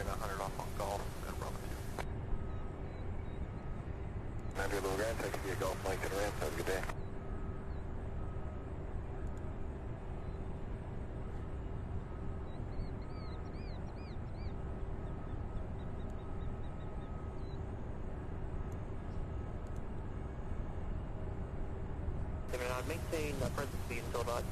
100 off on Golf and Bravo 2. Andrew Little Grand, take you a Golf Lake and ramp. Have a good day. Maintain present speed until about.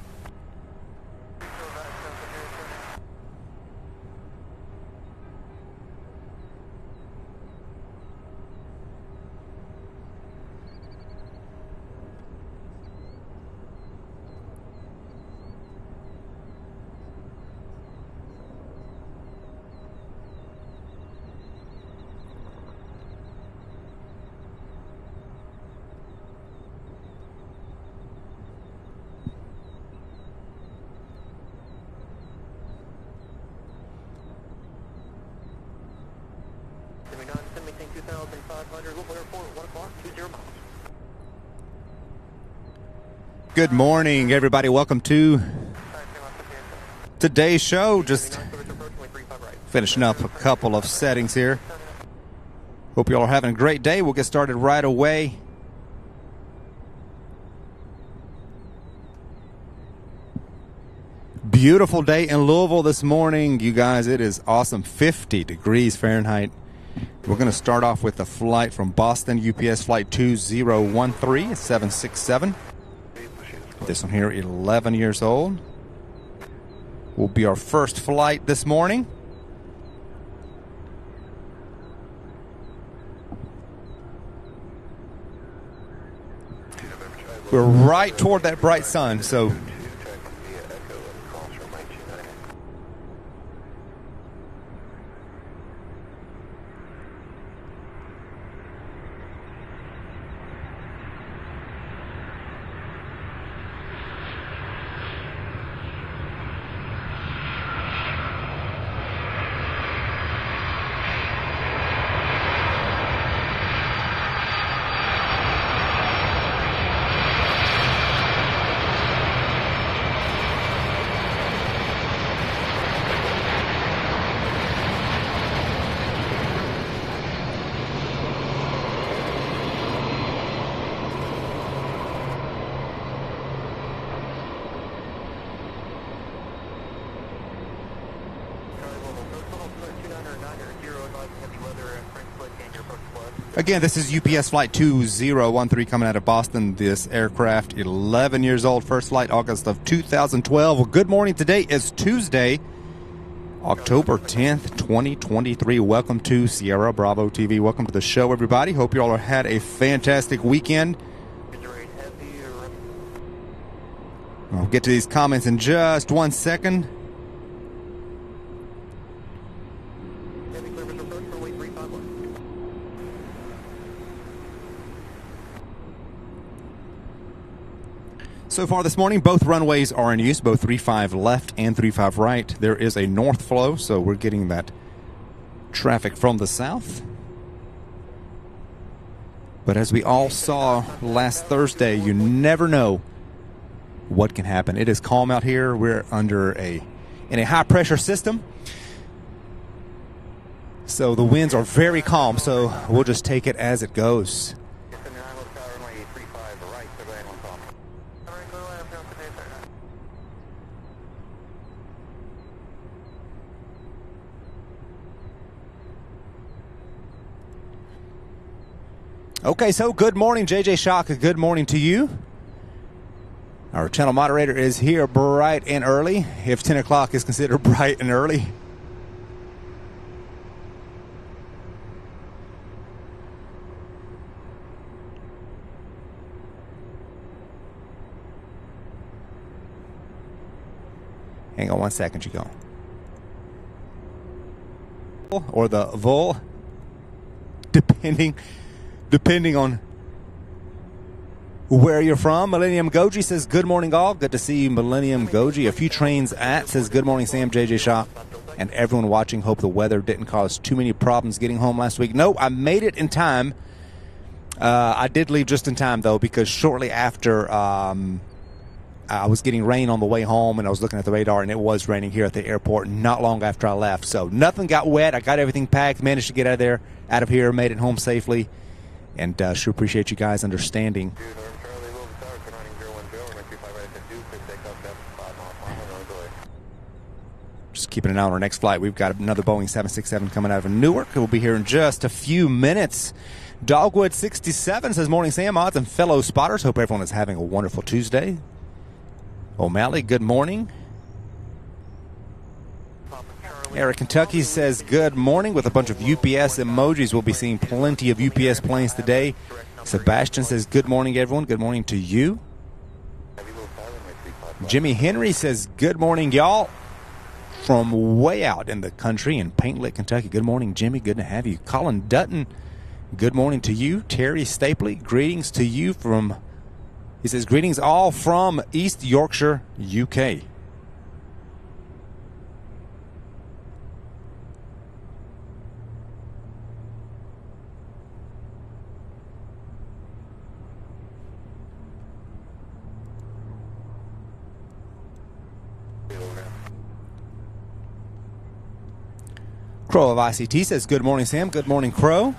Good morning, everybody. Welcome to today's show. Just finishing up a couple of settings here. Hope you all are having a great day. We'll get started right away. Beautiful day in Louisville this morning, you guys. It is awesome. 50 degrees Fahrenheit. We're going to start off with the flight from Boston, UPS flight 2013, 767. This one here, 11 years old. Will be our first flight this morning. We're right toward that bright sun, so again, this is UPS flight 2013 coming out of Boston. This aircraft, 11 years old, first flight August of 2012. Well, good morning. Today is Tuesday, October 10th, 2023. Welcome to Sierra Bravo TV. Welcome to the show, everybody. Hope you all had a fantastic weekend. I'll get to these comments in just 1 second. So far this morning, both runways are in use, both 35 left and 35 right. There is a north flow, so we're getting that traffic from the south. But as we all saw last Thursday, you never know what can happen. It is calm out here. We're in a high pressure system. So the winds are very calm, so we'll just take it as it goes. Okay, so good morning, JJ Shock. Good morning to you. Our channel moderator is here bright and early, if 10 o'clock is considered bright and early. Hang on 1 second, you go. Or the vol, depending on where you're from. Millennium Goji says, good morning, all. Good to see you, Millennium Goji. A few trains at says, good morning, Sam, JJ Shaw, and everyone watching. Hope the weather didn't cause too many problems getting home last week. No, I made it in time. I did leave just in time, though, because shortly after I was getting rain on the way home, and I was looking at the radar, and it was raining here at the airport not long after I left. So nothing got wet. I got everything packed, managed to get out of here, made it home safely, and sure appreciate you guys understanding. Just keeping an eye on our next flight. We've got another Boeing 767 coming out of Newark. It will be here in just a few minutes. Dogwood 67 says, morning Sam, odds and fellow spotters. Hope everyone is having a wonderful Tuesday. O'Malley, good morning. Eric Kentucky says, good morning, with a bunch of UPS emojis. We'll be seeing plenty of UPS planes today. Sebastian says, good morning, everyone. Good morning to you. Jimmy Henry says, good morning, y'all, from way out in the country in Paint Lick, Kentucky. Good morning, Jimmy. Good to have you. Colin Dutton, good morning to you. Terry Stapley, greetings to you from, he says, greetings all from East Yorkshire, UK. Crow of ICT says, good morning, Sam. Good morning, Crow.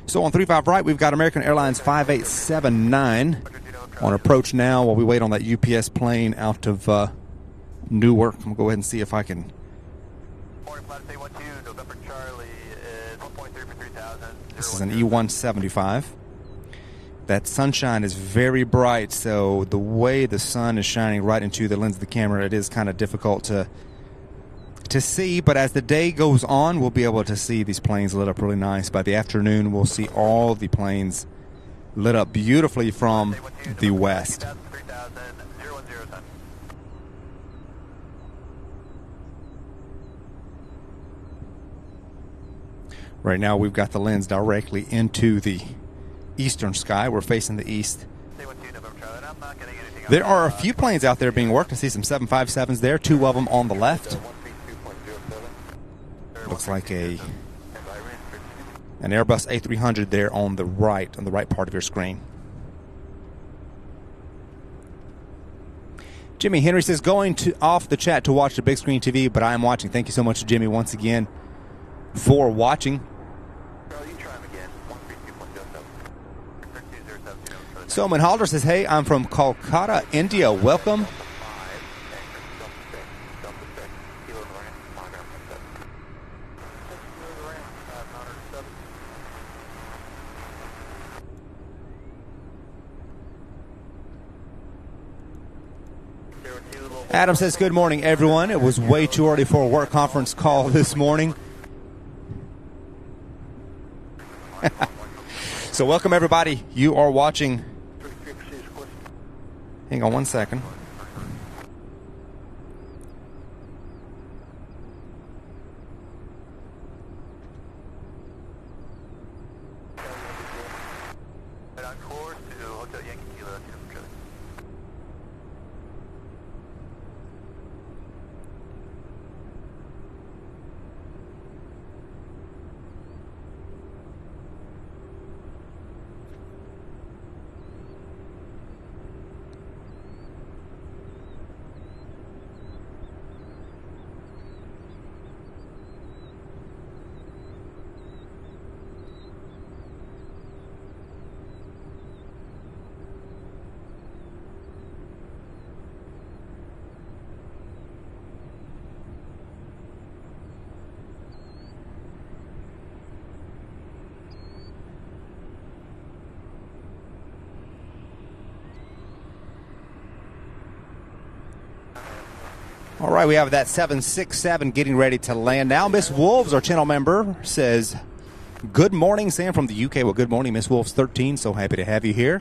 So on 35 right, we've got American Airlines 5879 on approach now while we wait on that UPS plane out of Newark. I'm going to go ahead and see if I can. This is an E175. That sunshine is very bright, so the way the sun is shining right into the lens of the camera, it is kind of difficult to see. But as the day goes on, we'll be able to see these planes lit up really nice. By the afternoon, we'll see all the planes lit up beautifully from the west. Right now, we've got the lens directly into the eastern sky. We're facing the east. There are a few planes out there being worked. I see some 757s there, 2 of them on the left. Looks like an Airbus A300 there on the right part of your screen. Jimmy Henry says, going off the chat to watch the big screen TV, but I am watching. Thank you so much, Jimmy, once again for watching. Soman Halder says, hey, I'm from Kolkata, India. Welcome. Adam says, good morning, everyone. It was way too early for a work conference call this morning. So welcome, everybody. You are watching. Hang on one second. All right, we have that 767 getting ready to land now. Miss Wolves, our channel member, says, good morning, Sam from the UK. Well, good morning, Miss Wolves 13. So happy to have you here.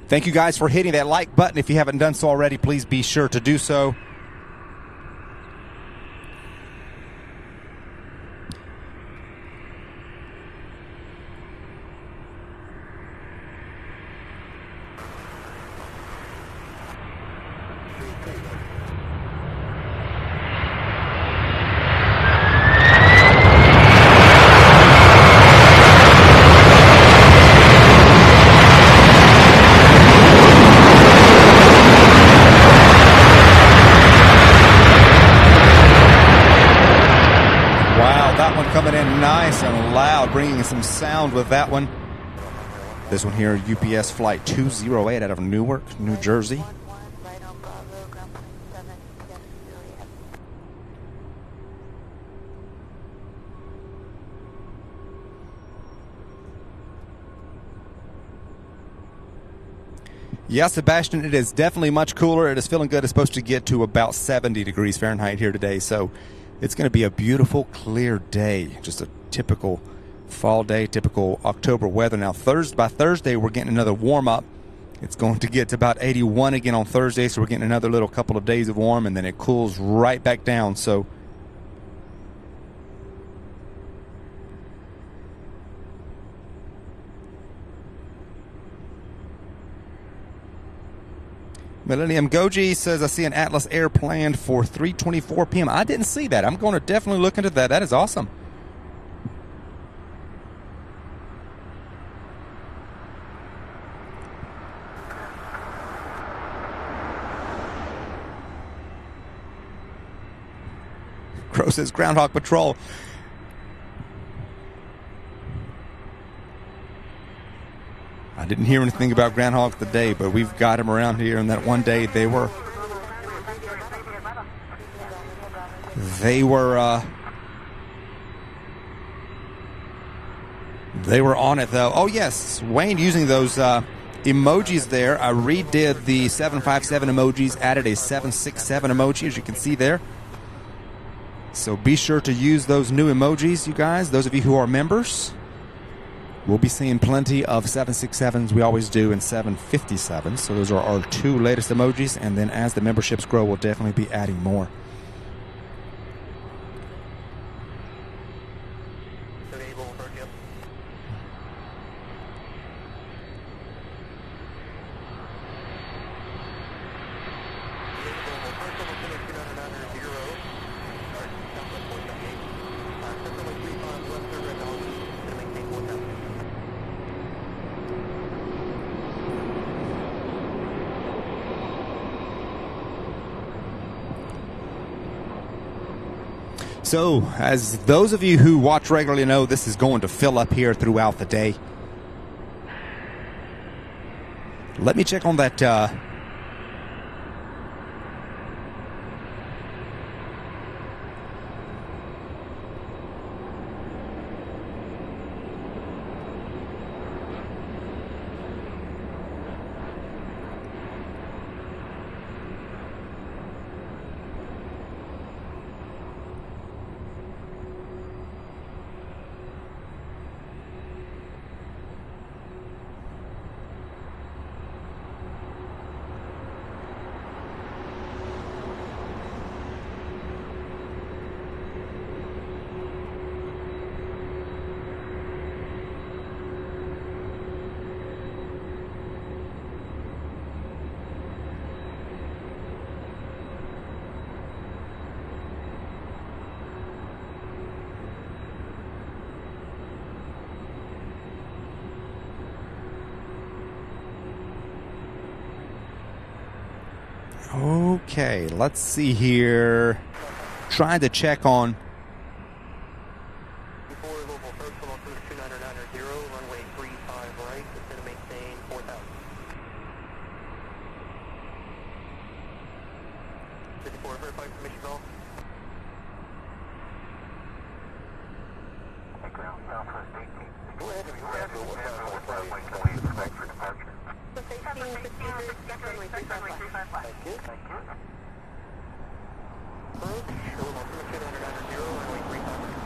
Thank you guys for hitting that like button. If you haven't done so already, please be sure to do so. nice and loud, bringing some sound with that one. This one here, UPS Flight 208 out of Newark, New Jersey. Yeah, Sebastian, it is definitely much cooler. It is feeling good. It's supposed to get to about 70 degrees Fahrenheit here today, so it's going to be a beautiful, clear day. Just a typical fall day, typical October weather. Now, by Thursday, we're getting another warm-up. It's going to get to about 81 again on Thursday, so we're getting another little couple of days of warm, and then it cools right back down. So Millennium Goji says, I see an Atlas Air planned for 3:24 p.m. I didn't see that. I'm going to definitely look into that. That is awesome. Crow says, Groundhog Patrol. I didn't hear anything about groundhogs today, but we've got them around here. And that one day they were on it though. Oh yes, Wayne using those emojis there. I redid the 757 emojis, added a 767 emoji, as you can see there. So be sure to use those new emojis, you guys. Those of you who are members. We'll be seeing plenty of 767s, we always do, and 757s. So those are our two latest emojis, and then as the memberships grow, we'll definitely be adding more. So, as those of you who watch regularly know, this is going to fill up here throughout the day. Let me check on that Okay, let's see here. Trying to check on. Before Louisville, first come on cruise 299 runway 35 right, descend to maintain 4,000. 54, verify permission call. Ground Southwest 18. Go ahead and grab what runway 20 is back for departure. So 18, 50, runway 35. Thank you. Thank you. Approach, Louisville, cruise 299 runway 35 right.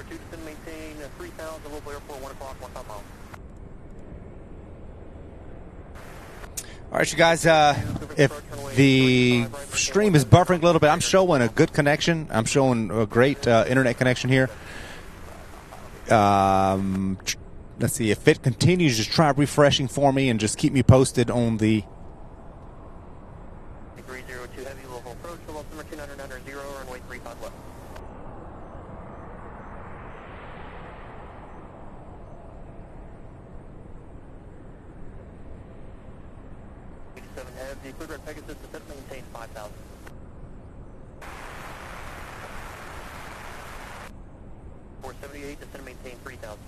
Houston, maintain 3,000, Louisville Airport, 1 o'clock, 1 5 miles. All right, you guys, if The stream is buffering a little bit. I'm showing a good connection. I'm showing a great internet connection here. Let's see. If it continues, just try refreshing for me and just keep me posted on the... Degree 02 heavy, Louisville approach, altimeter 2990, runway 35 left. 87 heavy, clear red Pegasus, descent maintain 5,000. .478, descent maintain 3,000.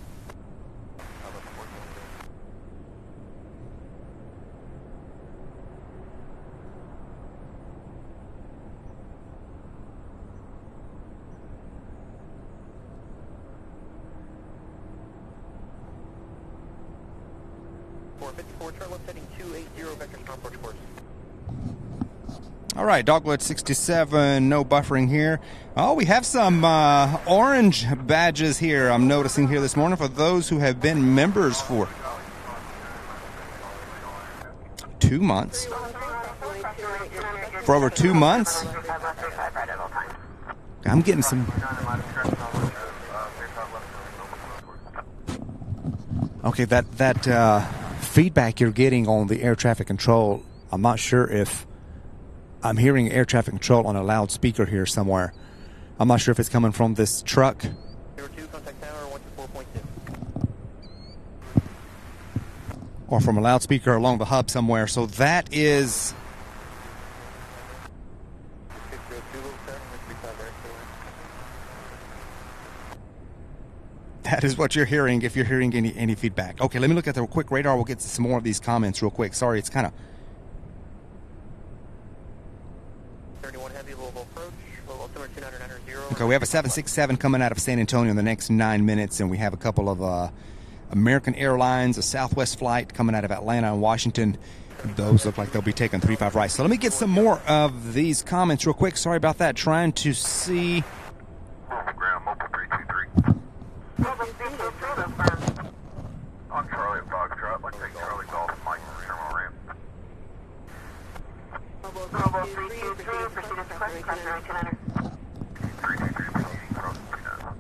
All right, Dogwood 67, no buffering here. Oh, we have some orange badges here I'm noticing here this morning for those who have been members for 2 months. For over 2 months. I'm getting some... Okay, that feedback you're getting on the air traffic control, I'm not sure if I'm hearing air traffic control on a loudspeaker here somewhere. I'm not sure if it's coming from this truck. 02, contact tower, 124.2. Or from a loudspeaker along the hub somewhere. So that is... That is what you're hearing if you're hearing any feedback. Okay, let me look at the quick radar. We'll get to some more of these comments real quick. Sorry, it's kind of... 31 heavy, Louisville approach, altimeter 2990. Okay, we have a 767 coming out of San Antonio in the next 9 minutes, and we have a couple of American Airlines, a Southwest flight coming out of Atlanta and Washington. Those look like they'll be taking 35 right. So let me get some more of these comments real quick. Sorry about that. Trying to see... Ground, mobile 323. On Charlie at Foxtrot, like take Charlie Golf, Mike, terminal ramp. Mobile 323, proceed as requested, crossing 200. 323 proceeding, crossing 29.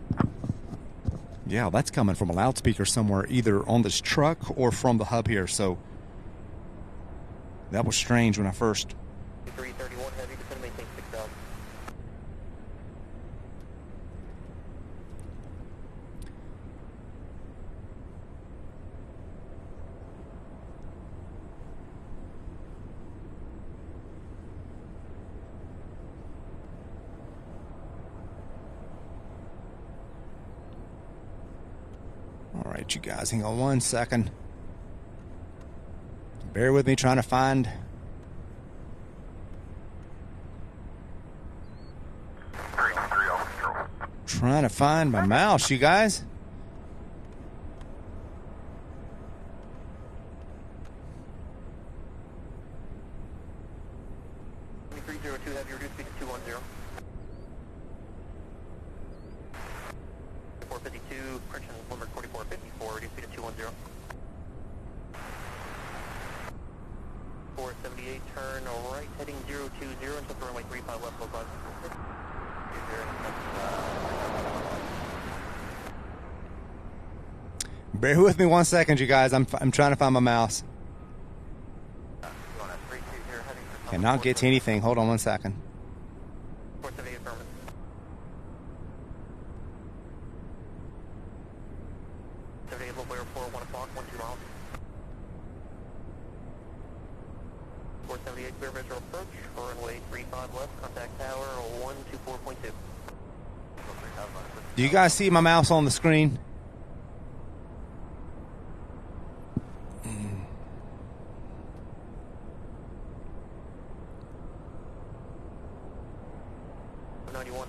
Yeah, that's coming from a loudspeaker somewhere, either on this truck or from the hub here. So that was strange when I first... 331 heavy, descend maintain 6,000. All right, you guys, hang on 1 second. Bear with me, trying to find... Trying to find my mouse, you guys. 302 heavy, reduce speed to 210. 452, correction, number 4454, reduce speed to 210. 478, turn right, heading 020, until the runway 35 left, low bus. Bear with me 1 second, you guys. I'm trying to find my mouse. Cannot get to anything. Hold on 1 second. 478, affirmative. Louisville Airport, 1 o'clock, 12 miles. 478, clear visual approach, runway 35 left, contact tower 124.2. Do you guys see my mouse on the screen?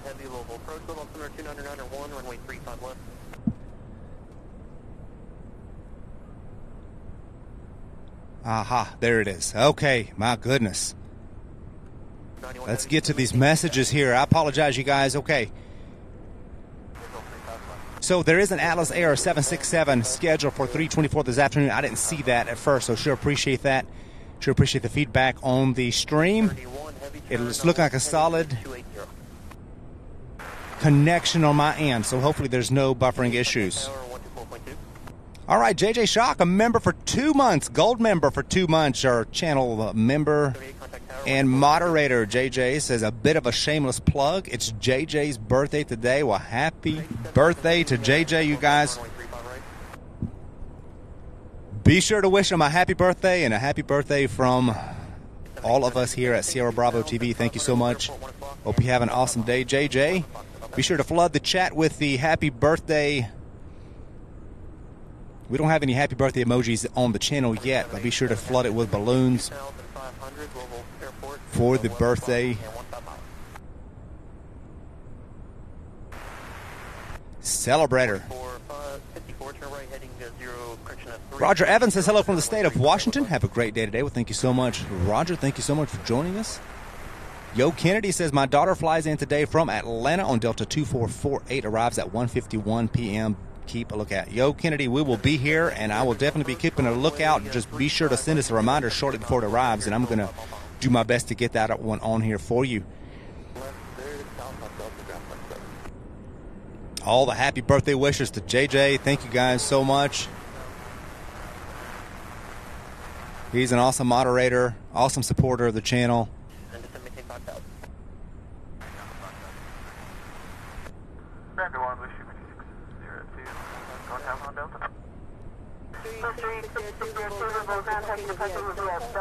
Heavy, Louisville approach, altimeter 2991, runway 35 left. Aha, there it is. Okay, my goodness. Let's get to these messages here. I apologize, you guys. Okay. So there is an Atlas Air 767 scheduled for 3:24 this afternoon. I didn't see that at first, so sure appreciate that. Sure appreciate the feedback on the stream. It's looking like a solid connection on my end, so hopefully there's no buffering issues. All right, JJ Shock, a member for 2 months, gold member for 2 months, our channel member and moderator. JJ says a bit of a shameless plug. It's JJ's birthday today. Well, happy birthday to JJ, you guys. Be sure to wish him a happy birthday, and a happy birthday from all of us here at Sierra Bravo TV. Thank you so much. Hope you have an awesome day, JJ. Be sure to flood the chat with the happy birthday. We don't have any happy birthday emojis on the channel yet, but be sure to flood it with balloons for the birthday celebrator. Roger Evans says hello from the state of Washington. Have a great day today. Well, thank you so much, Roger. Thank you so much for joining us. Yo Kennedy says my daughter flies in today from Atlanta on Delta 2448. Arrives at 1:51 p.m. Keep a lookout. Yo Kennedy, we will be here, and I will definitely be keeping a lookout. Just be sure to send us a reminder shortly before it arrives, and I'm going to do my best to get that one on here for you. All the happy birthday wishes to JJ. Thank you guys so much. He's an awesome moderator, awesome supporter of the channel.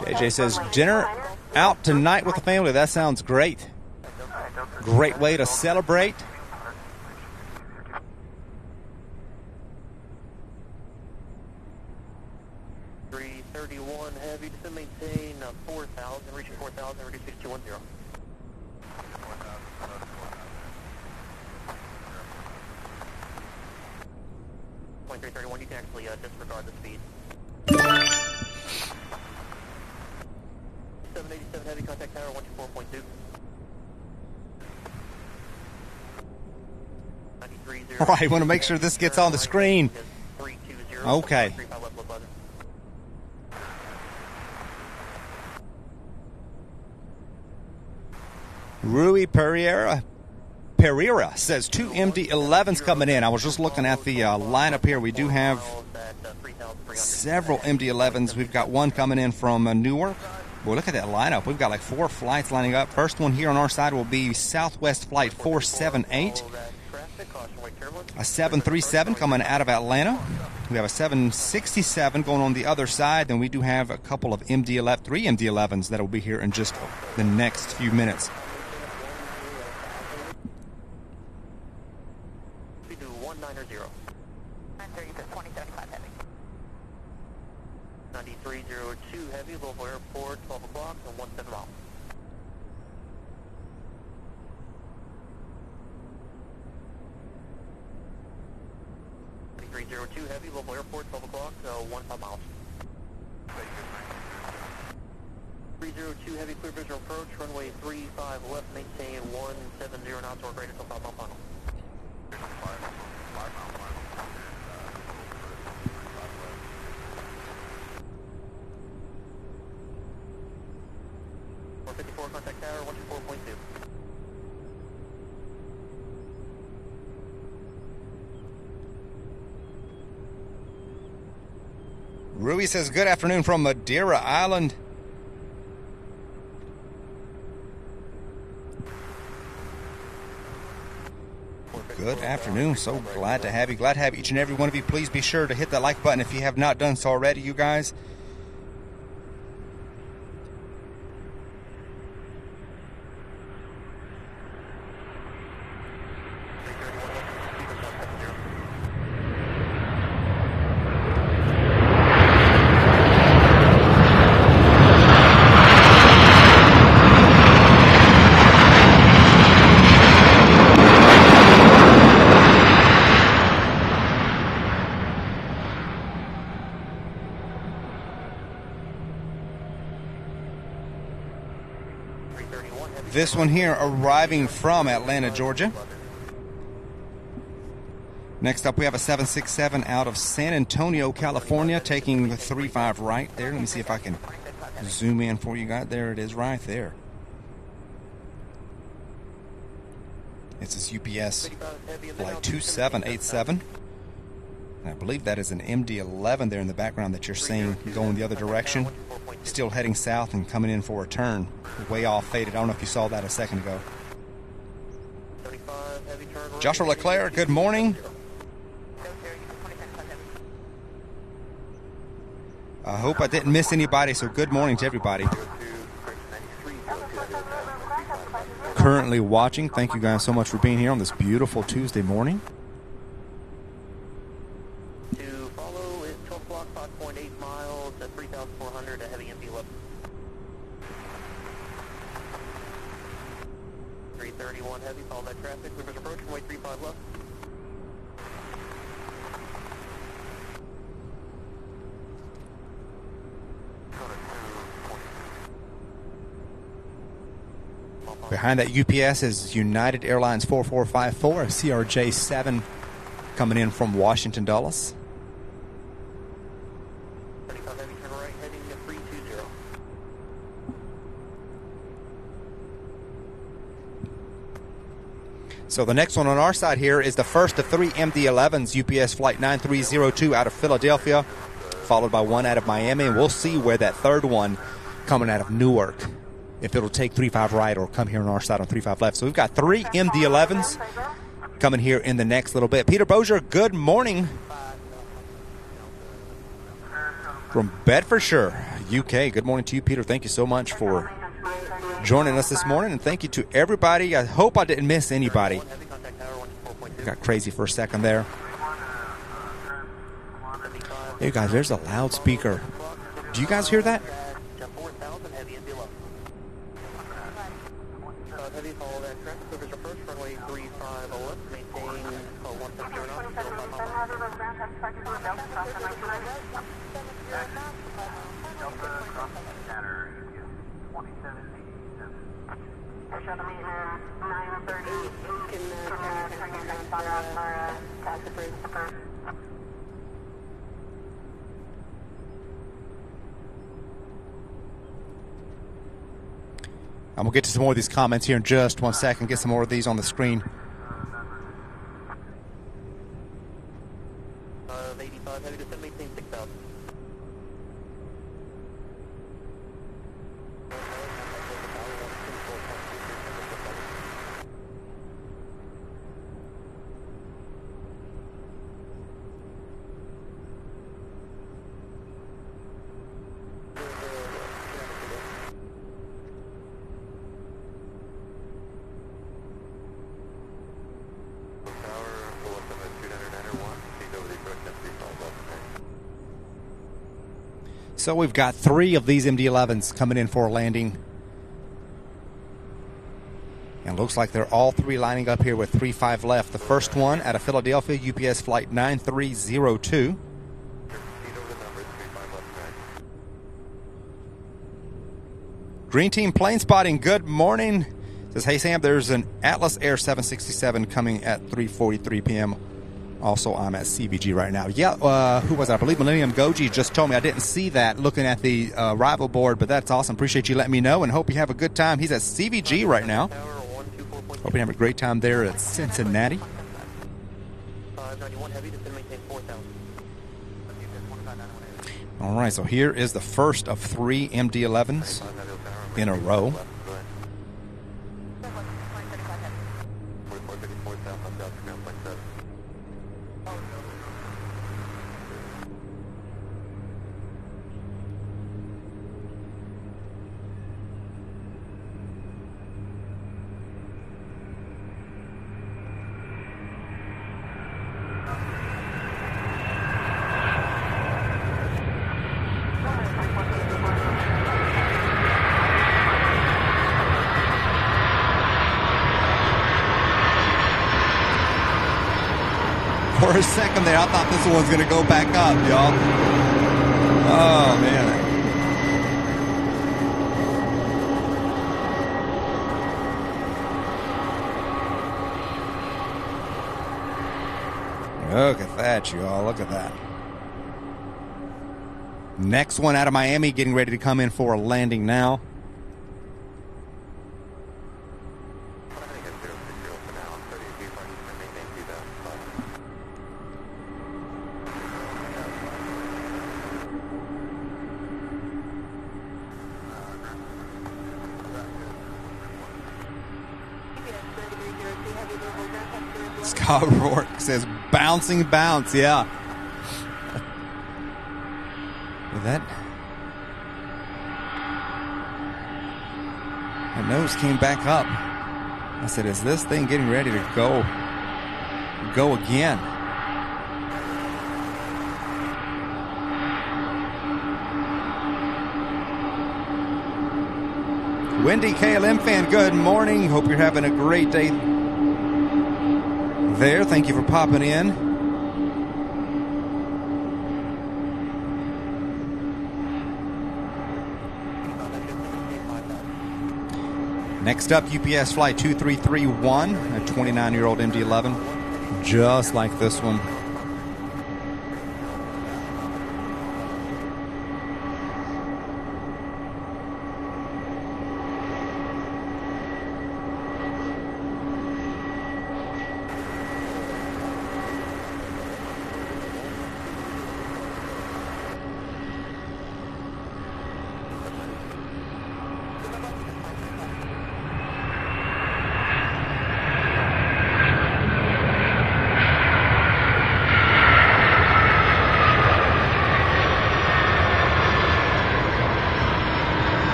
JJ says, dinner out tonight with the family. That sounds great. Great way to celebrate. Heavy to maintain 4,000, reaching 4,000, reduce 6210. 331, you can actually disregard the speed. 787 heavy, contact tower 124.2. 93. All right, want to make sure this gets on the screen. Okay. Rui Pereira says 2 MD-11s coming in. I was just looking at the lineup here. We do have several MD-11s. We've got one coming in from Newark. Well, look at that lineup. We've got like 4 flights lining up. First one here on our side will be Southwest Flight 478. A 737 coming out of Atlanta. We have a 767 going on the other side. Then we do have a couple of 3 MD-11s that will be here in just the next few minutes. 9302 heavy, Louisville Airport, 12 o'clock, and 17 miles. Heavy, Louisville Airport, 12 o'clock, 15 miles. 302 heavy, clear visual approach, runway 35 left, maintain 170 knots or greater till 5 mile final. 454, contact tower 124.2. Rui says, good afternoon from Madeira Island. Good afternoon. So glad to have you. Glad to have each and every one of you. Please be sure to hit that like button if you have not done so already, you guys. This one here arriving from Atlanta, Georgia. Next up, we have a 767 out of San Antonio, California, taking the 35 right there. Let me see if I can zoom in for you guys. There it is right there. It's this UPS flight 2787. And I believe that is an MD-11 there in the background that you're seeing going the other direction. Still heading south and coming in for a turn. Way off faded. I don't know if you saw that a second ago. Joshua Leclerc, good morning. I hope I didn't miss anybody, so good morning to everybody. Currently watching. Thank you guys so much for being here on this beautiful Tuesday morning. To follow is 12 o'clock, 5.8 miles at 3,400, a heavy MD-11. 331 heavy, follow that traffic. Clearance approach, runway 35 left. Behind that UPS is United Airlines 4454, a CRJ-7 coming in from Washington Dulles. 35 heavy, turn right, heading to 320. So the next one on our side here is the first of 3 MD-11s, UPS Flight 9302 out of Philadelphia, followed by one out of Miami, and we'll see where that third one coming out of Newark, if it'll take 35 right or come here on our side on 35 left. So we've got 3 MD-11s coming here in the next little bit. Peter Bozier, good morning from Bedfordshire, UK. Good morning to you, Peter. Thank you so much for joining us this morning, and thank you to everybody. I hope I didn't miss anybody. Got crazy for a second there. Hey guys, there's a loudspeaker. Do you guys hear that? Heavy, follow that traffic. Clearance approach, runway 35 left, maintain 170 knots, 05 I'm going to get to some more of these comments here in just 1 second. Get some more of these on the screen. 85 heavy, descend, maintain 6,000. So we've got 3 of these MD-11s coming in for a landing. And looks like they're all 3 lining up here with 35 left. The first one out of Philadelphia, UPS Flight 9302. Green Team Plane Spotting, good morning. Says, hey Sam, there's an Atlas Air 767 coming at 3:43 p.m. Also, I'm at CVG right now. Yeah, who was that? I believe Millennium Goji just told me. I didn't see that looking at the arrival board, but that's awesome. Appreciate you letting me know, and hope you have a good time. He's at CVG right now. Hope you have a great time there at Cincinnati. 591 heavy, descend, maintain 4,000. All right, so here is the first of 3 MD-11s in a row. For a second there, I thought this one's going to go back up, y'all. Oh, man. Look at that, you all. Look at that. Next one out of Miami, getting ready to come in for a landing now. I think it's 060 for now, so if you find you maintain 2005. Scott Rourke says, bouncing bounce, yeah. That nose came back up. I said, is this thing getting ready to go again? Wendy KLM fan, good morning. Hope you're having a great day there. Thank you for popping in. Next up, UPS Flight 2331, a 29-year-old MD-11, just like this one.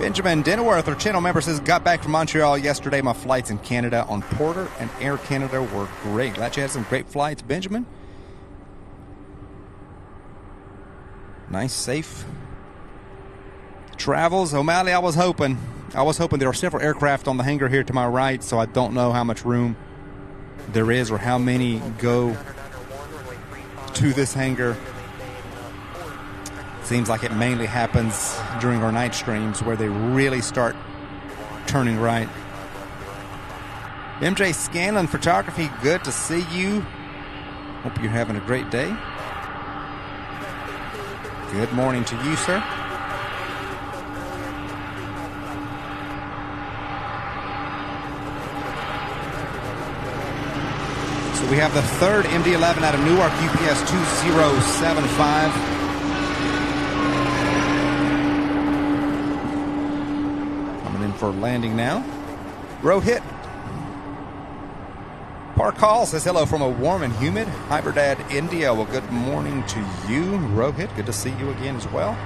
Benjamin Denworth, our channel member, says, got back from Montreal yesterday. My flights in Canada on Porter and Air Canada were great. Glad you had some great flights, Benjamin. Nice, safe travels. O'Malley, I was hoping there are several aircraft on the hangar here to my right, so I don't know how much room there is or how many go to this hangar. Seems like it mainly happens during our night streams where they really start turning right. MJ Scanlon Photography, good to see you. Hope you're having a great day. Good morning to you, sir. So we have the third MD-11 out of Newark, UPS 2075. For landing now. Rohit Parkall says hello from a warm and humid Hyderabad, India. Well, good morning to you, Rohit. Good to see you again as well.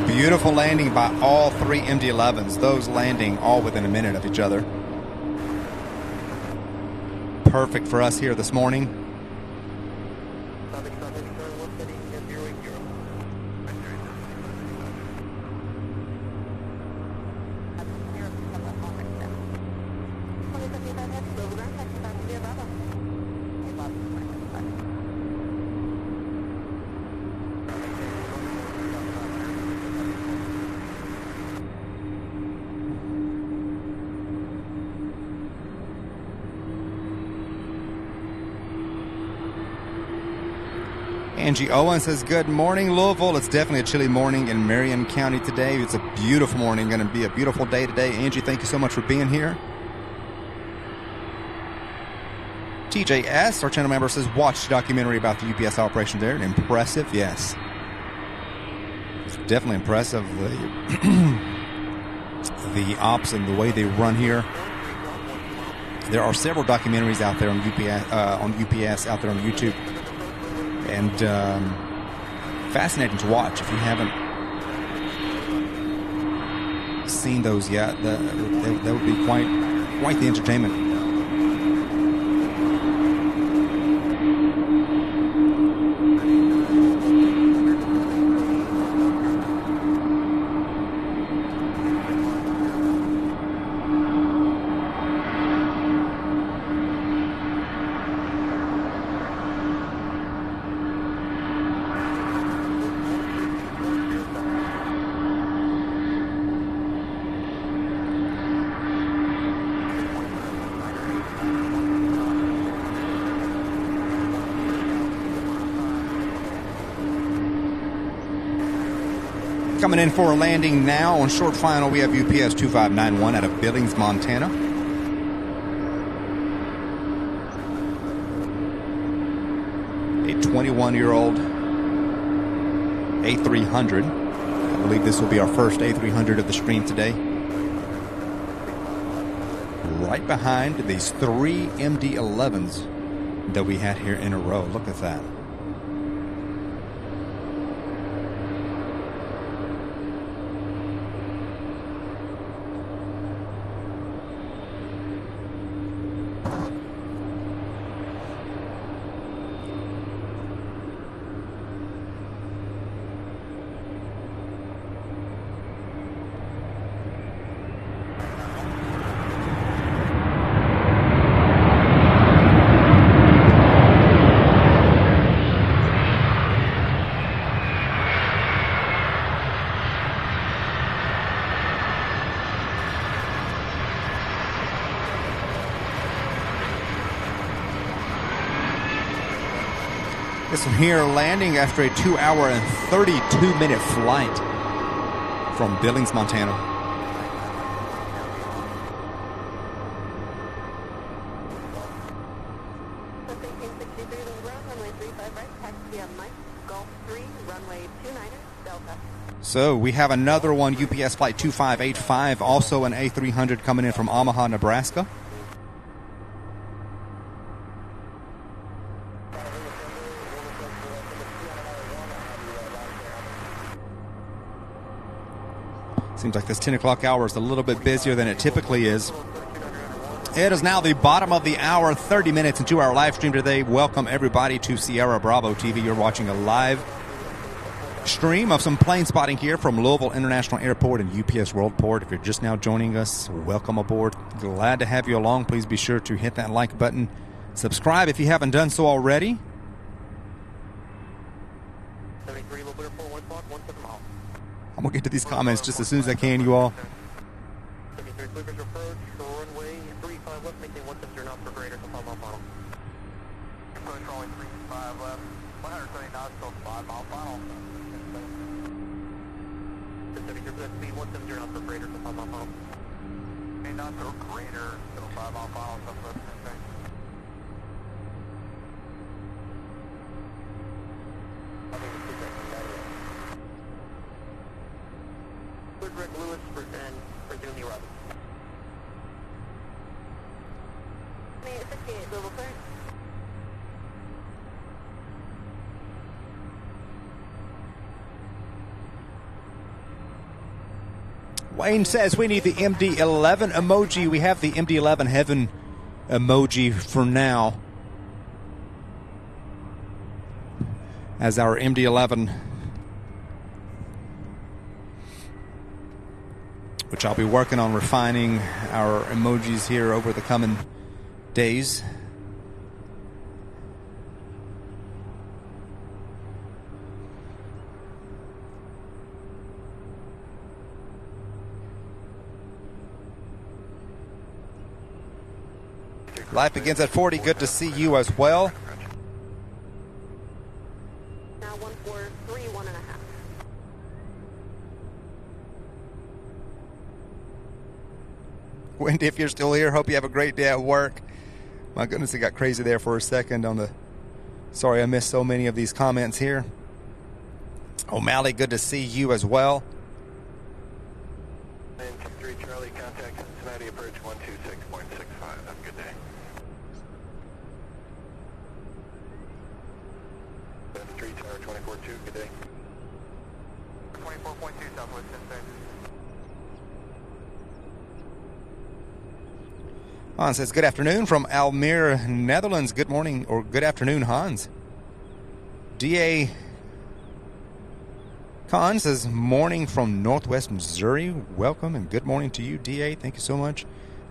Beautiful landing by all three MD-11s. Those landing all within a minute of each other. Perfect for us here this morning. Angie Owen says, good morning, Louisville. It's definitely a chilly morning in Marion County today. It's a beautiful morning. Going to be a beautiful day today. Angie, thank you so much for being here. TJS, our channel member, says, watch the documentary about the UPS operation there. Impressive, yes. It's definitely impressive. the ops and the way they run here. There are several documentaries out there on UPS out there on YouTube, and fascinating to watch if you haven't seen those yet. That would be quite the entertainment. Coming in for a landing now on short final, we have UPS 2591 out of Billings, Montana. A 21-year-old A300. I believe this will be our first A300 of the stream today. Right behind these 3 MD-11s that we had here in a row. Look at that. This one here landing after a 2-hour and 32-minute flight from Billings, Montana. So we have another one, UPS flight 2585, also an A300 coming in from Omaha, Nebraska. Seems like this 10 o'clock hour is a little bit busier than it typically is. It is now the bottom of the hour, 30 minutes into our live stream today. Welcome everybody to Sierra Bravo TV. You're watching a live stream of some plane spotting here from Louisville International Airport and UPS Worldport. If you're just now joining us, welcome aboard. Glad to have you along. Please be sure to hit that like button. Subscribe if you haven't done so already. 73, little bit of 41 o'clock, 17 miles. I'm going to get to these comments just as soon as I can, you all. 73, Clippers approach, runway 35 left, maintain 170 knots per greater, so 5 mile final. Approach runway 35 left, 130 knots, so 5 mile final. 73, speed 170 knots per greater, so 5 mile final. 8 knots or greater, so 5 mile final, southwest. Rick Lewis and resume the arrival. 68, Louisville, clear. Wayne says we need the MD-11 emoji. We have the MD-11 heaven emoji for now as our MD-11, which I'll be working on refining our emojis here over the coming days. Life begins at 40. Good to see you as well. Now 143, 1.5. Wendy, if you're still here, hope you have a great day at work. My goodness, it got crazy there for a second on the... Sorry, I missed so many of these comments here. O'Malley, good to see you as well. And 3 Charlie 24-2, good day. 24.2 Southwest 10. Hans says, good afternoon from Almere, Netherlands. Good morning, or good afternoon, Hans. DA Khan says, morning from Northwest Missouri. Welcome and good morning to you, DA. Thank you so much.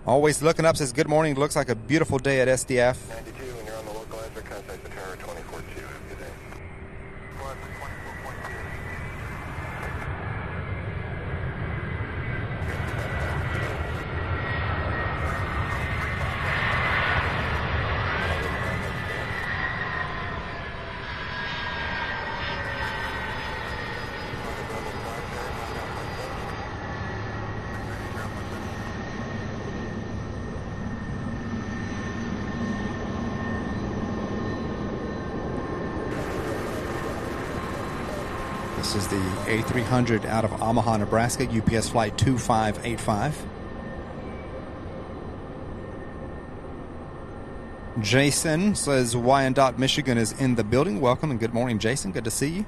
Always looking up says, good morning. Looks like a beautiful day at SDF. 92, when you're on the localizer, contact the tower 24-2, good day. This is the A300 out of Omaha, Nebraska, UPS flight 2585. Jason says Wyandotte, Michigan is in the building. Welcome and good morning, Jason. Good to see you.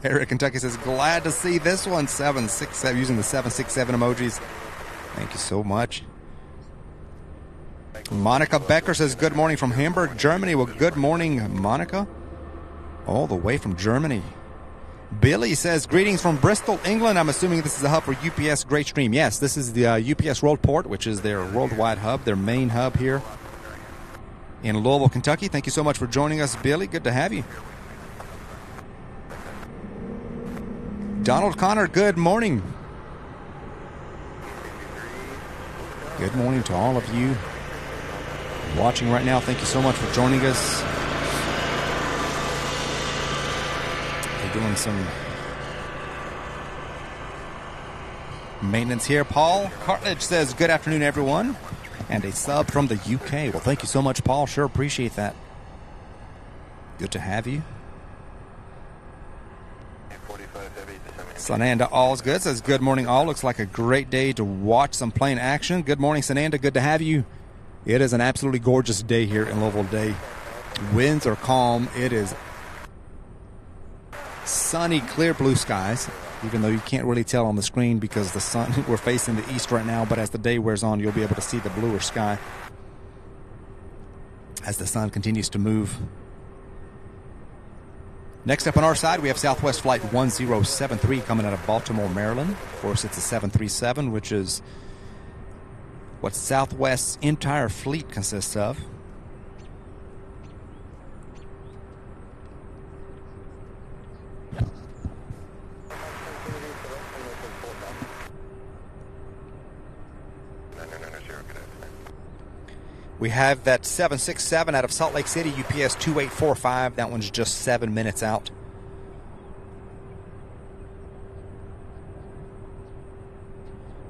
Eric, Kentucky says, glad to see this one. 767, using the 767 emojis. Thank you so much. Monica Becker says, good morning from Hamburg, Germany. Well, good morning, Monica. All the way from Germany. Billy says, greetings from Bristol, England. I'm assuming this is a hub for UPS Great Stream. Yes, this is the UPS Worldport, which is their worldwide hub, their main hub here in Louisville, Kentucky. Thank you so much for joining us, Billy. Good to have you. Donald Connor, good morning. Good morning to all of you watching right now. Thank you so much for joining us. We're doing some maintenance here. Paul Cartledge says, good afternoon, everyone. And a sub from the UK. Well, thank you so much, Paul. Sure appreciate that. Good to have you. Sananda, all's good. Says, good morning, all. Looks like a great day to watch some plane action. Good morning, Sananda. Good to have you. It is an absolutely gorgeous day here in Louisville today. Winds are calm. It is sunny, clear blue skies, even though you can't really tell on the screen because the sun, we're facing the east right now, but as the day wears on, you'll be able to see the bluer sky as the sun continues to move. Next up on our side, we have Southwest Flight 1073 coming out of Baltimore, Maryland. Of course, it's a 737, which is what Southwest's entire fleet consists of. We have that 767 out of Salt Lake City, UPS 2845. That one's just 7 minutes out.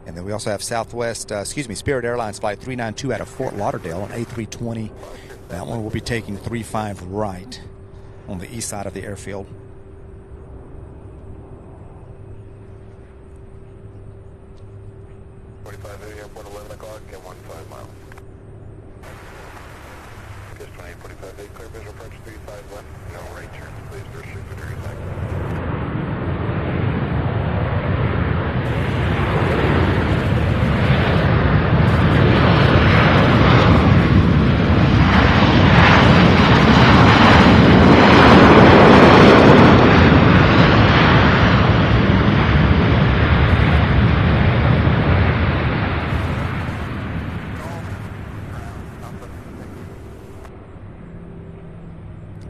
And then we also have Spirit Airlines Flight 392 out of Fort Lauderdale, an A320. That one will be taking 35 right on the east side of the airfield. Airport 11 o'clock and 15 miles. Just 2845, clear visual approach 35 left, no right turns, please pursue for 30 seconds.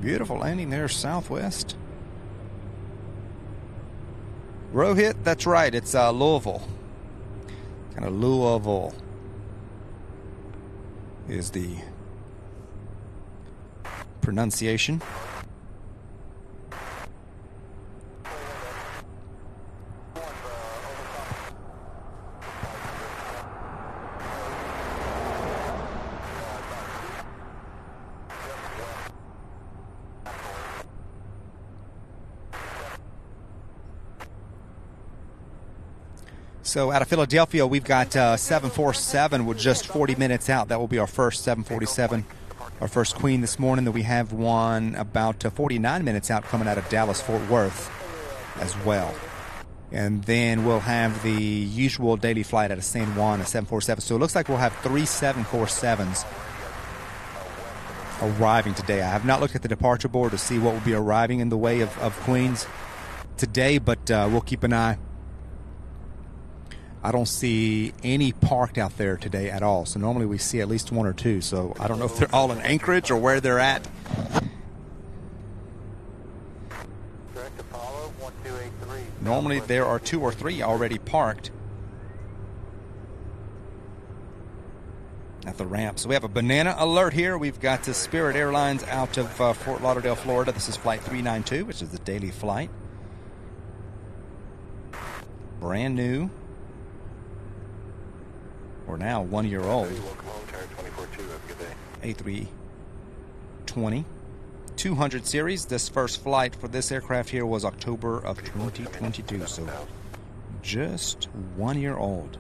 Beautiful landing there, Southwest. Rohit, that's right, it's Louisville. Kind of Louisville is the pronunciation. So out of Philadelphia, we've got 747 with just 40 minutes out. That will be our first 747 our first Queen this morning. Then we have one about 49 minutes out coming out of Dallas-Fort Worth as well. And then we'll have the usual daily flight out of San Juan, a 747. So it looks like we'll have 3 747s arriving today. I have not looked at the departure board to see what will be arriving in the way of Queens today, but we'll keep an eye. I don't see any parked out there today at all. So normally we see at least 1 or 2. So I don't know if they're all in Anchorage or where they're at. Direct Apollo 1283. Normally there are 2 or 3 already parked at the ramp. So we have a banana alert here. We've got Spirit Airlines out of Fort Lauderdale, Florida. This is flight 392, which is the daily flight. Brand new. Or now 1 year old. A320 200 series. This first flight for this aircraft here was October of 2022. So just 1 year old.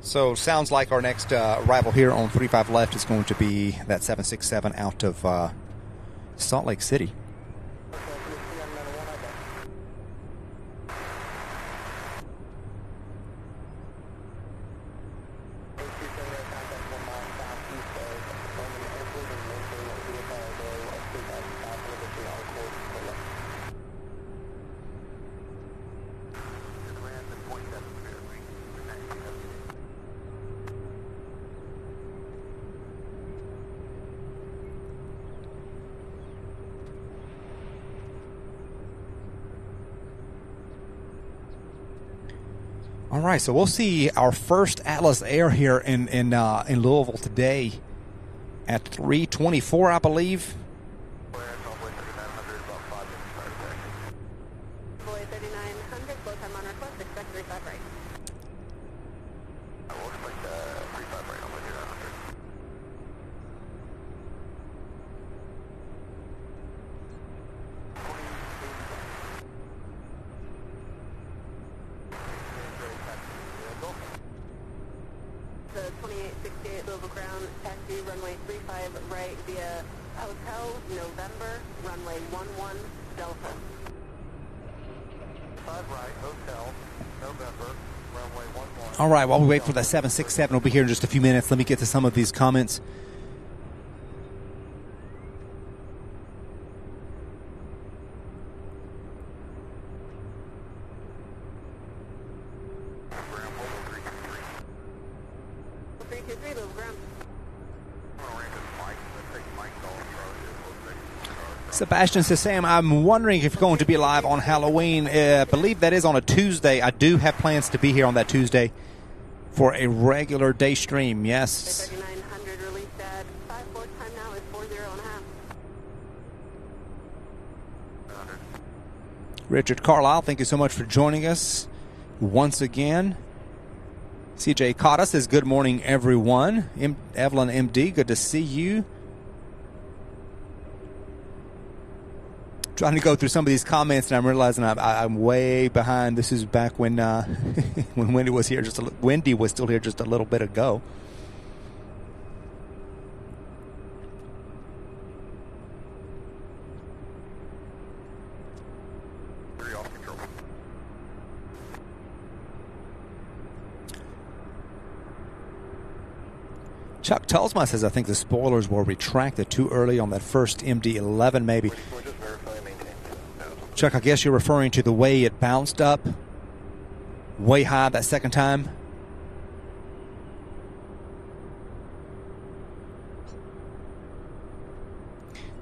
So sounds like our next arrival here on 35 left is going to be that 767 out of Salt Lake City. All right, so we'll see our first Atlas Air here in Louisville today at 3:24, I believe. Boy 3900, flow time on request, expect 35 right. The 2868 Louisville ground, taxi runway 35 right via Hotel November, runway 11 Delta. 5 right, Hotel November, runway 11. All right, while we wait for that 767, we'll be here in just a few minutes. Let me get to some of these comments. Sebastian says, Sam, I'm wondering if you're going to be live on Halloween. I believe that is on a Tuesday. I do have plans to be here on that Tuesday for a regular day stream, yes. 3900 released at 54, time now is 40.5. Richard Carlisle, thank you so much for joining us once again. CJ Cotta says, good morning, everyone. Evelyn MD, good to see you. Trying to go through some of these comments, and I'm realizing I'm way behind. This is back when when Wendy was here. Wendy was still here just a little bit ago. Chuck Telsma says, I think the spoilers were retracted too early on that first MD-11, maybe. Chuck, I guess you're referring to the way it bounced up way high that second time.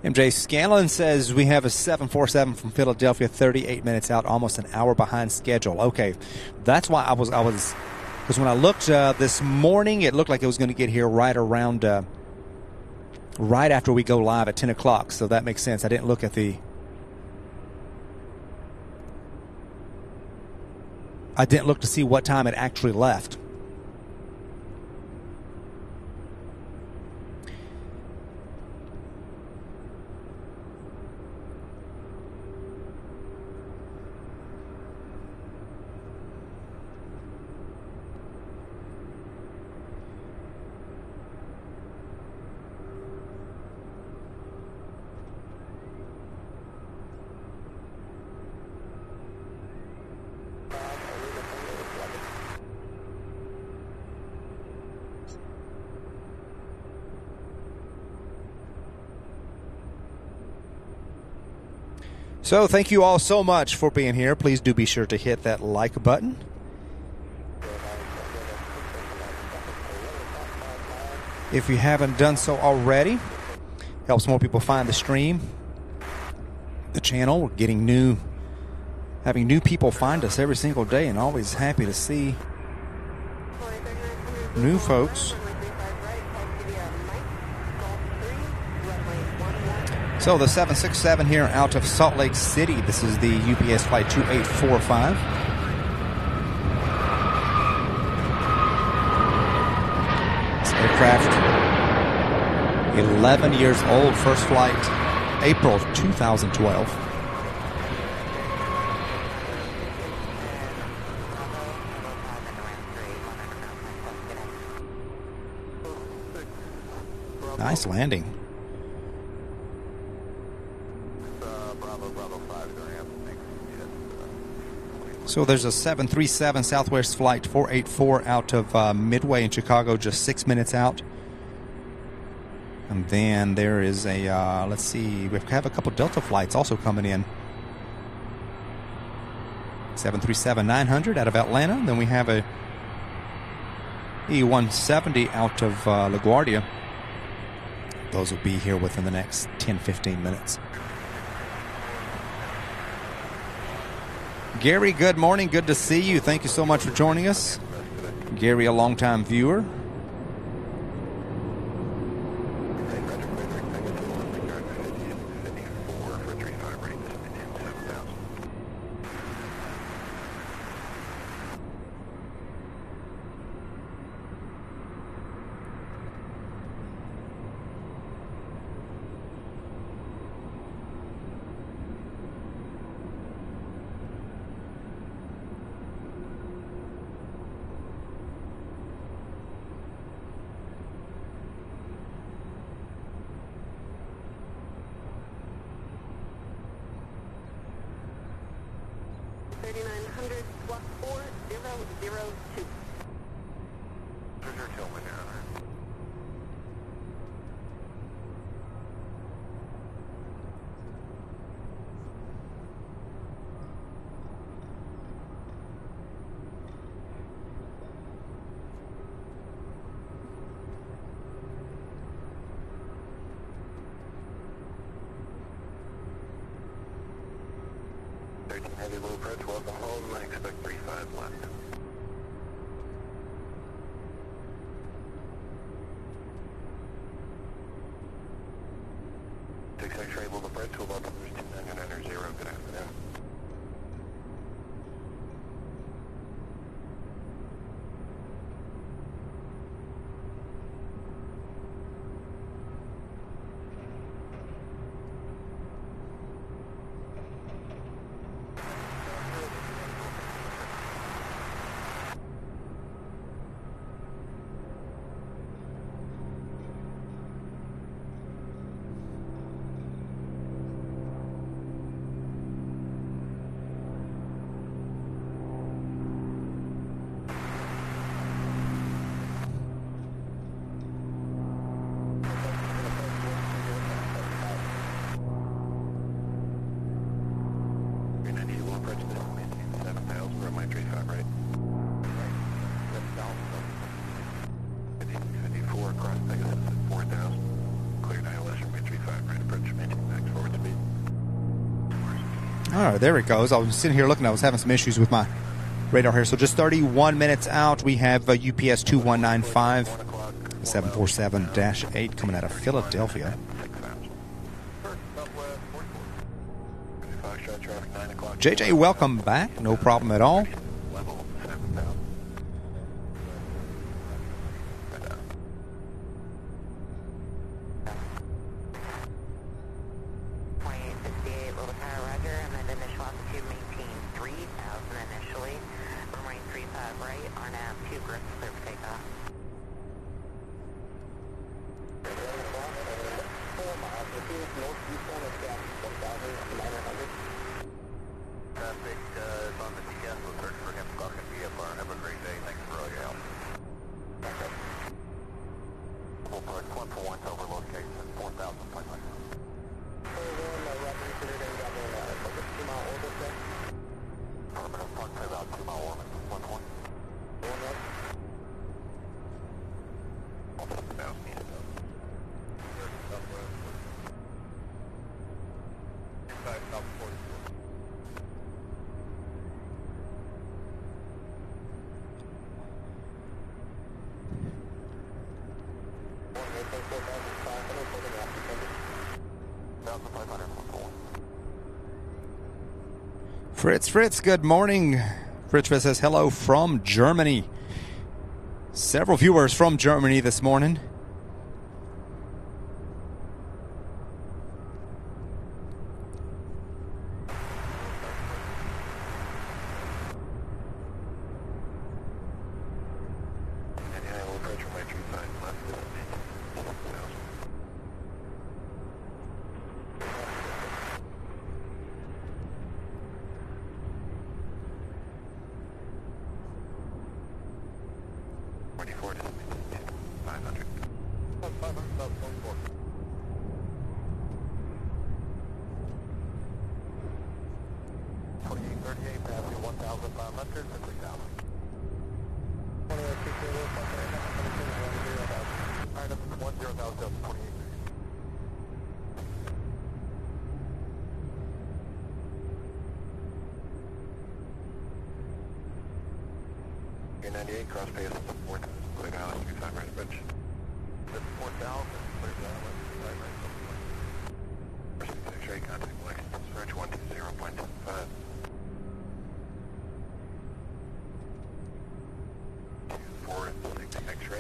MJ Scanlon says we have a 747 from Philadelphia, 38 minutes out, almost an hour behind schedule. Okay, that's why I was because when I looked this morning, it looked like it was going to get here right around right after we go live at 10 o'clock. So that makes sense. I didn't look at the I didn't look to see what time it actually left. So thank you all so much for being here. Please do be sure to hit that like button. If you haven't done so already, helps more people find the stream, the channel. We're getting having new people find us every single day, and always happy to see new folks. So the 767 here out of Salt Lake City. This is the UPS flight 2845. This aircraft, 11 years old, first flight, April 2012. Nice landing. So there's a 737 Southwest Flight 484 out of Midway in Chicago, just 6 minutes out. And then there is a, let's see, we have a couple Delta flights also coming in. 737-900 out of Atlanta. Then we have a E-170 out of LaGuardia. Those will be here within the next 10-15 minutes. Gary, good morning. Good to see you. Thank you so much for joining us. Gary, a longtime viewer. Heavy Blueprints, welcome home. I expect 35 left. 6 X-ray Blueprints, welcome numbers 2990. Good afternoon. All right, there it goes. I was sitting here looking. I was having some issues with my radar here. So just 31 minutes out, we have UPS 2195, 747-8 coming out of Philadelphia. JJ, welcome back. No problem at all. Fritz, good morning. Fritz says hello from Germany. Several viewers from Germany this morning.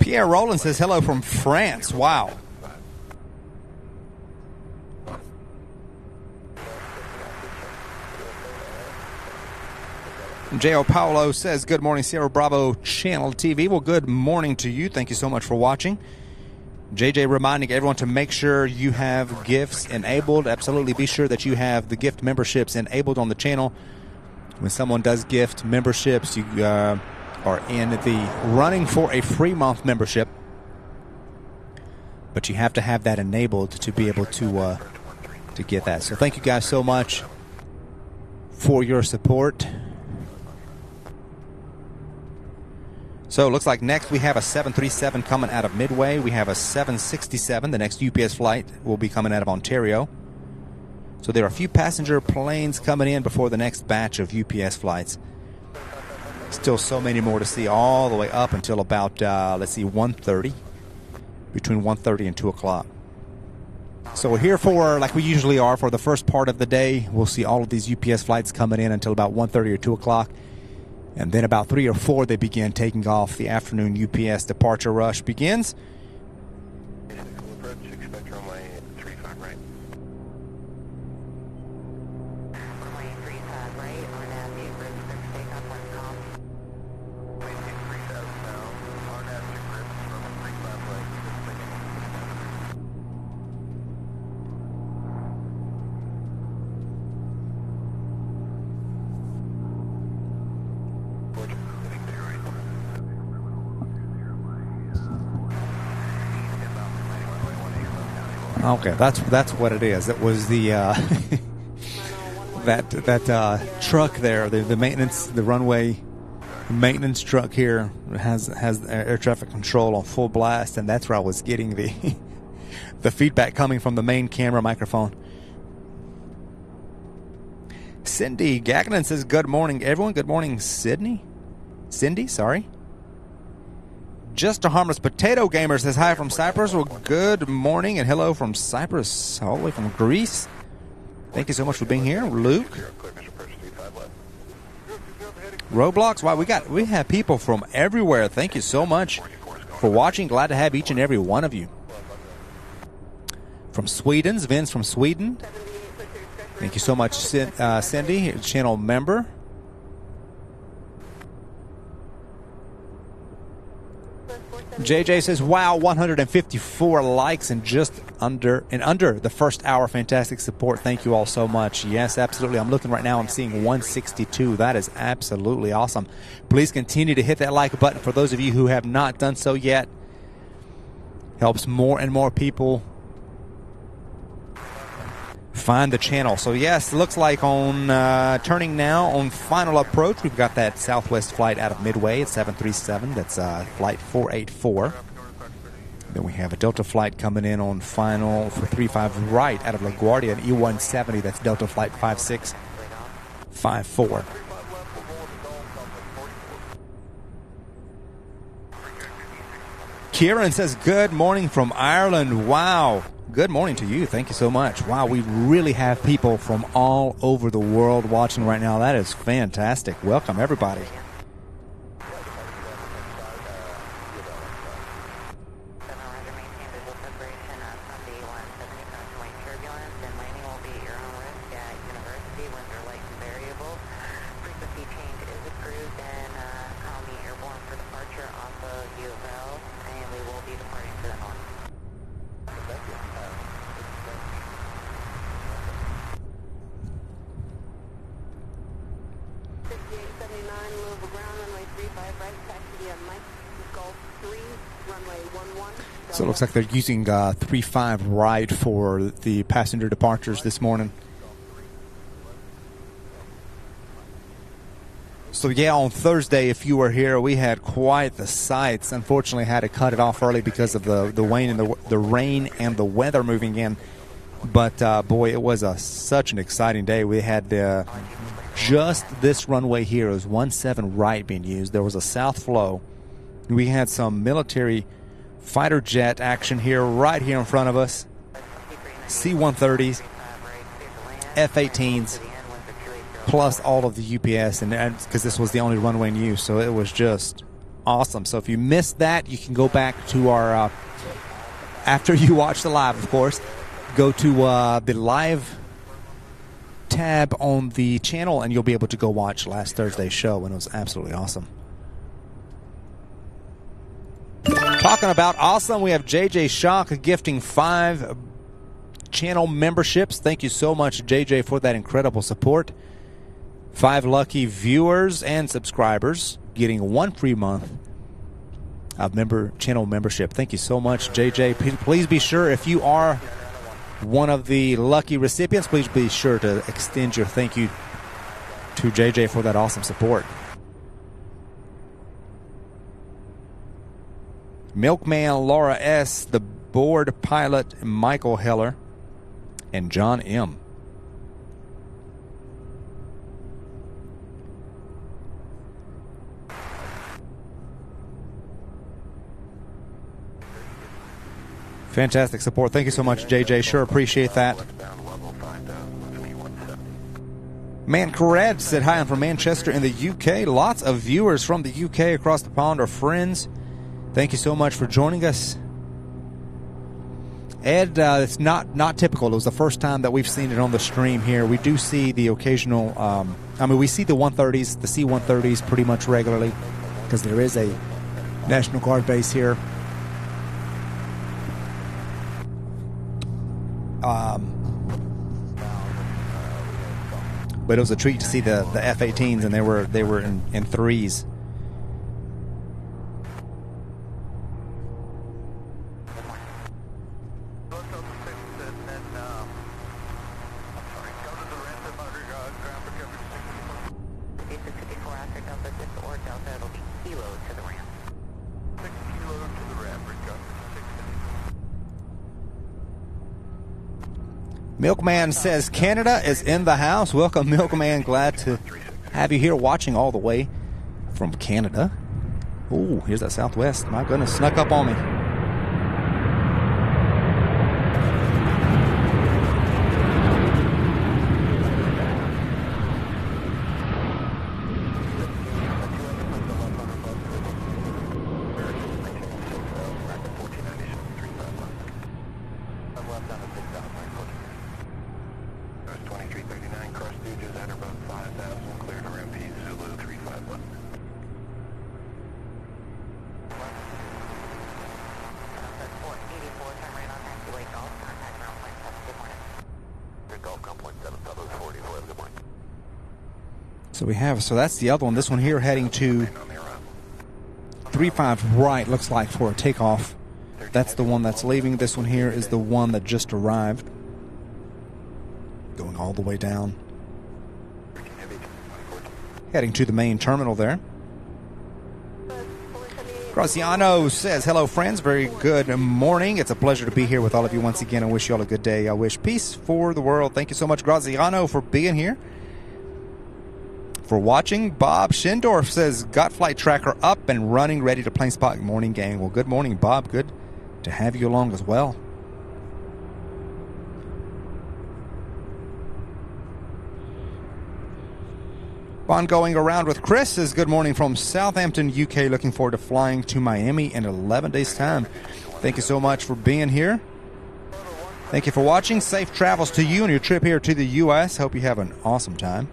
Pierre Roland says hello from France. Wow. J.O. Paolo says, good morning, Sierra Bravo Channel TV. Well, good morning to you. Thank you so much for watching. JJ reminding everyone to make sure you have gifts enabled. Absolutely be sure that you have the gift memberships enabled on the channel. When someone does gift memberships, you are in the running for a free month membership. But you have to have that enabled to be able to get that. So thank you guys so much for your support. So it looks like next we have a 737 coming out of Midway. We have a 767. The next UPS flight will be coming out of Ontario. So there are a few passenger planes coming in before the next batch of UPS flights. Still so many more to see all the way up until about, let's see, 1:30. Between 1:30 and 2 o'clock. So we're here for, like we usually are, for the first part of the day. We'll see all of these UPS flights coming in until about 1:30 or 2 o'clock. And then about 3 or 4, they begin taking off. The afternoon UPS departure rush begins. Okay, that's what it is. It was the that truck there, the maintenance, the runway maintenance truck here has air traffic control on full blast, and that's where I was getting the feedback coming from the main camera microphone. Cindy Gagnon says, "Good morning, everyone." Good morning, Cindy, sorry. Just a Harmless Potato Gamer says hi from Cyprus. Well, good morning and hello from Cyprus, all the way from Greece. Thank you so much for being here, Luke. Roblox, wow, we have people from everywhere. Thank you so much for watching. Glad to have each and every one of you. From Sweden, Vince from Sweden. Thank you so much, Cindy, channel member. JJ says, wow, 154 likes in just under the first hour. Fantastic support. Thank you all so much. Yes, absolutely. I'm looking right now. I'm seeing 162. That is absolutely awesome. Please continue to hit that like button for those of you who have not done so yet. Helps more and more people find the channel. So yes, it looks like on turning now on final approach, we've got that Southwest flight out of Midway at 737. That's flight 484. Then we have a Delta flight coming in on final for 35 right out of LaGuardia, an E-170. That's Delta flight 5654. Kieran says, good morning from Ireland. Wow. Good morning to you. Thank you so much. Wow, we really have people from all over the world watching right now. That is fantastic. Welcome, everybody. Louisville ground, runway 35 right, taxi via Mike Golf 3, runway 11. So it looks like they're using 35 right for the passenger departures this morning. So yeah, on Thursday, if you were here, we had quite the sights. Unfortunately, had to cut it off early because of the rain and the weather moving in. But boy, it was such an exciting day. We had just this runway here. It was 17 right being used. There was a south flow. We had some military fighter jet action here, right here in front of us. C-130s, F-18s, plus all of the UPS, and because this was the only runway in use, so it was just awesome. So if you missed that, you can go back to our after you watch the live, of course, go to the live tab on the channel, and you'll be able to go watch last Thursday's show, and it was absolutely awesome. Talking about awesome, we have JJ Shock gifting 5 channel memberships. Thank you so much, JJ, for that incredible support. 5 lucky viewers and subscribers getting 1 free month of channel membership. Thank you so much, JJ. Please be sure, if you are one of the lucky recipients, please be sure to extend your thank you to JJ for that awesome support. Milkman Laura S., the board pilot Michael Heller, and John M. Fantastic support. Thank you so much, JJ. Sure appreciate that. Man Corrad said, hi, I'm from Manchester in the UK. Lots of viewers from the UK across the pond are friends. Thank you so much for joining us. Ed, it's not typical. It was the first time that we've seen it on the stream here. We do see the occasional, we see the 130s, the C-130s pretty much regularly because there is a National Guard base here. But it was a treat to see the F-18s, and they were in threes. Milkman says Canada is in the house. Welcome, Milkman. Glad to have you here watching all the way from Canada. Oh, here's that Southwest. My goodness, snuck up on me. So that's the other one. This one here heading to 35 right, looks like, for a takeoff. That's the one that's leaving. This one here is the one that just arrived. Going all the way down. Heading to the main terminal there. Graziano says, hello, friends. Very good morning. It's a pleasure to be here with all of you once again. I wish you all a good day. I wish peace for the world. Thank you so much, Graziano, for being here. for watching. Bob Schindorf says, got flight tracker up and running, ready to plane spot. Morning, gang. Well, good morning, Bob. Good to have you along as well. On going around with Chris says, good morning from Southampton, UK. Looking forward to flying to Miami in 11 days' time. Thank you so much for being here. Thank you for watching. Safe travels to you on your trip here to the U.S. Hope you have an awesome time.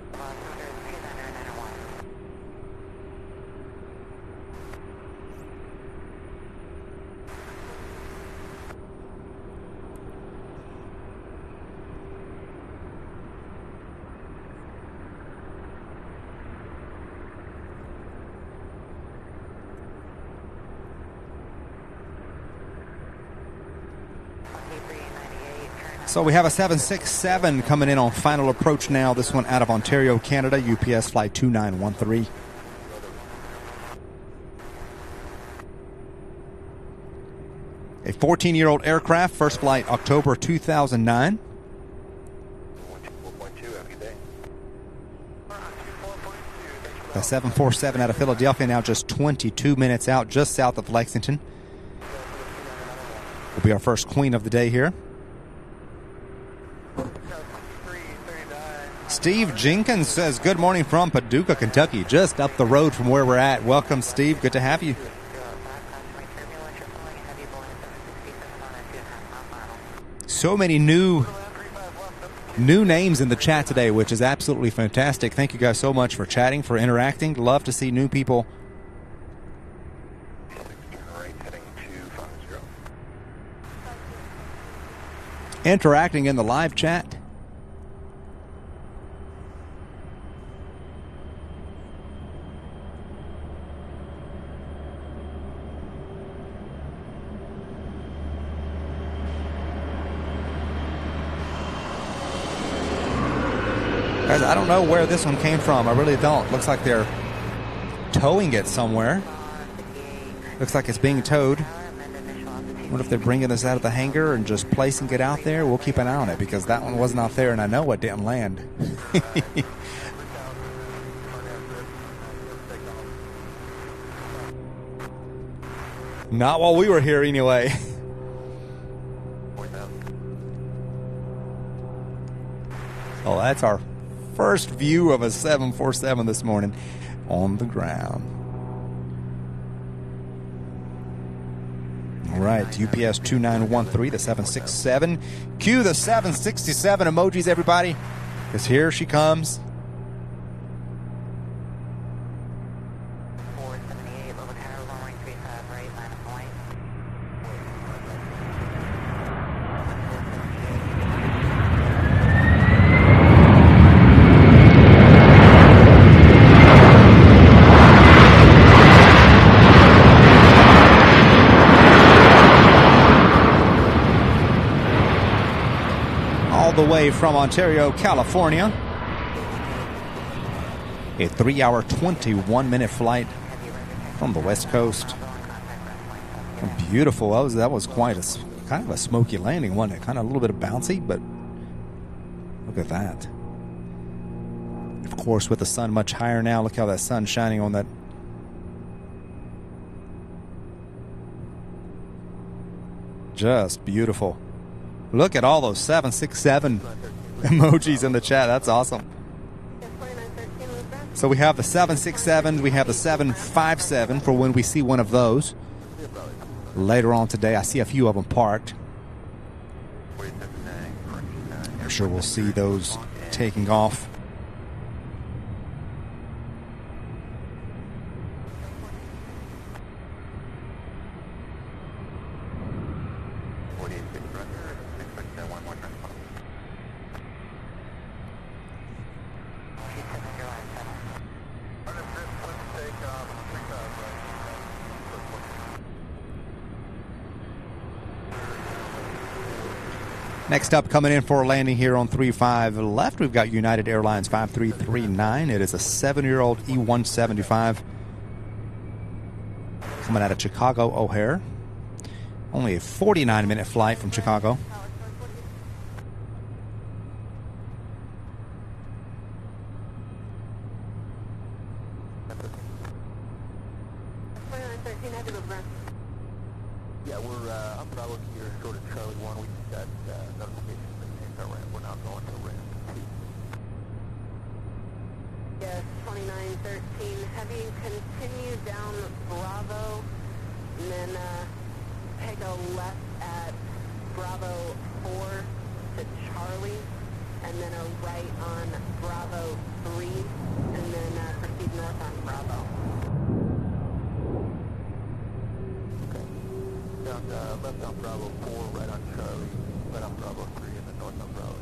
So we have a 767 coming in on final approach now. This one out of Ontario, Canada, UPS flight 2913. A 14-year-old aircraft, first flight October 2009. The 747 out of Philadelphia, now just 22 minutes out, just south of Lexington. Will be our first queen of the day here. Steve Jenkins says, good morning from Paducah, Kentucky, just up the road from where we're at. Welcome, Steve. Good to have you. So many new names in the chat today, which is absolutely fantastic. Thank you guys so much for chatting, for interacting. Love to see new people. Interacting in the live chat. Guys, I don't know where this one came from. I really don't. Looks like they're towing it somewhere. Looks like it's being towed. What if they're bringing this out of the hangar and just placing it out there? We'll keep an eye on it because that one was not there, and I know it didn't land. Not while we were here, anyway. Oh, that's our first view of a 747 this morning on the ground. All right, UPS 2913, the 767. Cue the 767 emojis, everybody, because here she comes. 478, level tower, runway 35 right, line of point. The way from Ontario, California. A 3-hour, 21-minute flight from the West Coast. Beautiful. That was quite a kind of a smoky landing, wasn't it? Kind of a little bit of bouncy, but look at that. Of course, with the sun much higher now, look how that sun's shining on that. Just beautiful. Look at all those 767 emojis in the chat. That's awesome. So we have the 767, we have the 757 for when we see one of those. Later on today, I see a few of them parked. I'm sure we'll see those taking off. Next up, coming in for a landing here on 35 left, we've got United Airlines 5339. It is a 7-year-old E175 coming out of Chicago O'Hare. Only a 49-minute flight from Chicago. 14 heavy move ground. Yeah, we're up Bravo here, short of Charlie 1. We just got notification that we changed our ramp. We're now going to ramp 2. Yes, 2913 heavy, continue down Bravo, and then take a left at Bravo 4 to Charlie, and then a right on Bravo 3, and then proceed north on Bravo. Okay. Down left on Bravo 4, right on Charlie, right on Bravo 3, and then north on Bravo 2.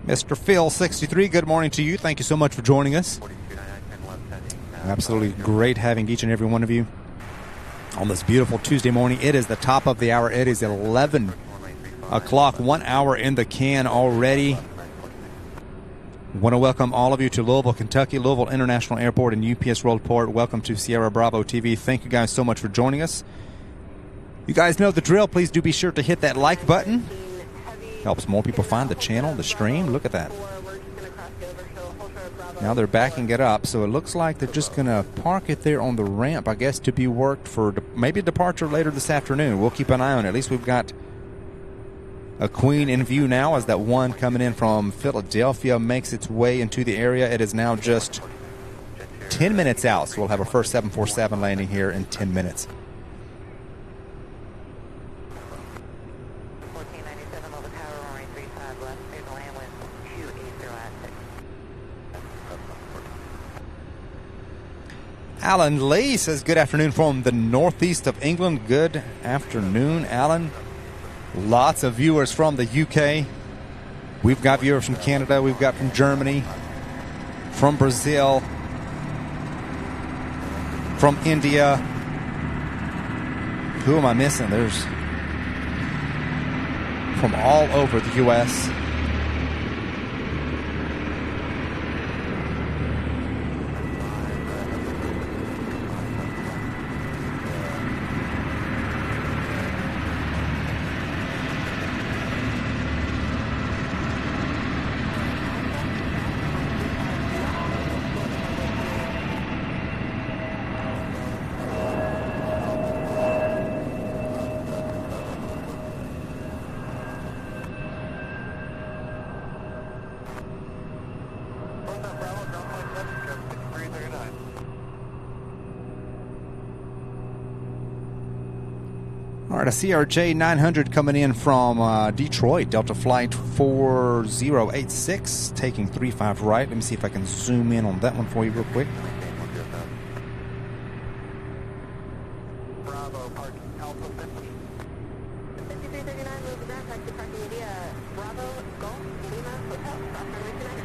Mr. Phil 63, good morning to you. Thank you so much for joining us. Absolutely great having each and every one of you on this beautiful Tuesday morning. It is the top of the hour. It is 11 o'clock, 1 hour in the can already. Want to welcome all of you to Louisville, Kentucky, Louisville International Airport and UPS Worldport. Welcome to Sierra Bravo TV. Thank you guys so much for joining us. You guys know the drill. Please do be sure to hit that like button. Helps more people find the channel, the stream. Look at that. Now they're backing it up, so it looks like they're just going to park it there on the ramp, I guess, to be worked for maybe a departure later this afternoon. We'll keep an eye on it. At least we've got a Queen in view now as that one coming in from Philadelphia makes its way into the area. It is now just 10 minutes out, so we'll have our first 747 landing here in 10 minutes. 1497 over tower, runway 35 left, stable land wind 280 at 6. Alan Lee says good afternoon from the northeast of England. Good afternoon, Alan. Lots of viewers from the UK. We've got viewers from Canada. We've got from Germany, from Brazil, from India. Who am I missing? There's from all over the U.S. All right, a CRJ 900 coming in from Detroit, Delta Flight 4086, taking 35 right. Let me see if I can zoom in on that one for you real quick. Bravo, parking Alpha 15. 5339, move the ground, taxi parking via Bravo, Golf, Lima, Hotel, cross runway 29.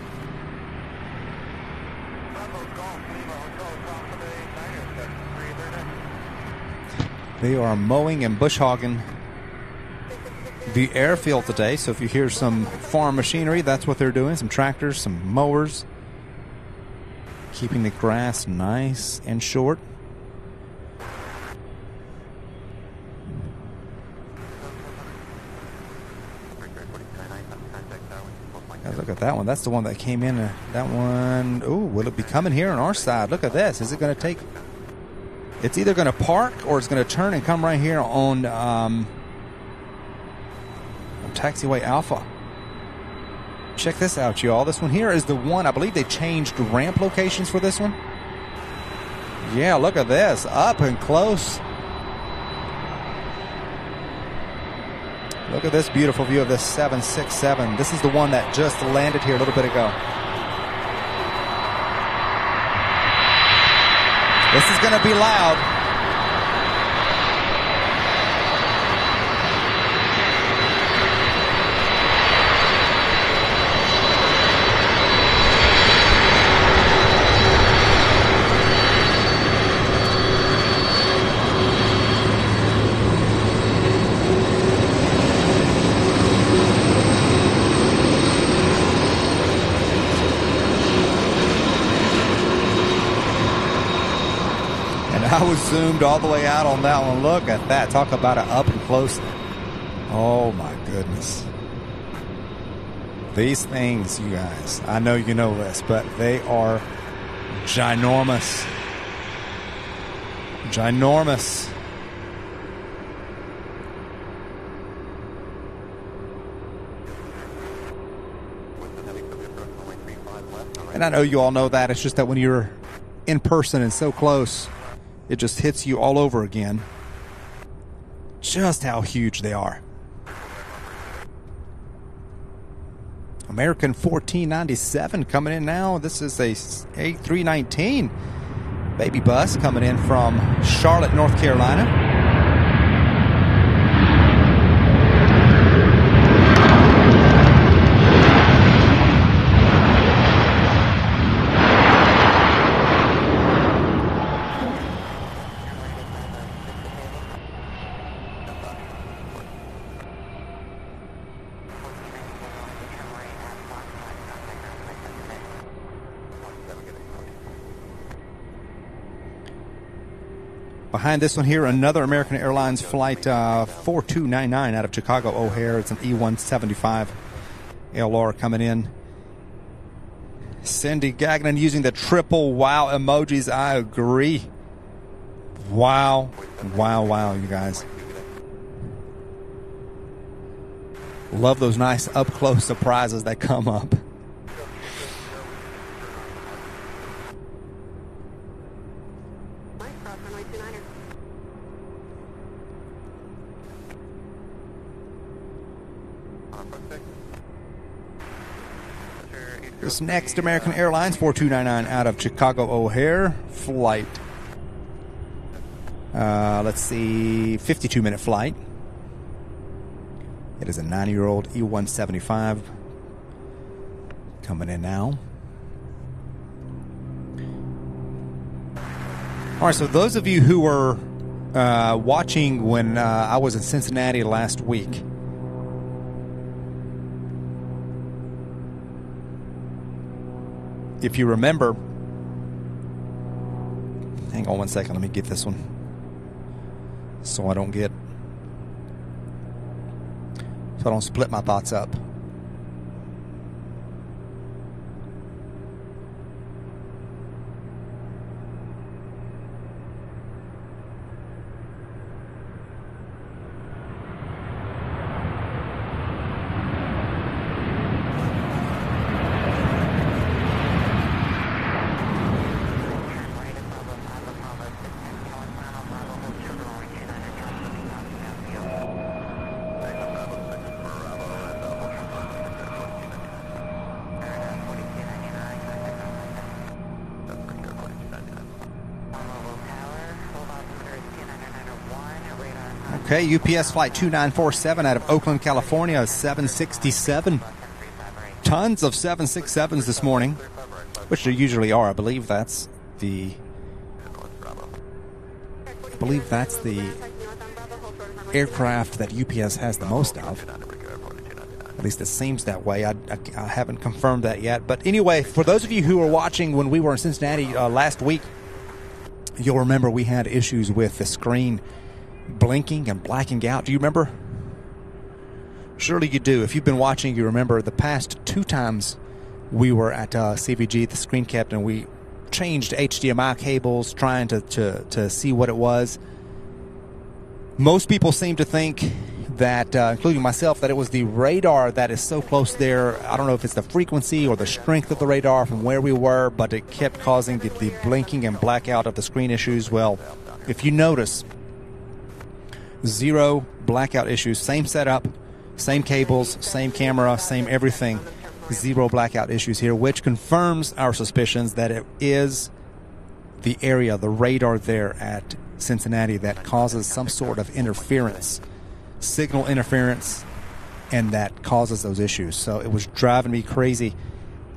Bravo, Golf, Lima, Hotel, cross runway 29, 339. They are mowing and bush hogging the airfield today, so if you hear some farm machinery, that's what they're doing. Some tractors, some mowers, keeping the grass nice and short. Guys, look at that one. That's the one that came in. That one. Oh, will it be coming here on our side? Look at this. Is it going to take... It's either going to park or it's going to turn and come right here on Taxiway Alpha. Check this out, y'all. This one here is the one, I believe they changed ramp locations for this one. Yeah, look at this. Up and close. Look at this beautiful view of this 767. This is the one that just landed here a little bit ago. This is going to be loud. I was zoomed all the way out on that one. Look at that. Talk about it up and close. Oh, my goodness. These things, you guys, I know you know this, but they are ginormous. Ginormous. And I know you all know that. It's just that when you're in person and so close, it just hits you all over again. Just how huge they are. American 1497 coming in now. This is a 8319 baby bus coming in from Charlotte, North Carolina. Behind this one here, another American Airlines flight 4299 out of Chicago O'Hare. It's an E175 LR coming in. Cindy Gagnon using the triple wow emojis. I agree. Wow. Wow, wow, you guys. Love those nice up-close surprises that come up. This next American Airlines 4299 out of Chicago O'Hare flight. Let's see, 52-minute flight. It is a 9-year-old E175 coming in now. All right, so those of you who were watching when I was in Cincinnati last week, if you remember, hang on one second, let me get this one so I don't split my thoughts up. Okay, UPS flight 2947 out of Oakland, California, 767. Tons of 767s this morning, which there usually are. I believe that's the aircraft that UPS has the most of. At least it seems that way. I haven't confirmed that yet. But anyway, for those of you who were watching when we were in Cincinnati last week, you'll remember we had issues with the screen blinking and blacking out. Do you remember? Surely you do. If you've been watching, you remember the past 2 times we were at CVG, the screen captain. We changed HDMI cables trying to see what it was. Most people seem to think that, including myself, that it was the radar that is so close there. I don't know if it's the frequency or the strength of the radar from where we were, but it kept causing the blinking and blackout of the screen issues. Well, if you notice, 0 blackout issues, same setup, same cables, same camera, same everything. 0 blackout issues here, which confirms our suspicions that it is the area, the radar there at Cincinnati that causes some sort of interference, signal interference, and that causes those issues. So it was driving me crazy.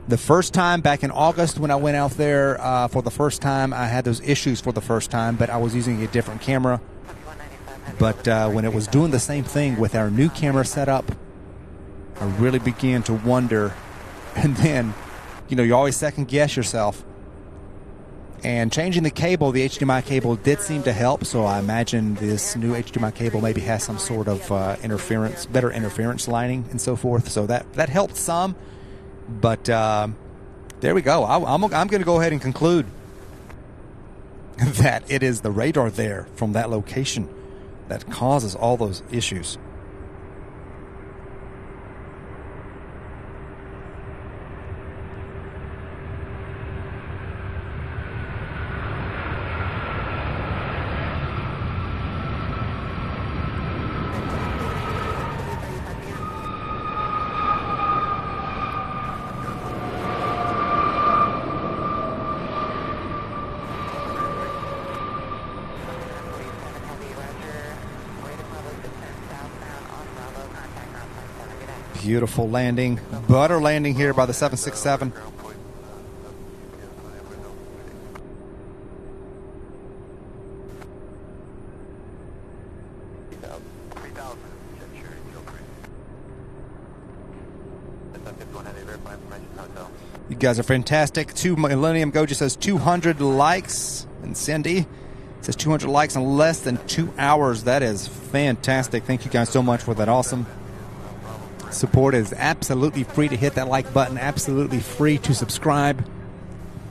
The first time back in August when I went out there for the first time, I had those issues for the first time, but I was using a different camera. But when it was doing the same thing with our new camera setup, I really began to wonder. And then, you know, you always second guess yourself. And changing the cable, the HDMI cable did seem to help, so I imagine this new HDMI cable maybe has some sort of interference, better interference lighting and so forth, so that helped some. But there we go. I'm going to go ahead and conclude that it is the radar there from that location that causes all those issues. Beautiful landing. Butter landing here by the 767. You guys are fantastic. Millennium Goji says 200 likes. And Cindy says 200 likes in less than 2 hours. That is fantastic. Thank you guys so much for that awesome support. Is absolutely free to hit that like button, absolutely free to subscribe.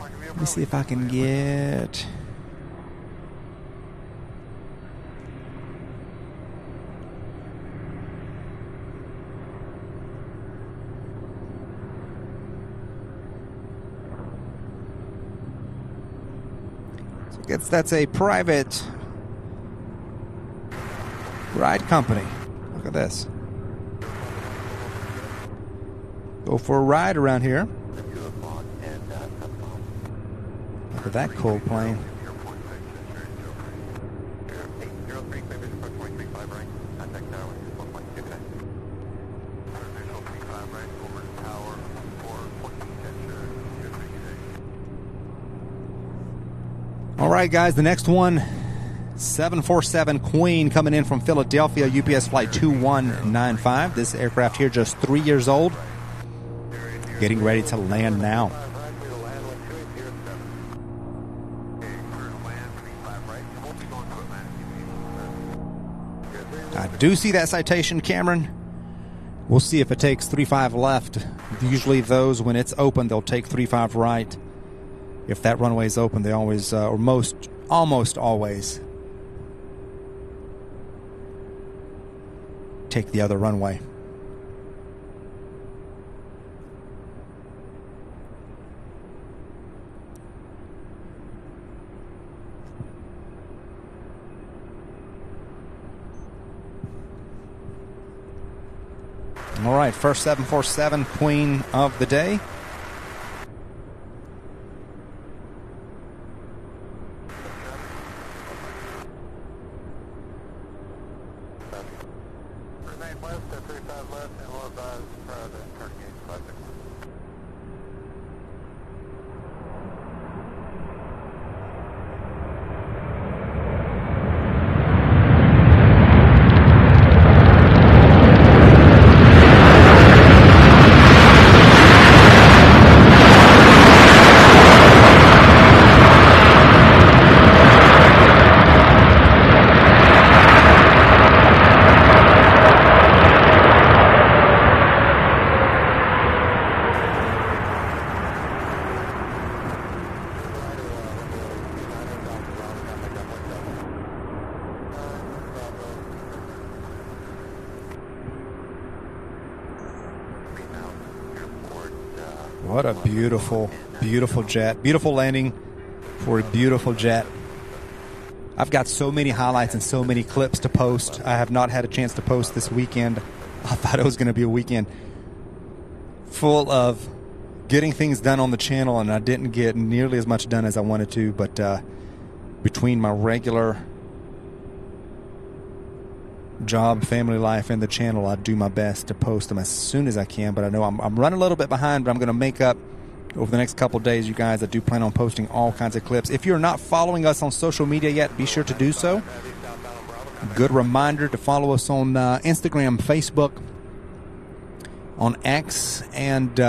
Let me see if I can get so I guess that's a private ride company. Look at this. Go for a ride around here. Look at that cool plane. All right, guys, the next one, 747 Queen coming in from Philadelphia, UPS flight 2195. This aircraft here just 3 years old. Getting ready to land now. I do see that citation, Cameron. We'll see if it takes 35 left. Usually those, when it's open, they'll take 35 right. If that runway is open, they always, or almost always, take the other runway. All right, first 747 Queen of the day. What a beautiful, beautiful jet. Beautiful landing for a beautiful jet. I've got so many highlights and so many clips to post. I have not had a chance to post this weekend. I thought it was going to be a weekend full of getting things done on the channel, and I didn't get nearly as much done as I wanted to, but between my regular job, family life, and the channel, I do my best to post them as soon as I can. But I know I'm running a little bit behind, but I'm going to make up over the next couple of days, you guys. I do plan on posting all kinds of clips. If you're not following us on social media yet, be sure to do so. Good reminder to follow us on Instagram, Facebook, on X, and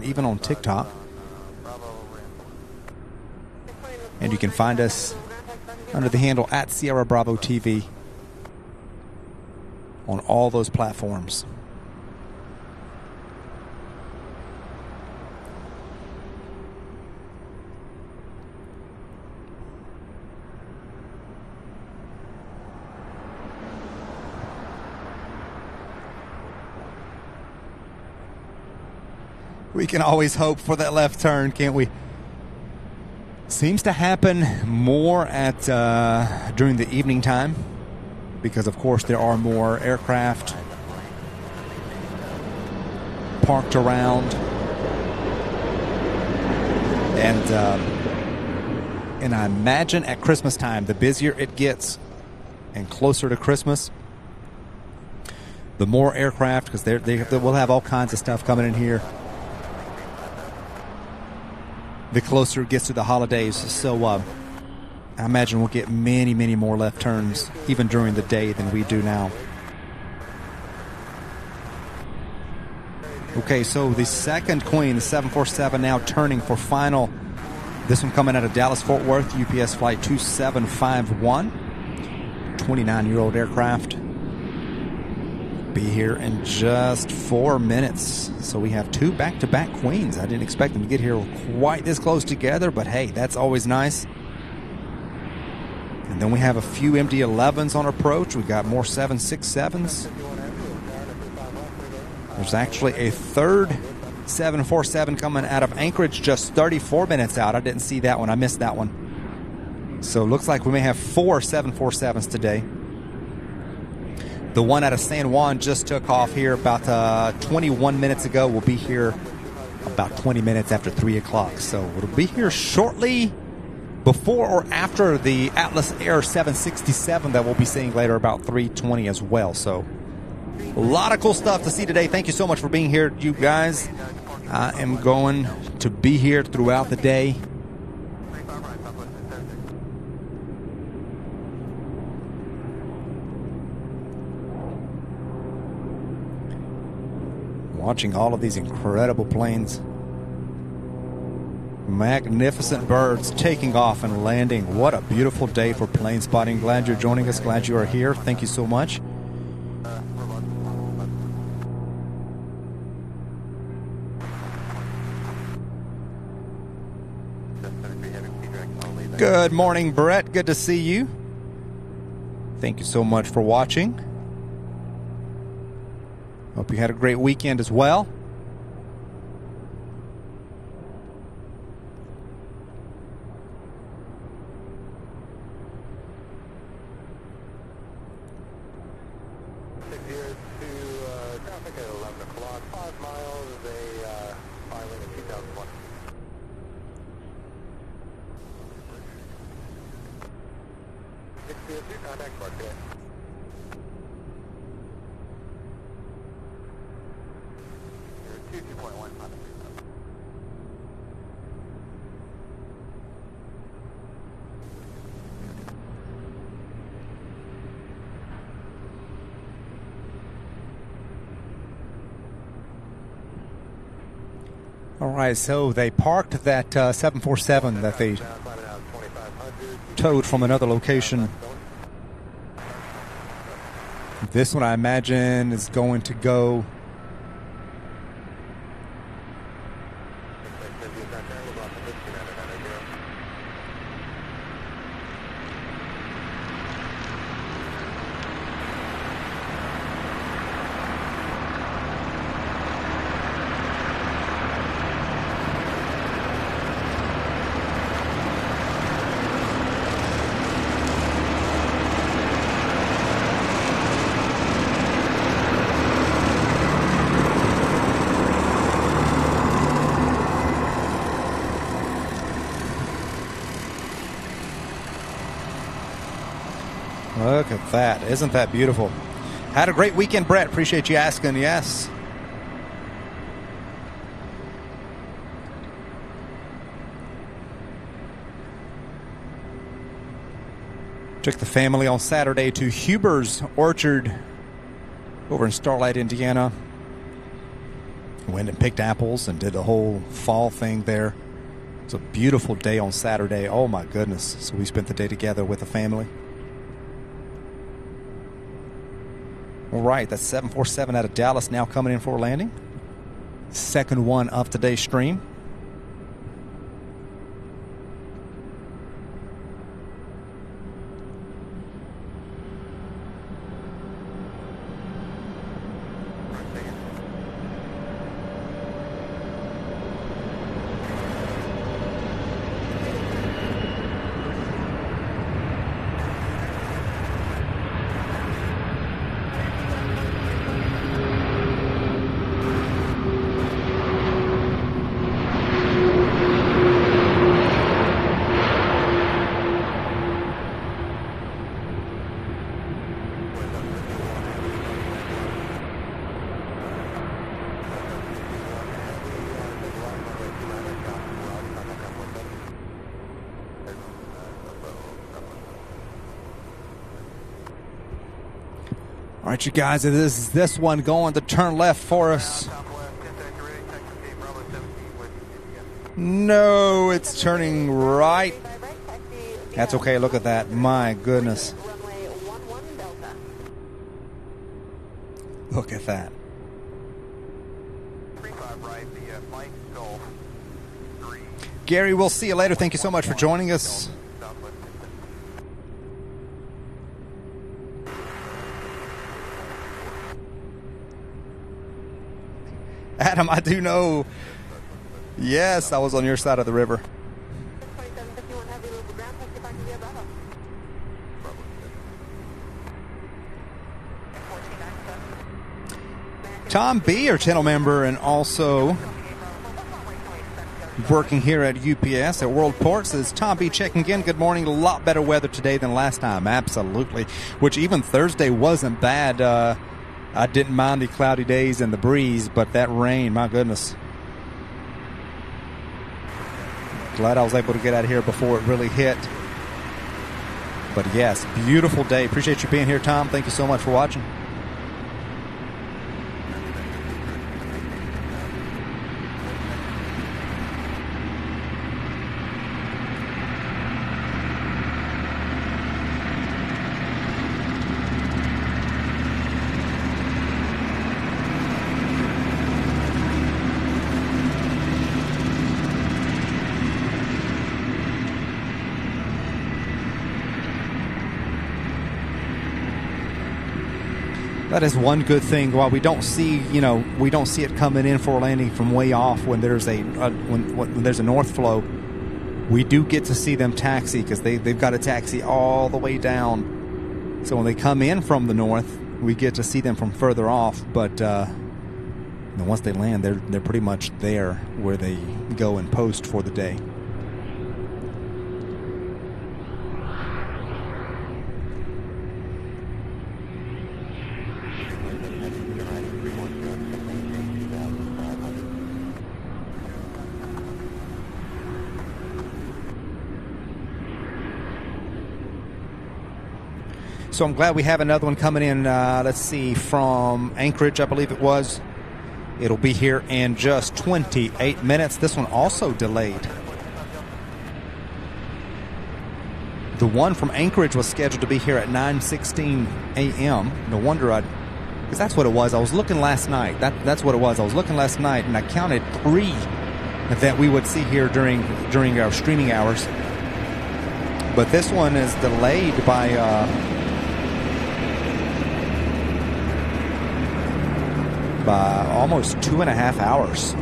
even on TikTok. And you can find us under the handle at Sierra Bravo TV on all those platforms. We can always hope for that left turn, can't we? Seems to happen more at during the evening time because, of course, there are more aircraft parked around, and I imagine at Christmas time, the busier it gets and closer to Christmas, the more aircraft, because they will have all kinds of stuff coming in here the closer it gets to the holidays. So I imagine we'll get many, many more left turns even during the day than we do now. Okay, so the second Queen, the 747, now turning for final. This one coming out of Dallas-Fort Worth, UPS flight 2751. 29-year-old aircraft. Be here in just 4 minutes. So we have two back-to-back Queens. I didn't expect them to get here quite this close together, but hey, that's always nice. And then we have a few MD-11s on approach. We got more 767s. There's actually a third 747 coming out of Anchorage just 34 minutes out. I didn't see that one. I missed that one. So it looks like we may have 4 747s today. The one out of San Juan just took off here about 21 minutes ago. We'll be here about 20 minutes after 3 o'clock. So we'll be here shortly before or after the Atlas Air 767 that we'll be seeing later about 3:20 as well. So a lot of cool stuff to see today. Thank you so much for being here, you guys. I am going to be here throughout the day. Watching all of these incredible planes. Magnificent birds taking off and landing. What a beautiful day for plane spotting. Glad you're joining us. Glad you are here. Thank you so much. Good morning, Brett. Good to see you. Thank you so much for watching. Hope you had a great weekend as well. Adhere to traffic at 11 o'clock, 5 miles, filing in 2001. Contact mark today. All right, so they parked that 747 that they towed from another location. This one, I imagine, is going to go Look at that. Isn't that beautiful? Had a great weekend, Brett. Appreciate you asking. Yes. Took the family on Saturday to Huber's Orchard over in Starlight, Indiana. Went and picked apples and did the whole fall thing there. It's a beautiful day on Saturday. Oh my goodness. So we spent the day together with the family. All right, that's 747 out of Dallas now coming in for a landing. Second one of today's stream. All right, you guys, it is this one going to turn left for us. No, it's turning right. That's okay. Look at that. My goodness. Look at that. Gary, we'll see you later. Thank you so much for joining us. Adam, I do know. Yes, I was on your side of the river. Tom B, our channel member, and also working here at UPS at Worldport, says, Tom B checking in. Good morning. A lot better weather today than last time. Absolutely. Which even Thursday wasn't bad. I didn't mind the cloudy days and the breeze, but that rain, my goodness. Glad I was able to get out of here before it really hit. But yes, beautiful day. Appreciate you being here, Tom. Thank you so much for watching. That is one good thing. While we don't see, we don't see it coming in for a landing from way off when there's when there's a north flow. We do get to see them taxi because they've got to taxi all the way down. So when they come in from the north, we get to see them from further off. But once they land, they're pretty much there where they go and post for the day. So I'm glad we have another one coming in, let's see, from Anchorage, I believe it was. It'll be here in just 28 minutes. This one also delayed. The one from Anchorage was scheduled to be here at 9:16 a.m. No wonder because that's what it was. I was looking last night. That's what it was. I was looking last night, and I counted 3 that we would see here during our streaming hours. But this one is delayed by almost 2.5 hours.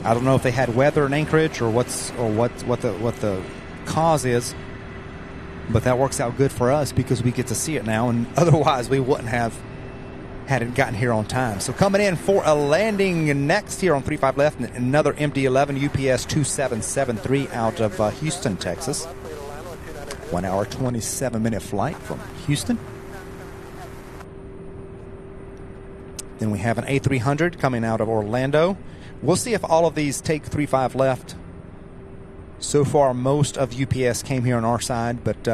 I don't know if they had weather in Anchorage or what the cause is, but that works out good for us because we get to see it now, and otherwise we wouldn't have had it gotten here on time. So coming in for a landing next here on 35 left, another MD-11 UPS 2773 out of Houston, Texas. 1 hour 27-minute flight from Houston. Then we have an A300 coming out of Orlando. We'll see if all of these take 35 left. So far, most of UPS came here on our side, but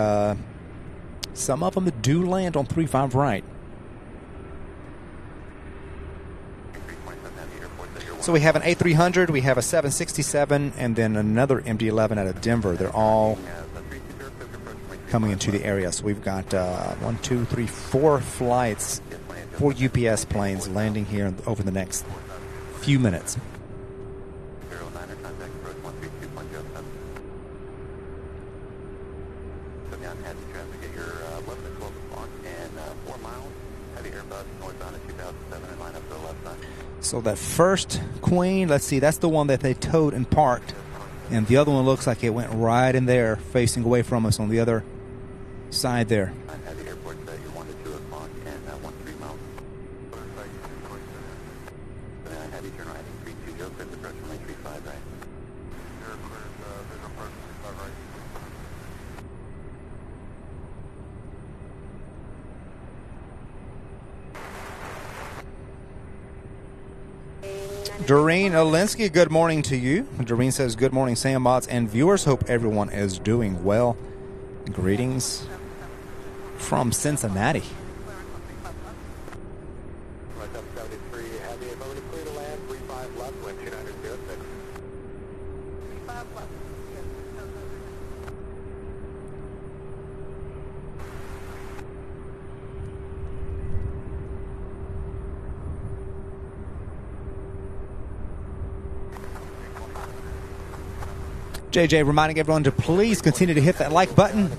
some of them do land on 35 right. So we have an A300, we have a 767, and then another MD-11 out of Denver. They're all coming into the area. So we've got 1, 2, 3, 4 flights, 4 UPS planes landing here over the next few minutes. So that first Queen, let's see, that's the one that they towed and parked. And the other one looks like it went right in there, facing away from us on the other side there. At the airport that you're 1 to 2 o'clock and 13 miles. And then have you turn right at 320, clear the approach runway 35 right. Zero clears, visual approach 35 right. Doreen Olinsky, good morning to you. Doreen says, good morning, Sam Bots and viewers. Hope everyone is doing well. Greetings from Cincinnati. Right up 73, have the ability clear to land, 35 left, wind 2906. 35 left. JJ reminding everyone to please continue to hit that like button,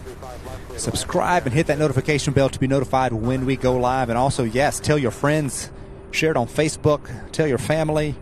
subscribe, and hit that notification bell to be notified when we go live. And also, yes, tell your friends, share it on Facebook, tell your family.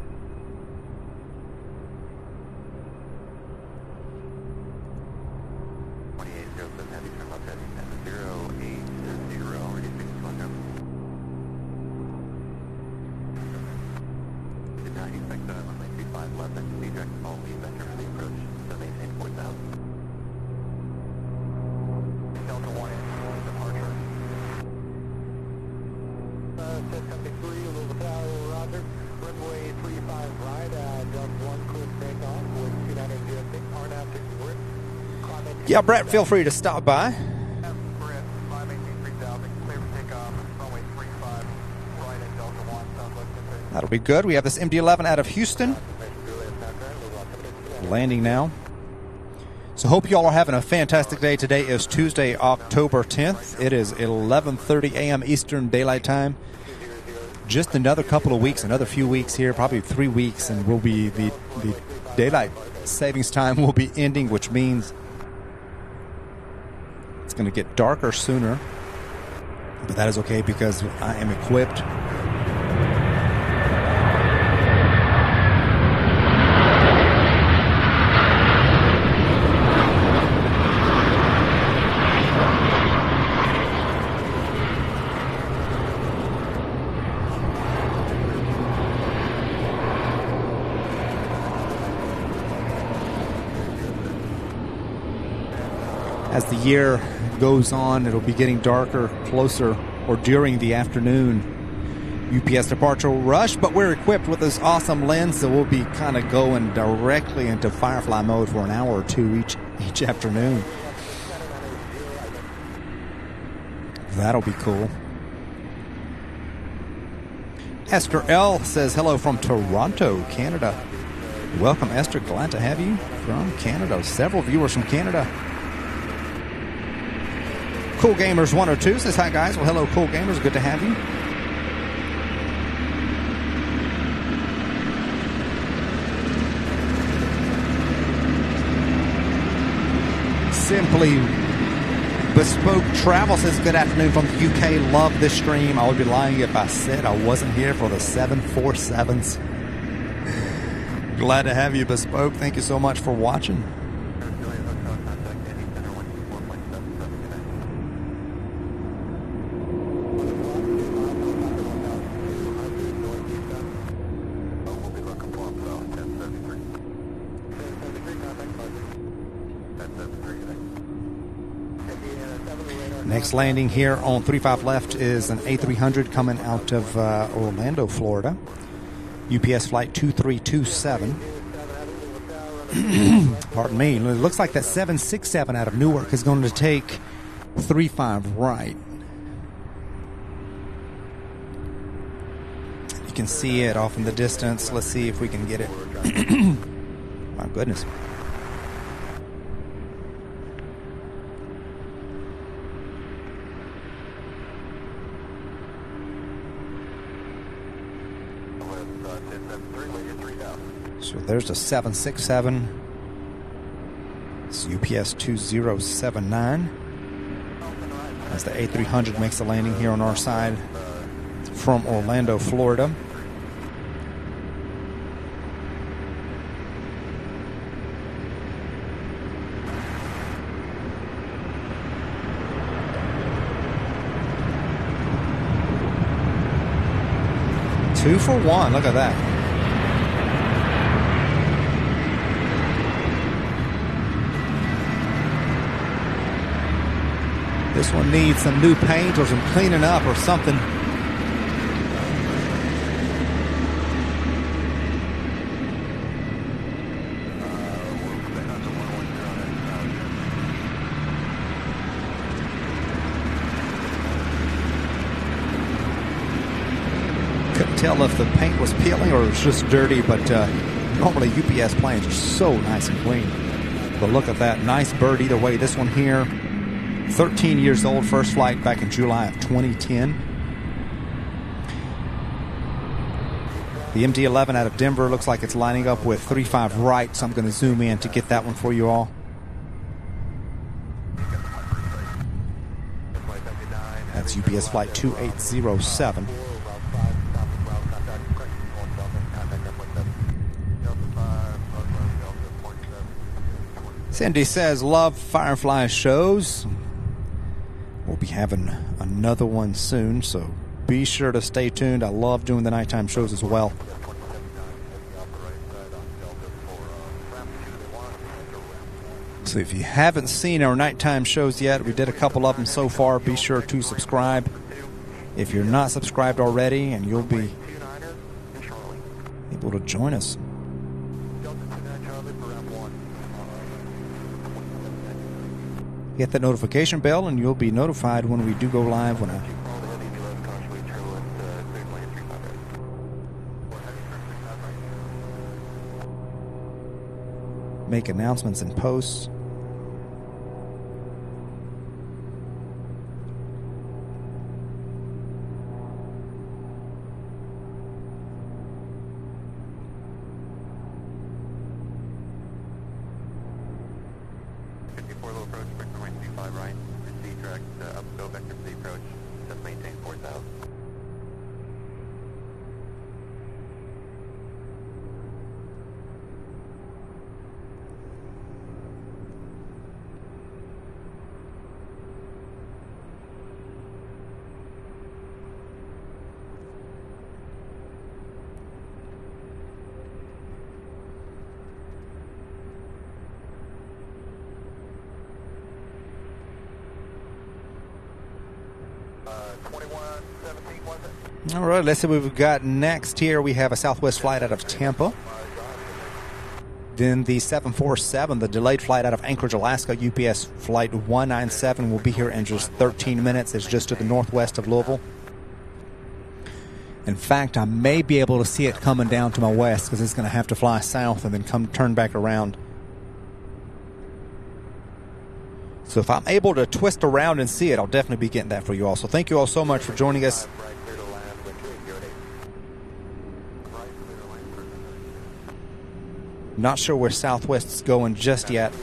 Yeah, Brett, feel free to stop by. That'll be good. We have this MD-11 out of Houston, landing now. So hope you all are having a fantastic day. Today is Tuesday, October 10th. It is 11:30 a.m. Eastern Daylight Time. Just another couple of weeks, another few weeks here, probably 3 weeks, and we'll be the daylight savings time will be ending, which means it's going to get darker sooner. But that is okay because I am equipped. As the year goes on, it'll be getting darker closer or during the afternoon UPS departure rush, but we're equipped with this awesome lens, so we'll be kind of going directly into Firefly mode for an hour or two each afternoon. That'll be cool. Esther L. says hello from Toronto, Canada. Welcome, Esther. Glad to have you from Canada. Several viewers from Canada. Cool Gamers 102 says hi guys. Well, hello Cool Gamers, good to have you. Simply Bespoke Travel says good afternoon from the UK. Love this stream. I would be lying if I said I wasn't here for the 747s. Glad to have you, Bespoke. Thank you so much for watching. Next landing here on 35 left is an A300 coming out of Orlando, Florida. UPS flight 2327. Pardon me. It looks like that 767 out of Newark is going to take 35 right. can see it off in the distance. Let's see if we can get it. My goodness. So there's the 767. It's UPS 2079. As the A300 makes the landing here on our side from Orlando, Florida. Two for one, look at that. This one needs some new paint or some cleaning up or something. Couldn't tell if the paint was peeling or it was just dirty, but normally UPS planes are so nice and clean. But look at that, nice bird either way. This one here, 13 years old, first flight back in July of 2010. The MD-11 out of Denver looks like it's lining up with 35 right, so I'm going to zoom in to get that one for you all. That's UPS flight 2807. Cindy says, love Firefly shows. We'll be having another one soon, so be sure to stay tuned. I love doing the nighttime shows as well. So if you haven't seen our nighttime shows yet, we did a couple of them so far. Be sure to subscribe if you're not subscribed already, and you'll be able to join us. Hit that notification bell and you'll be notified when we do go live. When I make announcements and posts. All right, let's see what we've got next here. We have a Southwest flight out of Tampa. Then the 747, the delayed flight out of Anchorage, Alaska, UPS flight 197 will be here in just 13 minutes. It's just to the northwest of Louisville. In fact, I may be able to see it coming down to my west because it's going to have to fly south and then turn back around. So if I'm able to twist around and see it, I'll definitely be getting that for you all. So thank you all so much for joining us. Not sure where Southwest's going just yet.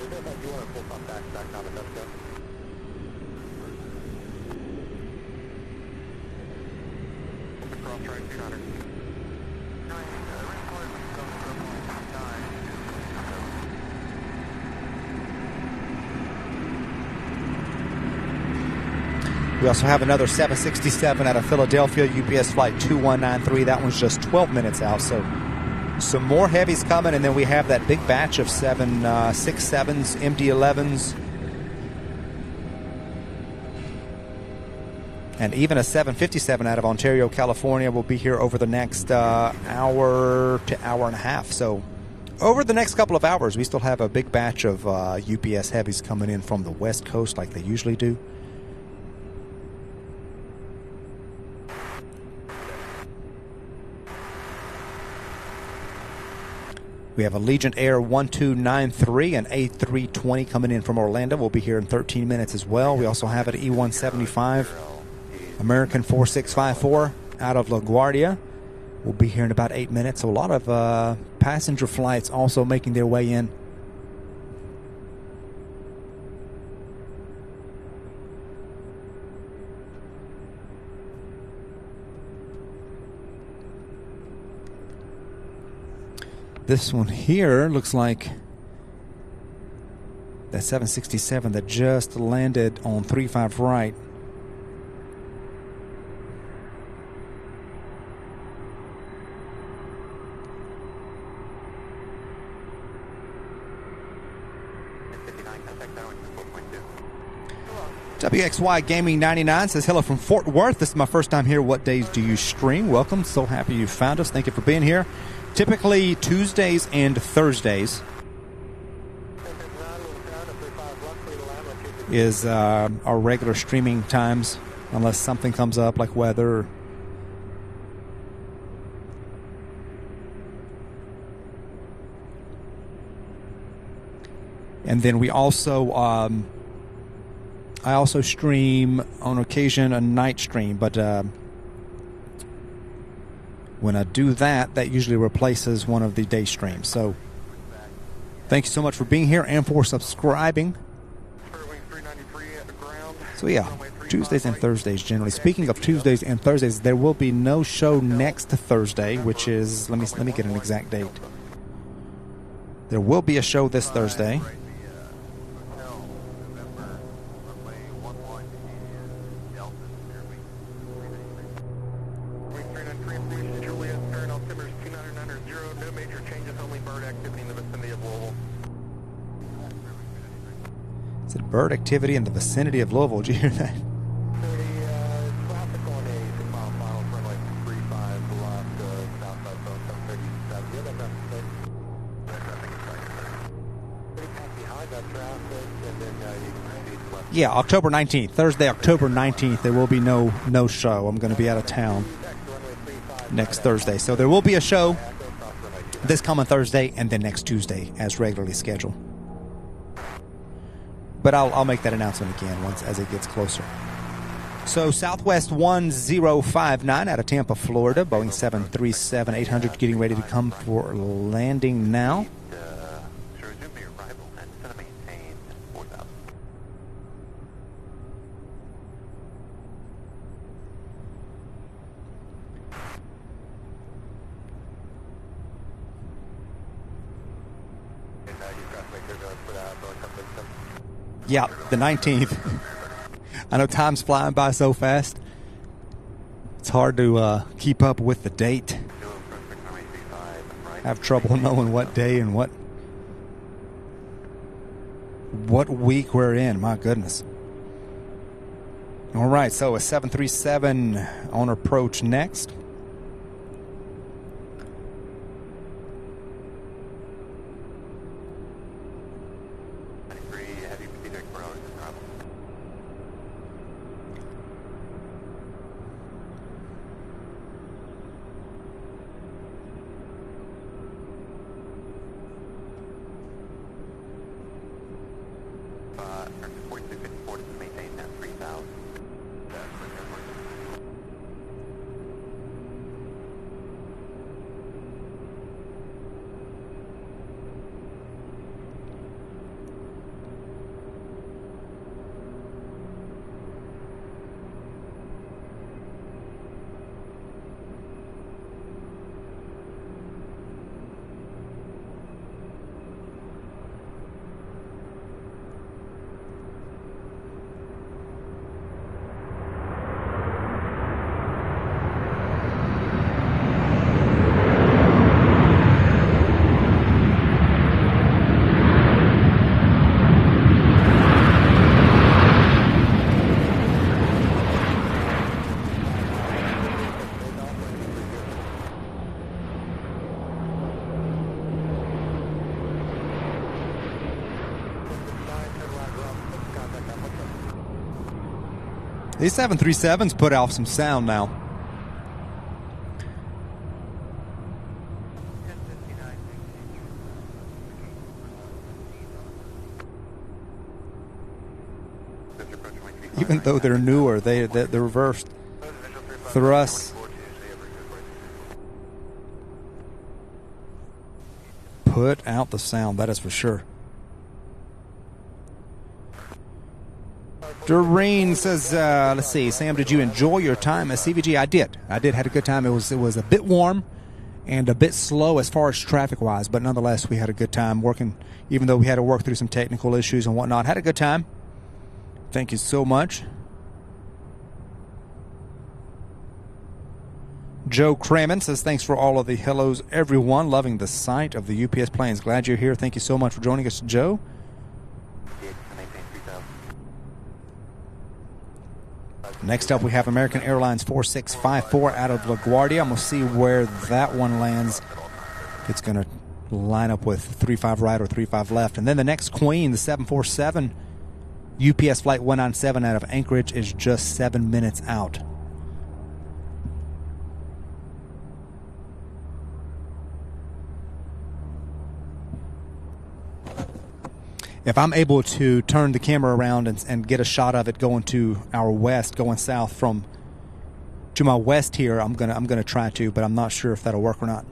We also have another 767 out of Philadelphia, UPS flight 2193. That one's just 12 minutes out, so some more heavies coming, and then we have that big batch of 767s, MD-11s, and even a 757 out of Ontario, California will be here over the next hour to hour and a half. So over the next couple of hours, we still have a big batch of UPS heavies coming in from the West Coast like they usually do. We have a Legion Air 1293 and A320 coming in from Orlando. We'll be here in 13 minutes as well. We also have an E175 American 4654 out of LaGuardia. We'll be here in about 8 minutes. So a lot of passenger flights also making their way in. This one here looks like that 767 that just landed on 35 right. WXY Gaming 99 says, hello from Fort Worth. This is my first time here. What days do you stream? Welcome. So happy you found us. Thank you for being here. Typically Tuesdays and Thursdays is our regular streaming times, unless something comes up like weather. And then we also, I also stream on occasion a night stream, but when I do that, that usually replaces one of the day streams. So thank you so much for being here and for subscribing. So yeah, Tuesdays and Thursdays generally. Speaking of Tuesdays and Thursdays, there will be no show next Thursday, which is, let me get an exact date. There will be a show this Thursday. Bird activity in the vicinity of Louisville. Did you hear that? Yeah, October 19th. Thursday, October 19th. There will be no show. I'm going to be out of town next Thursday. So there will be a show this coming Thursday and then next Tuesday as regularly scheduled. But I'll make that announcement again as it gets closer. So Southwest 1059 out of Tampa, Florida. Boeing 737-800 getting ready to come for landing now. Yeah, the 19th. I know time's flying by so fast. It's hard to keep up with the date. I have trouble knowing what day and what week we're in. My goodness. All right, so a 737 on approach next. These 737s put off some sound now. even though they're newer, the reversed thrust put out the sound, that is for sure. Doreen says, let's see, Sam, did you enjoy your time at CVG? I did. Had a good time. It was a bit warm and a bit slow as far as traffic-wise, but nonetheless, we had a good time working, even though we had to work through some technical issues and whatnot. Had a good time. Thank you so much. Joe Crammon says, thanks for all of the hellos, everyone. Loving the sight of the UPS planes. Glad you're here. Thank you so much for joining us, Joe. Next up, we have American Airlines 4654 out of LaGuardia. I'm going to see where that one lands. If it's going to line up with 35 right or 35 left. And then the next Queen, the 747 UPS Flight 197 out of Anchorage, is just 7 minutes out. If I'm able to turn the camera around and get a shot of it going to our west, going south from to my west here, I'm gonna try to, but I'm not sure if that'll work or not.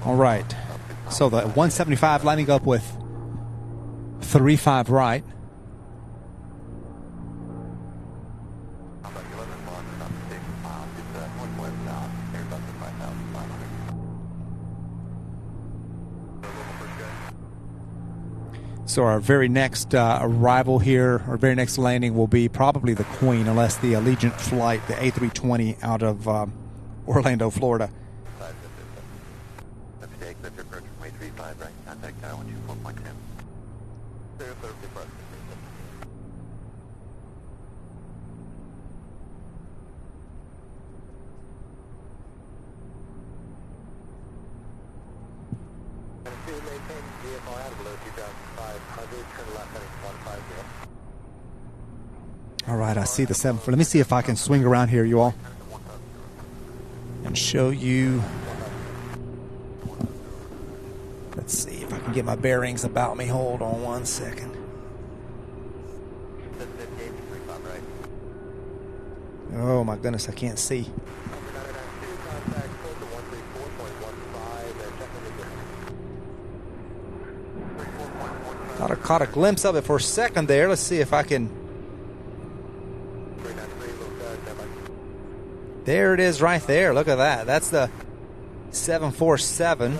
All right, so the 175 lining up with 35 right. So our very next arrival here, our very next landing will be probably the Queen, unless the Allegiant flight, the A320 out of Orlando, Florida. All right, I see the 7. Let me see if I can swing around here, you all, and show you. Let's see if I can get my bearings about me. Hold on one second. Oh my goodness, I can't see. Thought I caught a glimpse of it for a second there. Let's see if I can. There it is right there. Look at that. That's the 747.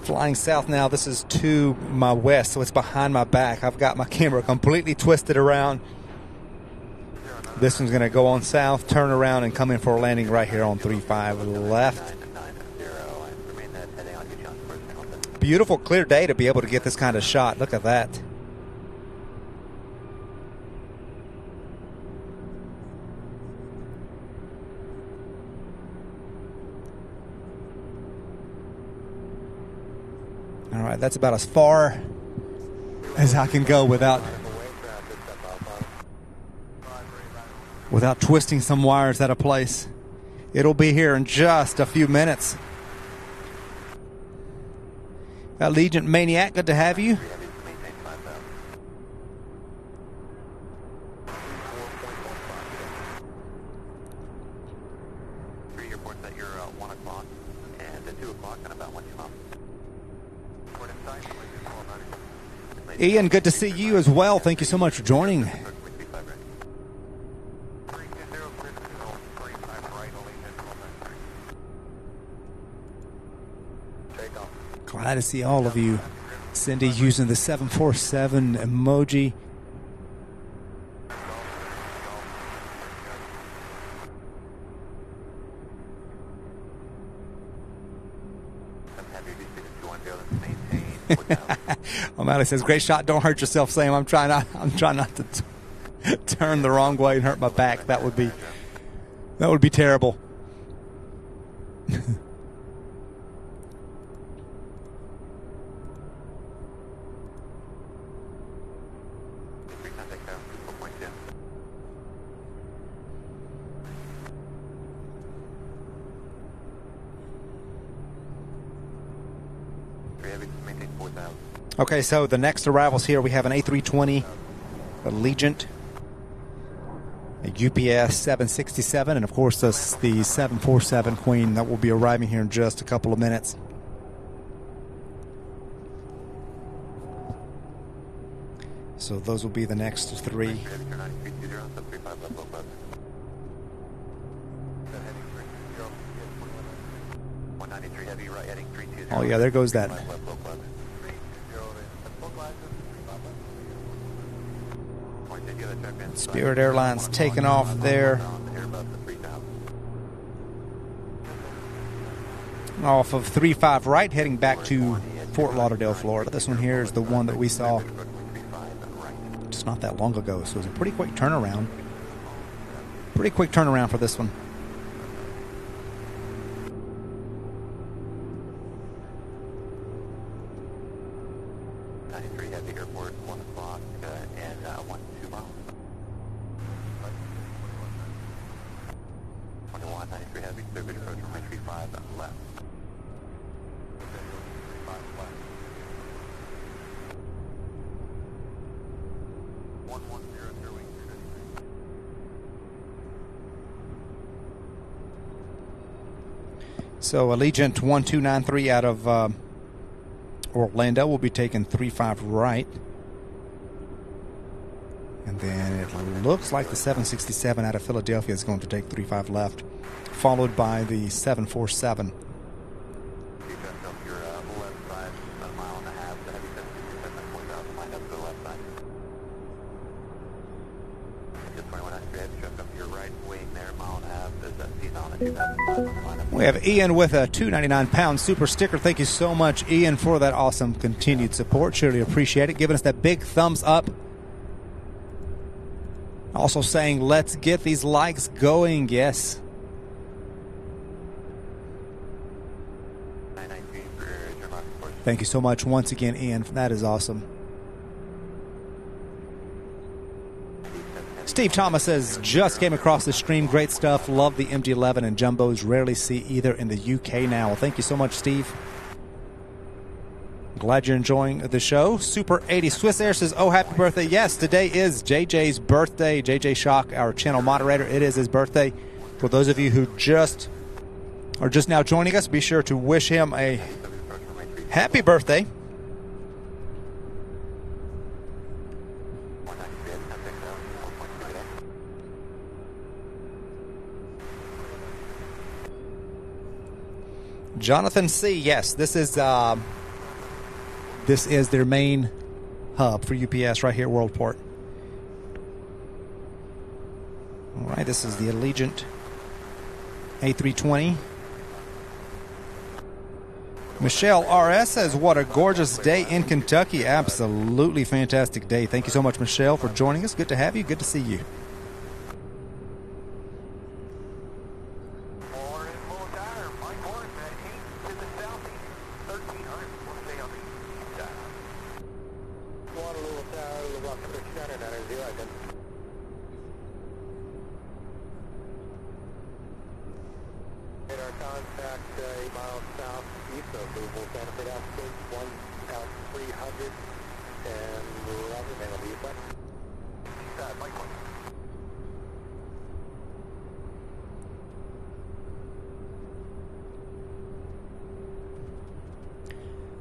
Flying south now. This is to my west, so it's behind my back. I've got my camera completely twisted around. This one's going to go on south, turn around, and come in for a landing right here on 35 left. Beautiful, clear day to be able to get this kind of shot. Look at that. All right, that's about as far as I can go without twisting some wires out of place. It'll be here in just a few minutes. Allegiant Maniac, good to have you. Ian, good to see you as well. Thank you so much for joining. Glad to see all of you. Cindy using the 747 emoji. Heavy, to 210, maintain 4,000. O'Malley says, "Great shot. Don't hurt yourself, Sam. I'm trying not to turn the wrong way and hurt my back. That would be terrible." Okay, so the next arrivals here, we have an A320 Allegiant, a UPS 767, and of course the 747 Queen that will be arriving here in just a couple of minutes. So those will be the next three. Oh yeah, there goes that Spirit Airlines taking off there. Off of 35 right, heading back to Fort Lauderdale, Florida. This one here is the one that we saw just not that long ago, so it was a pretty quick turnaround. Pretty quick turnaround for this one. So Allegiant 1293 out of Orlando will be taking 35 right. And then it looks like the 767 out of Philadelphia is going to take 35 left, followed by the 747. We have Ian with a 299-pound super sticker. Thank you so much, Ian, for that awesome continued support. Surely appreciate it. Giving us that big thumbs up. Also saying, let's get these likes going. Yes. Thank you so much once again, Ian. That is awesome. Steve Thomas says, just came across the stream. Great stuff. Love the MG-11 and Jumbos. Rarely see either in the UK now. Well, thank you so much, Steve. Glad you're enjoying the show. Super 80 Swiss Air says, oh, happy birthday. Yes, today is JJ's birthday. JJ Shock, our channel moderator. It is his birthday. For those of you who are just now joining us, be sure to wish him a happy birthday. Jonathan C. Yes, this is their main hub for UPS right here at Worldport. All right, this is the Allegiant A320. Michelle RS says, what a gorgeous day in Kentucky. Absolutely fantastic day. Thank you so much, Michelle, for joining us. Good to have you. Good to see you.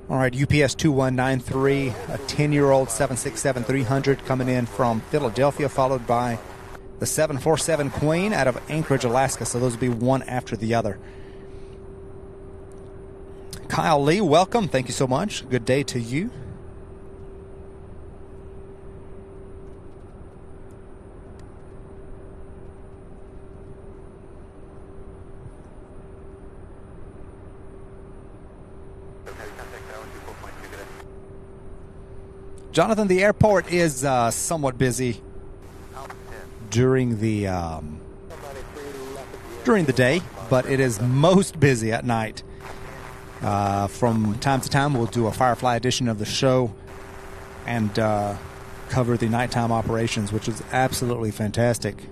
All right, UPS 2193, a 10-year-old 767-300 coming in from Philadelphia, followed by the 747 Queen out of Anchorage, Alaska. So those will be one after the other. Kyle Lee, welcome. Thank you so much. Good day to you. Jonathan, the airport is somewhat busy during the day, but it is most busy at night. From time to time, we'll do a Firefly edition of the show and cover the nighttime operations, which is absolutely fantastic.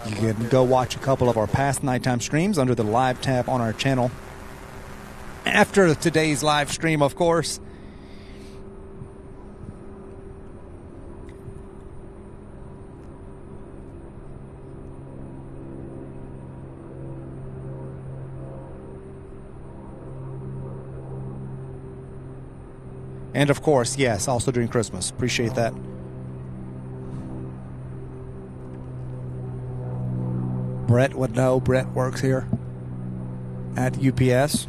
You can go watch a couple of our past nighttime streams under the live tab on our channel. After today's live stream, of course. And of course, yes, also during Christmas. Appreciate that. Brett would know. Brett works here at UPS.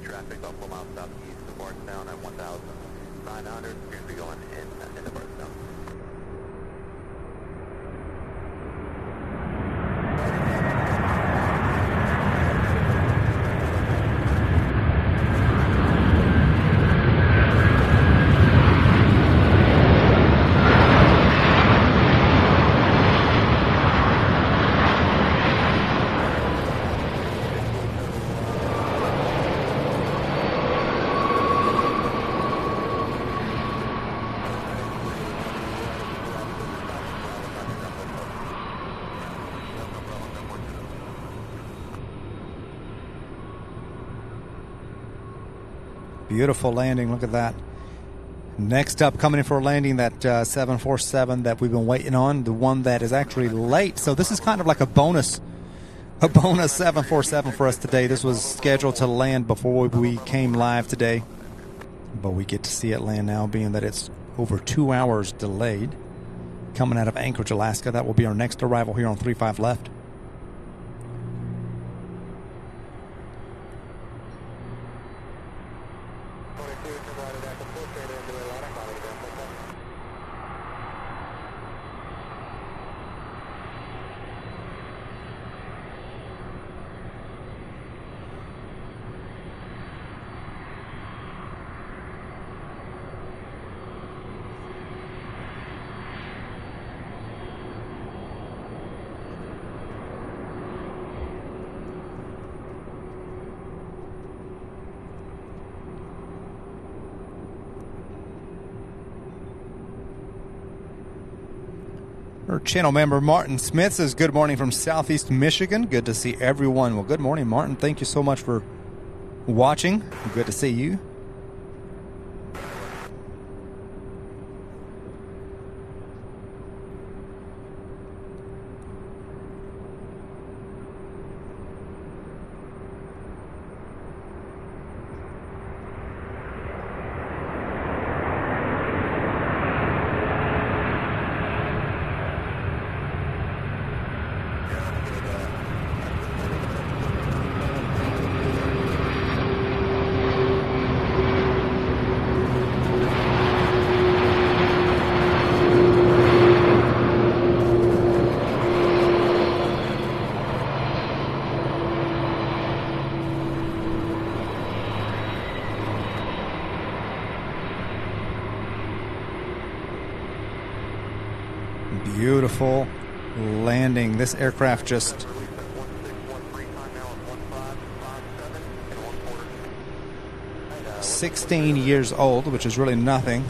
Traffic off 4 miles southeast of Bardstown at 1,900. Appears to be going into Bardstown. Beautiful landing. Look at that. Next up, coming in for a landing, that 747 that we've been waiting on, the one that is actually late. So this is kind of like a bonus 747 for us today. This was scheduled to land before we came live today, but we get to see it land now, being that it's over 2 hours delayed. Coming out of Anchorage, Alaska. That will be our next arrival here on 35 left. Our channel member Martin Smith says, good morning from Southeast Michigan. Good to see everyone. Well, good morning, Martin. Thank you so much for watching. Good to see you. Beautiful landing. This aircraft just 16 years old, which is really nothing.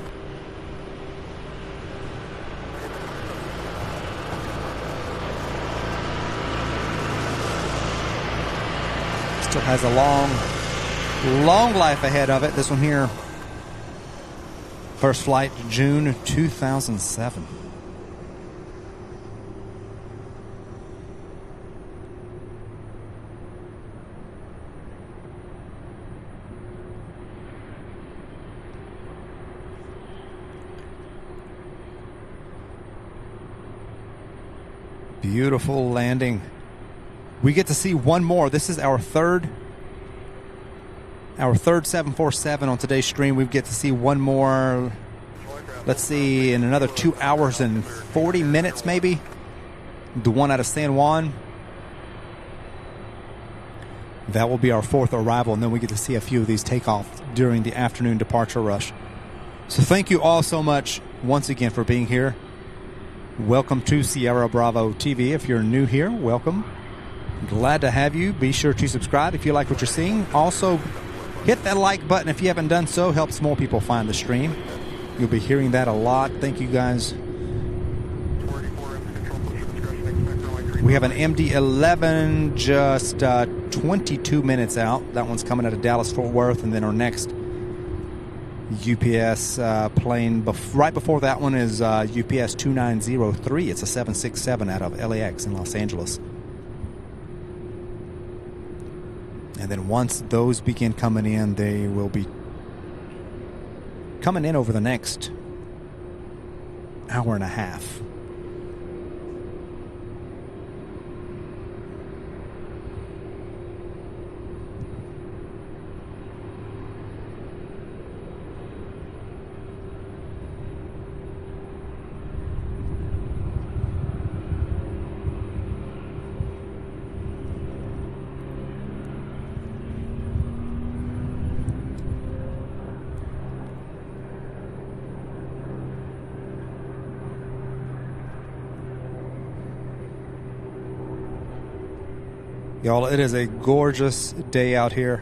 Still has a long life ahead of it. This one here, first flight June 2007. Beautiful landing. We get to see one more. This is our third 747 on today's stream. We get to see one more. Let's see, in another 2 hours and 40 minutes, maybe. The one out of San Juan. That will be our fourth arrival, and then we get to see a few of these take off during the afternoon departure rush. So thank you all so much once again for being here. Welcome to Sierra Bravo TV. If you're new here, welcome. Glad to have you. Be sure to subscribe if you like what you're seeing. Also, hit that like button if you haven't done so. Helps more people find the stream. You'll be hearing that a lot. Thank you, guys. We have an MD-11 just 22 minutes out. That one's coming out of Dallas-Fort Worth, and then our next UPS plane right before that one is UPS 2903. It's a 767 out of LAX in Los Angeles. And then once those begin coming in, they will be coming in over the next hour and a half. Y'all, it is a gorgeous day out here.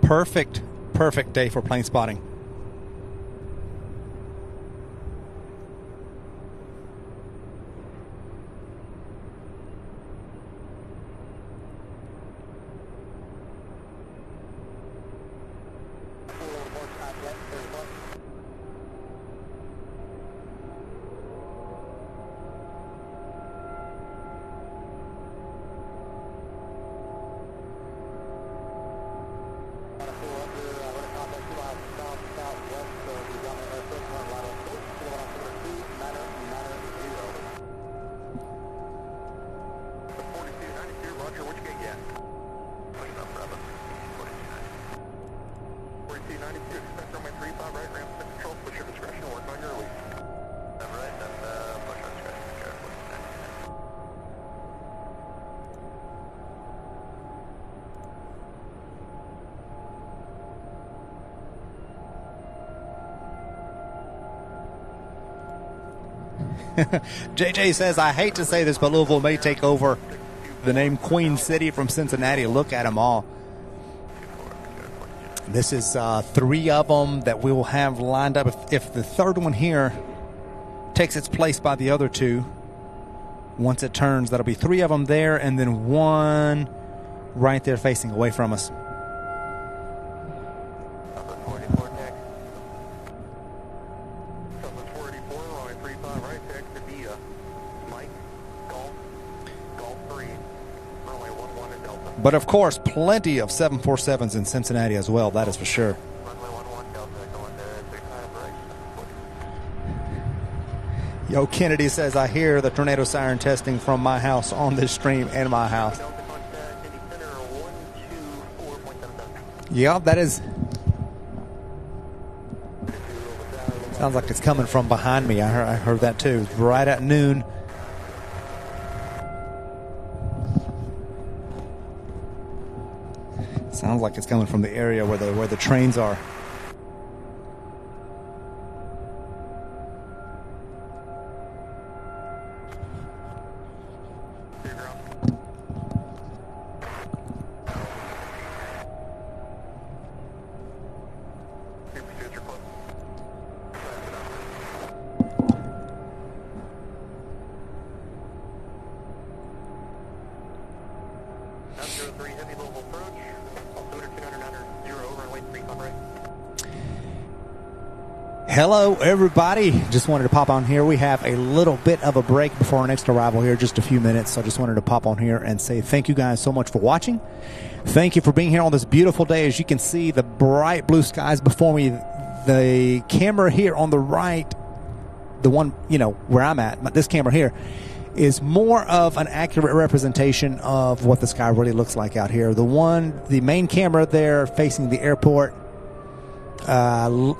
Perfect day for plane spotting. JJ says, I hate to say this, but Louisville may take over the name Queen City from Cincinnati. Look at them all. This is 3 of them that we will have lined up. If the third one here takes its place by the other 2, once it turns, that'll be 3 of them there, and then 1 right there facing away from us. But of course, plenty of 747s in Cincinnati as well, that is for sure. Yo, Kennedy says, I hear the tornado siren testing from my house on this stream and my house. Yeah, that is. Sounds like it's coming from behind me. I heard that too. Right at noon. Sounds like it's coming from the area where the trains are. Heavy Louisville approach. Altimeter 2900, runway 35 right. Hello, everybody. Just wanted to pop on here. We have a little bit of a break before our next arrival here, just a few minutes. So I just wanted to pop on here and say thank you guys so much for watching. Thank you for being here on this beautiful day. As you can see, the bright blue skies before me. The camera here on the right, the one, you know, where I'm at, this camera here, is more of an accurate representation of what the sky really looks like out here. The main camera there facing the airport,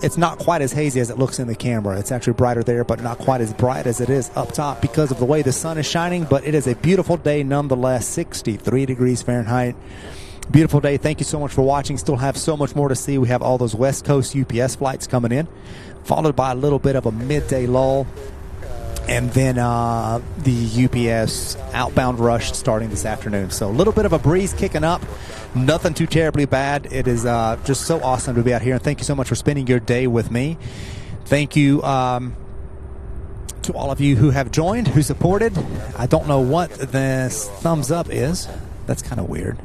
it's not quite as hazy as it looks in the camera. It's actually brighter there, but not quite as bright as it is up top because of the way the sun is shining. But it is a beautiful day nonetheless, 63 degrees Fahrenheit. Beautiful day. Thank you so much for watching. Still have so much more to see. We have all those West Coast UPS flights coming in, followed by a little bit of a midday lull, and then the UPS outbound rush starting this afternoon. So a little bit of a breeze kicking up. Nothing too terribly bad. It is just so awesome to be out here. And thank you so much for spending your day with me. Thank you to all of you who have joined, who supported. I don't know what this thumbs up is. That's kind of weird.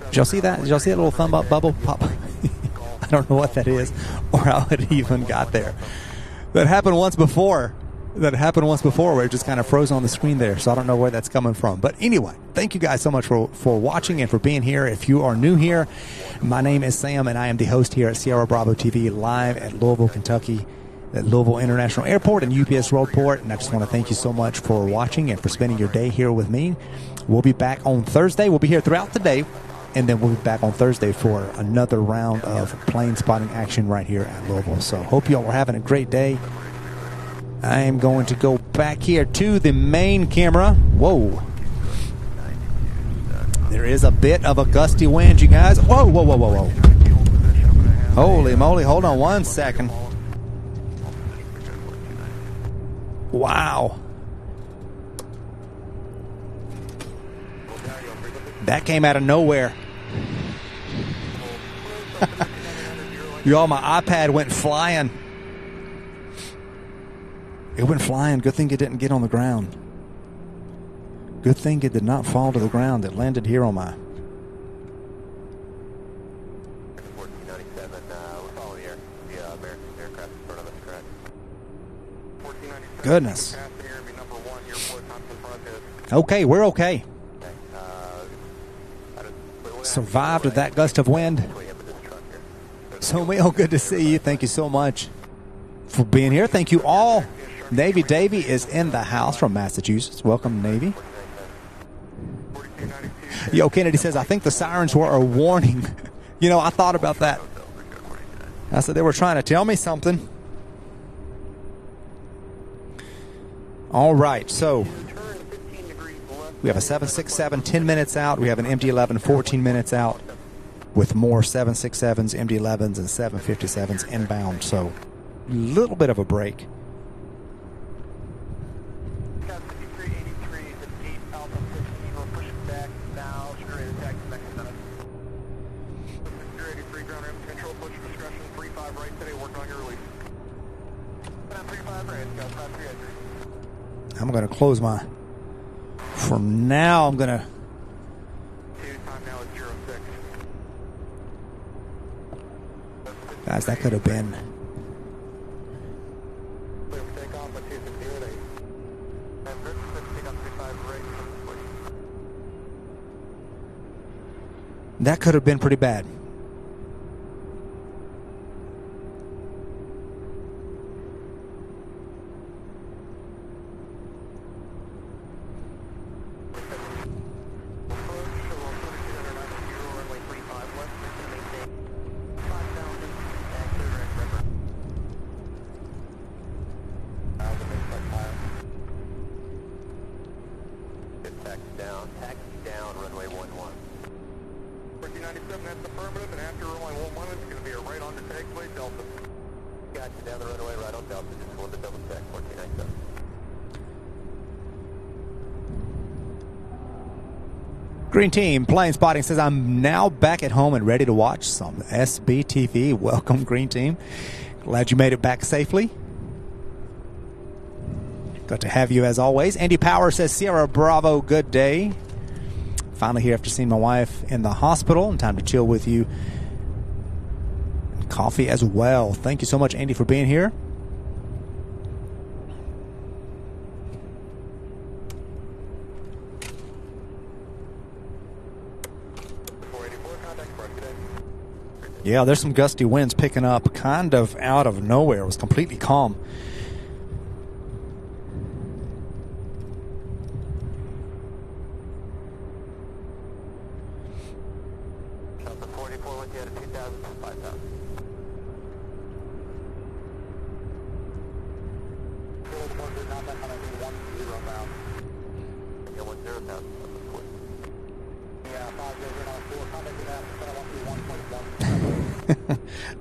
Did y'all see that? Did y'all see that little thumb up bubble pop? I don't know what that is or how it even got there. That happened once before. Where it just kind of froze on the screen there. So I don't know where that's coming from. But anyway, thank you guys so much for watching and for being here. If you are new here, my name is Sam, and I am the host here at Sierra Bravo TV live at Louisville, Kentucky, at Louisville International Airport and UPS Worldport. And I just want to thank you so much for watching and for spending your day here with me. We'll be back on Thursday. We'll be here throughout the day. And then we'll be back on Thursday for another round of plane spotting action right here at Louisville. So hope you all are having a great day. I am going to go back here to the main camera. Whoa. There is a bit of a gusty wind, you guys. Whoa, whoa, whoa, whoa, whoa. Holy moly. Hold on one second. Wow. That came out of nowhere. Y'all, my iPad went flying. It went flying. Good thing it didn't get on the ground. Good thing it did not fall to the ground. It landed here on my... 1497, we're following the American aircraft in front of us, correct? 1497. Goodness. Okay, we're okay. Survived with that gust of wind. So, Neil, good to see you. Thank you so much for being here. Thank you all. Navy Davy is in the house from Massachusetts. Welcome, Navy. Yo, Kennedy says, I think the sirens were a warning. You know, I thought about that. I said they were trying to tell me something. All right, so we have a 767 10 minutes out. We have an MD-11 14 minutes out with more 767s, MD-11s, and 757s inbound. So a little bit of a break. I'm going to close my... For now, I'm going to... Guys, that could have been... That could have been pretty bad. Green Team, plane spotting, says, I'm now back at home and ready to watch some SBTV. Welcome, Green Team. Glad you made it back safely. Good to have you as always. Andy Power says, Sierra Bravo, good day. Finally here after seeing my wife in the hospital, and time to chill with you. Coffee as well. Thank you so much, Andy, for being here. Yeah, there's some gusty winds picking up kind of out of nowhere. It was completely calm. Delta 44 with you at a 2,000 to 5,000. Yeah, 10,000.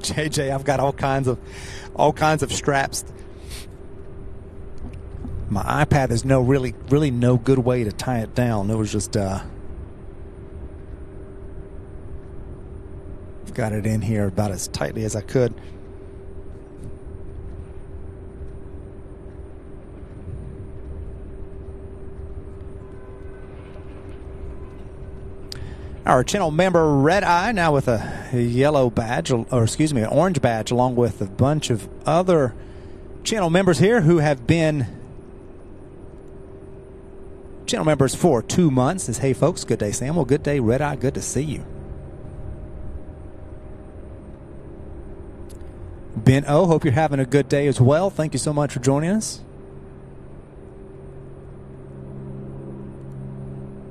JJ, I've got all kinds of straps. My iPad is really no good way to tie it down. It was just I've got it in here about as tightly as I could. Our channel member Red Eye now with a yellow badge, or excuse me, an orange badge, along with a bunch of other channel members here who have been channel members for 2 months. Says, hey folks, good day Sam. Well, good day Red Eye, good to see you. Ben O, hope you're having a good day as well. Thank you so much for joining us.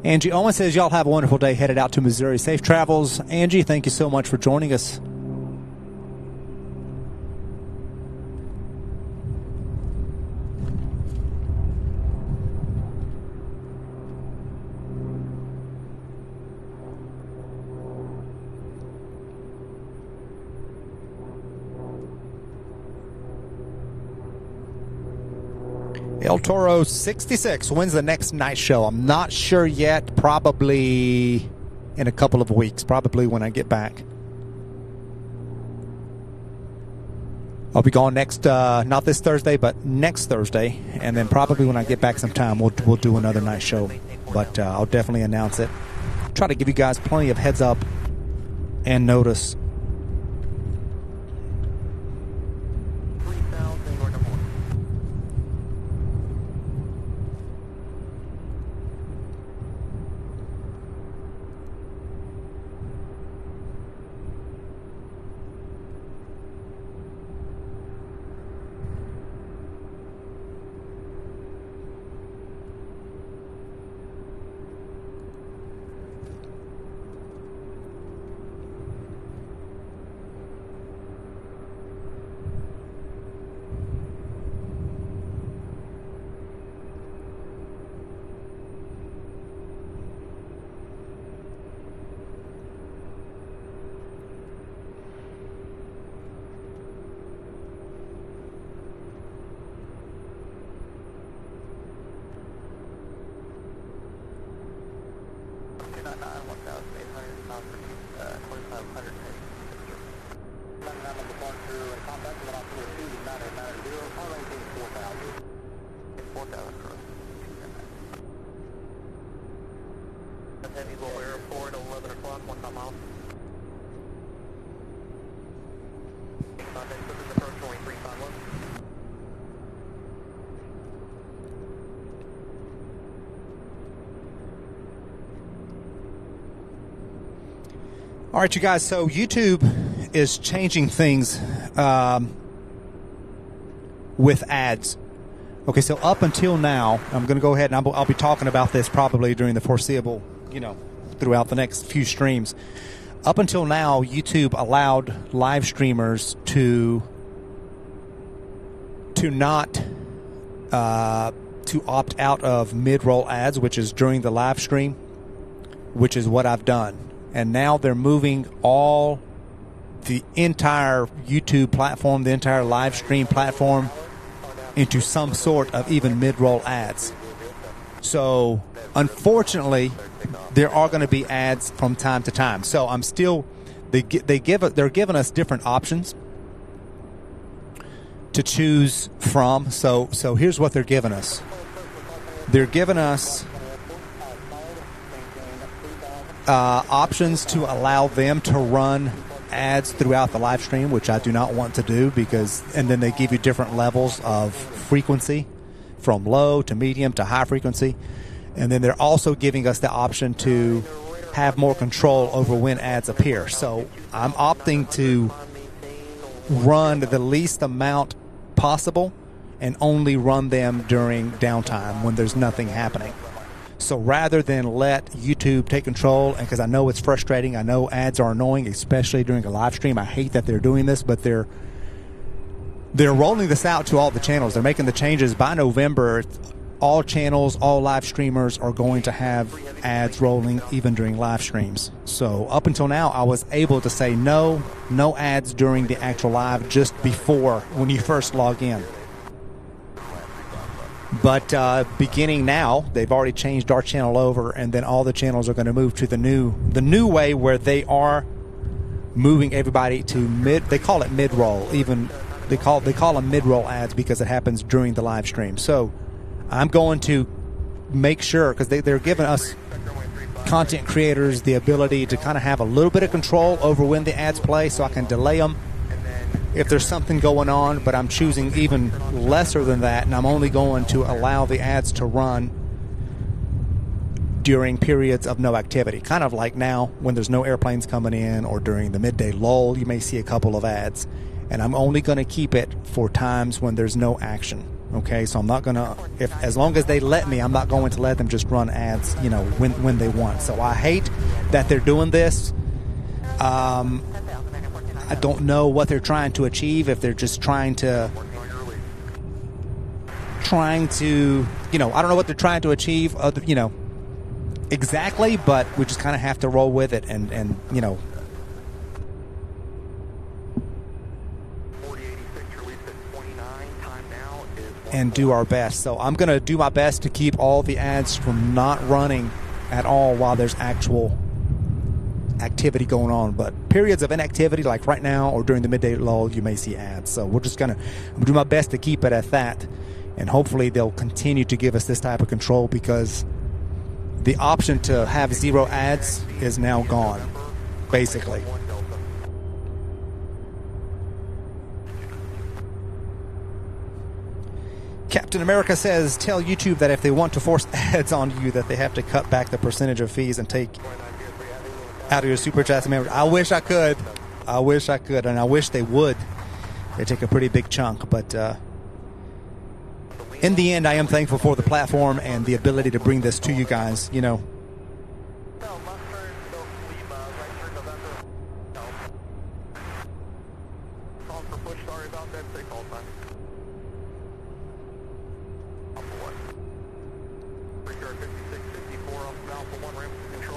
Angie Owen says, y'all have a wonderful day headed out to Missouri. Safe travels. Angie, thank you so much for joining us. El Toro 66, when's the next night show? I'm not sure yet. Probably in a couple of weeks. Probably when I get back. I'll be gone next, not this Thursday, but next Thursday. And then probably when I get back sometime, we'll do another night show. But I'll definitely announce it. Try to give you guys plenty of heads up and notice. All right, you guys, so YouTube is changing things with ads. Okay, so up until now, I'm going to go ahead and I'll be talking about this probably during the foreseeable, throughout the next few streams. Up until now, YouTube allowed live streamers to not to opt out of mid-roll ads, which is during the live stream, which is what I've done. And now they're moving the entire YouTube platform, the entire live stream platform, into some sort of even mid-roll ads. So, unfortunately, there are going to be ads from time to time. So I'm still, they're giving us different options to choose from. So here's what they're giving us. They're giving us options to allow them to run ads throughout the live stream, which I do not want to do, and then they give you different levels of frequency from low to medium to high frequency. And then they're also giving us the option to have more control over when ads appear. So I'm opting to run the least amount possible and only run them during downtime when there's nothing happening. So rather than let YouTube take control, and because I know it's frustrating, I know ads are annoying, especially during a live stream. I hate that they're doing this, but they're rolling this out to all the channels. They're making the changes by November. All channels, all live streamers are going to have ads rolling even during live streams. So up until now, I was able to say no ads during the actual live, just before when you first log in. But beginning now, they've already changed our channel over, and then all the channels are going to move to the new way, where they are moving everybody to mid. They call it mid-roll. Even they call them mid-roll ads because it happens during the live stream. So I'm going to make sure, because they're giving us content creators the ability to kind of have a little bit of control over when the ads play, so I can delay them if there's something going on, but I'm choosing even lesser than that, and I'm only going to allow the ads to run during periods of no activity. Kind of like now when there's no airplanes coming in, or during the midday lull, you may see a couple of ads. And I'm only going to keep it for times when there's no action. Okay, so I'm not going to, as long as they let me, I'm not going to let them just run ads, you know, when they want. So I hate that they're doing this. I don't know what they're trying to achieve, if they're just trying to, you know, I don't know what they're trying to achieve, you know, exactly, but we just kind of have to roll with it and you know, and do our best. So I'm going to do my best to keep all the ads from not running at all while there's actual activity going on. But periods of inactivity, like right now or during the midday lull, you may see ads. So we're just going to do my best to keep it at that. And hopefully they'll continue to give us this type of control, because the option to have 0 ads is now gone, basically. Captain America says, tell YouTube that if they want to force ads on you, that they have to cut back the percentage of fees and take out of your super chats and members. I wish I could. I wish I could, and I wish they would. They take a pretty big chunk, but in the end, I am thankful for the platform and the ability to bring this to you guys, you know.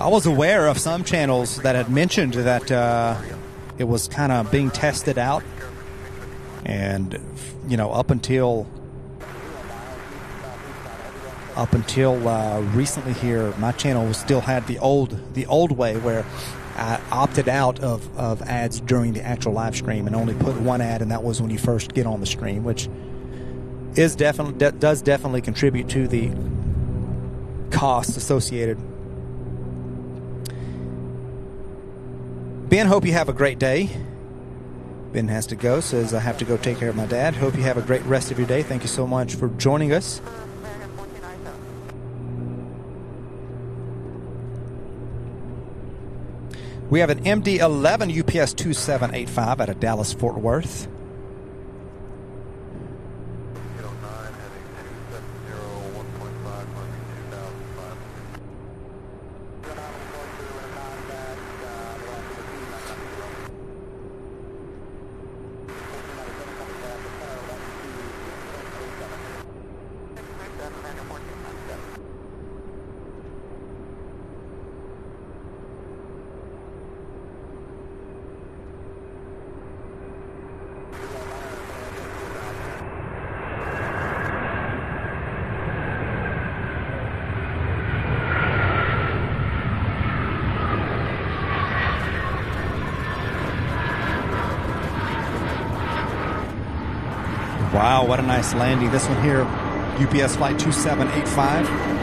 I was aware of some channels that had mentioned that it was kind of being tested out, and you know, up until recently here, my channel still had the old way, where I opted out of ads during the actual live stream and only put 1 ad, and that was when you first get on the stream, which is does definitely contribute to the costs associated. Ben, hope you have a great day. Ben has to go, says I have to go take care of my dad. Hope you have a great rest of your day. Thank you so much for joining us. We have an MD-11 UPS 2785 out of Dallas, Fort Worth. Wow, what a nice landing. This one here, UPS flight 2785.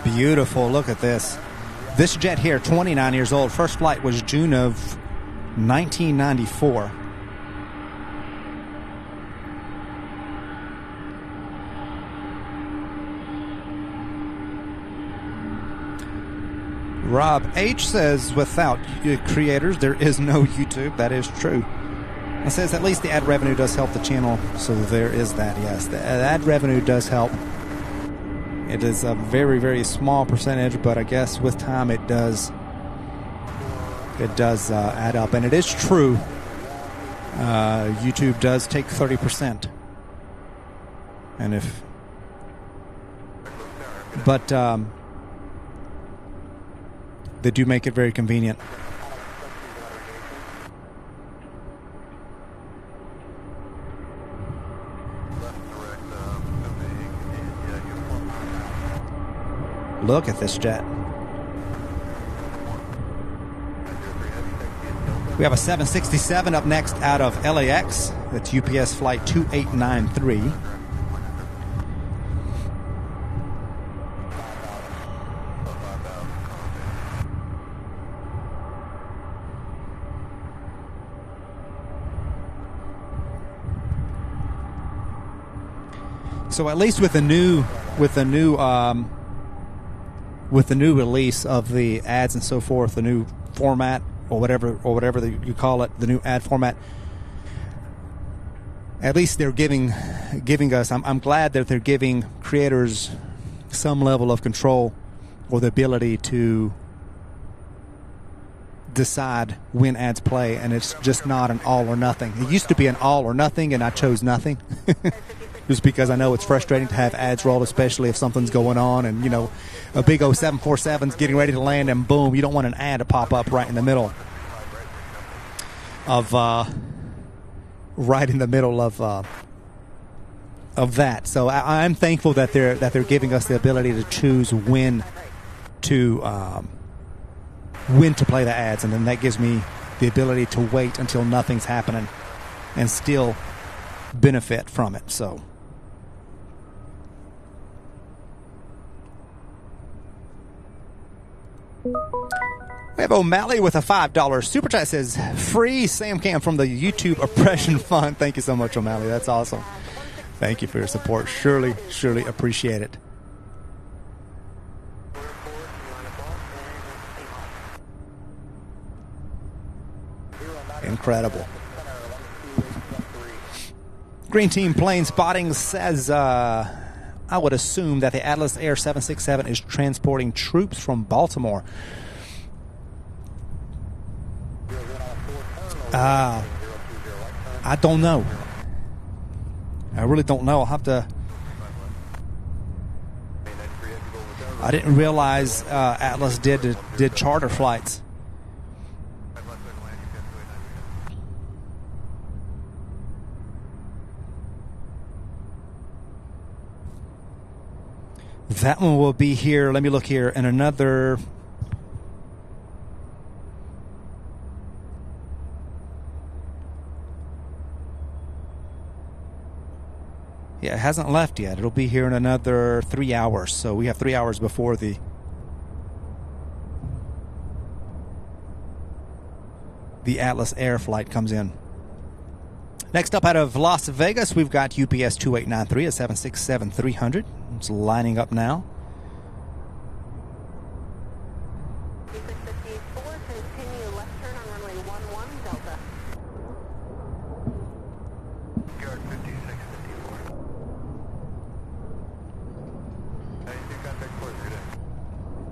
Beautiful. Look at this. This jet here, 29 years old. First flight was June of 1994. Rob H says, without creators, there is no YouTube. That is true. It says, at least the ad revenue does help the channel. So there is that, yes. The ad revenue does help. It is a very, very small percentage, but I guess with time it does add up. And it is true. YouTube does take 30%. And if... But... they do make it very convenient. Look at this jet. We have a 767 up next out of LAX. That's UPS flight 2893. So at least with the new release of the ads and so forth, the new format or whatever you call it, the new ad format, at least they're giving us. I'm glad that they're giving creators some level of control or the ability to decide when ads play, and it's just not an all or nothing. It used to be an all or nothing, and I chose nothing. Just because I know it's frustrating to have ads roll, especially if something's going on and, you know, a big 747's getting ready to land and boom, you don't want an ad to pop up right in the middle of that. So I'm thankful that they're giving us the ability to choose when to play the ads, and then that gives me the ability to wait until nothing's happening and still benefit from it. So we have O'Malley with a $5 super chat. Says, free Sam Cam from the YouTube Oppression Fund. Thank you so much, O'Malley. That's awesome. Thank you for your support. Surely appreciate it. Incredible. Green Team Plane Spotting says, I would assume that the Atlas Air 767 is transporting troops from Baltimore. I don't know. I really don't know. I'll have to... I didn't realize Atlas did charter flights. That one will be here. Let me look here. In another... Yeah, it hasn't left yet. It'll be here in another 3 hours. So we have 3 hours before the Atlas Air flight comes in. Next up out of Las Vegas, we've got UPS 2893 at 767-300. It's lining up now. Continue left turn on runway 11 Delta. Guard 5654. Hey, you got that closer today.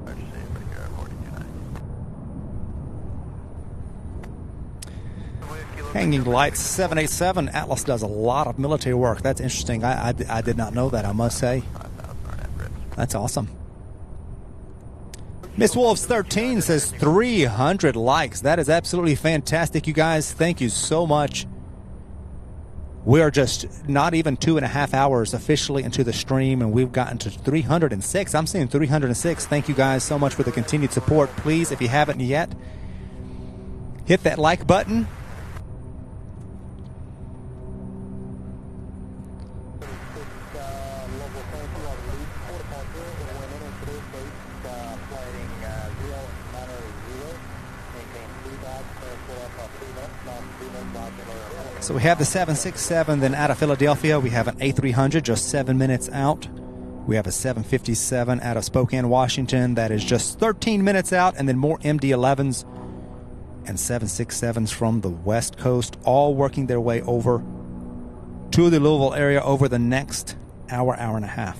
Actually, but you're at 49. Hanging lights 787. Atlas does a lot of military work. That's interesting. I did not know that, I must say. That's awesome. Miss Wolves 13 says 300 likes. That is absolutely fantastic, you guys. Thank you so much. We are just not even 2.5 hours officially into the stream, and we've gotten to 306. I'm seeing 306. Thank you guys so much for the continued support. Please, if you haven't yet, hit that like button. So we have the 767, then out of Philadelphia, we have an A300 just 7 minutes out. We have a 757 out of Spokane, Washington, that is just 13 minutes out, and then more MD-11s and 767s from the West Coast, all working their way over to the Louisville area over the next hour, hour and a half.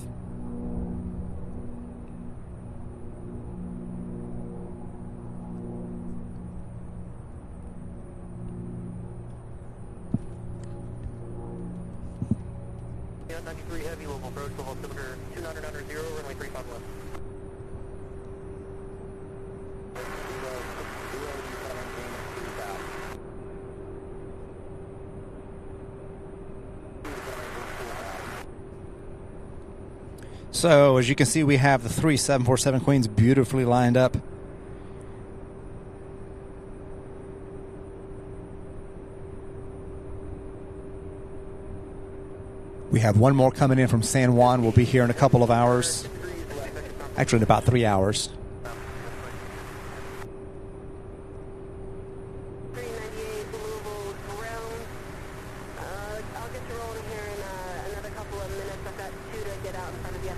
Yeah, 93 heavy, Louisville approach, Louisville altimeter 29 under 0, runway 35 left. So, as you can see, we have the three 747 Queens beautifully lined up. We have one more coming in from San Juan. We'll be here in a couple of hours. Actually, in about 3 hours. 398 Louisville ground. I'll get you rolling here in another couple of minutes. I've got 2 to get out in front of you.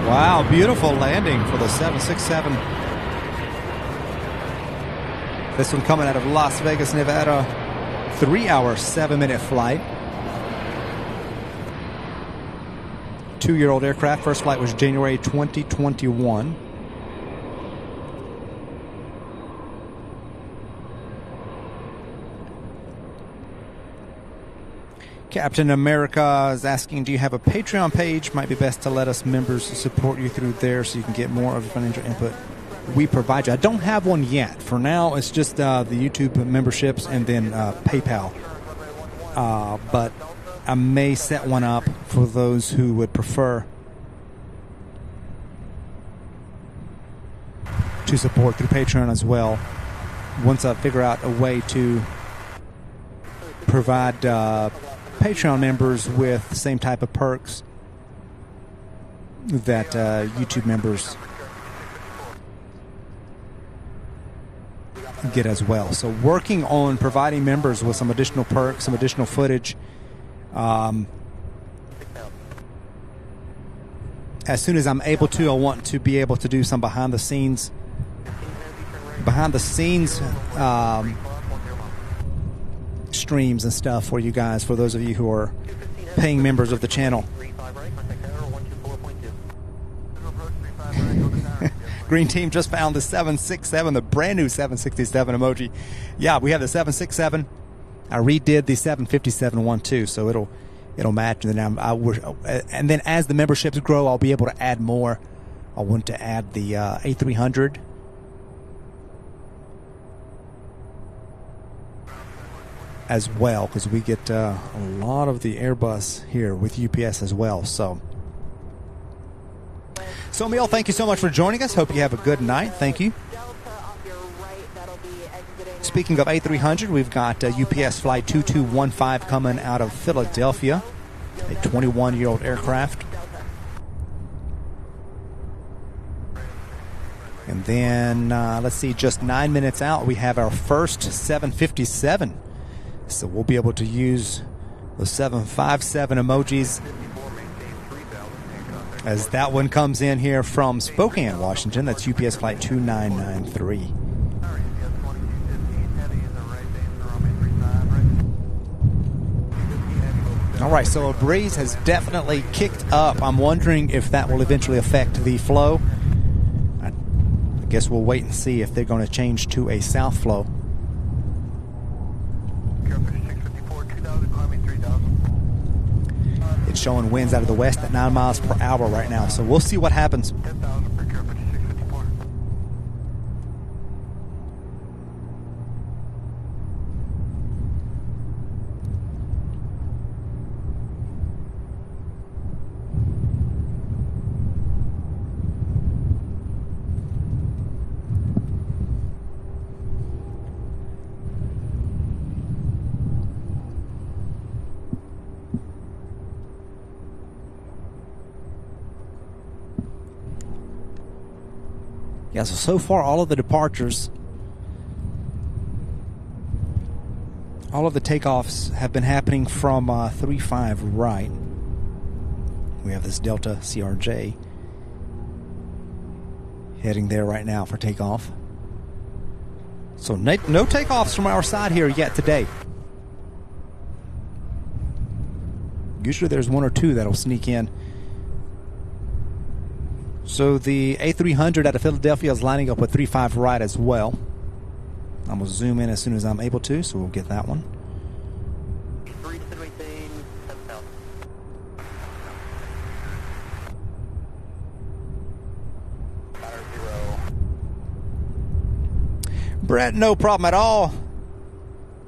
Wow, beautiful landing for the 767. This one coming out of Las Vegas, Nevada. 3 hour, 7 minute flight. 2-year-old aircraft. First flight was January 2021. Captain America is asking, do you have a Patreon page? Might be best to let us members support you through there so you can get more of the financial input we provide you. I don't have one yet. For now, it's just the YouTube memberships and then PayPal. But I may set one up for those who would prefer to support through Patreon as well. Once I figure out a way to provide Patreon members with the same type of perks that YouTube members get as well. So working on providing members with some additional perks, some additional footage. As soon as I'm able to, I want to be able to do some behind the scenes streams and stuff for you guys, for those of you who are paying members of the channel. Green Team just found the 767, the brand new 767 emoji. Yeah, we have the 767. I redid the 757 one too, so it'll match. And then as the memberships grow, I'll be able to add more. I want to add the A300. As well, because we get a lot of the Airbus here with UPS as well. So Emil, thank you so much for joining us. Hope you have a good night. Thank you. Speaking of A300, we've got UPS flight 2215 coming out of Philadelphia, a 21-year-old aircraft. And then, let's see, just 9 minutes out, we have our first 757. So we'll be able to use the 757 emojis as that one comes in here from Spokane, Washington. That's UPS flight 2993. All right, so a breeze has definitely kicked up. I'm wondering if that will eventually affect the flow. I guess we'll wait and see if they're going to change to a south flow. It's showing winds out of the west at 9 miles per hour right now, so we'll see what happens. Yeah, so far all of the departures, all of the takeoffs have been happening from 3-5 right. We have this Delta CRJ heading there right now for takeoff. So no takeoffs from our side here yet today. Usually there's one or two that'll sneak in. So the A300 out of Philadelphia is lining up with 3-5 right as well. I'm going to zoom in as soon as I'm able to, so we'll get that one. 3 to maintain 7,000. Batter 0. Brett, no problem at all.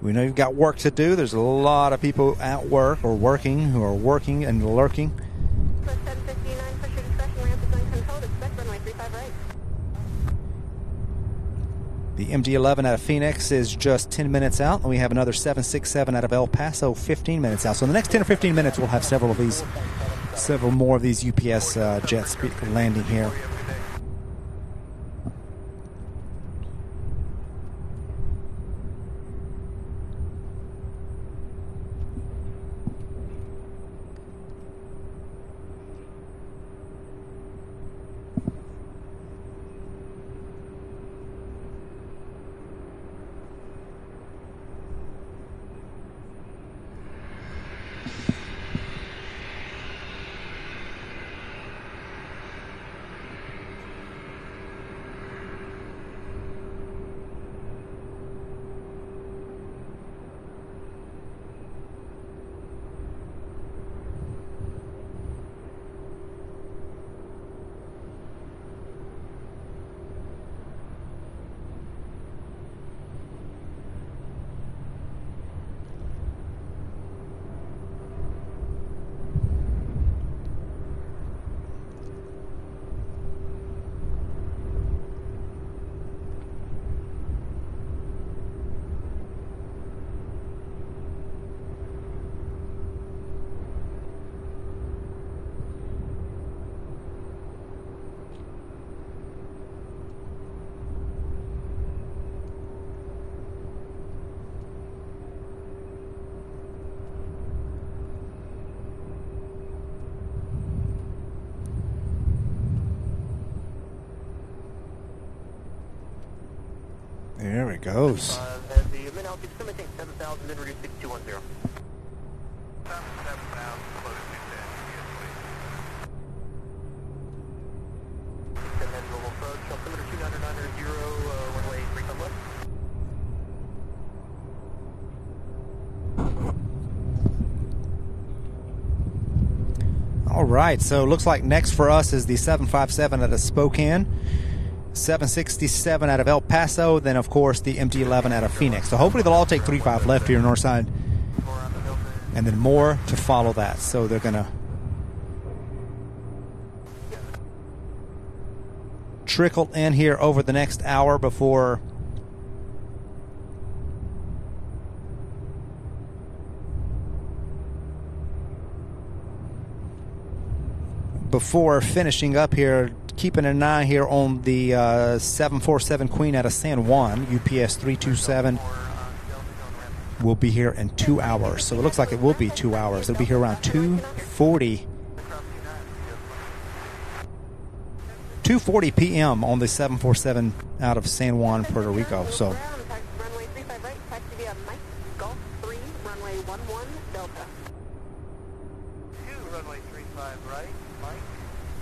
We know you've got work to do. There's a lot of people at work or working who are working and lurking. The MD-11 out of Phoenix is just 10 minutes out, and we have another 767 out of El Paso 15 minutes out. So in the next 10 or 15 minutes, we'll have several more of these UPS jets landing here. There it goes. And the min altitude still maintain 7,000, then reduce 6210. 7,000, close to 10. 10 head global approach, altimeter 290, runway 35 left. All right, so looks like next for us is the 757 out of Spokane, 767 out of El Paso, then of course the MD-11 out of Phoenix. So hopefully they'll all take 3-5 left here north side, and then more to follow that. So they're gonna trickle in here over the next hour before finishing up here, keeping an eye here on the 747 Queen out of San Juan, UPS 327. Will be here in 2 hours. So it looks like it will be 2 hours. It'll be here around 2:40 2:40 p.m. on the 747 out of San Juan, Puerto Rico. So. Runway 35 right, taxi via Mike, Golf 3, runway 11, Delta. 2, runway 35 right, Mike,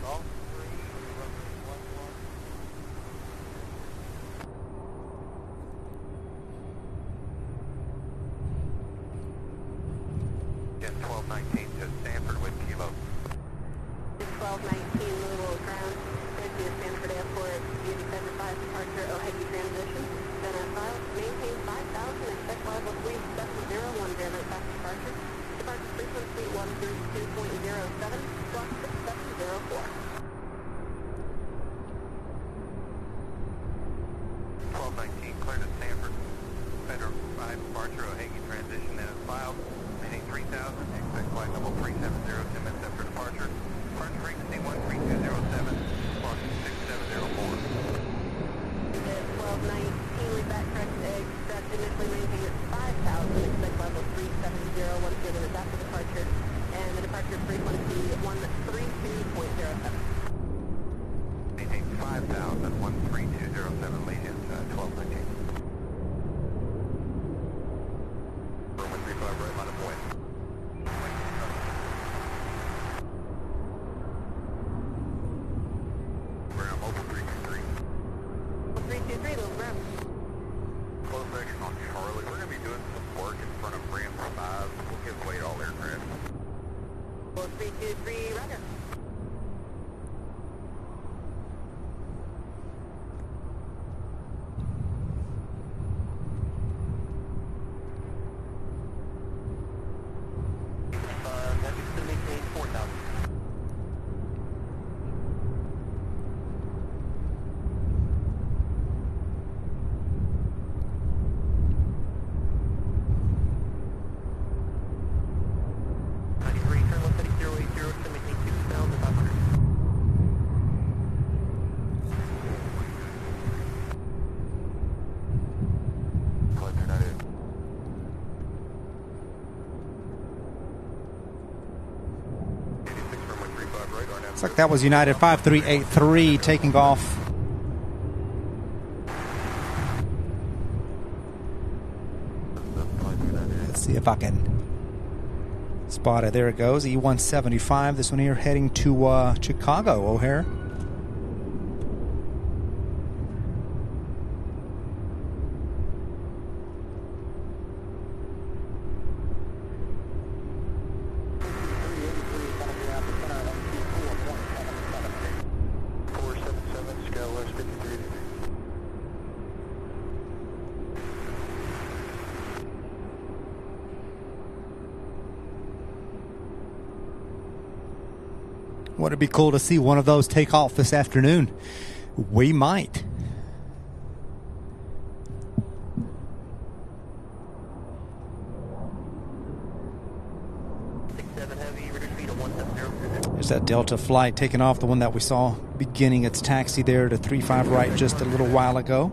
Golf 3, runway 11. Jet 1219 to Stanford with Kilo. 1219 Louisville ground, cleared via Stanford Airport, U-75 departure, O'Hagy transition, then file, maintain 5,000, expect level 3701, German fast departure, departure frequency 132.07, block 6704. 1219 cleared to Stanford. Federal 5 departure, O'Hagy transition, then filed. Maintain 3,000, expect flight level 370, 10 minutes after departure. Departure frequency 13207, block 6704. 1219, we backtracked expect initially maintain at 5,000, expect level 370, 1 minutes after departure, and the departure frequency 132.07. Maintain 5,000, 13207, Legion 1219. Runway 35 right, line of way. Ground mobile 323. 323, little ground. Close action on Charlie. We're going to be doing some work in front of ramp 5. We'll give way to all aircraft. 323, roger. Heavy to maintain 4,000. Turn left heading 080 to maintain 2,500. Collector 98. Runway 35 right, RNAV. Looks like that was United 5383 taking off. Let's see if I can spot it. There it goes. E175. This one here heading to Chicago, O'Hare. Would it be cool to see one of those take off this afternoon? We might. There's that Delta flight taking off, the one that we saw beginning its taxi there to 35 right just a little while ago.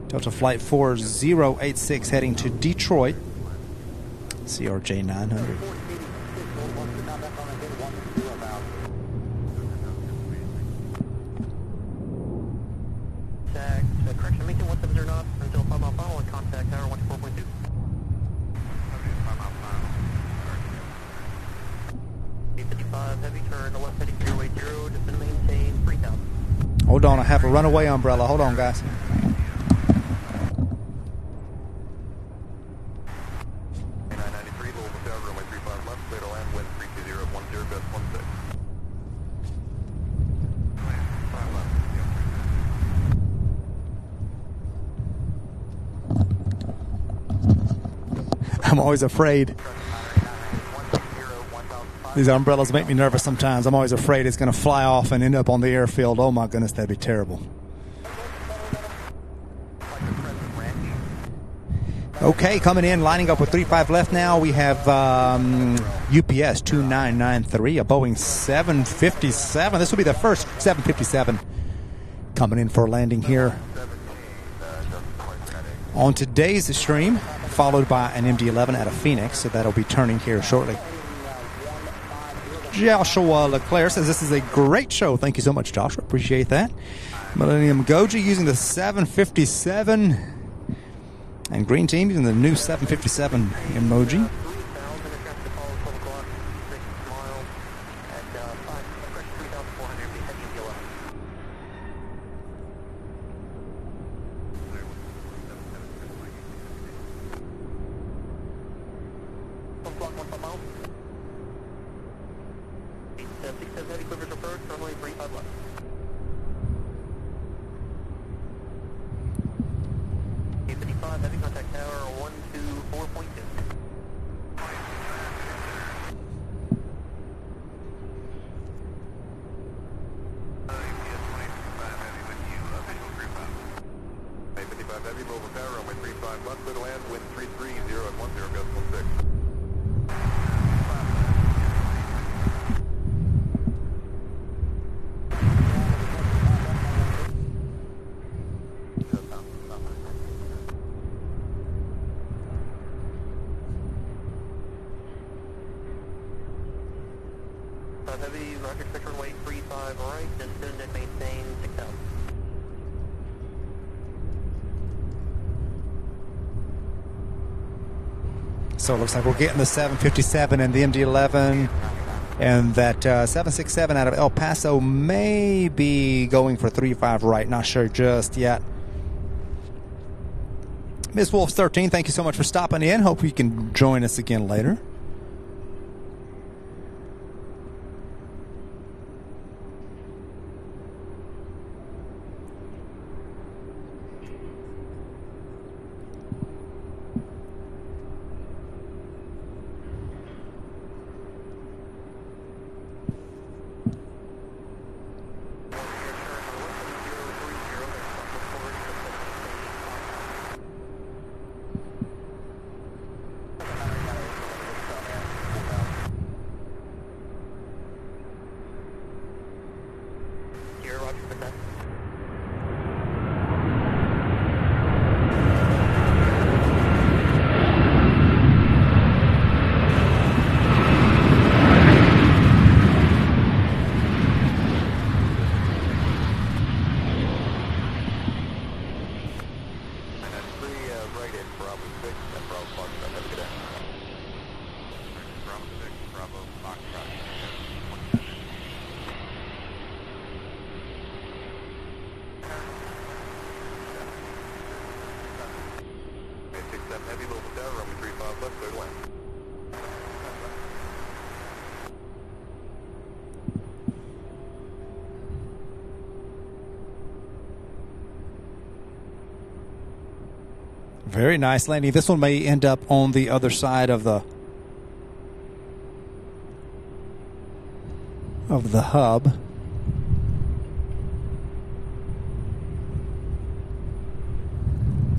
Delta Flight 4086 heading to Detroit. CRJ 900. Correction, maintain 170 knots until 5 mile final and contact tower 124.2. 855 heavy, turn to left heading 080, just to maintain 3,000. Hold on, I have a runaway umbrella. Hold on, guys. I'm always afraid. These umbrellas make me nervous sometimes. I'm always afraid it's going to fly off and end up on the airfield. Oh my goodness, that'd be terrible. Okay, coming in, lining up with 35 left now. We have UPS 2993, a Boeing 757. This will be the first 757 coming in for a landing here on today's stream, followed by an MD-11 out of Phoenix, so that'll be turning here shortly. Joshua Leclerc says this is a great show. Thank you so much, Joshua. Appreciate that. Millennium Goji using the 757. And Green Team using the new 757 emoji. Heavy, roger, expect runway 35 right, descend and maintain 6,000. So it looks like we're getting the 757 and the MD-11, and that 767 out of El Paso may be going for 35 right. Not sure just yet. Miss Wolf 13, thank you so much for stopping in. Hope you can join us again later. Very nice landing. This one may end up on the other side of the hub.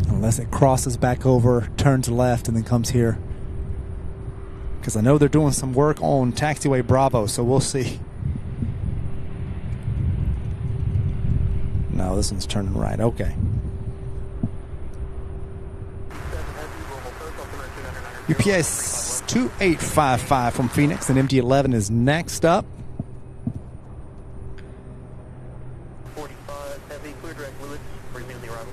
Unless it crosses back over, turns left, and then comes here. Because I know they're doing some work on taxiway Bravo, so we'll see. No, this one's turning right. Okay. UPS 2855 from Phoenix, and MD-11 is next up. 45 heavy, clear direct Lewis, bring me on the arrival.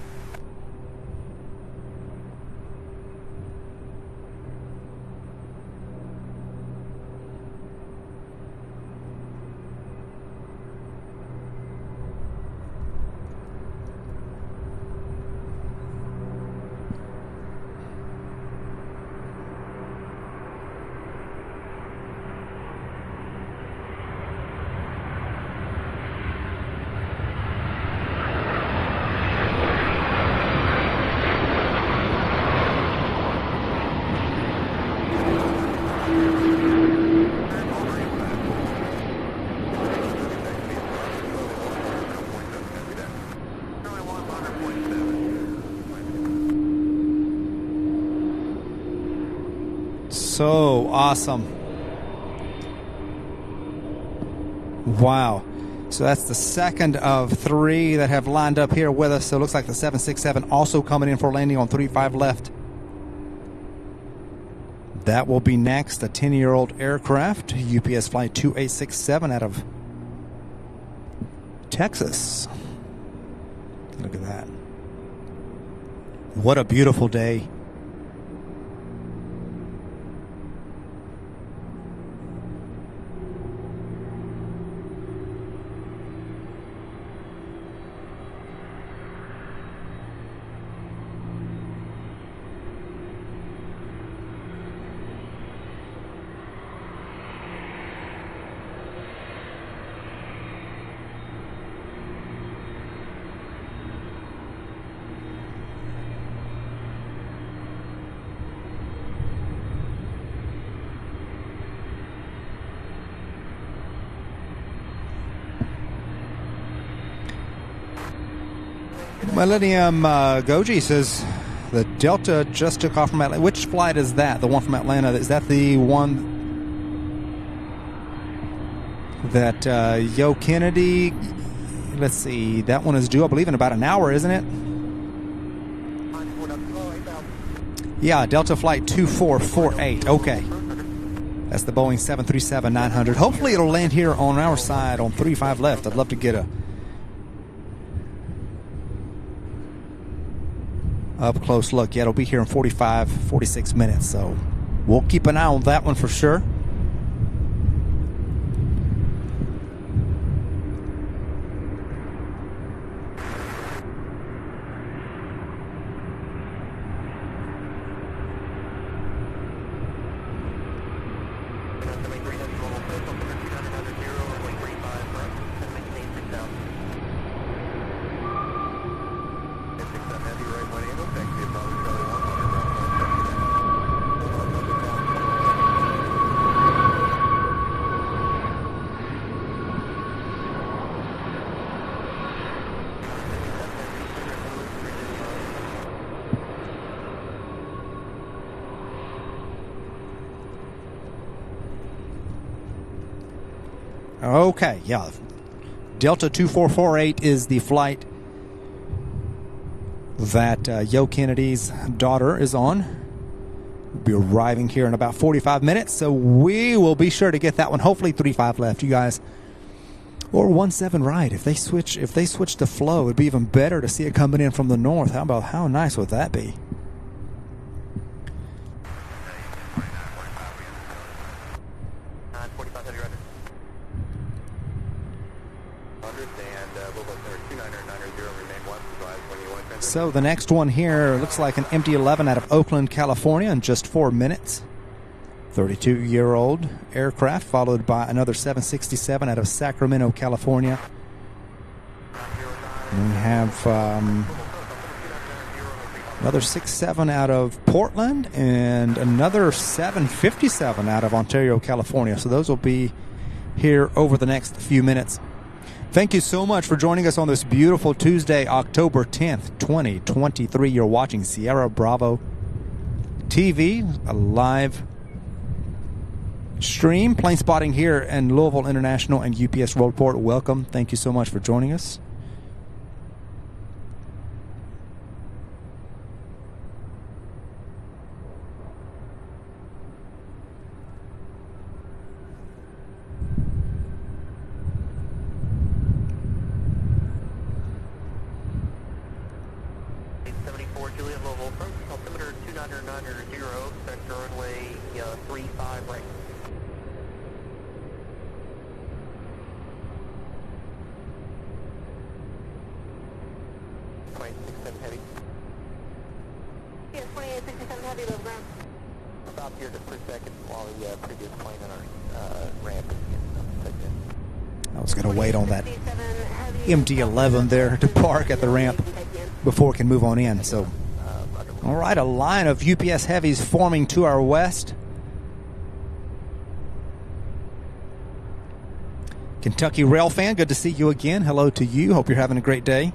So awesome. Wow. So that's the second of 3 that have lined up here with us. So it looks like the 767 also coming in for landing on 35 left. That will be next, a 10-year-old aircraft, UPS Flight 2867 out of Texas. Look at that. What a beautiful day. Millennium Goji says the Delta just took off from Atlanta. Which flight is that? The one from Atlanta? Is that the one that Yo Kennedy? Let's see. That one is due, I believe, in about an hour, isn't it? Yeah, Delta Flight 2448. Okay. That's the Boeing 737-900. Hopefully it'll land here on our side on 35 left. I'd love to get a up close look. Yeah, it'll be here in 46 minutes, so we'll keep an eye on that one for sure. Okay, yeah. Delta 2448 is the flight that Yo Kennedy's daughter is on. We'll be arriving here in about 45 minutes, so we will be sure to get that one. Hopefully 35 left, you guys. Or 17 right. If they switch the flow, it'd be even better to see it coming in from the north. How nice would that be? So the next one here looks like an MD-11 out of Oakland, California in just 4 minutes. 32-year-old aircraft, followed by another 767 out of Sacramento, California. And we have another 67 out of Portland and another 757 out of Ontario, California. So those will be here over the next few minutes. Thank you so much for joining us on this beautiful Tuesday, October 10th, 2023. You're watching Sierra Bravo TV, a live stream, plane spotting here in Louisville International and UPS Worldport. Welcome. Thank you so much for joining us. MD-11 there to park at the ramp before we can move on in. So, all right, a line of UPS heavies forming to our west. Kentucky Rail fan, good to see you again. Hello to you. Hope you're having a great day.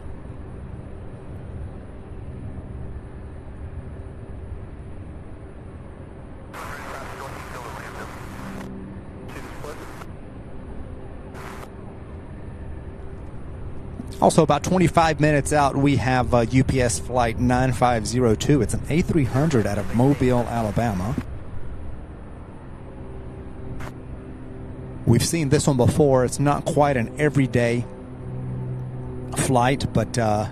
Also, about 25 minutes out, we have UPS flight 9502. It's an A300 out of Mobile, Alabama. We've seen this one before. It's not quite an everyday flight, but I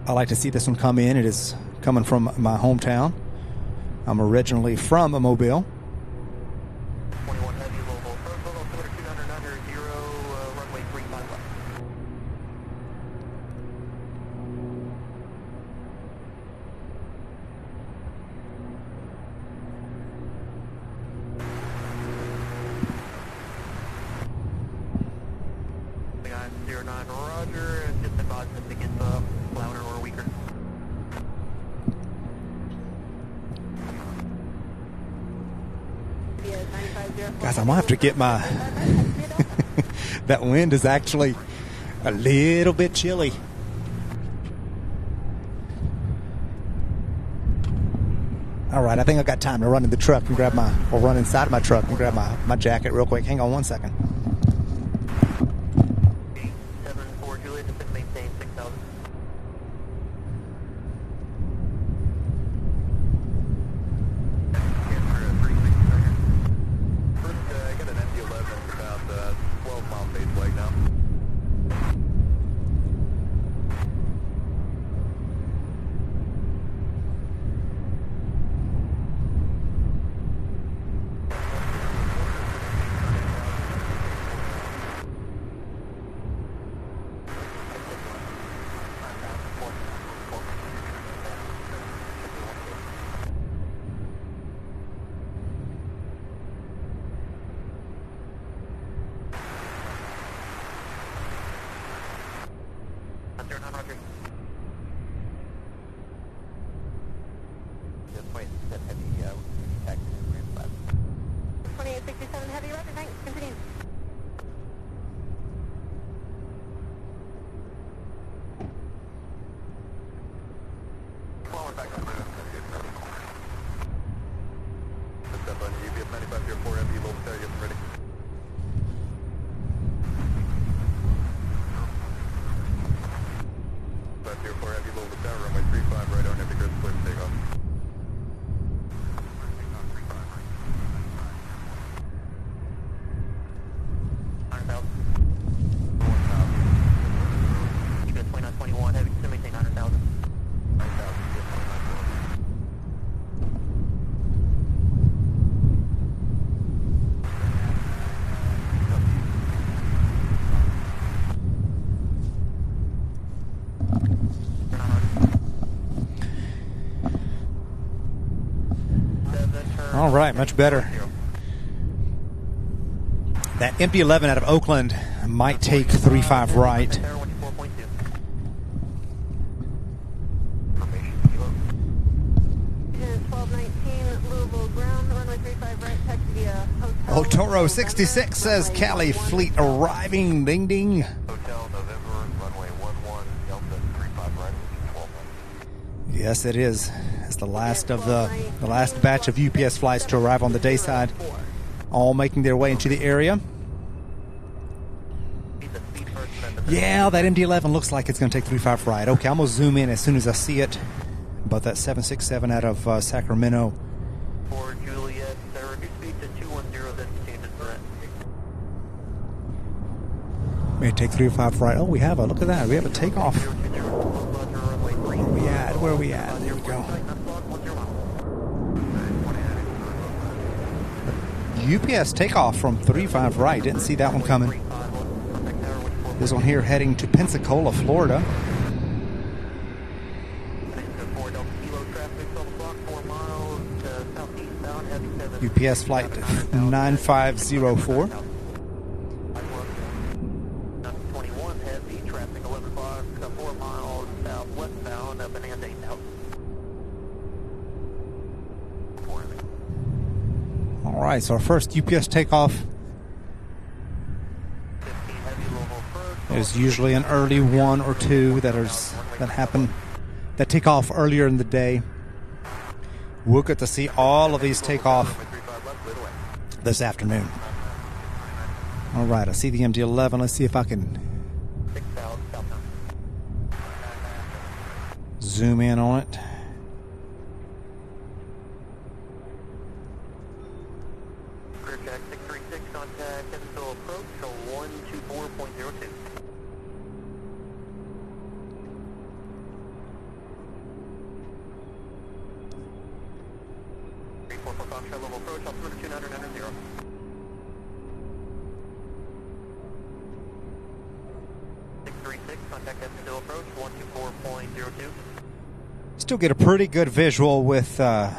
like to see this one come in. It is coming from my hometown. I'm originally from Mobile. 21 heavy, Louisville. First level, 200 under, 0, runway 35 left. We got 09, roger, and just advise if it gets louder or weaker. Guys, I'm going to have to get my... That wind is actually a little bit chilly. All right, I think I've got time to run in the truck and grab my... Or run inside of my truck and grab my jacket real quick. Hang on one second. 74 Juliet, just maintain 6,000. I got an MD-11 about 12-mile base flight now. Roger. Just wait, that heavy, taxi in Grand Flat. 2867 heavy, roger, thanks, continue. Well, we're back on the move. Just up on UPS 9504 MD, Louisville, tell you I'm ready. Heavy Louisville Tower, runway 35 right on heavy grid, clear for takeoff. You got 2921 heavy, just maintain 900,000. 9,000, get 29,000. All right, much better. That MD-11 out of Oakland might take 35 right. 1219 Louisville ground, runway 35 right, taxi via hotel. Otoro 66 says Cali fleet arriving. Ding ding. Hotel November, runway 11, Delta 35 right, 12. Yes, it is. It's the last of the last batch of UPS flights to arrive on the day side, all making their way into the area. Yeah, that MD-11 looks like it's going to take 35 right. Okay, I'm going to zoom in as soon as I see it. But that 767 out of Sacramento. For Juliet, reduce speed to 210, then continue to threat. May take 35 right. Oh, we have a, look at that. We have a takeoff. Where are we at? Where are we at? There we go. UPS takeoff from 35 right. Didn't see that one coming. This one here heading to Pensacola, Florida. UPS flight 9504. 21 heavy, traffic 11 o'clock, 4 miles southwestbound, Bonanza 8000. All right, so our first UPS takeoff is usually an early one or two that happen, that take off earlier in the day. We'll get to see all of these take off this afternoon. All right, I see the MD-11. Let's see if I can Zoom in on it. Clear Jack 636, contact Evansville approach, so 124.02. 344 Foxtrot level approach, altimeter 2990. 636, contact Evansville approach, 124.02. Still get a pretty good visual with the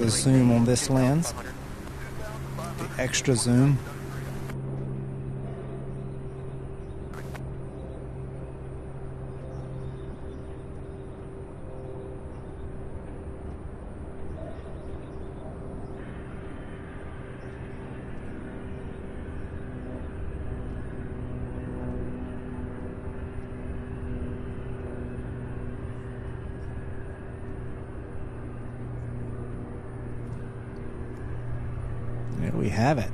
zoom on this lens, the extra zoom. There we have it.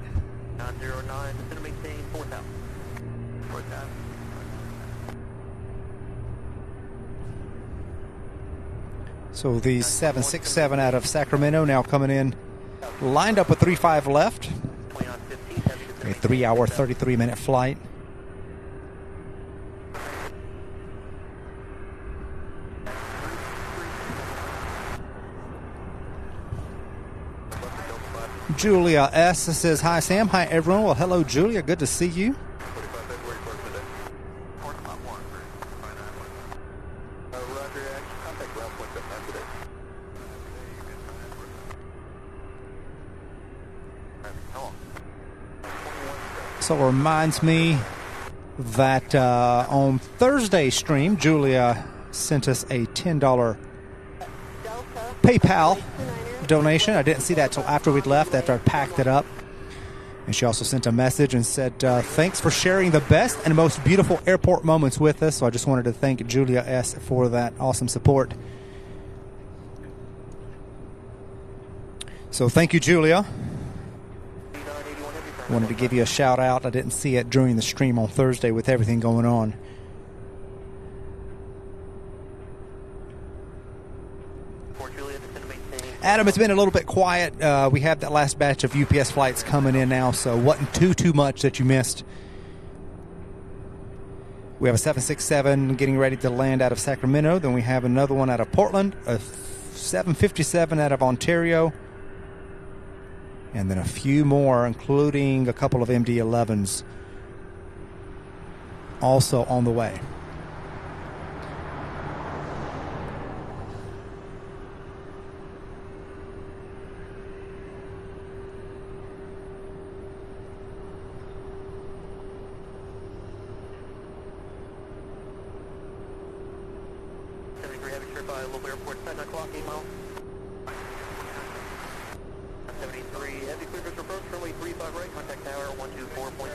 909, descend to maintain 4,000. 4,000. So the 767 out of Sacramento now coming in, lined up with 35 left. A 3-hour, 33-minute flight. Julia S. says, "Hi Sam, hi everyone." Well, hello Julia, good to see you. So it reminds me that on Thursday's stream, Julia sent us a $10 PayPal donation. I didn't see that till after we'd left, after I packed it up. And she also sent a message and said, thanks for sharing the best and most beautiful airport moments with us. So I just wanted to thank Julia S. for that awesome support. So thank you, Julia. Wanted to give you a shout out. I didn't see it during the stream on Thursday with everything going on. Adam, it's been a little bit quiet. We have that last batch of UPS flights coming in now, so wasn't too much that you missed. We have a 767 getting ready to land out of Sacramento. Then we have another one out of Portland, a 757 out of Ontario, and then a few more, including a couple of MD-11s also on the way. Louisville Airport, 7 o'clock, 8 miles. 73, heavy clearance approach, runway 35 right, contact tower 124.2.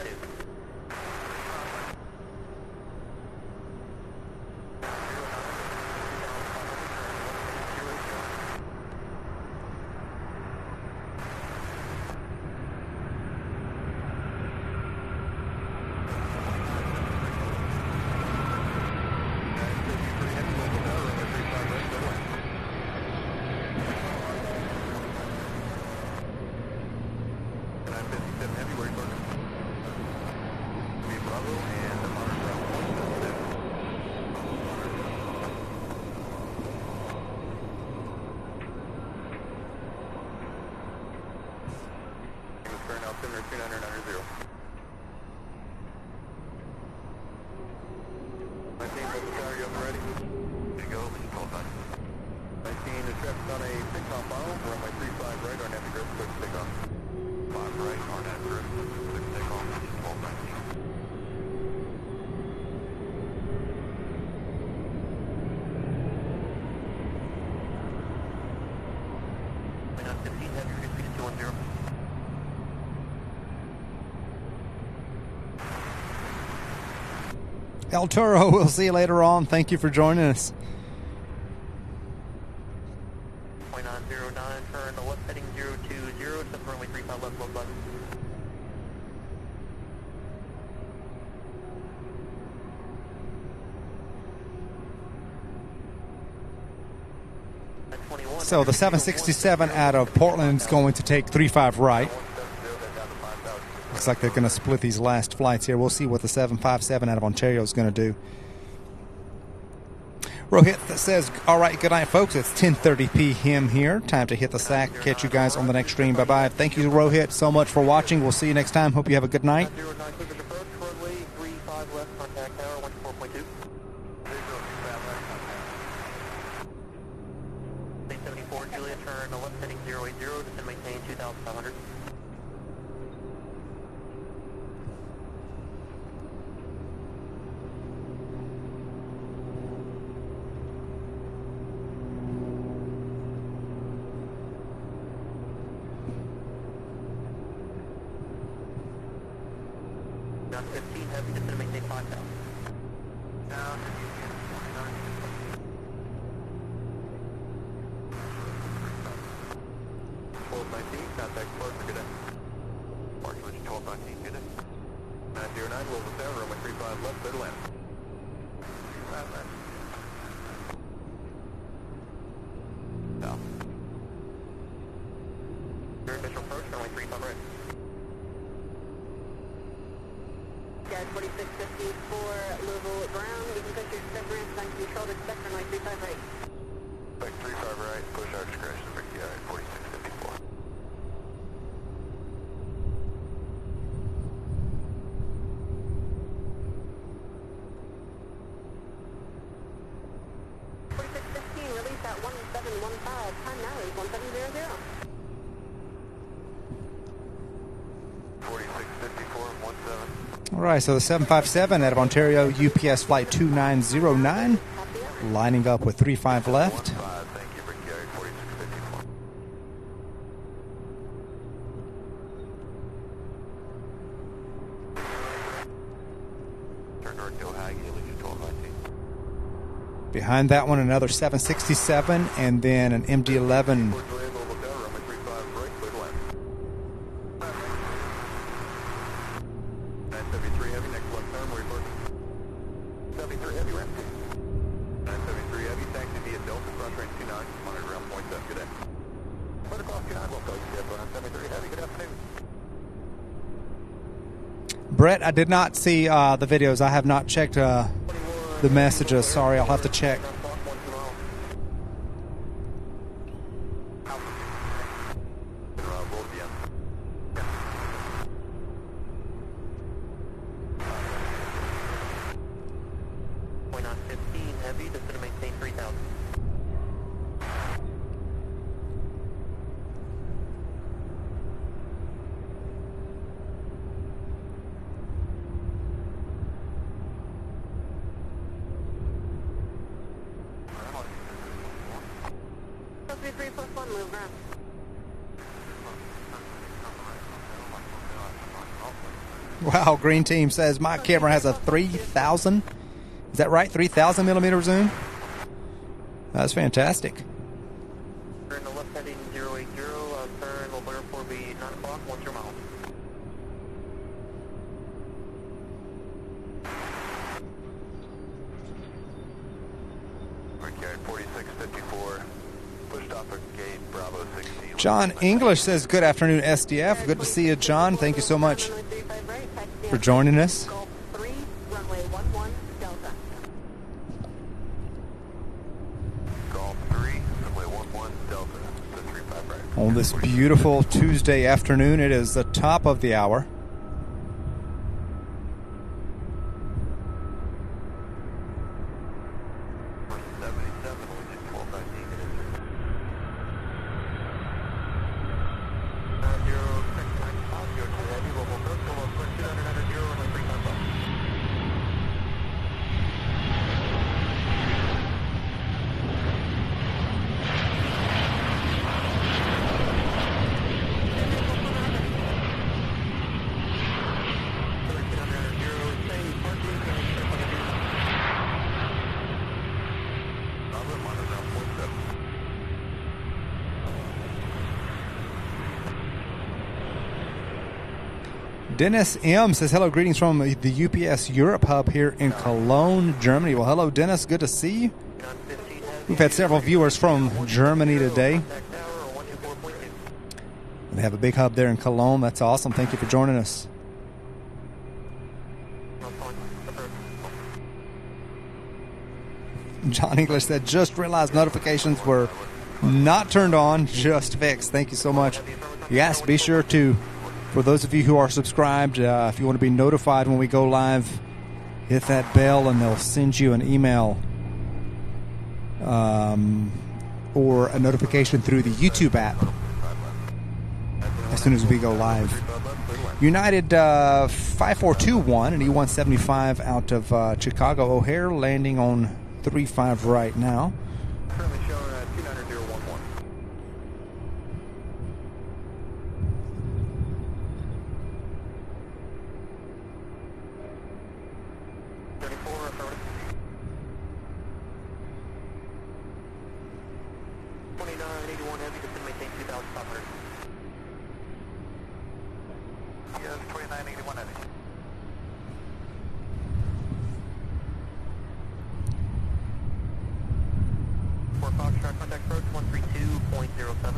El Toro, we'll see you later on. Thank you for joining us. 2909, turn to left heading 020, set runway 35 left, low button. So the 767 out of Portland is going to take 35 right. Looks like they're going to split these last flights here. We'll see what the 757 out of Ontario is going to do. Rohit says, all right, good night, folks. It's 10:30 p.m. here. Time to hit the sack. Catch you guys on the next stream. Bye-bye. Thank you, Rohit, so much for watching. We'll see you next time. Hope you have a good night. 09 Cleveland approach, runway 35 left, contact tower 14.2. 874 Juliet, turn left heading 080, descend maintain 2,500. Down 15, heavy, descend maintain 5,000. Down 1219, contact Parker, good day. Parker, 1219, good day. 909, Louisville down, runway 35 left, clear to land. 35 left. South. Your initial approach, runway 35 right. Guide 4654, Louisville ground. You can cut your step ramps on control to expect runway 35 right. Expect 35 right, push our discretion, Brickyard 4654. Release at 1715. Time now is 1700. 4654, 17. All right, so the 757 out of Ontario, UPS flight 2909, lining up with 35 left. 5, thank you, Brickyard 4654. Turn north to Ohio, Allegiant 1219. Behind that one, another 767, and then an MD-11. Fort Juliet, Louisville down, runway 35 right, clear to land. 973 heavy, next left turn, report. 73 heavy, ramp 2. 973 heavy, taxi via Delta, cross range 29, monitor ground point 7, good day. Flight across 29, we'll call you, 973 heavy, good afternoon. Brett, I did not see the videos. I have not checked the messages. Sorry, I'll have to check. Point on 15 heavy, just going to maintain 3,000. Supposed to be 3+1, move around. Wow, Green Team says my camera has a 3,000. Is that right? 3,000 millimeter zoom? That's fantastic. Turn the left heading 080, turn Worldport be 9 o'clock, 10 miles. Brickyard 4654, pushed off a gate, Bravo 16. John English says, good afternoon, SDF. Good to see you, John. Thank you so much Runway 35 right, taxi for joining us. Golf 3, runway 11, Delta. Golf 3, runway 11, Delta, to 35 right. On this beautiful Tuesday afternoon, it is the top of the hour. Dennis M. says, hello, greetings from the UPS Europe hub here in Cologne, Germany. Well, hello, Dennis. Good to see you. We've had several viewers from Germany today. We have a big hub there in Cologne. That's awesome. Thank you for joining us. John English said, just realized notifications were not turned on, just fixed. Thank you so much. Yes, be sure to, for those of you who are subscribed, if you want to be notified when we go live, hit that bell and they'll send you an email or a notification through the YouTube app as soon as we go live. United 5421 and E175 out of Chicago O'Hare, landing on 35 right now. Currently showing 29011. 34 affirmative. 2981 heavy, just to maintain 2,500. Yes, 2981 heavy. For Foxtrot, contact approach 132.07.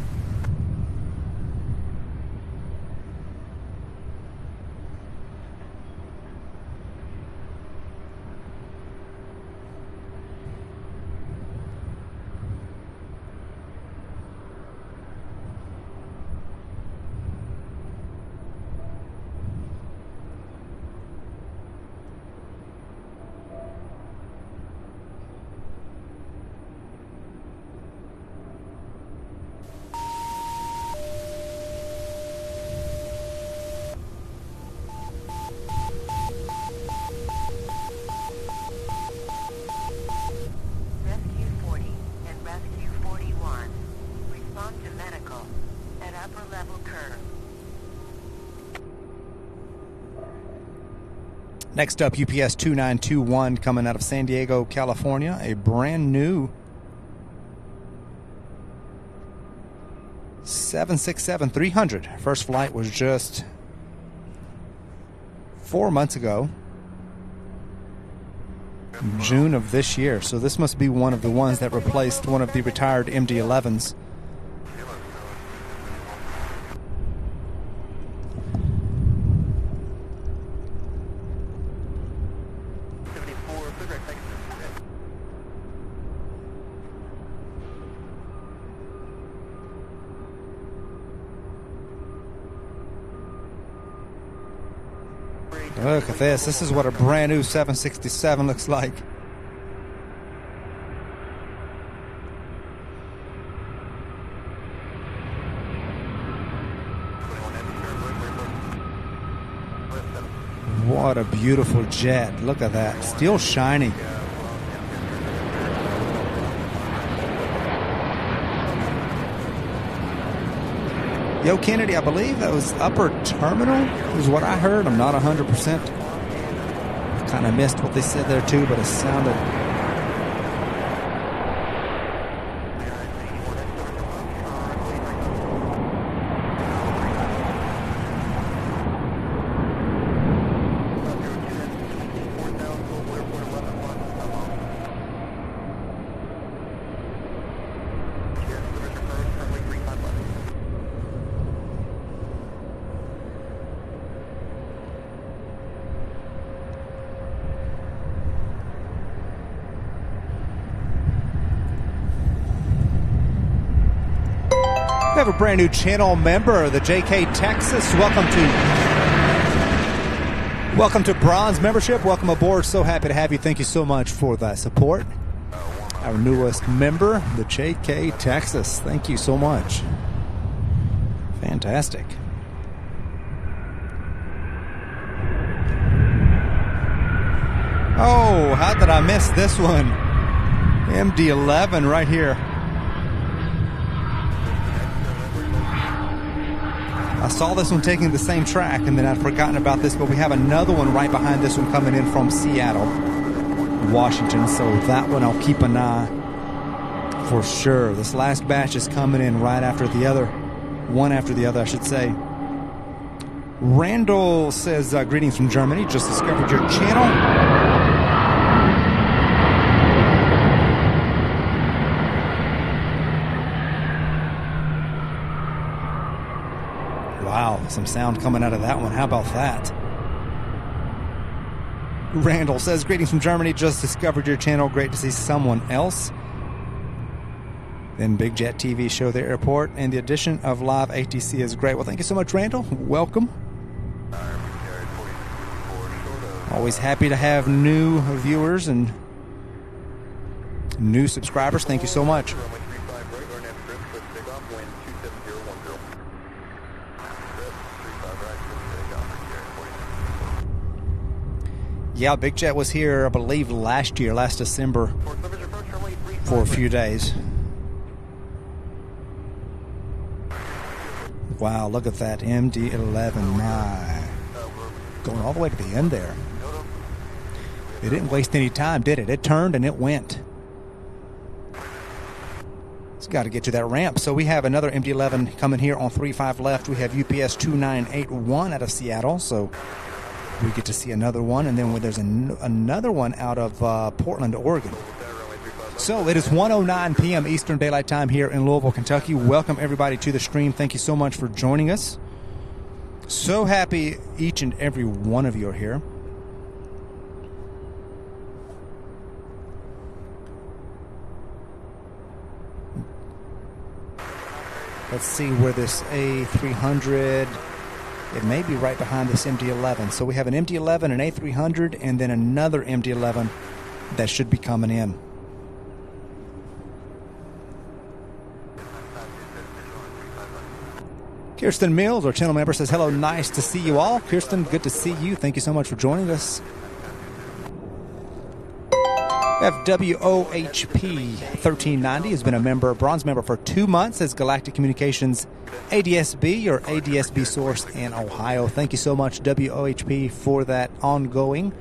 Rescue 40 and Rescue 41. Respond to medical at upper level curve. Next up, UPS 2921 coming out of San Diego, California. A brand new 767-300. First flight was just 4 months ago, June of this year. So this must be one of the ones that replaced one of the retired MD-11s. Look at this. This is what a brand new 767 looks like. What a beautiful jet. Look at that. Still shiny. Yo, Kennedy, I believe that was upper terminal is what I heard. I'm not 100%. Kind of missed what they said there too, but it sounded... We have a brand new channel member, the JK Texas. Welcome to Bronze membership. Welcome aboard. So happy to have you. Thank you so much for that support. Our newest member, the JK Texas. Thank you so much. Fantastic. Oh, how did I miss this one? MD-11 right here. I saw this one taking the same track, and then I'd forgotten about this, but we have another one right behind this one coming in from Seattle, Washington, so that one I'll keep an eye for sure. This last batch is coming in right after the other, one after the other, I should say. Randall says, greetings from Germany, just discovered your channel. Some sound coming out of that one. How about that? Randall says, greetings from Germany. Just discovered your channel. Great to see someone else. Then Big Jet TV show the airport. And the addition of live ATC is great. Well, thank you so much, Randall. Welcome. Always happy to have new viewers and new subscribers. Thank you so much. Yeah, Big Jet was here, I believe, last December, for a few days. Wow, look at that MD-11. My. Going all the way to the end there. It didn't waste any time, did it? It turned and it went. It's got to get to that ramp. So we have another MD-11 coming here on 35 left. We have UPS 2981 out of Seattle. So we get to see another one. And then there's another one out of Portland, Oregon. So it is 1:09 p.m. Eastern Daylight Time here in Louisville, Kentucky. Welcome everybody to the stream. Thank you so much for joining us. So happy each and every one of you are here. Let's see where this A300, it may be right behind this MD-11. So we have an MD-11, an A300, and then another MD-11 that should be coming in. Kirsten Mills, our channel member, says, hello, nice to see you all. Kirsten, good to see you. Thank you so much for joining us. We have WOHP 1390 has been a bronze member for 2 months as Galactic Communications ADSB or ADSB source in Ohio. Thank you so much, WOHP, for that ongoing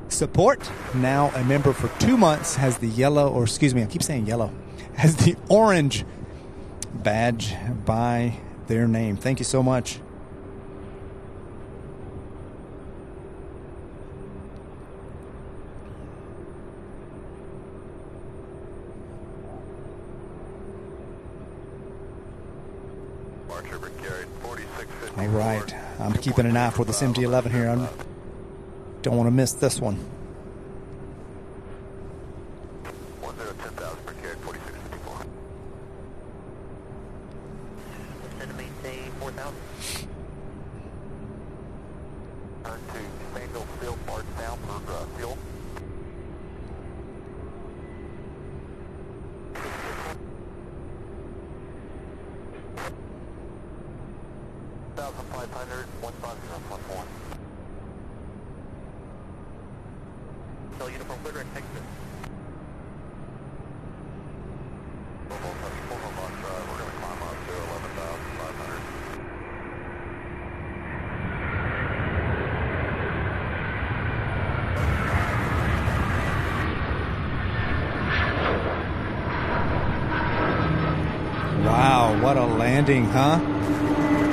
support. Now a member for 2 months, has the yellow, or excuse me, I keep saying yellow, has the orange badge by their name. Thank you so much. All right, I'm keeping an eye for this MD-11 here. I don't want to miss this one. 10,000 per carriage, 4654. Send to maintain 4,000. Turn to Stanville Field, parts down for fuel. Tell uniform clear direct Texas. We're going to climb up to 11,500. Wow, what a landing, huh?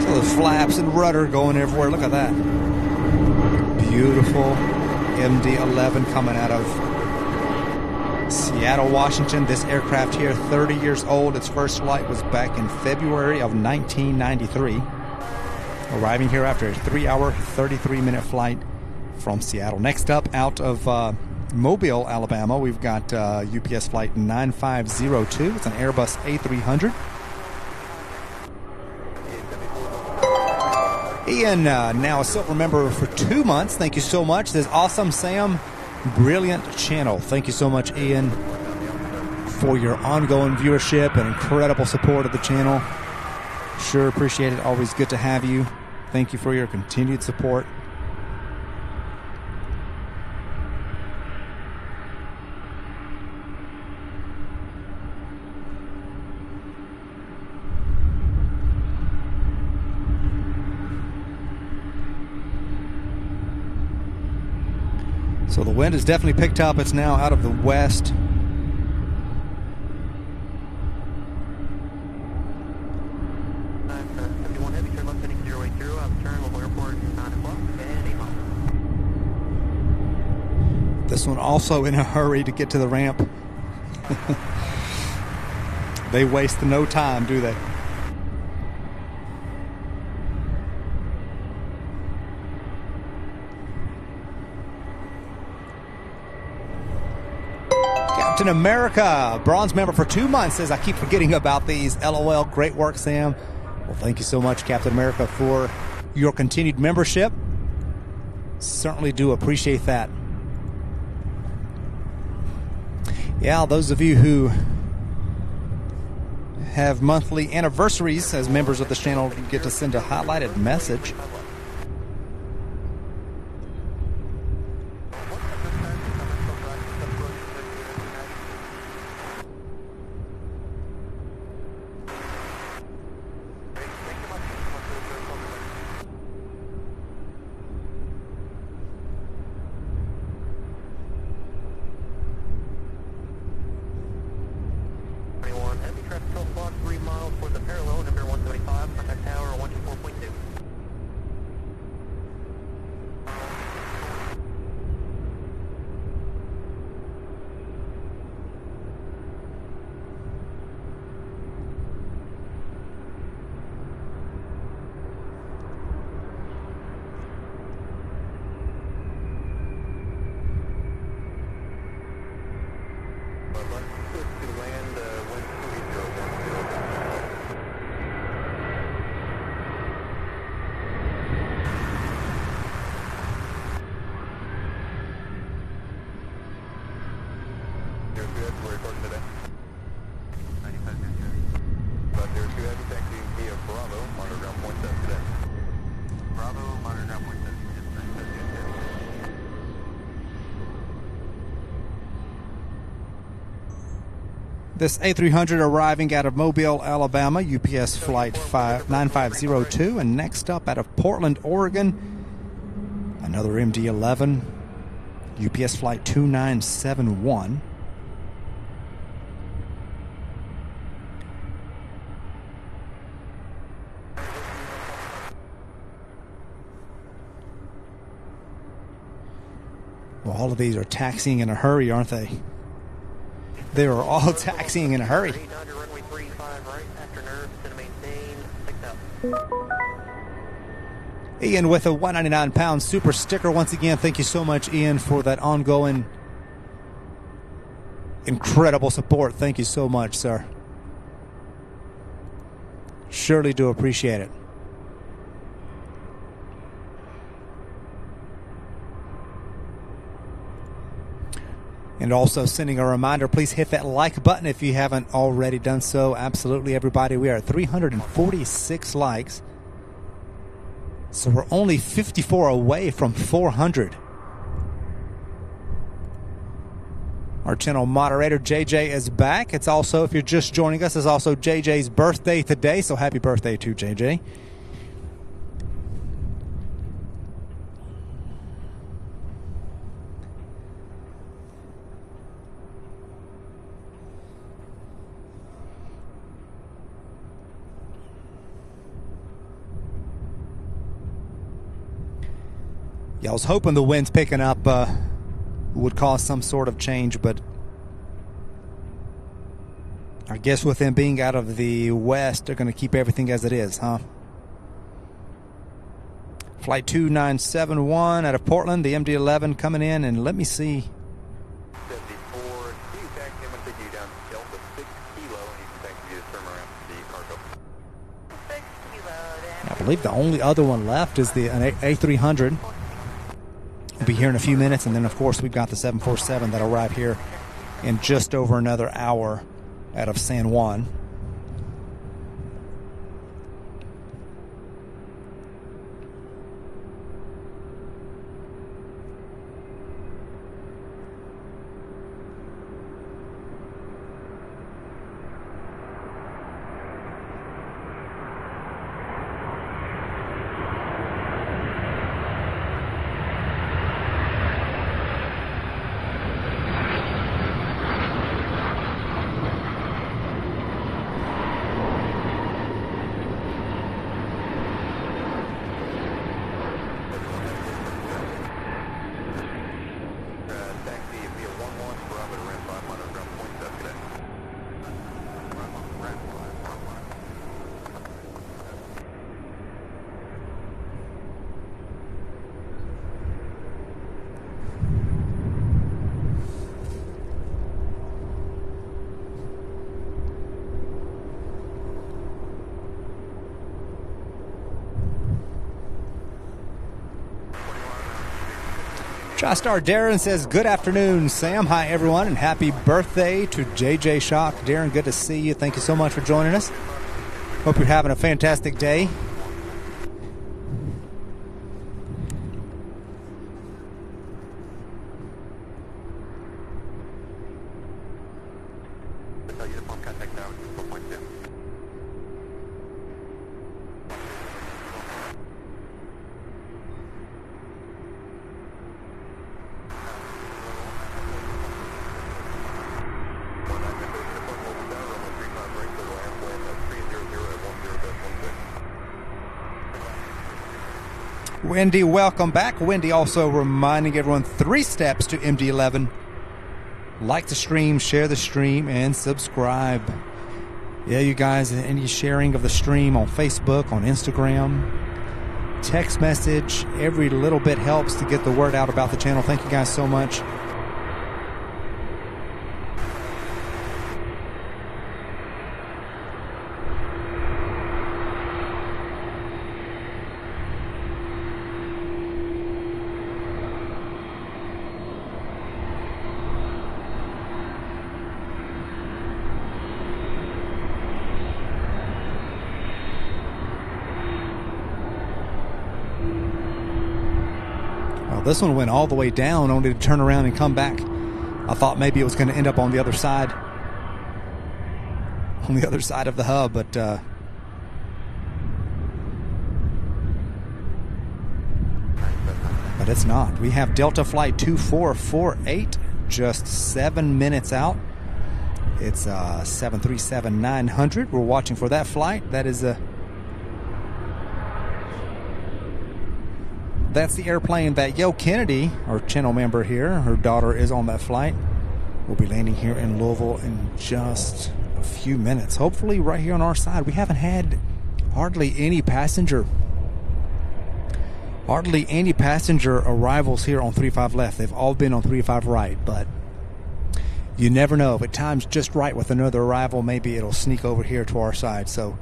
So those flaps and rudder going everywhere. Look at that. Beautiful MD-11 coming out of Seattle, Washington. This aircraft here, 30 years old. Its first flight was back in February of 1993. Arriving here after a 3-hour, 33-minute flight from Seattle. Next up, out of Mobile, Alabama, we've got UPS flight 9502. It's an Airbus A300. Ian, now a silver member for 2 months. Thank you so much. Says, awesome, Sam. Brilliant channel. Thank you so much, Ian, for your ongoing viewership and incredible support of the channel. Sure appreciate it. Always good to have you. Thank you for your continued support. So the wind has definitely picked up. It's now out of the west. Heavy, turn left heading 080, turn Louisville Airport 9 o'clock and 8 miles. This one also in a hurry to get to the ramp. They waste no time, do they? Captain America, bronze member for 2 months, says, I keep forgetting about these. LOL, great work, Sam. Well, thank you so much, Captain America, for your continued membership. Certainly do appreciate that. Yeah, those of you who have monthly anniversaries as members of this channel get to send a highlighted message. This A300 arriving out of Mobile, Alabama, UPS flight 9502. And next up out of Portland, Oregon, another MD-11, UPS flight 2971. Well, all of these are taxiing in a hurry, aren't they? They are all taxiing in a hurry. Ian with a 199-pound super sticker. Once again, thank you so much, Ian, for that ongoing incredible support. Thank you so much, sir. Surely do appreciate it. And also sending a reminder, please hit that like button if you haven't already done so. Absolutely, everybody. We are at 346 likes. So we're only 54 away from 400. Our channel moderator, JJ, is back. It's also, if you're just joining us, it's also JJ's birthday today. So happy birthday to JJ. Yeah, I was hoping the wind's picking up would cause some sort of change, but I guess with them being out of the west, they're going to keep everything as it is, huh? Flight 2971 out of Portland, the MD-11 coming in, and let me see. 74, you taxi him and take you down Delta 6 Kilo, and you can taxi you to turn around the cargo. 6 kilo, then. I believe the only other one left is the an A300. We'll be here in a few minutes, and then of course we've got the 747 that'll arrive here in just over another hour out of San Juan. TriStar Darren says, good afternoon, Sam. Hi, everyone, and happy birthday to JJ Shock. Darren, good to see you. Thank you so much for joining us. Hope you're having a fantastic day. Uniform contact now, 4.2. Wendy, welcome back. Wendy also reminding everyone 3 steps to MD11. Like the stream, share the stream, and subscribe. Yeah, you guys, any sharing of the stream on Facebook, on Instagram, text message, every little bit helps to get the word out about the channel. Thank you guys so much. This one went all the way down only to turn around and come back. I thought maybe it was going to end up on the other side. On the other side of the hub, but it's not. We have Delta Flight 2448 just 7 minutes out. It's 737-900. We're watching for that flight. That is that's the airplane that Yo Kennedy, our channel member here, her daughter is on that flight. We'll be landing here in Louisville in just a few minutes. Hopefully right here on our side. We haven't had hardly any passenger arrivals here on 35 left. They've all been on 35 right, but you never know. If it times just right with another arrival, maybe it'll sneak over here to our side. So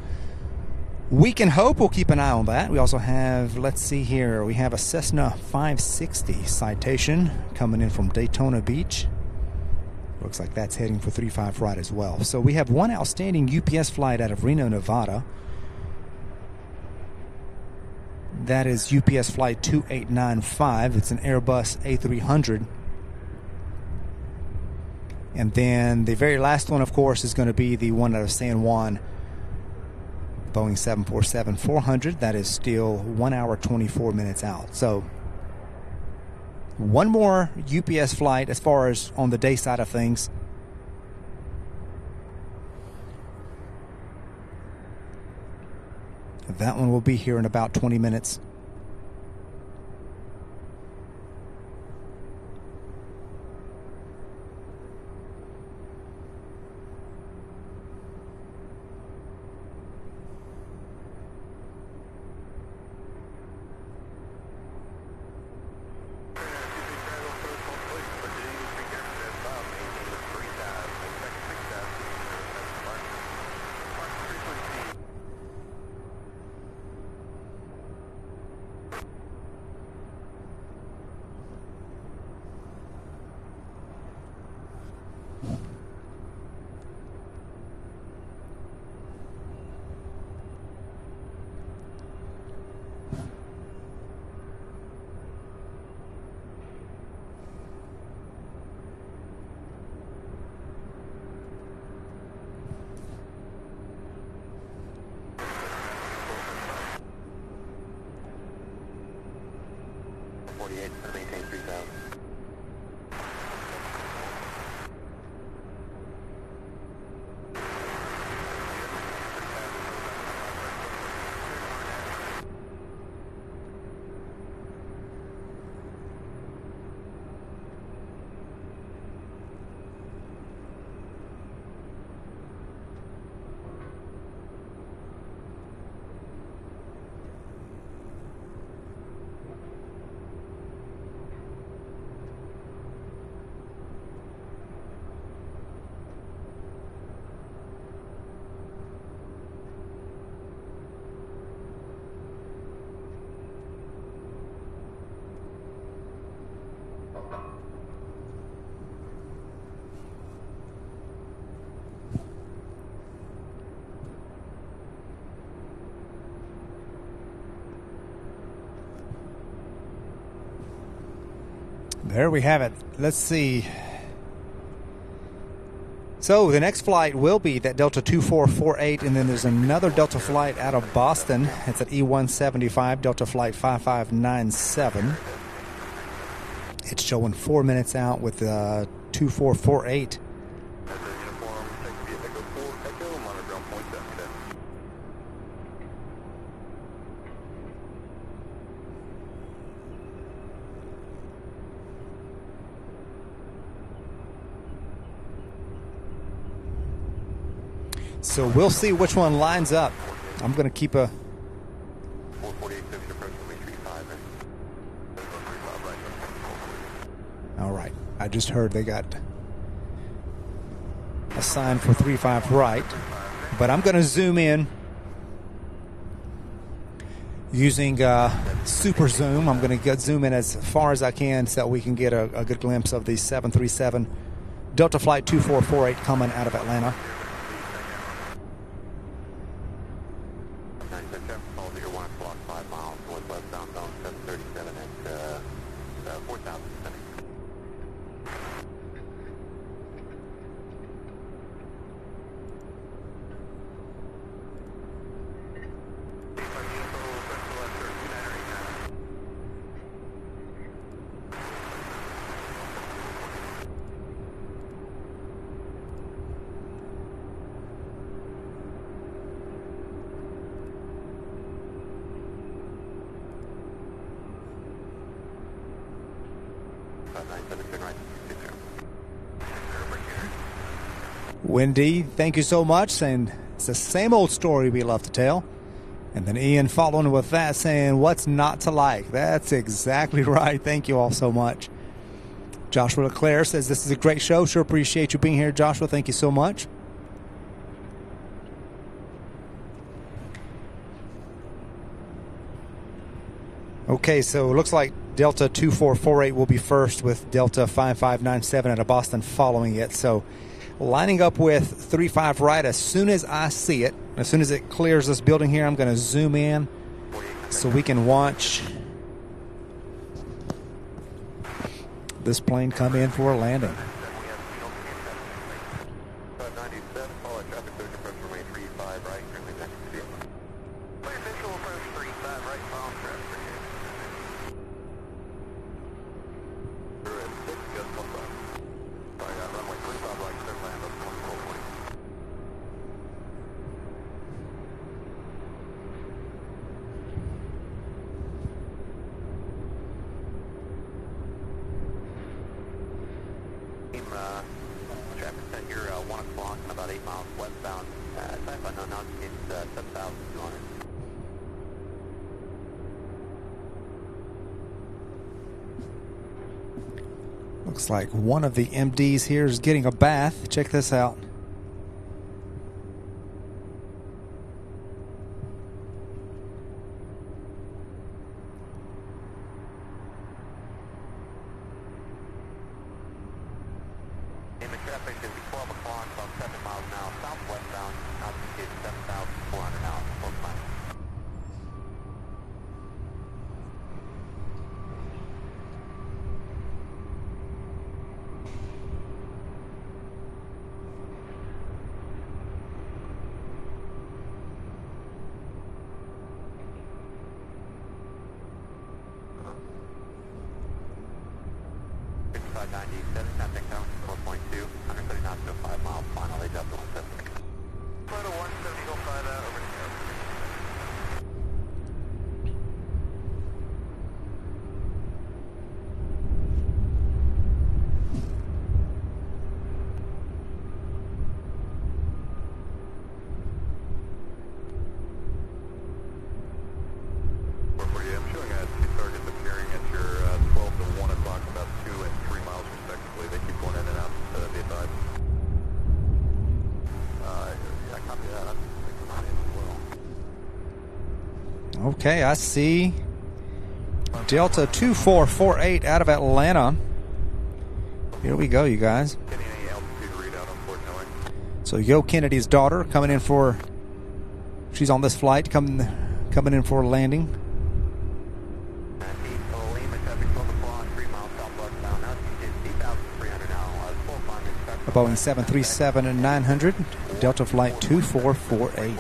we can hope. We'll keep an eye on that. We also have, let's see here, we have a Cessna 560 citation coming in from Daytona Beach. Looks like that's heading for 35 right as well. So we have one outstanding UPS flight out of Reno, Nevada. That is UPS flight 2895. It's an Airbus A300. And then the very last one, of course, is going to be the one out of San Juan, Boeing 747-400. That is still 1 hour 24 minutes out. So one more UPS flight as far as on the day side of things. That one will be here in about 20 minutes. Maintain 3000. There we have it. Let's see. So the next flight will be that Delta 2448, and then there's another Delta flight out of Boston. It's at E175, Delta Flight 5597. It's showing 4 minutes out with 2448. So we'll see which one lines up. I'm going to keep a... 448 All right. I just heard they got a sign for 35 right. But I'm going to zoom in using super zoom. I'm going to zoom in as far as I can so that we can get a good glimpse of the 737 Delta Flight 2448 coming out of Atlanta. Wendy, thank you so much, saying it's the same old story we love to tell. And then Ian following with that saying, what's not to like? That's exactly right. Thank you all so much. Joshua Leclerc says, this is a great show. Sure appreciate you being here, Joshua. Thank you so much. Okay, so it looks like Delta 2448 will be first with Delta 5597 out of Boston following it. So lining up with 35 right as soon as I see it. As soon as it clears this building here, I'm going to zoom in so we can watch this plane come in for a landing. Looks like one of the MDs here is getting a bath. Check this out. Okay, I see Delta 2448 out of Atlanta. Here we go, you guys. So Yo Kennedy's daughter coming in for, she's on this flight, coming in for a landing. a Boeing 737-900, Delta Flight 2448.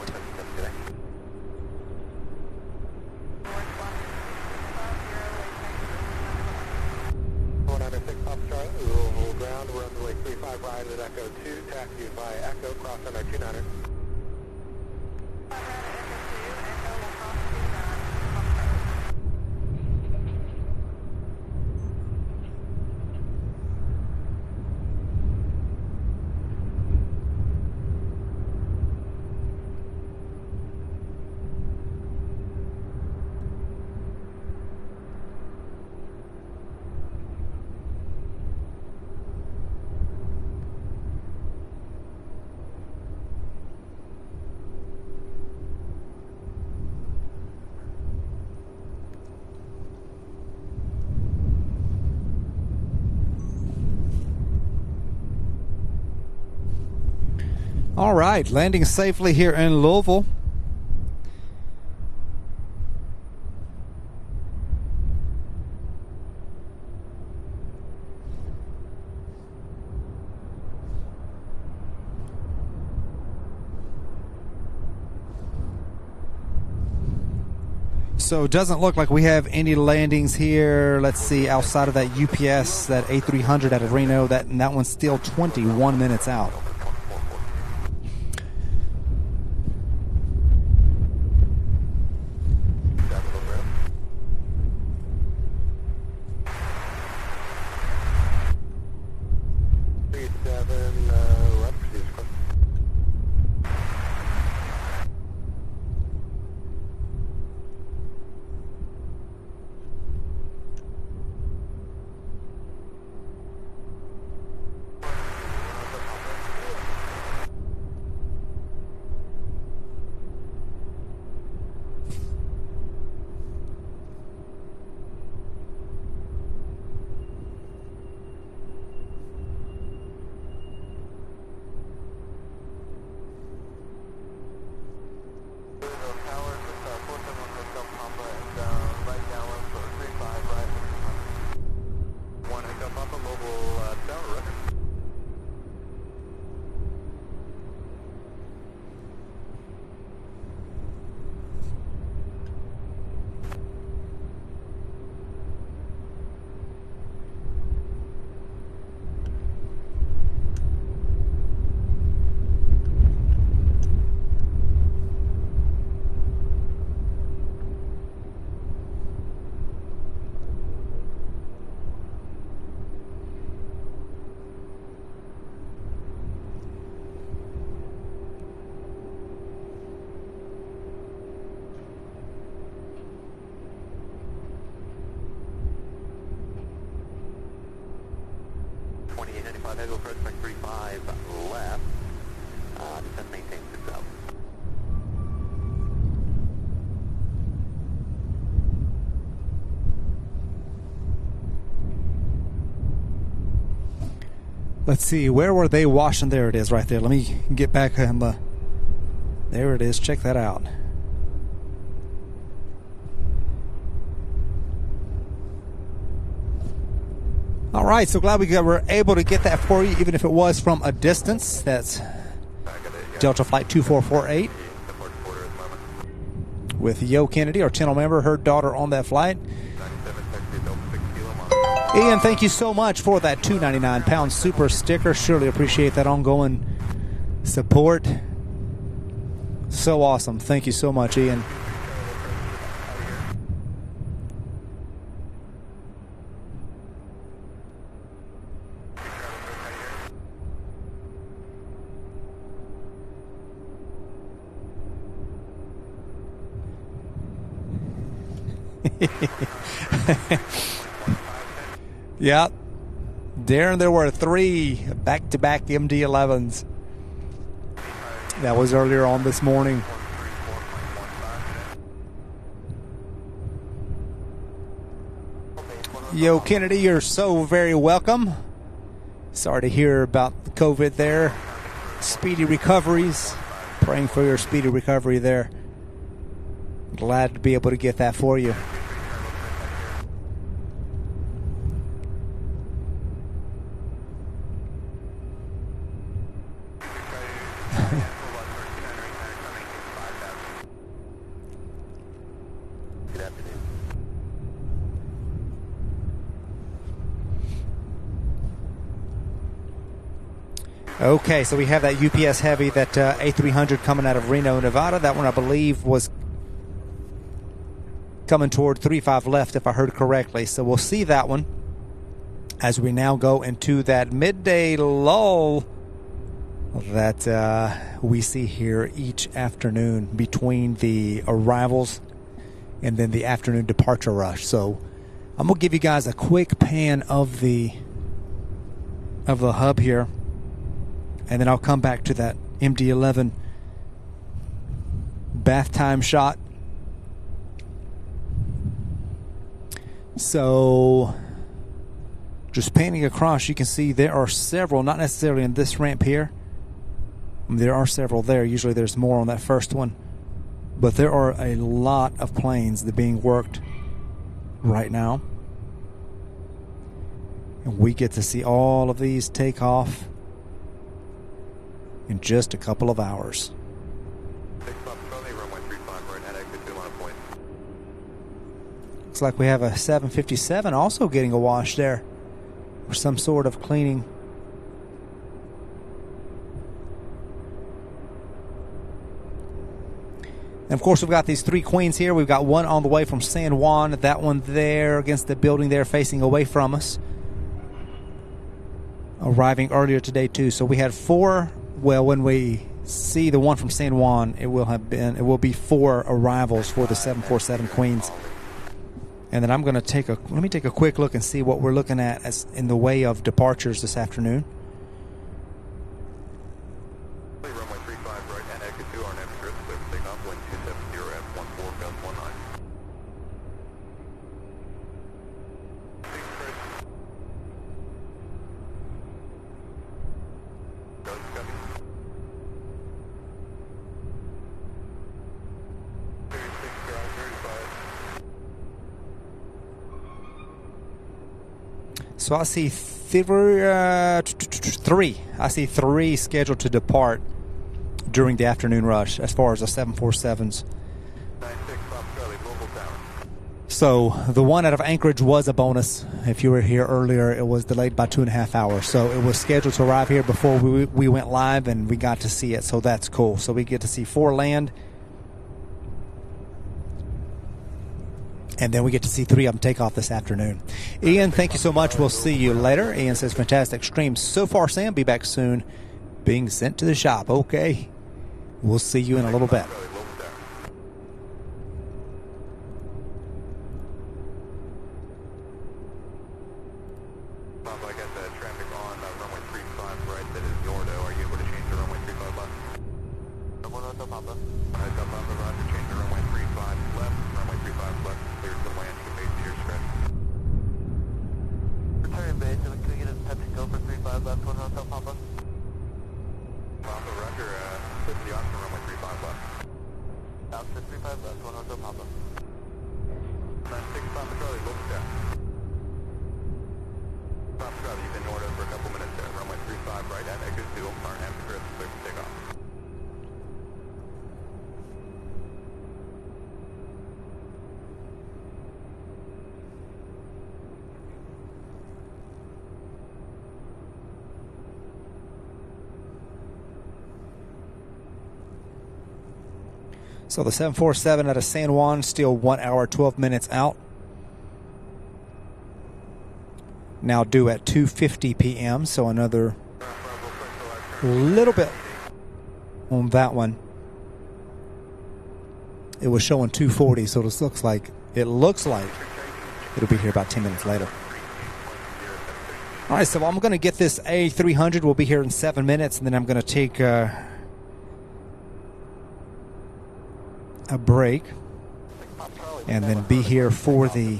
All right, landing safely here in Louisville. So it doesn't look like we have any landings here. Let's see, outside of that UPS, that A300 out of Reno, that one's still 21 minutes out. Head over approach 35 left. Descend maintain 6000. Let's see, where were they washing? There it is right there. Let me get back on the... There it is. Check that out. All right, so glad we were able to get that for you, even if it was from a distance. That's Delta Flight 2448 with Yo Kennedy, our channel member, her daughter on that flight. Ian, thank you so much for that £2.99 super sticker. Surely appreciate that ongoing support. So awesome. Thank you so much, Ian. Yep. Darren, there were 3 back-to-back MD-11s. That was earlier on this morning. Yo, Kennedy, you're so very welcome. Sorry to hear about the COVID there. Speedy recoveries. Praying for your speedy recovery there. Glad to be able to get that for you. Okay, so we have that UPS Heavy, that A300 coming out of Reno, Nevada. That one, I believe, was coming toward 35 left, if I heard correctly. So we'll see that one as we now go into that midday lull that we see here each afternoon between the arrivals and then the afternoon departure rush. So I'm going to give you guys a quick pan of the hub here, and then I'll come back to that MD-11 bath time shot. So just panning across, you can see there are several, not necessarily in this ramp here. There are several there. Usually there's more on that first one. But there are a lot of planes that are being worked right now. And we get to see all of these take off in just a couple of hours. Looks like we have a 757 also getting a wash there, or some sort of cleaning. And of course, we've got these three queens here. We've got one on the way from San Juan, that one there against the building there facing away from us, arriving earlier today too. So we had four. Well, when we see the one from San Juan, it will be four arrivals for the 747 Queens. And then I'm going to let me take a quick look and see what we're looking at as in the way of departures this afternoon. Runway 35 right and exit 2 RNF script, clear for takeoff, wind 270 F14 gust 19. So I see three. I see three scheduled to depart during the afternoon rush as far as the 747s. So the one out of Anchorage was a bonus. If you were here earlier, it was delayed by 2.5 hours. So it was scheduled to arrive here before we went live, and we got to see it. So that's cool. So we get to see 4 land. And then we get to see 3 of them take off this afternoon. Ian, thank you so much. We'll see you later. Ian says, fantastic stream so far, Sam. Be back soon. Being sent to the shop. Okay. We'll see you in a little bit. Bob, I got the traffic on runway 35 right. That is Nordo. Are you able to change to runway 35 left? Double Hotel Papa. Hotel Papa, roger. Change to runway 35 left. Runway 35 left. Clear to land. You can base your script. Return base. Can we get a PepsiCo for 35 left? 1 Hotel Papa. Papa, roger. Flip the option. Runway 35 left. Out to 35 left. 1 Hotel Papa. 96 Papa Charlie. Look down. Papa Charlie, you've been Nordo for a couple minutes there. Runway 35 right at exit 2. RNF script. Clear for takeoff. So the 747 out of San Juan, still 1 hour, 12 minutes out. Now due at 2:50 p.m., so another little bit on that one. It was showing 2:40, so this looks like it'll be here about 10 minutes later. All right, so I'm going to get this A300. We'll be here in 7 minutes, and then I'm going to take a break and then be here for the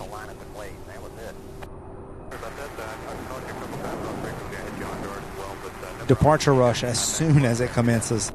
departure rush as soon as it commences.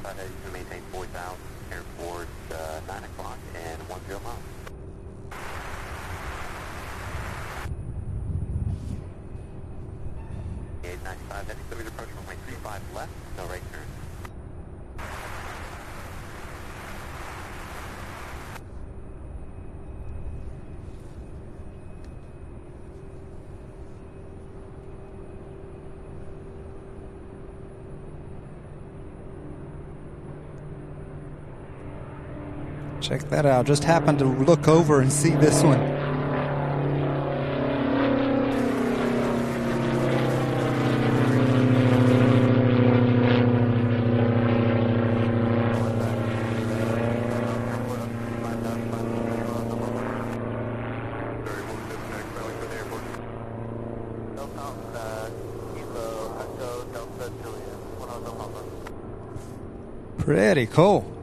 95 heavy to maintain 4,000, airport 9 o'clock and 10 miles. 95 heavy, so we approach runway 35 left, no right turn. Check that out. Just happened to look over and see this one. Pretty cool.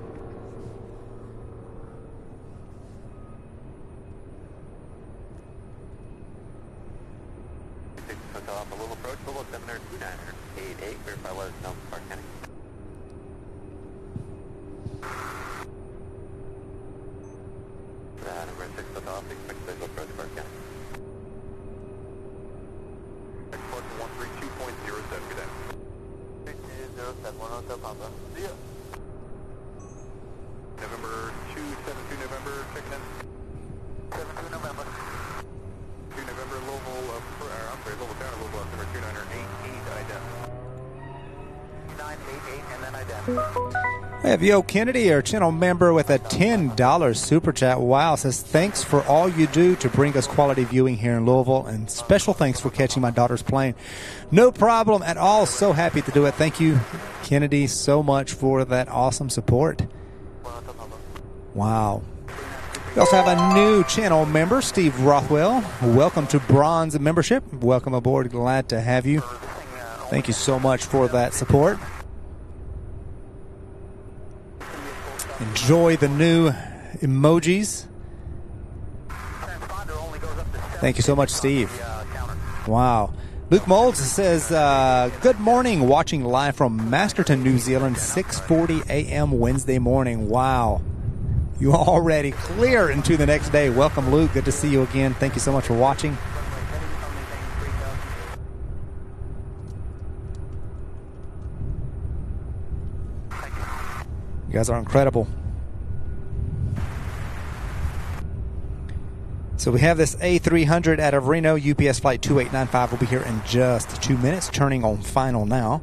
November 272 November, checking in. 72 November. 2 November, Louisville, Louisville County, Louisville, number 2988, ident. 2988, and then ident. We have Yo Kennedy, our channel member, with a $10 super chat. Wow, says thanks for all you do to bring us quality viewing here in Louisville, and special thanks for catching my daughter's plane. No problem at all. So happy to do it. Thank you, Kennedy, so much for that awesome support. Wow. We also have a new channel member, Steve Rothwell. Welcome to Bronze membership. Welcome aboard. Glad to have you. Thank you so much for that support. Enjoy the new emojis. Thank you so much, Steve. Wow. Luke Molds says, good morning, watching live from Masterton, New Zealand, 6:40 a.m. Wednesday morning. Wow. You are already clear into the next day. Welcome, Luke. Good to see you again. Thank you so much for watching. You guys are incredible. So we have this A300 out of Reno, UPS flight 2895 will be here in just 2 minutes, turning on final now.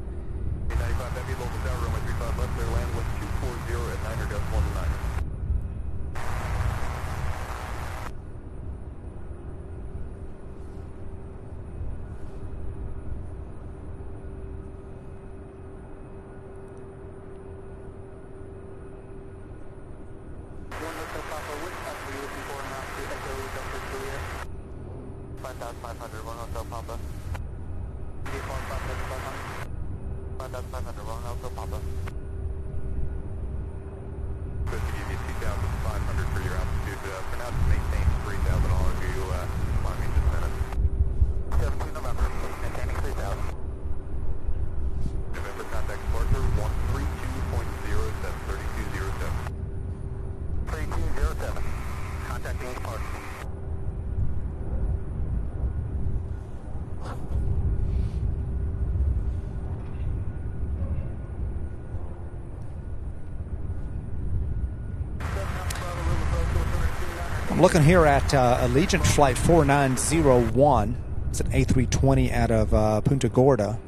Looking here at Allegiant Flight 4901. It's an A320 out of Punta Gorda.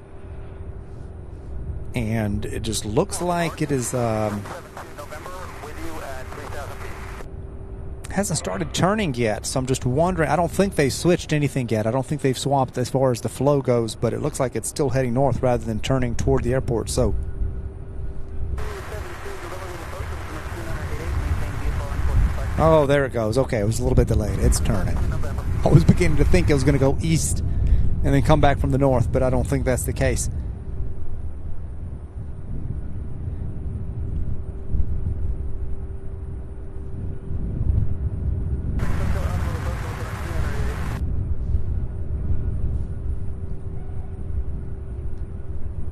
And it just looks like it is hasn't started turning yet. So I'm just wondering, I don't think they've switched anything yet. I don't think they've swapped as far as the flow goes, but it looks like it's still heading north rather than turning toward the airport. So oh, there it goes. Okay, it was a little bit delayed. It's turning. I was beginning to think it was going to go east and then come back from the north, but I don't think that's the case.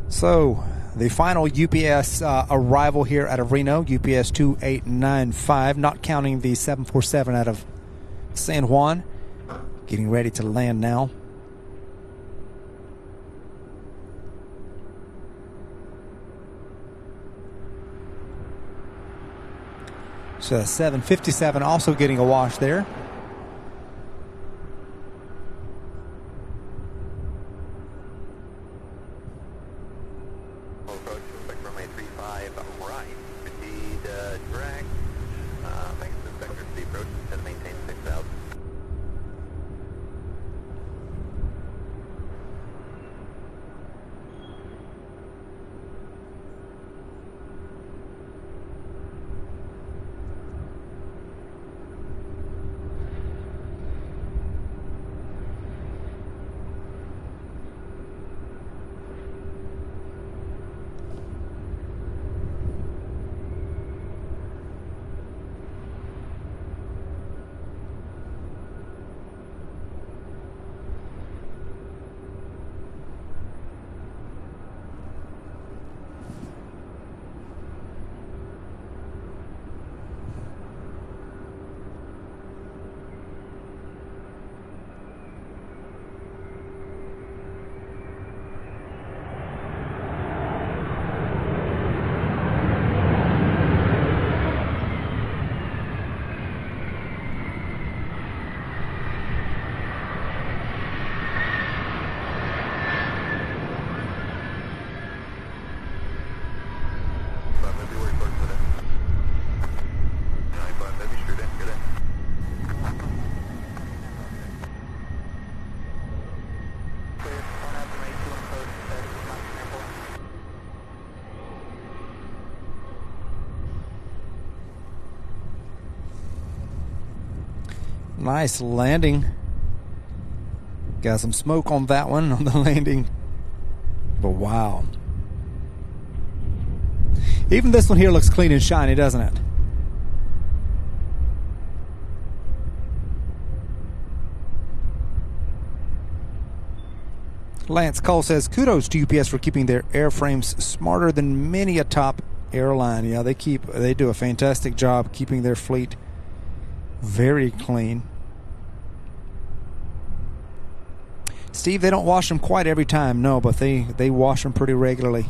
So, the final UPS arrival here out of Reno, UPS 2895, not counting the 747 out of San Juan. Getting ready to land now. So 757 also getting a wash there. Approach, expect runway 35 right. Proceed direct. Thanks to sector speed approach and maintain 6,000. Nice landing. Got some smoke on that one on the landing. But wow. Even this one here looks clean and shiny, doesn't it? Lance Cole says, kudos to UPS for keeping their airframes smarter than many a top airline. Yeah, they do a fantastic job keeping their fleet very clean. Steve, they don't wash them quite every time, no, but they wash them pretty regularly.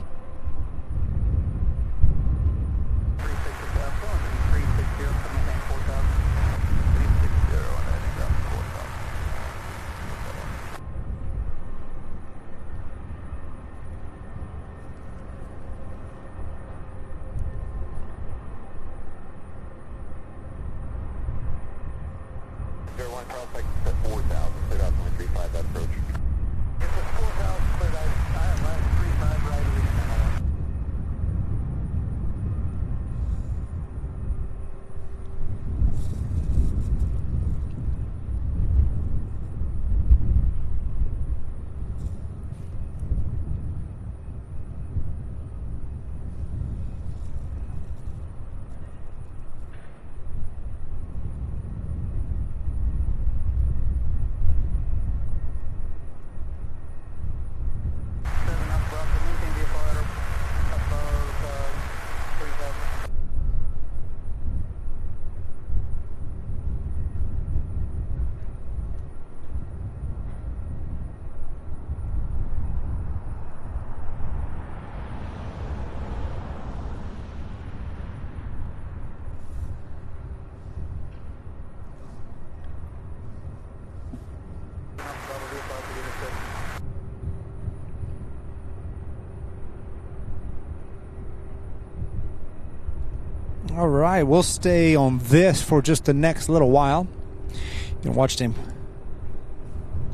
All right, we'll stay on this for just the next little while. You can watch him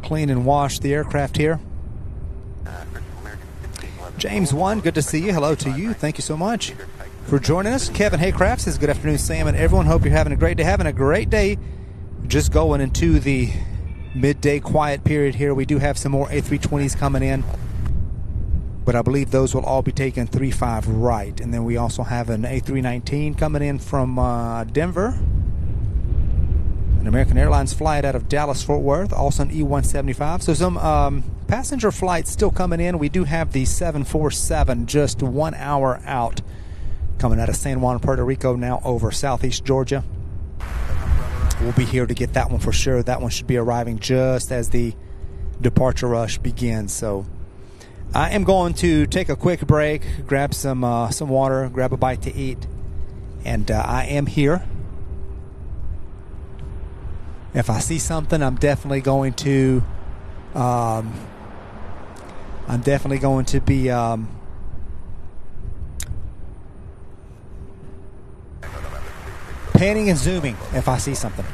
clean and wash the aircraft here. James 1, good to see you. Hello to you. Thank you so much for joining us. Kevin Haycraft says, good afternoon, Sam and everyone. Hope you're having a great day. Having a great day. Just going into the midday quiet period here. We do have some more A320s coming in, but I believe those will all be taking 3-5 right. And then we also have an A319 coming in from Denver. An American Airlines flight out of Dallas, Fort Worth. Also an E175. So some passenger flights still coming in. We do have the 747 just 1 hour out, coming out of San Juan, Puerto Rico, now over southeast Georgia. We'll be here to get that one for sure. That one should be arriving just as the departure rush begins. So I am going to take a quick break, grab some water, grab a bite to eat, and I am here. If I see something, I'm definitely going to be panning and zooming if I see something.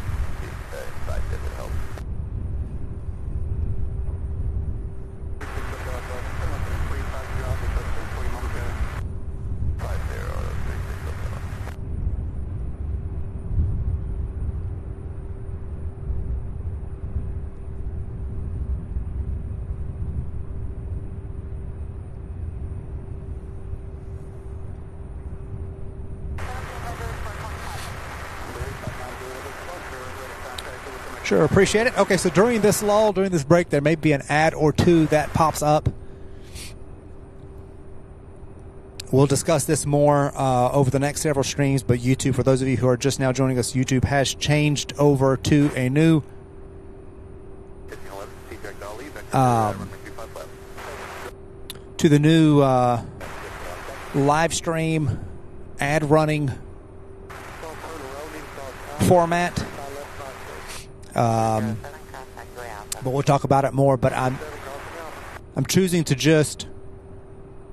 Sure, appreciate it. Okay, so during this lull, during this break, there may be an ad or two that pops up. We'll discuss this more over the next several streams, but YouTube, for those of you who are just now joining us, YouTube has changed over to a new live stream ad running format. But we'll talk about it more. But I'm choosing to just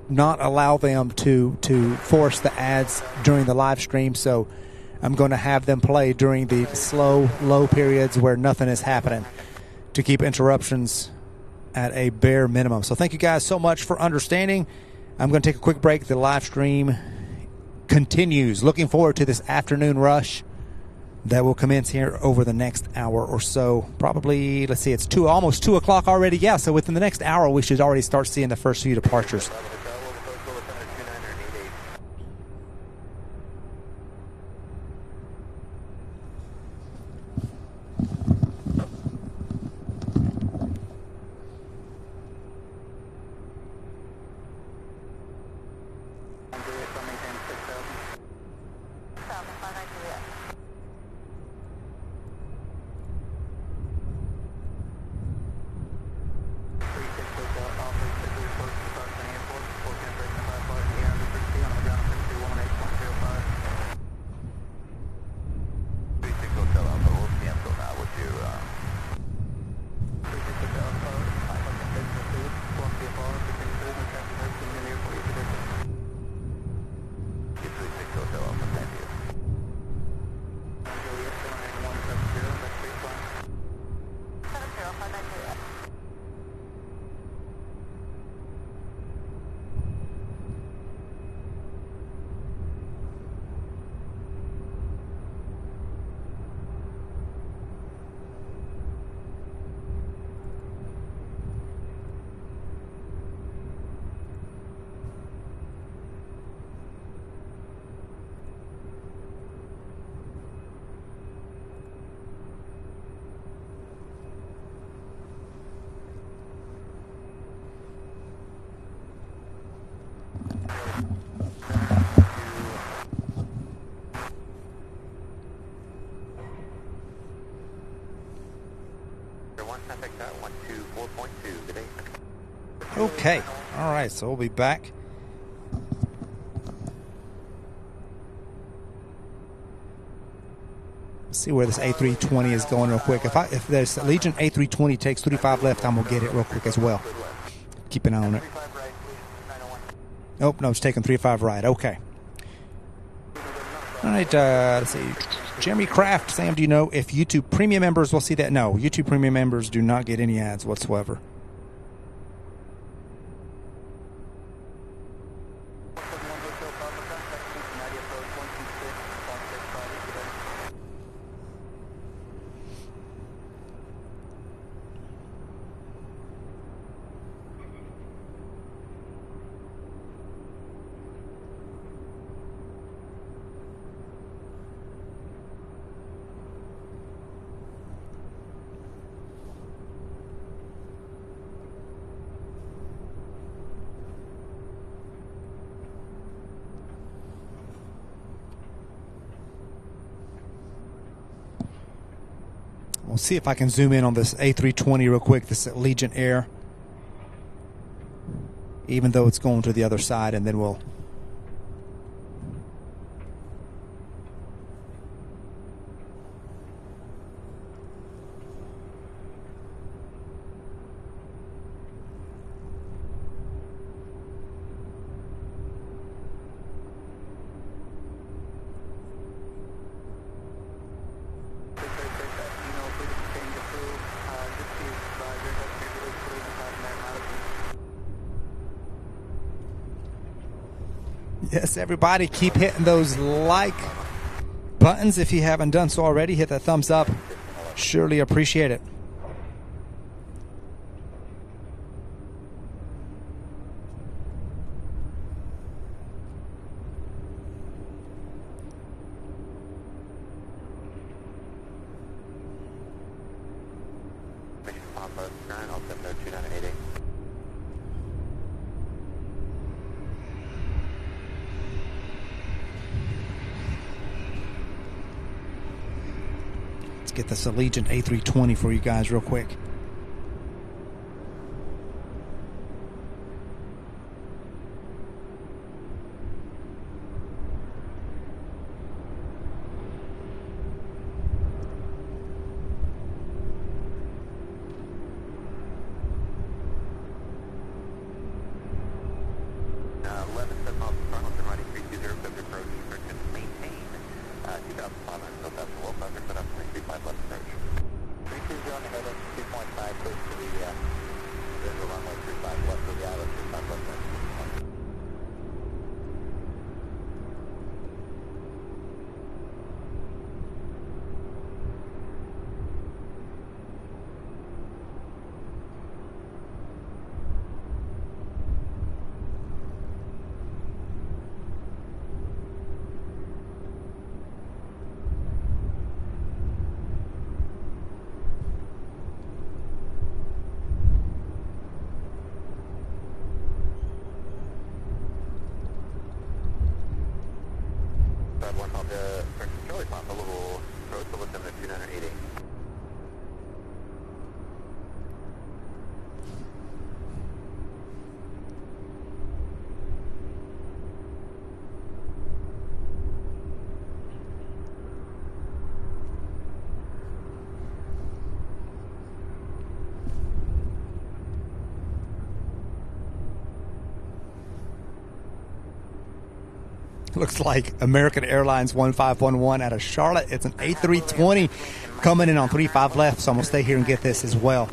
not allow them to force the ads during the live stream. So I'm going to have them play during the slow, low periods where nothing is happening to keep interruptions at a bare minimum. So thank you guys so much for understanding. I'm going to take a quick break. The live stream continues. Looking forward to this afternoon rush that will commence here over the next hour or so. Probably, let's see, it's almost 2 o'clock already. Yeah, so within the next hour, we should already start seeing the first few departures. Okay, all right, so we'll be back. Let's see where this A320 is going real quick. If there's Legion A320 takes 35 left, I'm gonna get it real quick as well. Keep an eye on it. Oh no, it's taking 35 right. Okay. All right, let's see. Jeremy Kraft, Sam, do you know if YouTube Premium members will see that? No, YouTube Premium members do not get any ads whatsoever. We'll see if I can zoom in on this A320 real quick, this Allegiant Air, even though it's going to the other side, and then we'll Yes, everybody, keep hitting those like buttons if you haven't done so already. Hit that thumbs up. Surely appreciate it. Get this Allegiant A320 for you guys real quick. Looks like American Airlines 1511 out of Charlotte. It's an A320 coming in on 35 left, so I'm going to stay here and get this as well.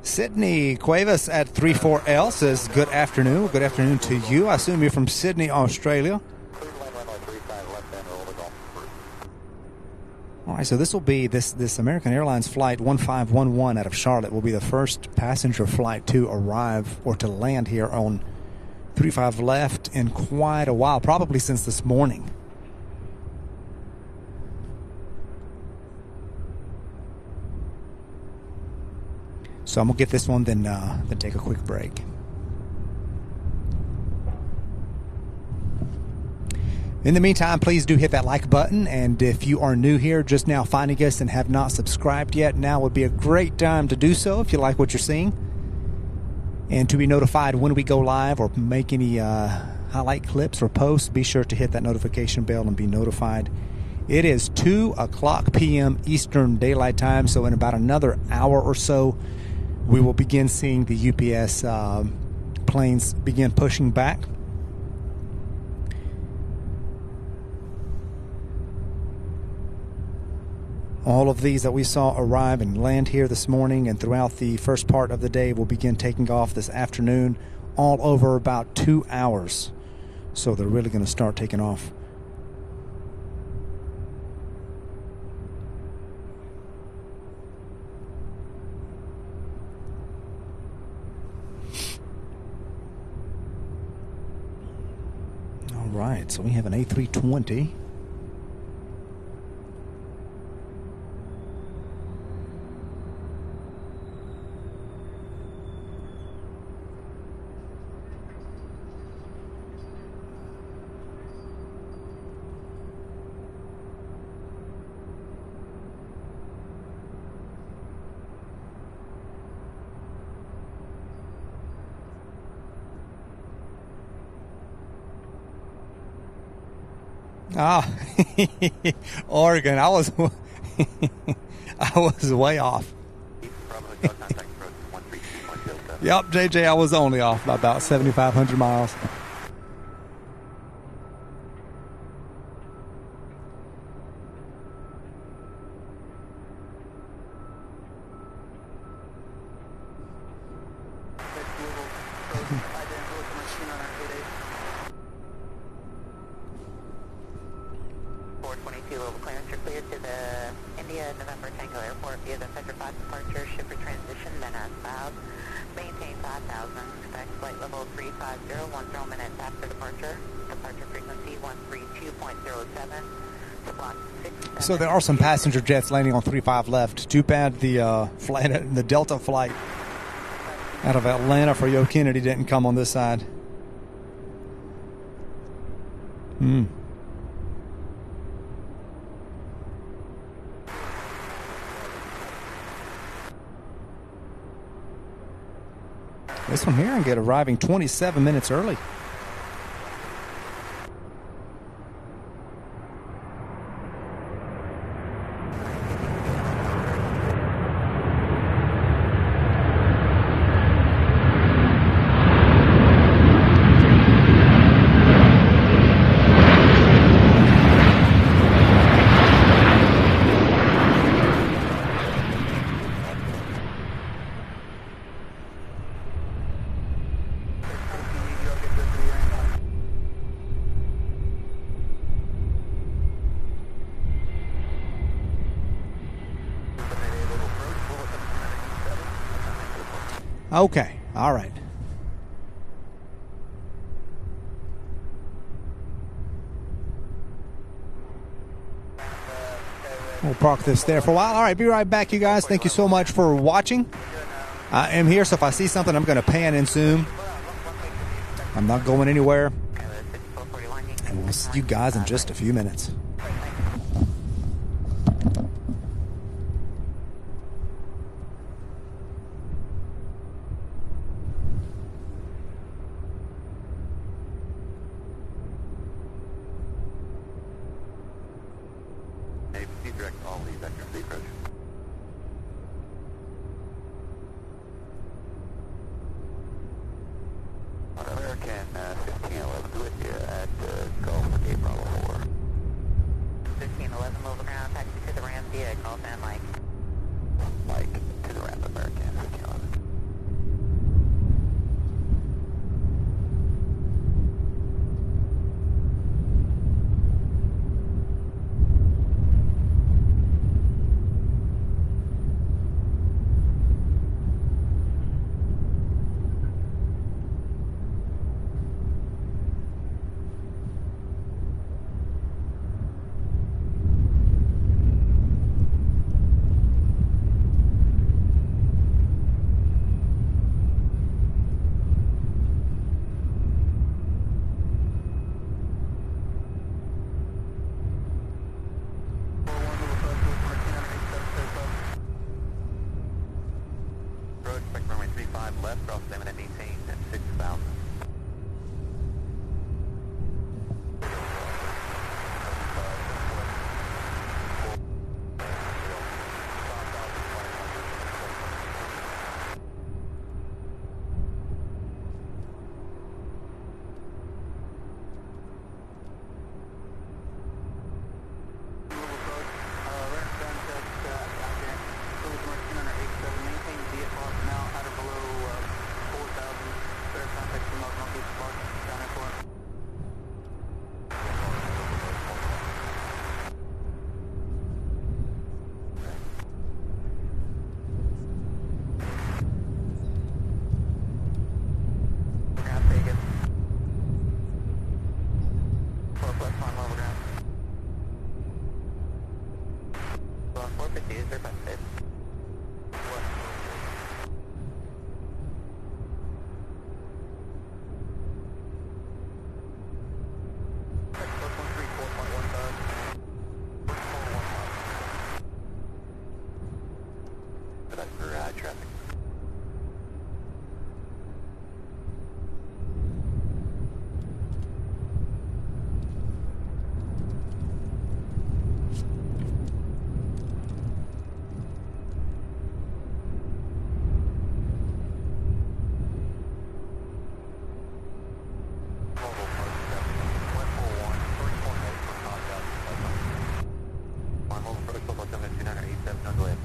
Sydney Cuevas at 34L says, good afternoon. Good afternoon to you. I assume you're from Sydney, Australia. All right, so this will be this American Airlines flight 1511 out of Charlotte will be the first passenger flight to arrive or to land here on 35 left in quite a while, probably since this morning. So I'm going to get this one, then take a quick break. In the meantime, please do hit that like button. And if you are new here, just now finding us and have not subscribed yet, now would be a great time to do so if you like what you're seeing. And to be notified when we go live or make any highlight clips or posts, be sure to hit that notification bell and be notified. It is 2 o'clock p.m. Eastern Daylight Time, so in about another hour or so, we will begin seeing the UPS planes begin pushing back. All of these that we saw arrive and land here this morning and throughout the first part of the day will begin taking off this afternoon, all over about 2 hours. So they're really going to start taking off. All right, so we have an A320. Ah, Oregon. I was I was way off. Yep, JJ, I was only off by about 7,500 miles. Louisville clearance, you're cleared to the India November Tango Airport via the Sector 5 departure, shipper transition, then as filed. Maintain 5,000, expect flight level 350, 10 minutes after departure. Departure frequency 132.07 to block 6. So there are some passenger jets landing on 35 left. Too bad the Delta flight out of Atlanta for Yo Kennedy didn't come on this side. This one here and get arriving 27 minutes early. Okay, all right. We'll park this there for a while. All right, be right back, you guys. Thank you so much for watching. I am here, so if I see something, I'm going to pan and zoom. I'm not going anywhere. And we'll see you guys in just a few minutes. American 1511 with you at Gulf Gate Bravo 4. 1511 Louisville ground, taxi to the ramp via call fan Mike. Mike to the ramp, American 1511. Left, cross 7 and 18 at 6,000.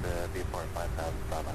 V4 5,500.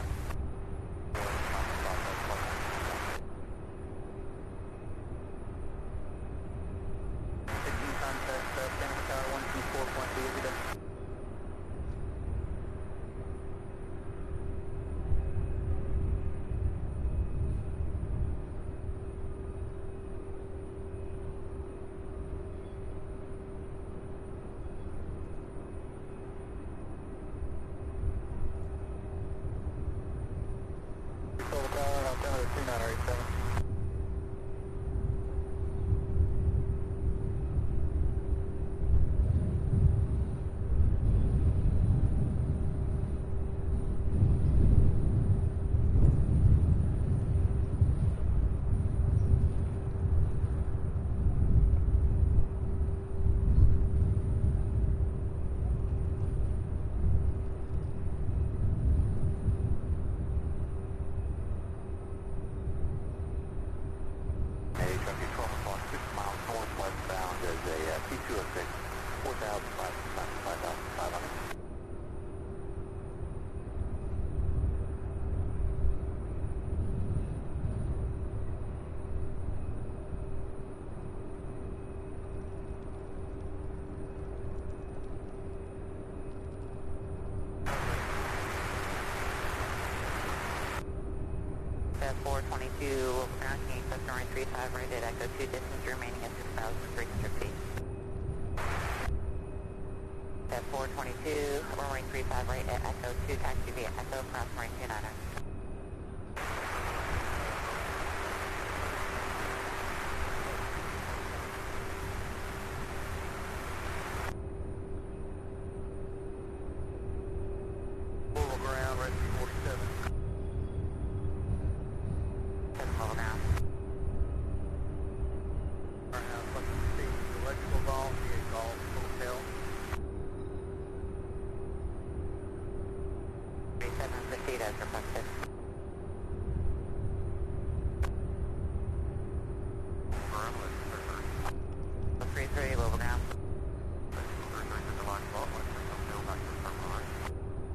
At 422, ground king, customer 35 right at Echo 2, distance remaining at 6,300 feet. At 422, runway 35 right at Echo 2, taxi via Echo, cross runway 29er. As requested. 33, level ground.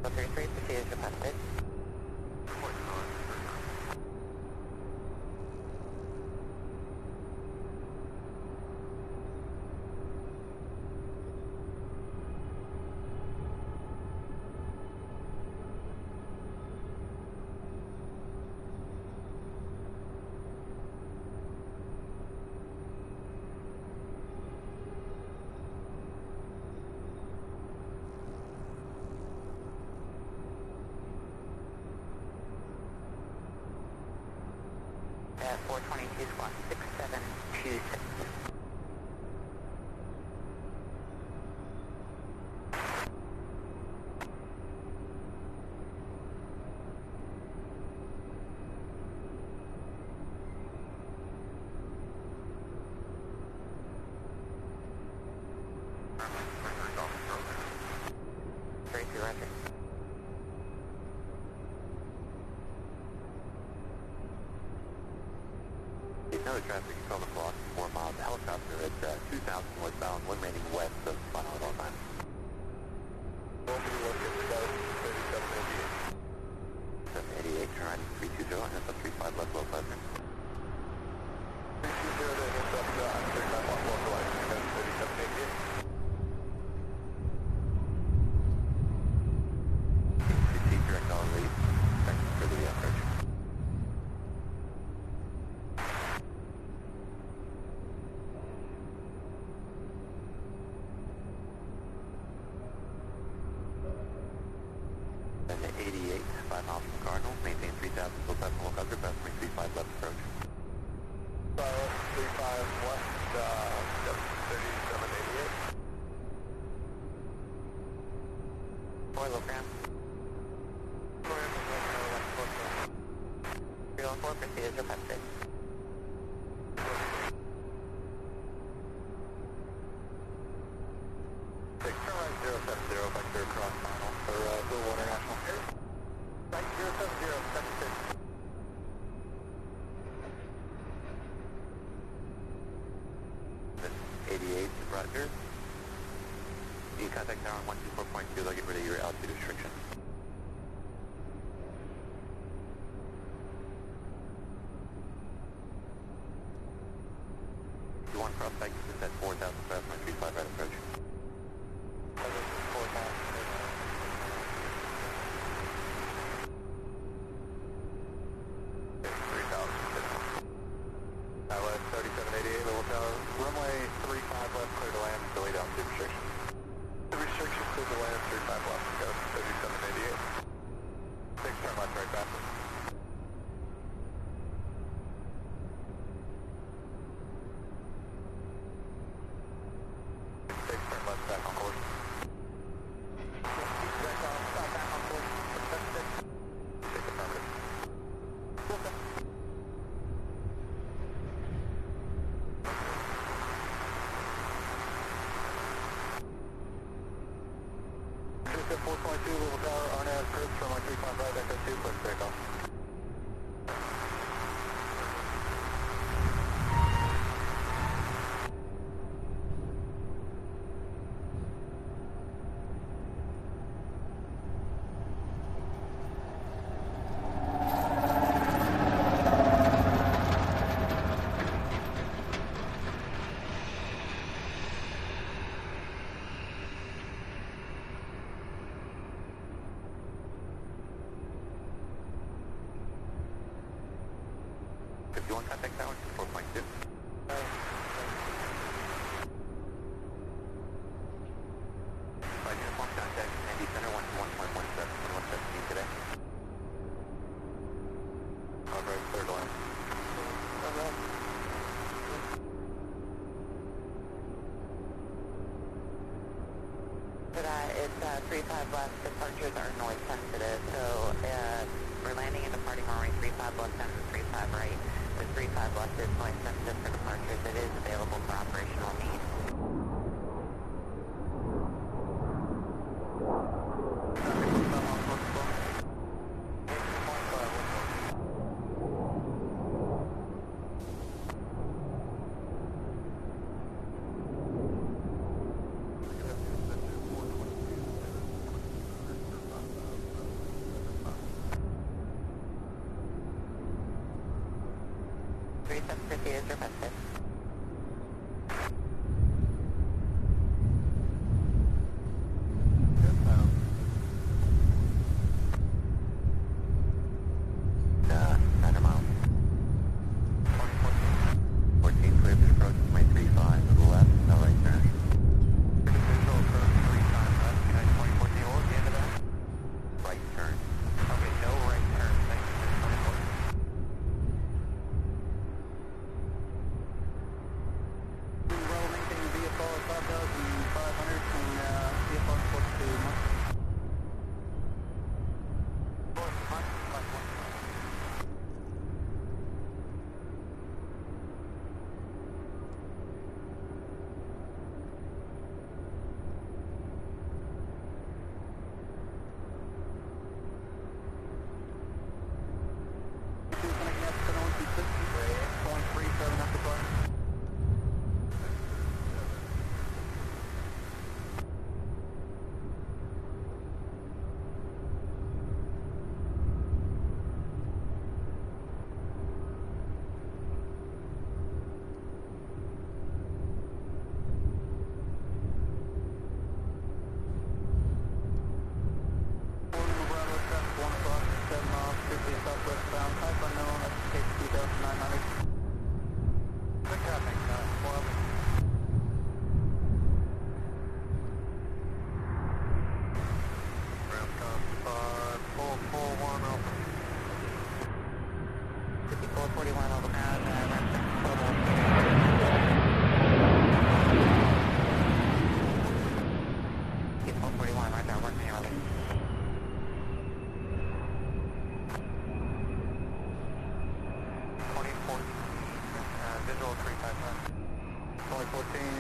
33, proceed as requested. At 422, squawk 6726. Roger. Another traffic, 12 o'clock, 4 miles, helicopter at 2,000 westbound, wind remaining west of final at all times. 788, turn right 320, hands up 35 left, low 5 minutes. 320 to hands up, 35 left, low 5 minutes, 3788. Direct all lead, thank you for the approach. And the 88, 5 miles from Cardinal, maintain 3,000, full time helicopter, pass 35 left approach. 35 west, 3788. Oil ground. 314, proceed as requested. Turn right 070, back there across final for Louisville International. Right 070, 76. 88, Roger. You contact tower 124.2, they'll get rid of your altitude restriction. 51 cross back, just at 4,000 south, my 35 right approach. 3788, level tower, runway 35 left, clear to land, delay down to restrictions. The restrictions clear to land, 35 left, go 3788. 6 turn left, right back. 6 turn left, back on course. Back on course. 6 affirmative. Okay. 422, level tower, RNAV, approach from my 35 right, echo 2, push takeoff. You want contact tower, 4.2. Uniform contact, Andy Center, 1.17, today. Alright, third line. Alright. It's 35 left, departures are noise sensitive, so we're landing and departing runway 35 left and 35 right. The 35 left is noise sensitive for departures. It is available for operational needs. Is requested.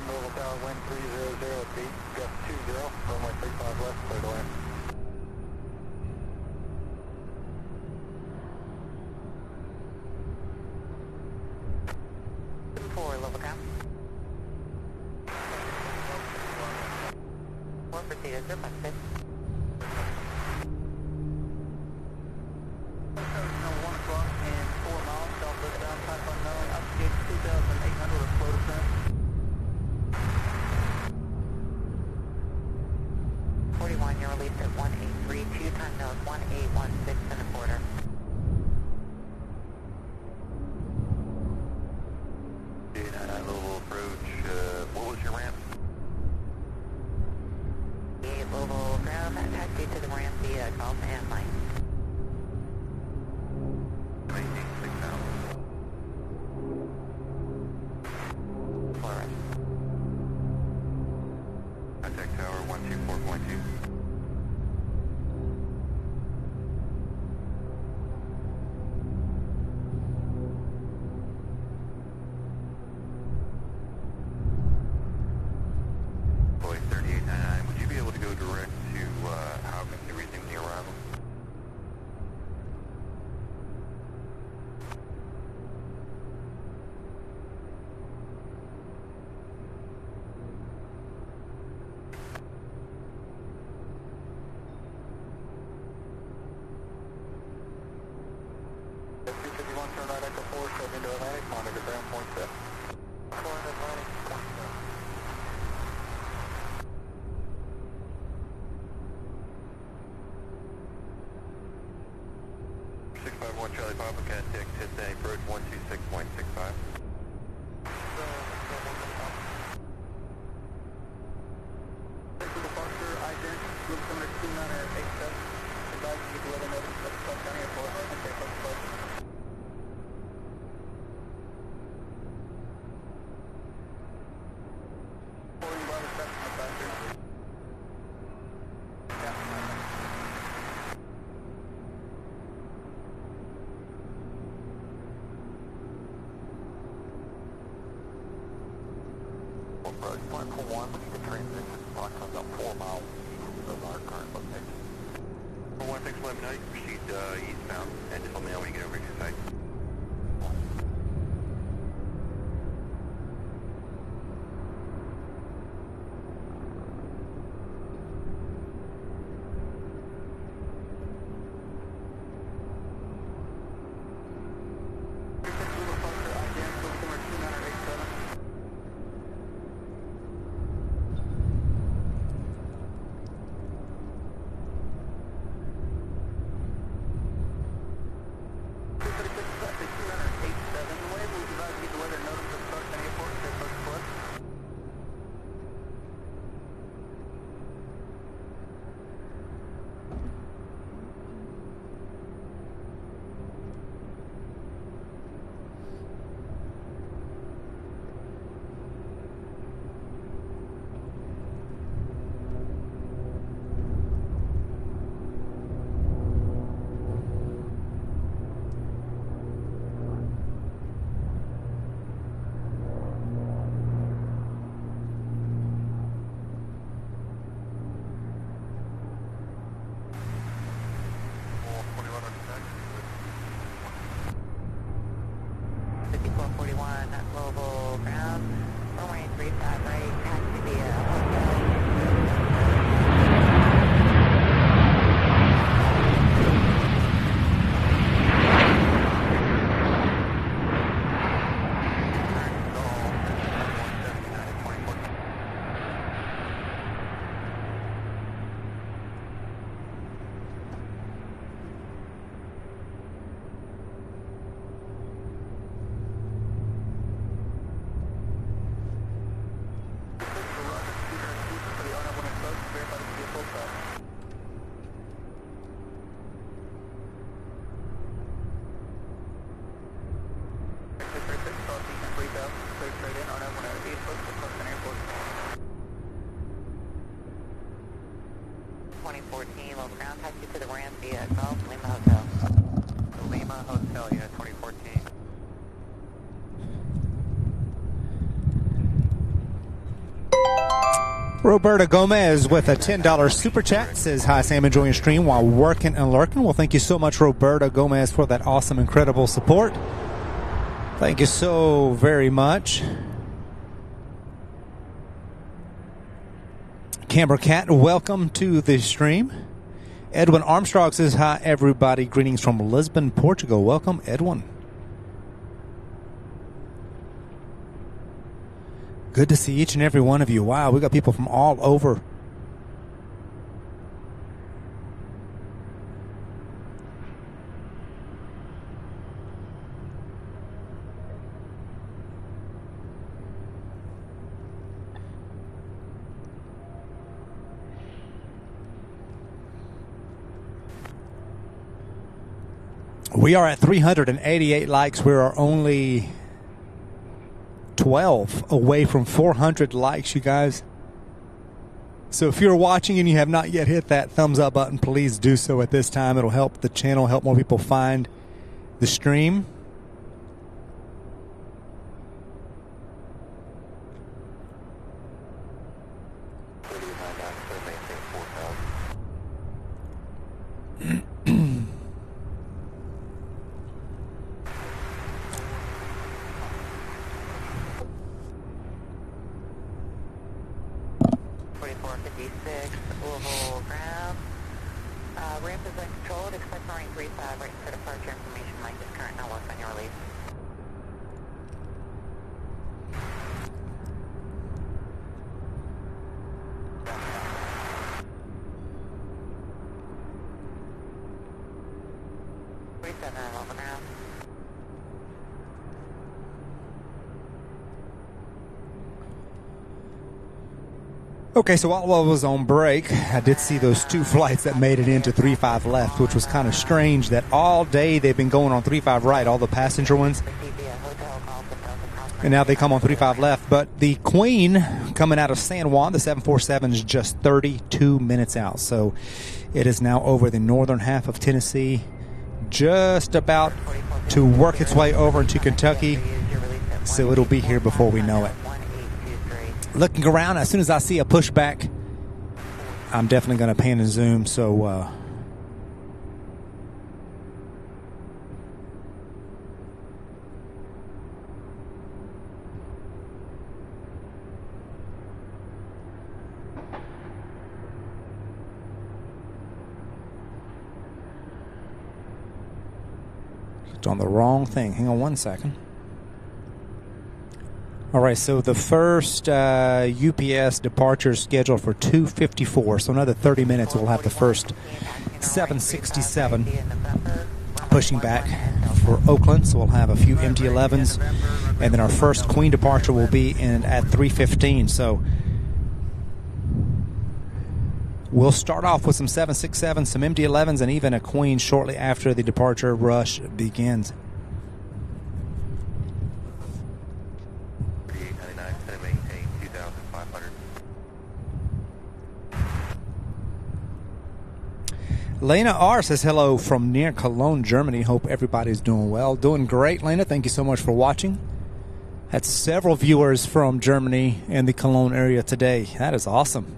Louisville Tower, wind 300 feet, gust 20, runway 35 left, clear to land. Level down. 4 proceed as requested. 1 o'clock and 4 miles, southwest bound, type unknown, up to 2,800 of flow descent. 6.25. Louisville approach, what was your ramp? The Louisville ground, taxi to the ramp via golf and line. Maintain 6,000. Forward. Contact tower 124.2. Boy 3899, would you be able to go direct to Houghton to resume the arrival? Turn right echo 4, step into Atlantic, monitor ground point 7. 4 in Atlantic, point 7. 651 Charlie Papa, contact Cincinnati approach 126.65. Departure, ident, group number 2987. Advise you to let them know that the County Airport and take up the Approach platform 1, we need to transition approximately about 4 miles east of our current location. 16, let me know you can proceed eastbound and just let me know when you get over to your site. Louisville ground, runway 35 right, taxi via hotel. Louisville ground, taxi to the ramp via Golf Lima Hotel. Lima Hotel, yeah, 2014. Roberta Gomez with a $10 super chat says, hi Sam, enjoying your stream while working and lurking. Well, thank you so much, Roberta Gomez, for that awesome, incredible support. Thank you so very much. Camber Cat, welcome to the stream. Edwin Armstrong says, hi everybody, greetings from Lisbon, Portugal. Welcome, Edwin. Good to see each and every one of you. Wow, we got people from all over. We are at 388 likes. We are only 12 away from 400 likes, you guys. So if you're watching and you have not yet hit that thumbs up button, please do so at this time. It'll help the channel, help more people find the stream. Louisville ground. Ramp is uncontrolled. Expect runway 35 right for departure. Information like this current outlook on your release. Louisville ground. Okay, so while I was on break, I did see those two flights that made it into 35 left, which was kind of strange that all day they've been going on 35 right, all the passenger ones. And now they come on 35 left. But the Queen coming out of San Juan, the 747, is just 32 minutes out. So it is now over the northern half of Tennessee, just about to work its way over into Kentucky. So it'll be here before we know it. Looking around, as soon as I see a pushback, I'm definitely going to pan and zoom. So clicked on the wrong thing. Hang on one second. All right, so the first UPS departure is scheduled for 2:54, so another 30 minutes we'll have the first 767 pushing back for Oakland, so we'll have a few MD-11s, and then our first Queen departure will be in at 3:15. So we'll start off with some 767s, some MD-11s, and even a Queen shortly after the departure rush begins. Lena R. says hello from near Cologne, Germany. Hope everybody's doing well. Doing great, Lena. Thank you so much for watching. Had several viewers from Germany and the Cologne area today. That is awesome.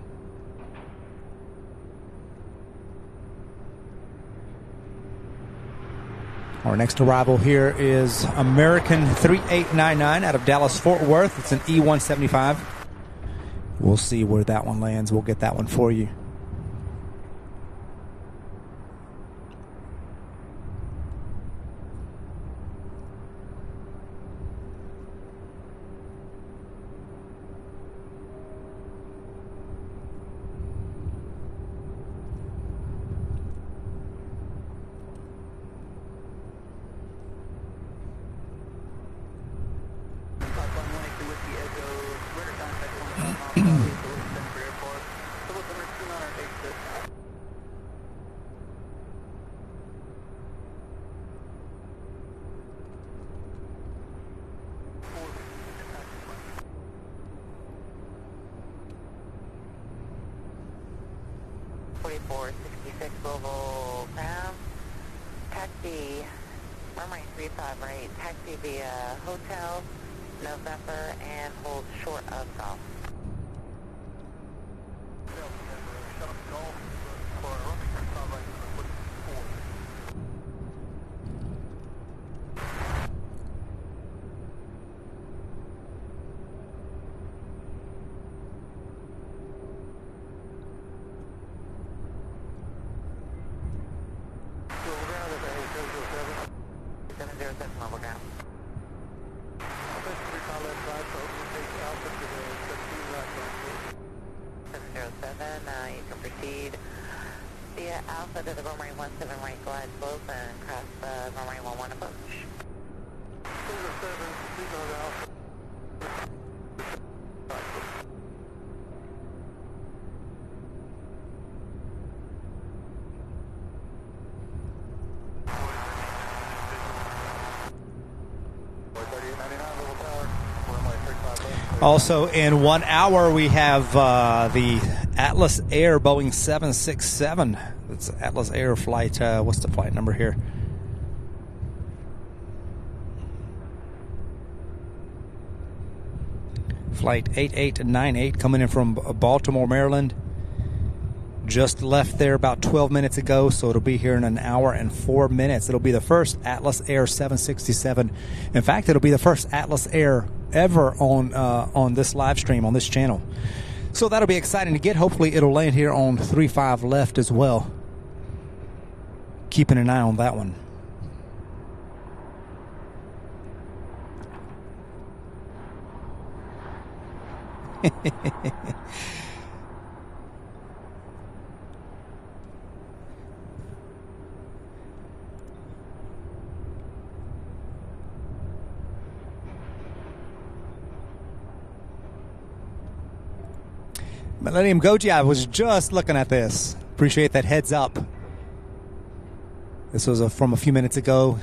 Our next arrival here is American 3899 out of Dallas-Fort Worth. It's an E-175. We'll see where that one lands. We'll get that one for you. Louisville ground. Taxi, runway 35 right, taxi via Hotel, November, and hold short of Golf. You can proceed via Alpha to the runway 17 right glide slope and cross the runway 11 approach. Also, in 1 hour, we have the Atlas Air Boeing 767. It's Atlas Air flight. What's the flight number here? Flight 8898 coming in from Baltimore, Maryland. Just left there about 12 minutes ago, so it'll be here in 1 hour and 4 minutes. It'll be the first Atlas Air 767. In fact, it'll be the first Atlas Air ever on this live stream on this channel. So that'll be exciting to get. Hopefully, it'll land here on 35 left as well. Keeping an eye on that one. Millennium Goji, I was just looking at this. Appreciate that heads up. This was from a few minutes ago.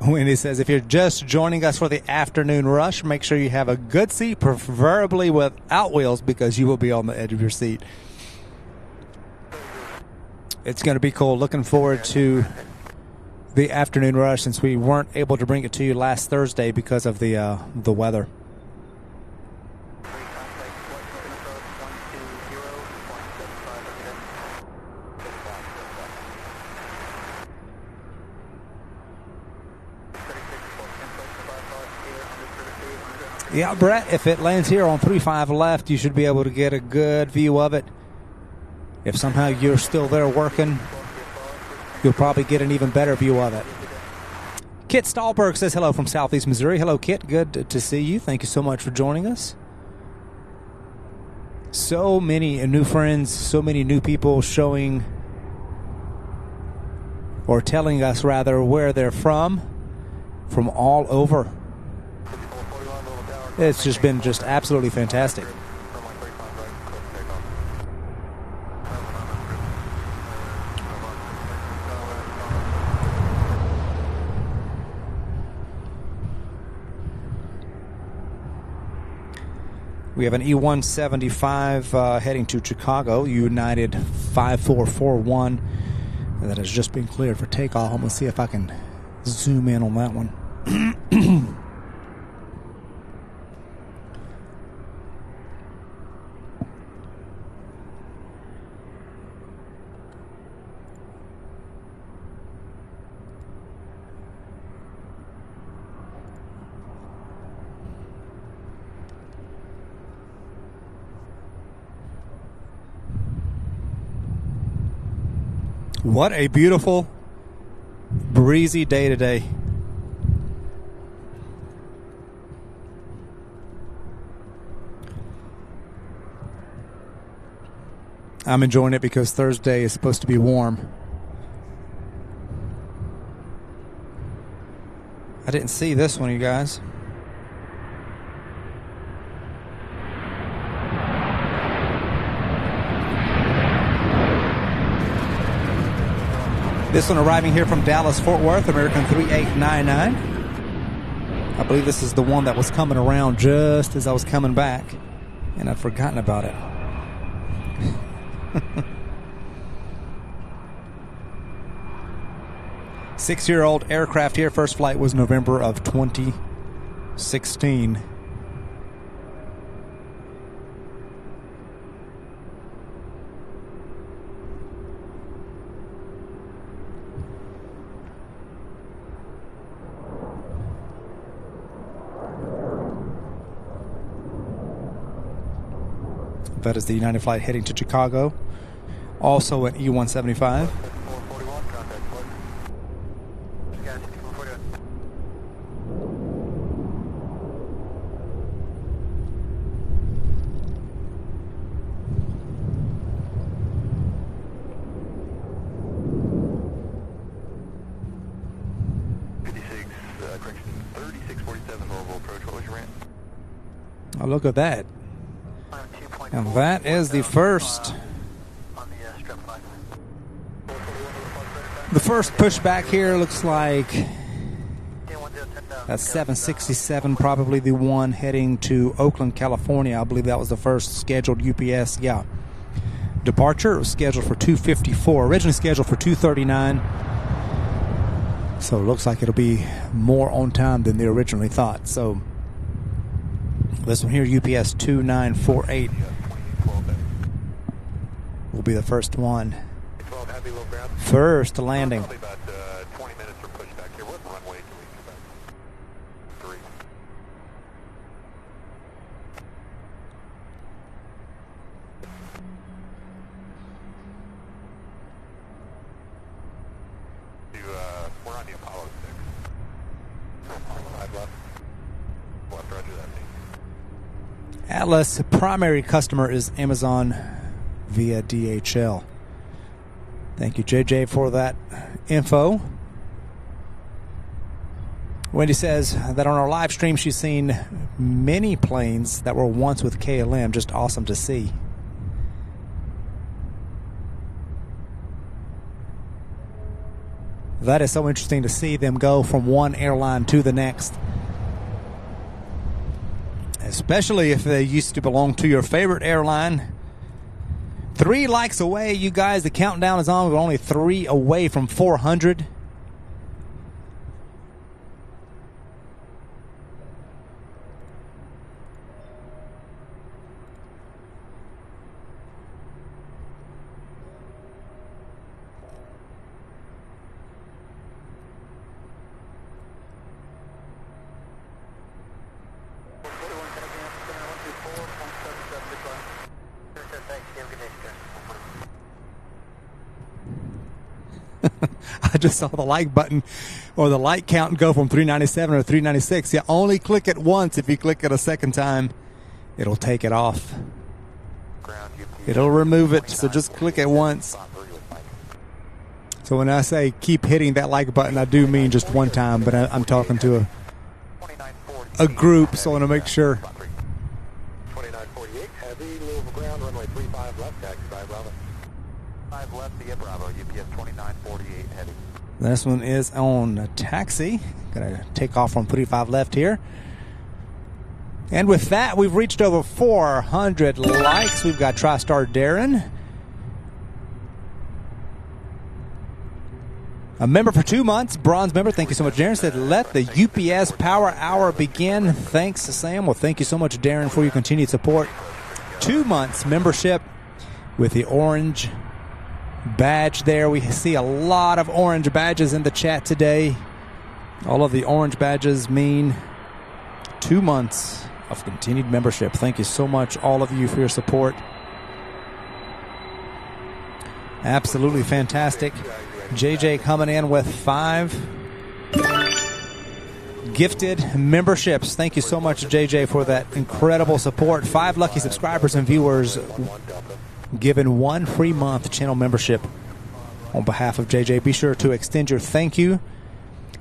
When it says, if you're just joining us for the afternoon rush, make sure you have a good seat, preferably without wheels, because you will be on the edge of your seat. It's going to be cool. Looking forward to the afternoon rush, since we weren't able to bring it to you last Thursday because of the weather. Yeah, Brett, if it lands here on 35 left, you should be able to get a good view of it. If somehow you're still there working, you'll probably get an even better view of it. Kit Stahlberg says hello from Southeast Missouri. Hello, Kit. Good to see you. Thank you so much for joining us. So many new friends, so many new people showing, or telling us rather, where they're from all over. It's just been absolutely fantastic. We have an E-175 heading to Chicago, United 5441. That has just been cleared for takeoff. I'm going to see if I can zoom in on that one. What a beautiful, breezy day today. I'm enjoying it because Thursday is supposed to be warm. I didn't see this one, you guys. This one arriving here from Dallas, Fort Worth, American 3899. I believe this is the one that was coming around just as I was coming back, and I'd forgotten about it. Six-year-old aircraft here. First flight was November of 2016. That is the United flight heading to Chicago. Also an E-175. Oh, look at that. And that is the first. The first pushback here looks like that's 767, probably the one heading to Oakland, California. I believe that was the first scheduled UPS. Yeah. Departure. It was scheduled for 2:54. Originally scheduled for 2:39. So it looks like it'll be more on time than they originally thought. So this one here, UPS 2948, will be the first one. First landing. Probably about 20 minutes for pushback here. What runway can we expect? 3. We're on the Apollo 6. 5 left. Left, roger that. Atlas primary customer is Amazon via DHL. Thank you, JJ, for that info. Wendy says that on our live stream she's seen many planes that were once with KLM. Just awesome to see. That is so interesting to see them go from one airline to the next. Especially if they used to belong to your favorite airline. 3 likes away, you guys. The countdown is on. We're only 3 away from 400. I just saw the like button or the like count go from 397 or 396. You only click it once. If you click it a second time, it'll take it off. It'll remove it, so just click it once. So when I say keep hitting that like button, I do mean just one time, but I'm talking to a group, so I want to make sure. 2948, heavy, Louisville ground, runway 35 left, taxi by Bravo. 5 left to get Bravo, UPS 2948, heavy. This one is on a taxi. Gonna take off from 35 left here. And with that, we've reached over 400 likes. We've got TriStar Darren, a member for 2 months, bronze member. Thank you so much, Darren. Said, let the UPS Power Hour begin. Thanks, Sam. Well, thank you so much, Darren, for your continued support. 2 months membership with the orange badge there. We see a lot of orange badges in the chat today. All of the orange badges mean 2 months of continued membership. Thank you so much, all of you, for your support. Absolutely fantastic. JJ coming in with 5 gifted memberships. Thank you so much, JJ, for that incredible support. 5 lucky subscribers and viewers given 1 free month channel membership. On behalf of JJ, be sure to extend your thank you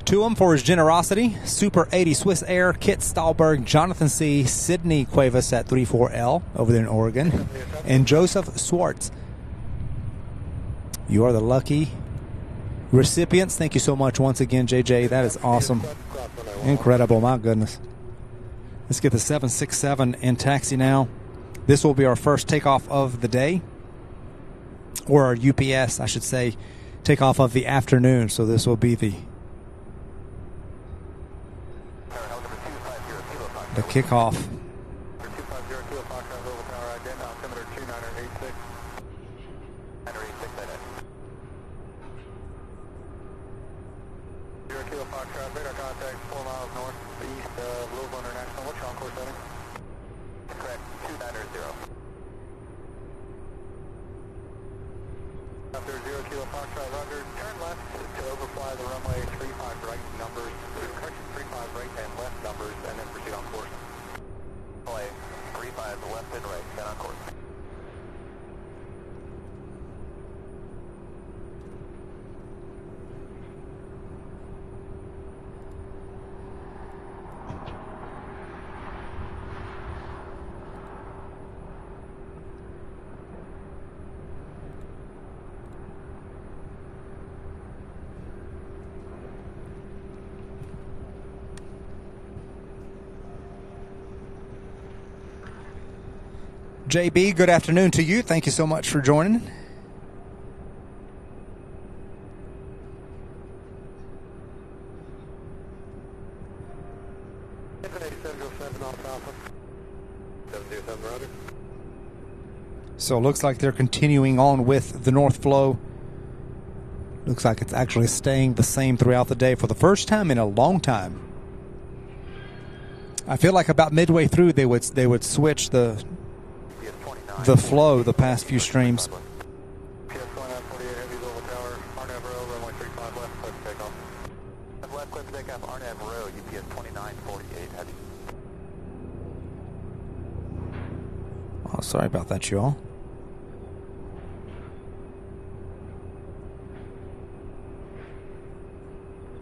to him for his generosity. Super 80 Swiss Air, Kit Stahlberg, Jonathan C., Sydney Cuevas at 34L over there in Oregon, and Joseph Swartz. You are the lucky recipients. Thank you so much once again, JJ. That is awesome. Incredible. My goodness. Let's get the 767 in taxi now. This will be our first takeoff of the day, or our UPS, I should say, takeoff of the afternoon. So this will be the kickoff. JB, good afternoon to you. Thank you so much for joining. So it looks like they're continuing on with the north flow. Looks like it's actually staying the same throughout the day for the first time in a long time. I feel like about midway through they would switch the flow the past few streams. Oh, sorry about that, you all.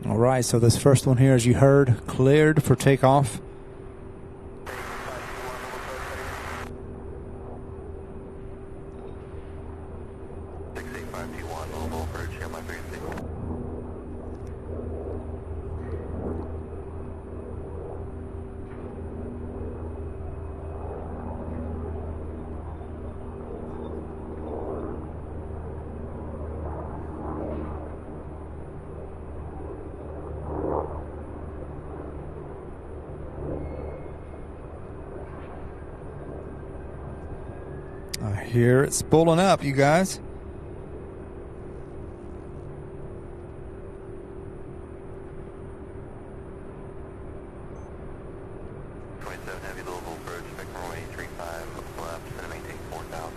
All right, so this first one here, as you heard, cleared for takeoff. Here it's spooling up, you guys. Heavy Louisville approach, spectrum runway 35 left, and maintain 4,000.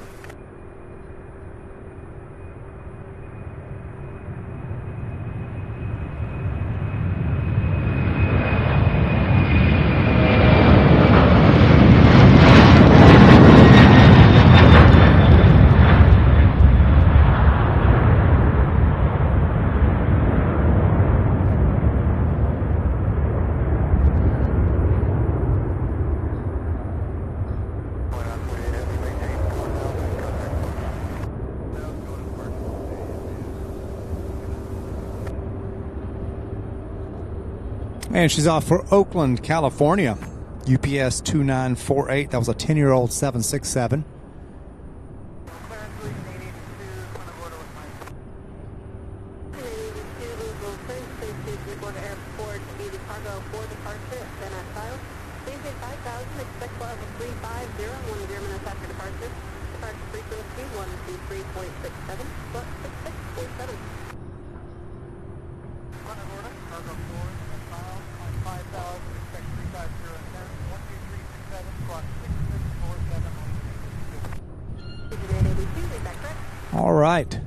And she's off for Oakland, California. UPS 2948. That was a 10-year-old 767. All right.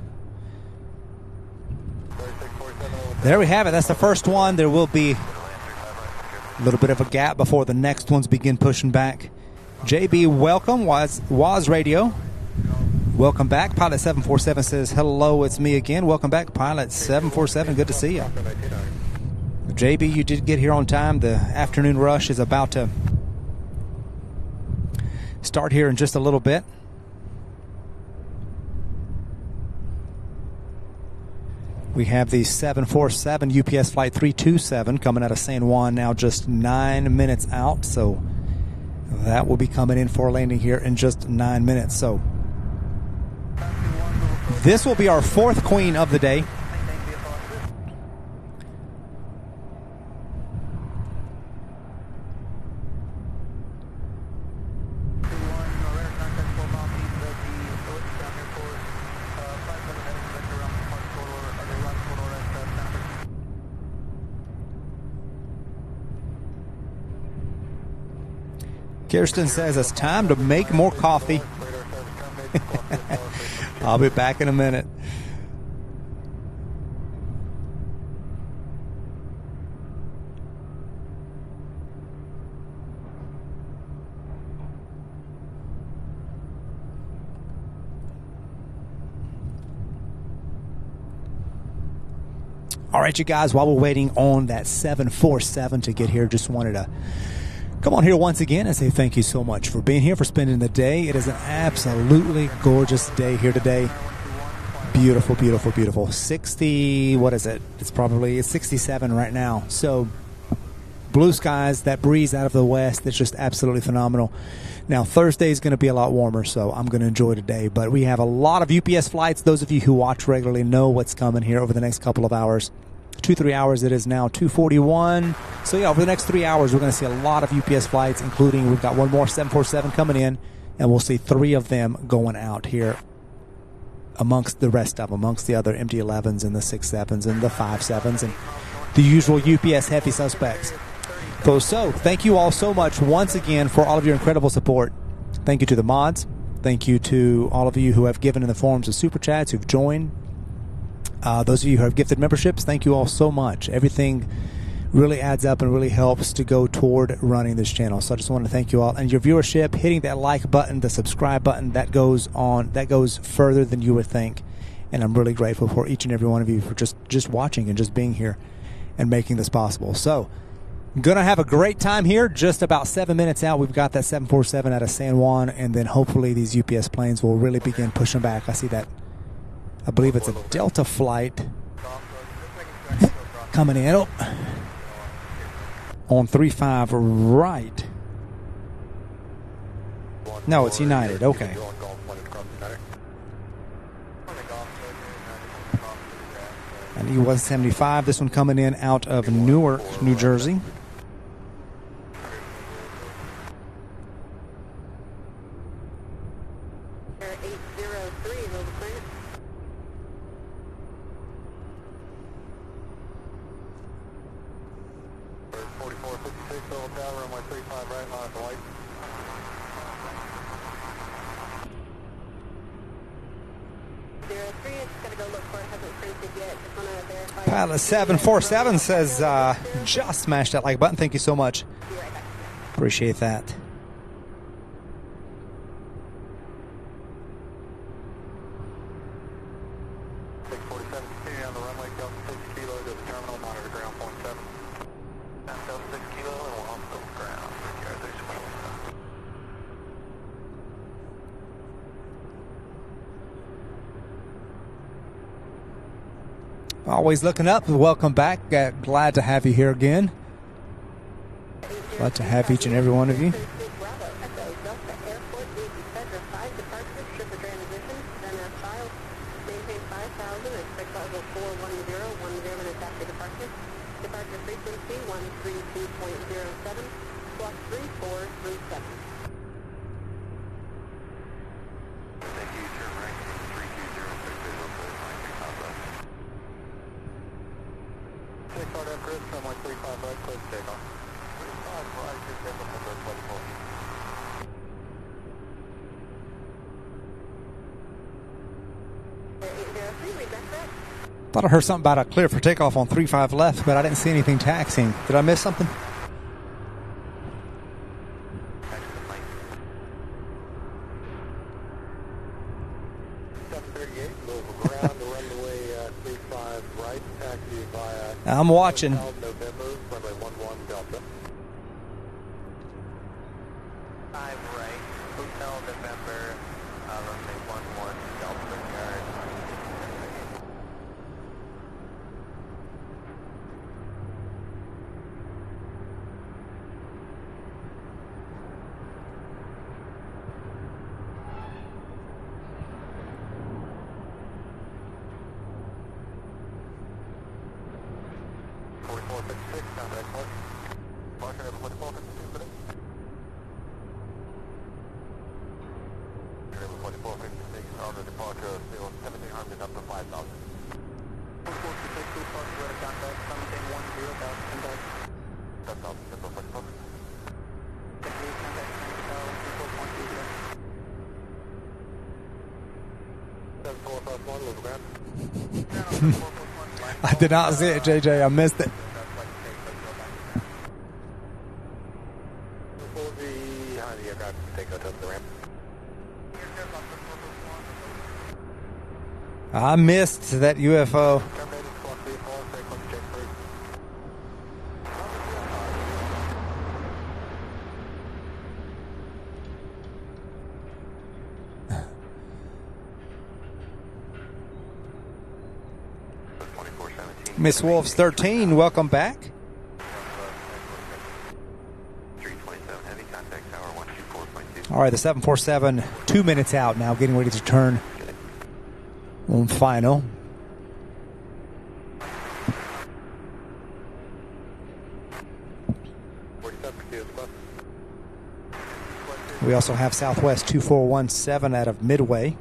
There we have it. That's the first one. There will be a little bit of a gap before the next ones begin pushing back. JB, welcome. Waz Radio. Welcome back. Pilot 747 says, hello, it's me again. Welcome back, Pilot 747. Good to see you. JB, you did get here on time. The afternoon rush is about to start here in just a little bit. We have the 747 UPS Flight 327 coming out of San Juan now, just 9 minutes out. So that will be coming in for landing here in just 9 minutes. So this will be our fourth queen of the day. Kirsten says it's time to make more coffee. I'll be back in a minute. All right, you guys, while we're waiting on that 747 to get here, just wanted to come on here once again and say thank you so much for being here, for spending the day. It is an absolutely gorgeous day here today. Beautiful, beautiful, beautiful. 60, what is it? It's 67 right now. So blue skies, that breeze out of the west, that's just absolutely phenomenal. Now, Thursday is going to be a lot warmer, so I'm going to enjoy today. But we have a lot of UPS flights. Those of you who watch regularly know what's coming here over the next couple of hours. 2-3 hours. It is now 2:41. So, yeah, over the next 3 hours, we're going to see a lot of UPS flights, including we've got one more 747 coming in, and we'll see 3 of them going out here amongst the rest of them, amongst the other MD-11s and the 6-7s and the 5-7s and the usual UPS heavy suspects. So, thank you all so much once again for all of your incredible support. Thank you to the mods. Thank you to all of you who have given in the forms of Super Chats, who've joined. Those of you who have gifted memberships, thank you all so much. Everything really adds up and really helps to go toward running this channel. So I just want to thank you all. And your viewership, hitting that like button, the subscribe button, that goes further than you would think. And I'm really grateful for each and every one of you for just watching and just being here and making this possible. So, gonna have a great time here. Just about 7 minutes out, we've got that 747 out of San Juan, and then hopefully these UPS planes will really begin pushing back. I see that. I believe it's a Delta flight coming in. Oh. On 35 right. No, it's United. Okay. And E-175. This one coming in out of Newark, New Jersey. Pilot 747 says, just smash that like button. Thank you so much. Appreciate that. Always looking up. Welcome back. Glad to have you here again. Glad to have each and every one of you. Thought I heard something about a clear for takeoff on 35 left, but I didn't see anything taxiing. Did I miss something? I'm watching. I did not see it, JJ. I missed it. I missed that UFO. Miss Wolves 13, welcome back. All right, the 747, 2 minutes out now, getting ready to turn on final. We also have Southwest 2417 out of Midway.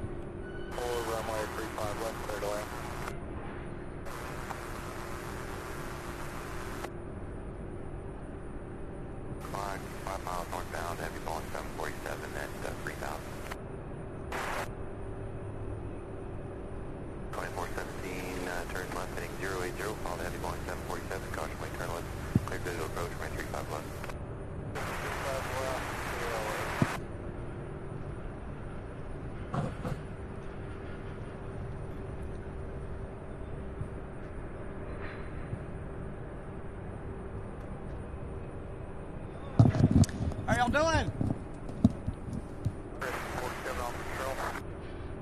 How y'all doing? 47 on patrol.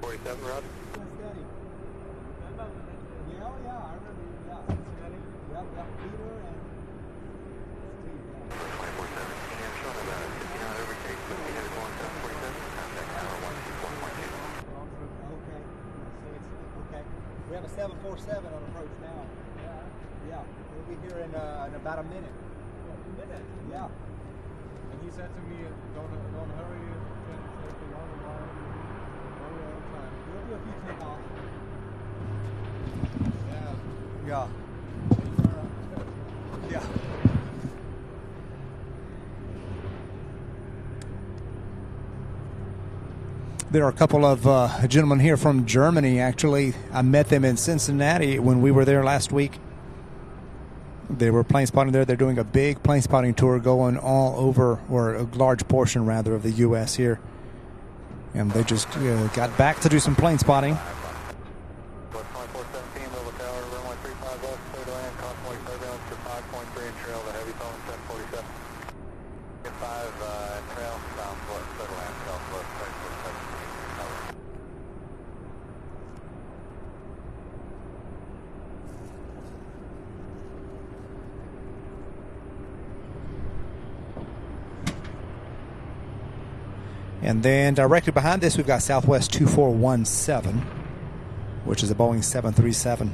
47, Rod. We have a 747 on approach now. Yeah. We'll be here in about a minute. A minute? Yeah. And he said to me, don't hurry, take a long while, hurry on time. We'll do a few takeoffs. Yeah. Yeah. Yeah. There are a couple of gentlemen here from Germany, actually. I met them in Cincinnati when we were there last week. They were plane spotting there. They're doing a big plane spotting tour going all over, or a large portion, rather, of the U.S. here. And they just got back to do some plane spotting. And then directly behind this, we've got Southwest 2417, which is a Boeing 737.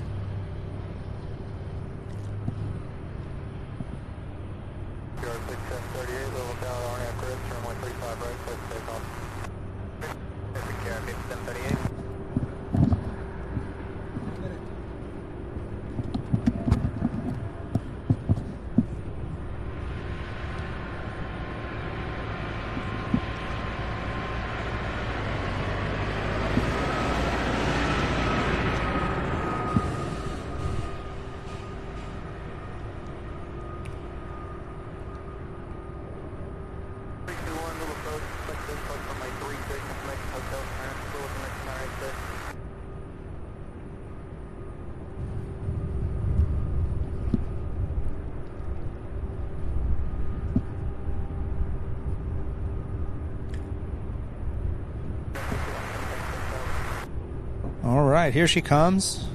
All right, here she comes.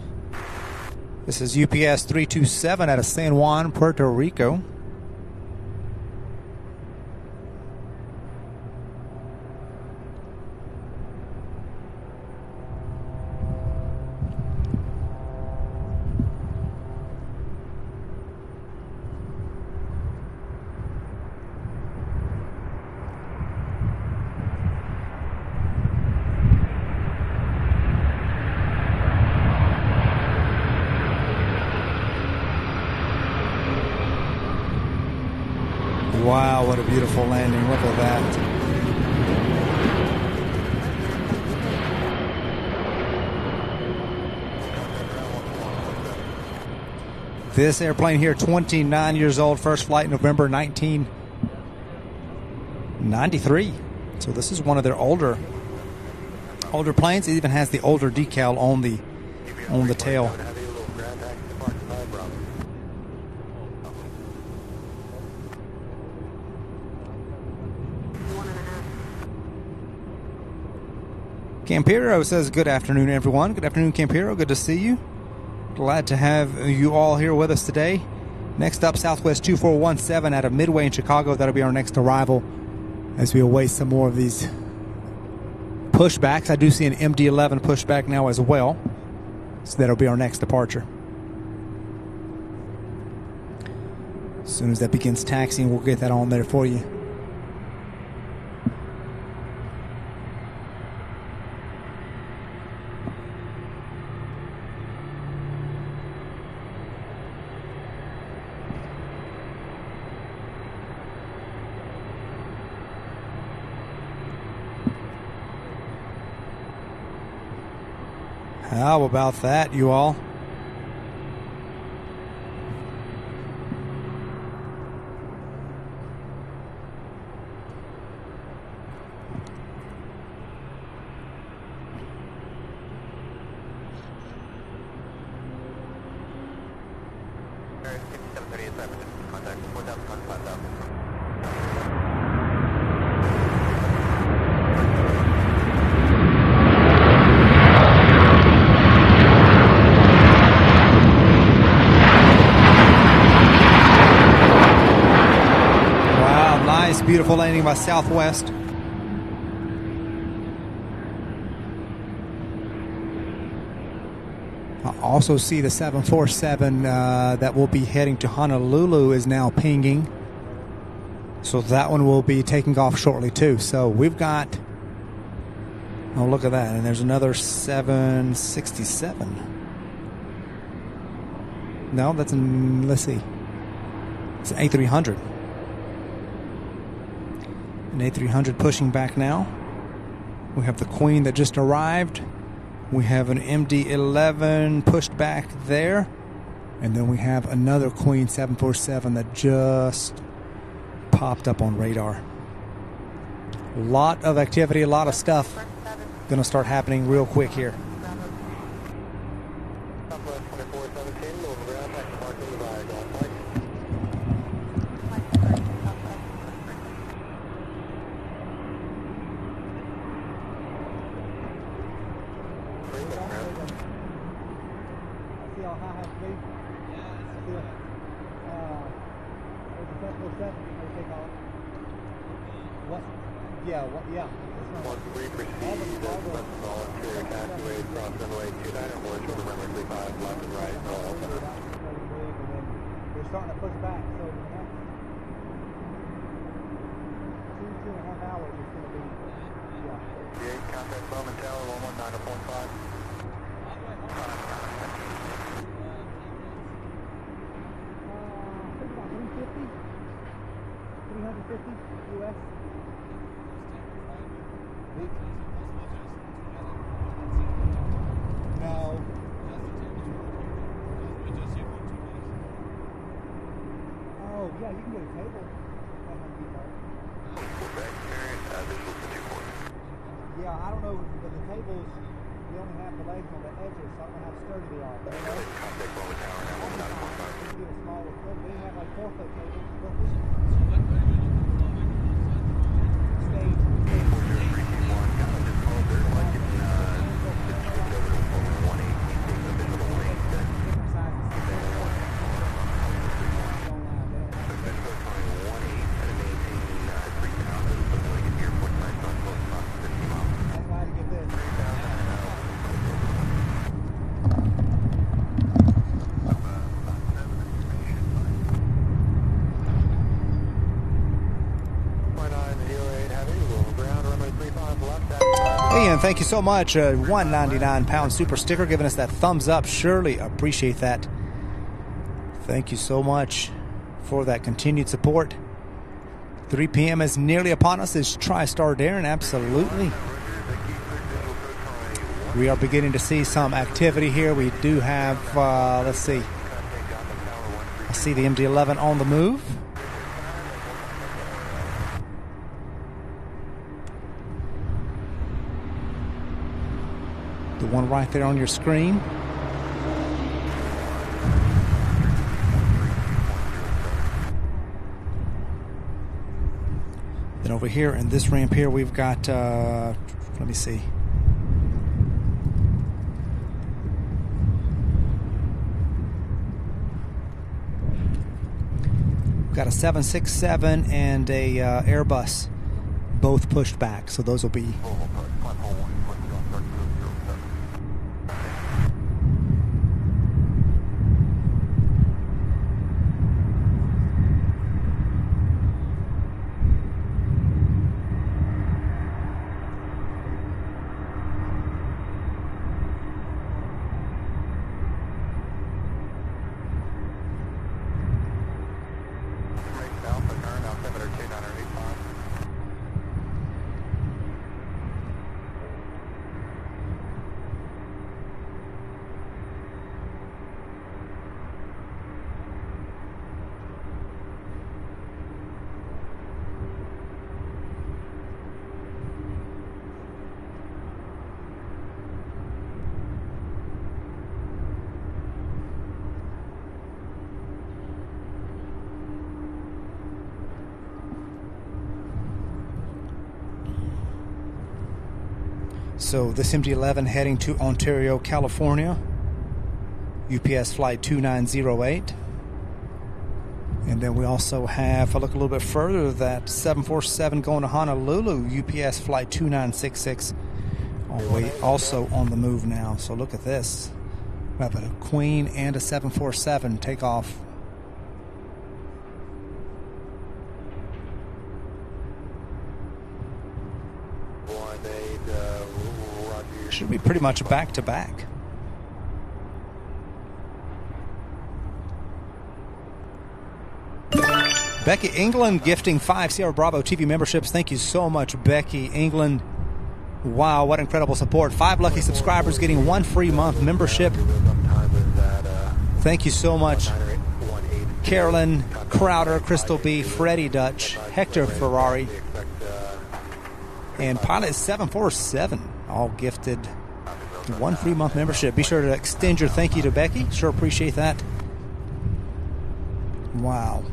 This is UPS 327 out of San Juan, Puerto Rico. Wow, what a beautiful landing. Look at that. This airplane here, 29 years old, first flight November 1993. So this is one of their older planes. It even has the older decal on the tail. Campero says, good afternoon, everyone. Good afternoon, Campero. Good to see you. Glad to have you all here with us today. Next up, Southwest 2417 out of Midway in Chicago. That'll be our next arrival. as we await some more of these pushbacks. I do see an MD-11 pushback now as well, so that'll be our next departure. As soon as that begins taxiing, we'll get that on there for you. How about that, you all? Beautiful landing by Southwest. I also see the 747 that will be heading to Honolulu is now pinging. So that one will be taking off shortly too. So we've got, oh look at that, and there's another 767. No, that's an, let's see, it's an A300. An A300 pushing back now. We have the Queen that just arrived. We have an MD-11 pushed back there. And then we have another Queen 747 that just popped up on radar. A lot of activity, a lot of stuff gonna start happening real quick here. And thank you so much, 199 pound super sticker, giving us that thumbs up. Surely appreciate that. Thank you so much for that continued support. 3 p.m. is nearly upon us. It's TriStar Darren, absolutely. We are beginning to see some activity here. We do have, let's see. I see the MD-11 on the move. The one right there on your screen. Then over here in this ramp here, we've got, let me see. We've got a 767 and a Airbus both pushed back, so those will be So this MD-11 heading to Ontario, California, UPS flight 2908. And then we also have, if I look a little bit further, that 747 going to Honolulu, UPS flight 2966, also on the move now. So look at this. We have a Queen and a 747 take off. Should be pretty much back to back. Becky England gifting 5 Sierra Bravo TV memberships. Thank you so much, Becky England. Wow, what incredible support. 5 lucky subscribers getting 1 free month membership. Thank you so much. Carolyn Crowder, Crystal B, Freddie Dutch, Hector Ferrari, and Pilot 747 all gifted 1 free month membership. Be sure to extend your thank you to Becky. Sure appreciate that. Wow.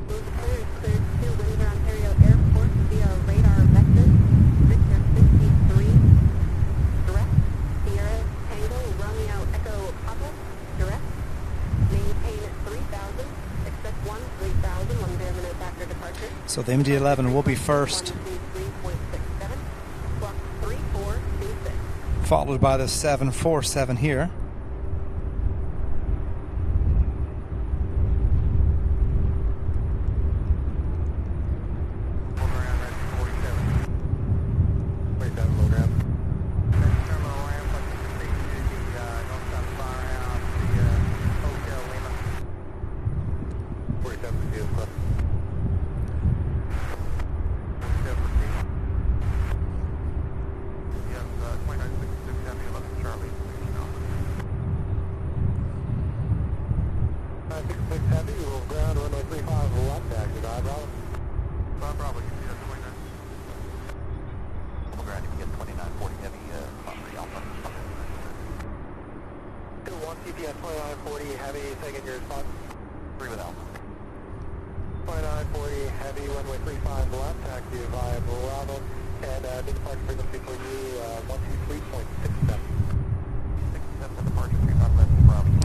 So the MD-11 will be first, followed by the 747 here.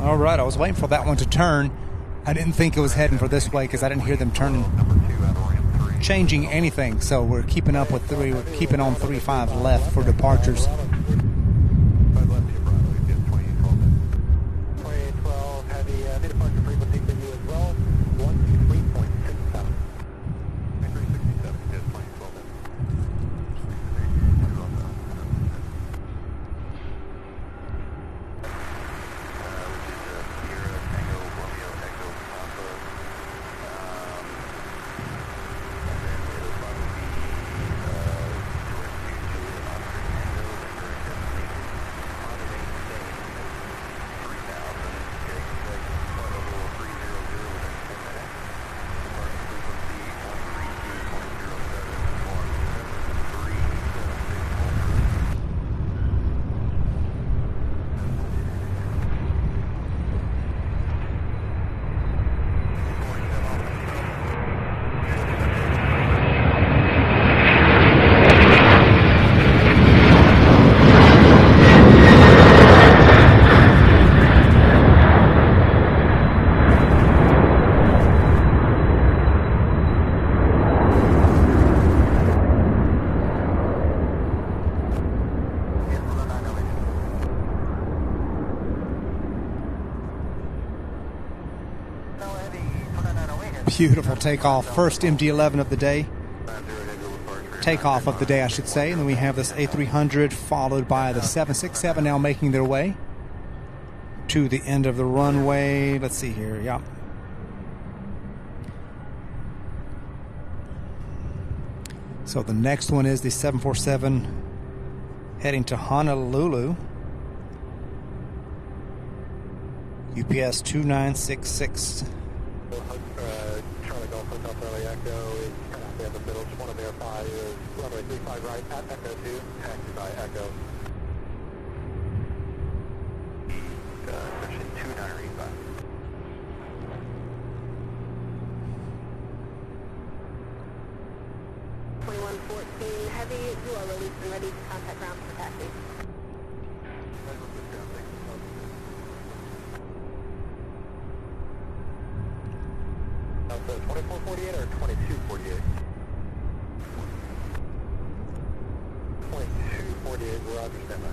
All right, I was waiting for that one to turn. I didn't think it was heading for this way because I didn't hear them turning, changing anything. So we're keeping up with three. We're keeping on 3-5 left for departures. Beautiful takeoff. First MD-11 of the day. Takeoff of the day, I should say. And then we have this A300 followed by the 767 now making their way to the end of the runway. Let's see here. Yeah. So the next one is the 747 heading to Honolulu. UPS 2966. Charlie Golf Hotel Charlie Echo is kind of in the middle. Just want to verify is runway 35 right at Echo 2, taxi by Echo. Section 2985. 2114 Heavy, you are released and ready to contact ground for taxi. So 2448 or 2248? 2248, we're on standby.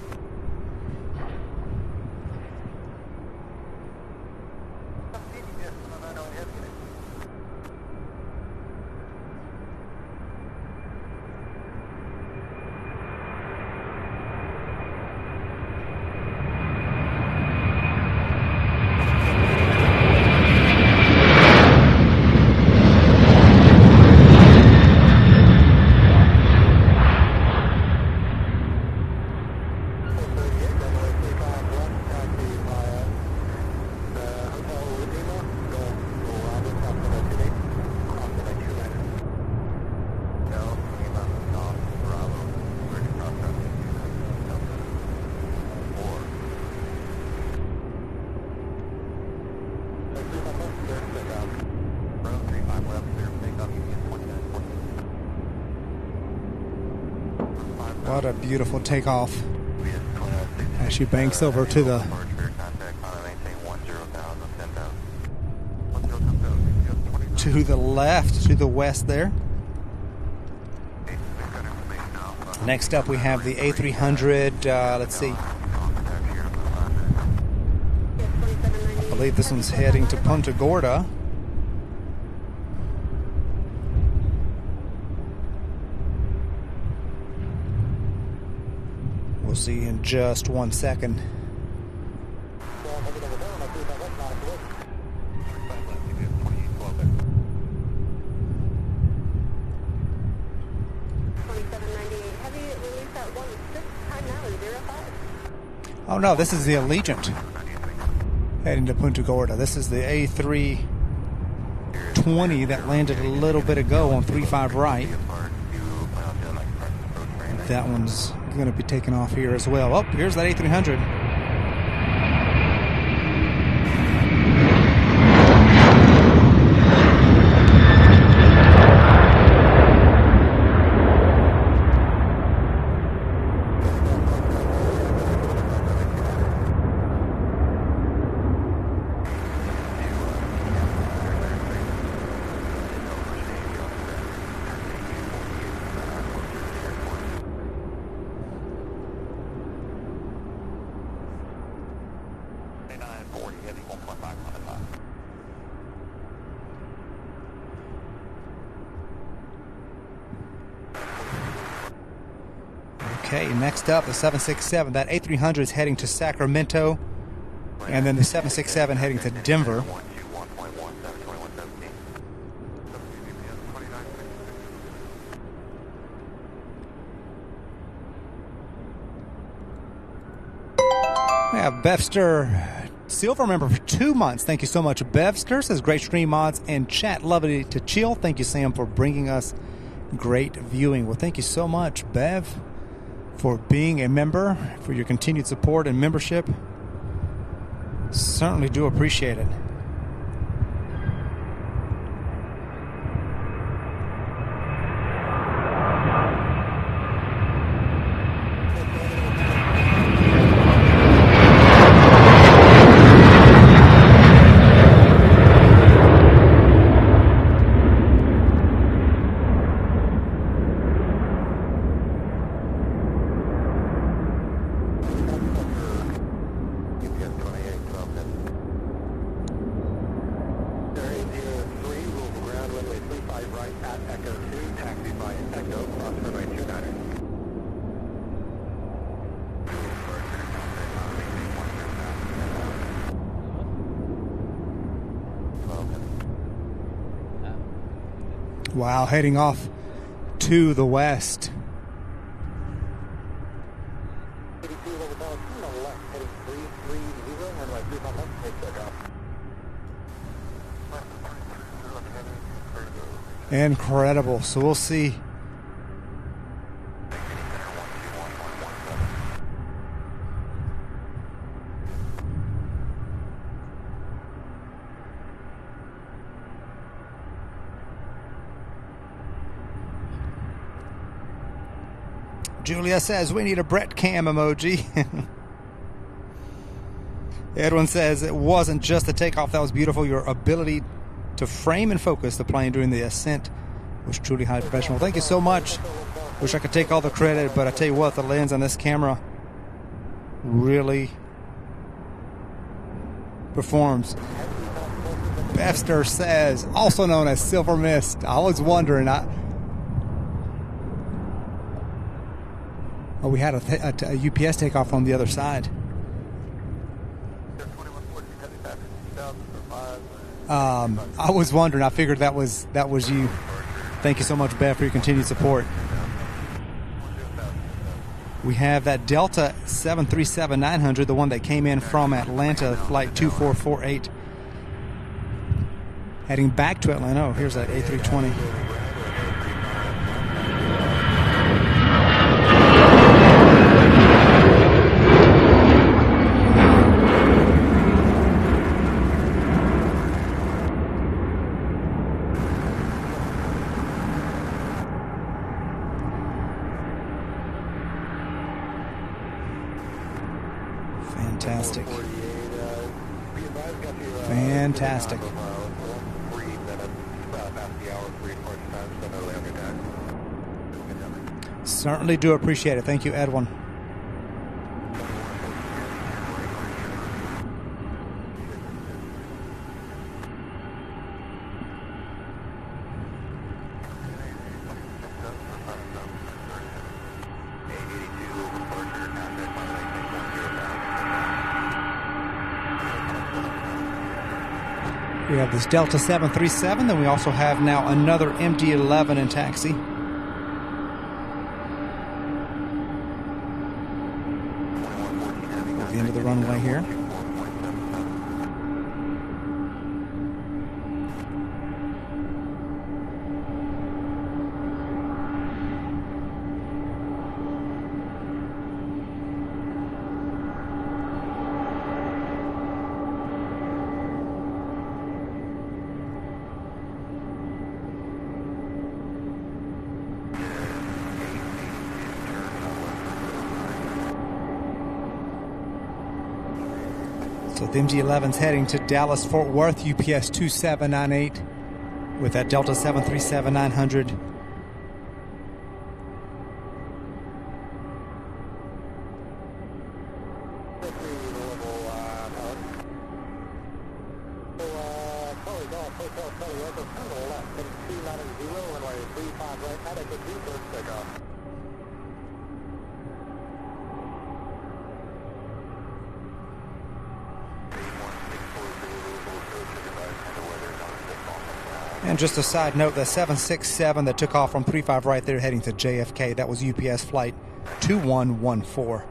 What a beautiful takeoff as she banks over to the left, to the west there. Next up we have the A300, let's see. I believe this one's heading to Punta Gorda. We'll see in just 1 second. Oh no, this is the Allegiant heading to Punta Gorda. This is the A320 that landed a little bit ago on 35 right. That one's going to be taken off here as well. Oh, here's that A300. Okay, next up, the 767. That A300 is heading to Sacramento, and then the 767 heading to Denver. We have Bevster Silver member for 2 months. Thank you so much, Bevster. Says great stream mods and chat. Lovely to chill. Thank you, Sam, for bringing us great viewing. Well, thank you so much, Bev, for being a member, for your continued support and membership. Certainly do appreciate it. at Echo 2, taxi by Echo, cross runway 29er. Wow, heading off to the west. 82 level tower, on the left, heading 330, runway 35 left, take takeoff. Incredible. So we'll see. Julia says we need a Brett Cam emoji. Edwin says it wasn't just the takeoff that was beautiful. Your ability to frame and focus the plane during the ascent was truly high professional. Thank you so much. Wish I could take all the credit, but I tell you what, the lens on this camera really performs. Bester says, also known as Silver Mist. I was wondering. We had a UPS takeoff on the other side. I was wondering. I figured that was you. Thank you so much, Bev, for your continued support. We have that Delta 737-900, the one that came in from Atlanta, flight 2448, heading back to Atlanta. Oh, here's that A320. Fantastic. Fantastic. Certainly do appreciate it. Thank you, Edwin. We have this Delta 737, then we also have now another MD-11 in taxi. At the end of the runway here. So the MD-11's heading to Dallas Fort Worth, UPS 2798 with that Delta 737-900. And just a side note, the 767 that took off from 35 right there heading to JFK, that was UPS flight 2114.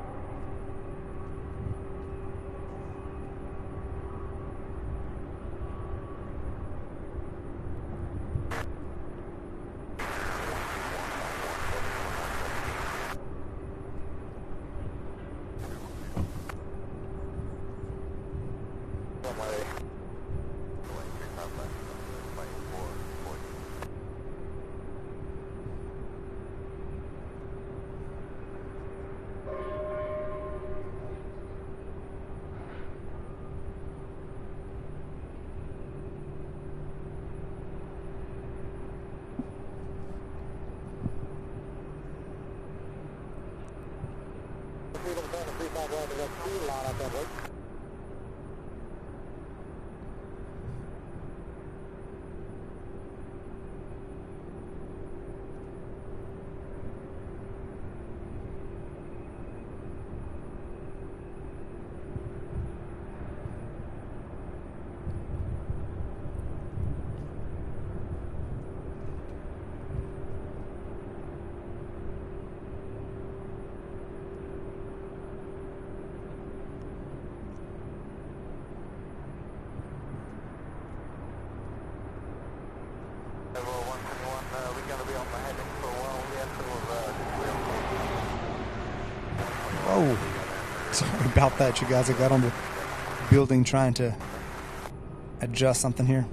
Whoa. Sorry about that, you guys. I got on the building trying to adjust something here.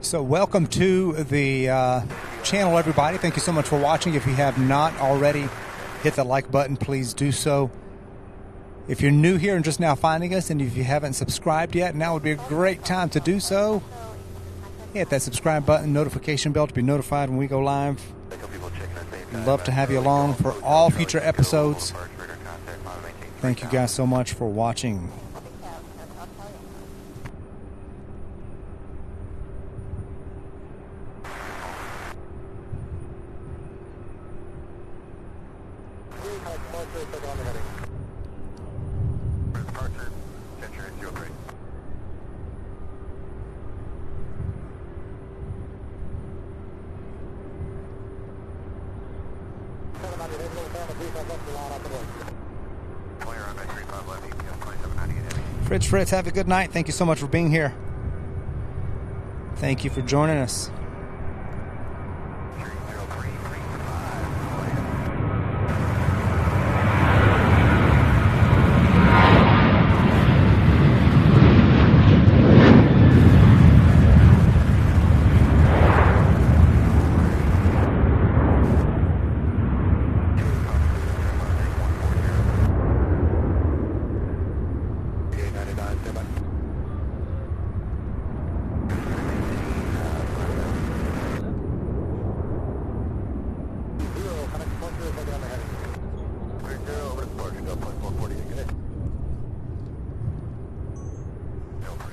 So welcome to the channel, everybody. Thank you so much for watching. If you have not already hit the like button, please do so. If you're new here and just now finding us, and if you haven't subscribed yet, now would be a great time to do so. Hit that subscribe button, notification bell to be notified when we go live. Love to have you along for all future episodes. Thank you guys so much for watching. Fritz, have a good night. Thank you so much for being here. Thank you for joining us.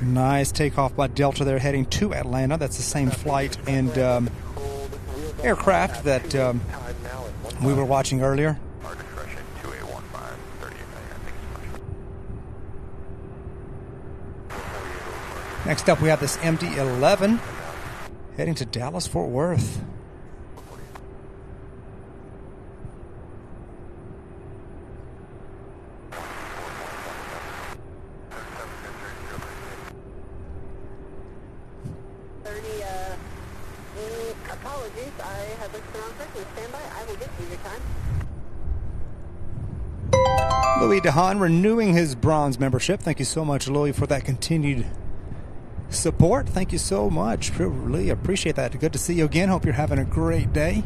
Nice takeoff by Delta. They're heading to Atlanta. That's the same flight and aircraft that we were watching earlier. Next up, we have this MD-11 heading to Dallas, Fort Worth. Apologies, I have listed the wrong person. Stand by. I will get to your time. Louis DeHaan renewing his bronze membership. Thank you so much, Louis, for that continued support. Thank you so much. Really appreciate that. Good to see you again. Hope you're having a great day.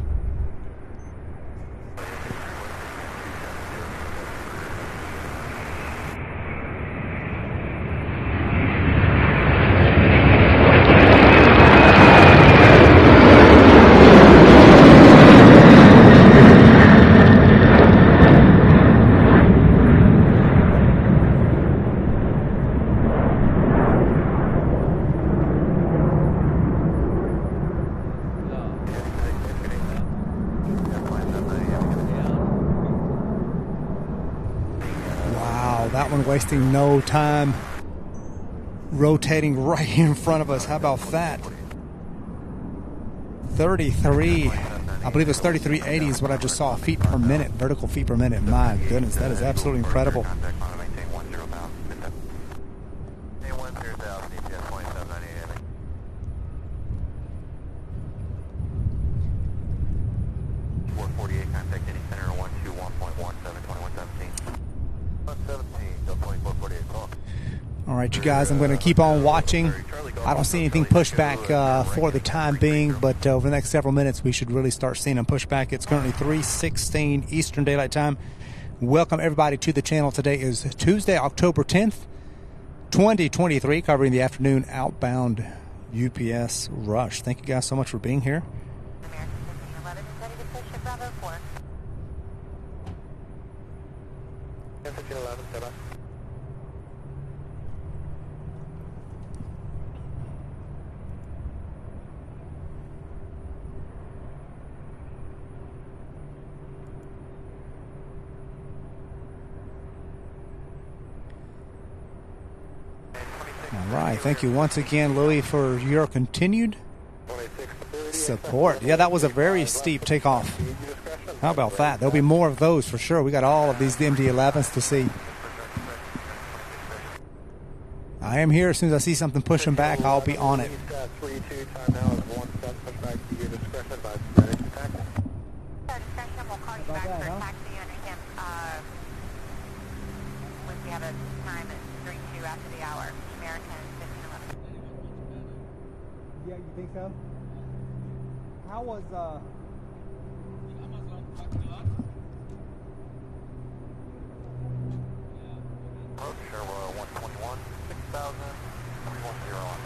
That one wasting no time, rotating right in front of us. How about that? 33, I believe it's 3380 is what I just saw, feet per minute, vertical feet per minute. My goodness, that is absolutely incredible. All right, you guys, I'm going to keep on watching. I don't see anything pushed back for the time being, but over the next several minutes, we should really start seeing them push back. It's currently 3:16 Eastern Daylight Time. Welcome, everybody, to the channel. Today is Tuesday, October 10th, 2023, covering the afternoon outbound UPS rush. Thank you guys so much for being here. American 1511 is ready to push at Bravo 4. 1511, stand by. right. Thank you once again, Louis, for your continued 2630. support. Yeah, that was a very steep takeoff. How about that? There'll be more of those for sure. We got all of these MD-11s to see. I am here. As soon as I see something pushing back, I'll be on it. 32, time now is 17, push back to your discretion by Profanity taxi. Discretion, we'll call you back for taxi. You understand? We have a time at 3:02 after the hour. American 1511. Yeah, you think so? How was Approach, 121, 6,000, 310 on.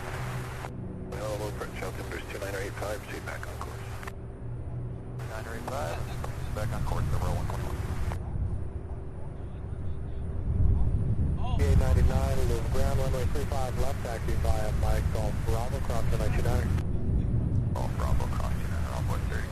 Well, Worldport, Shell Timbers 2985, proceed back on course. 2985, back on course, over 121. PA 99, Louisville ground, runway 35 left, taxi via Mike Golf Bravo, cross the 929. Golf Bravo, cross 29, on board 30.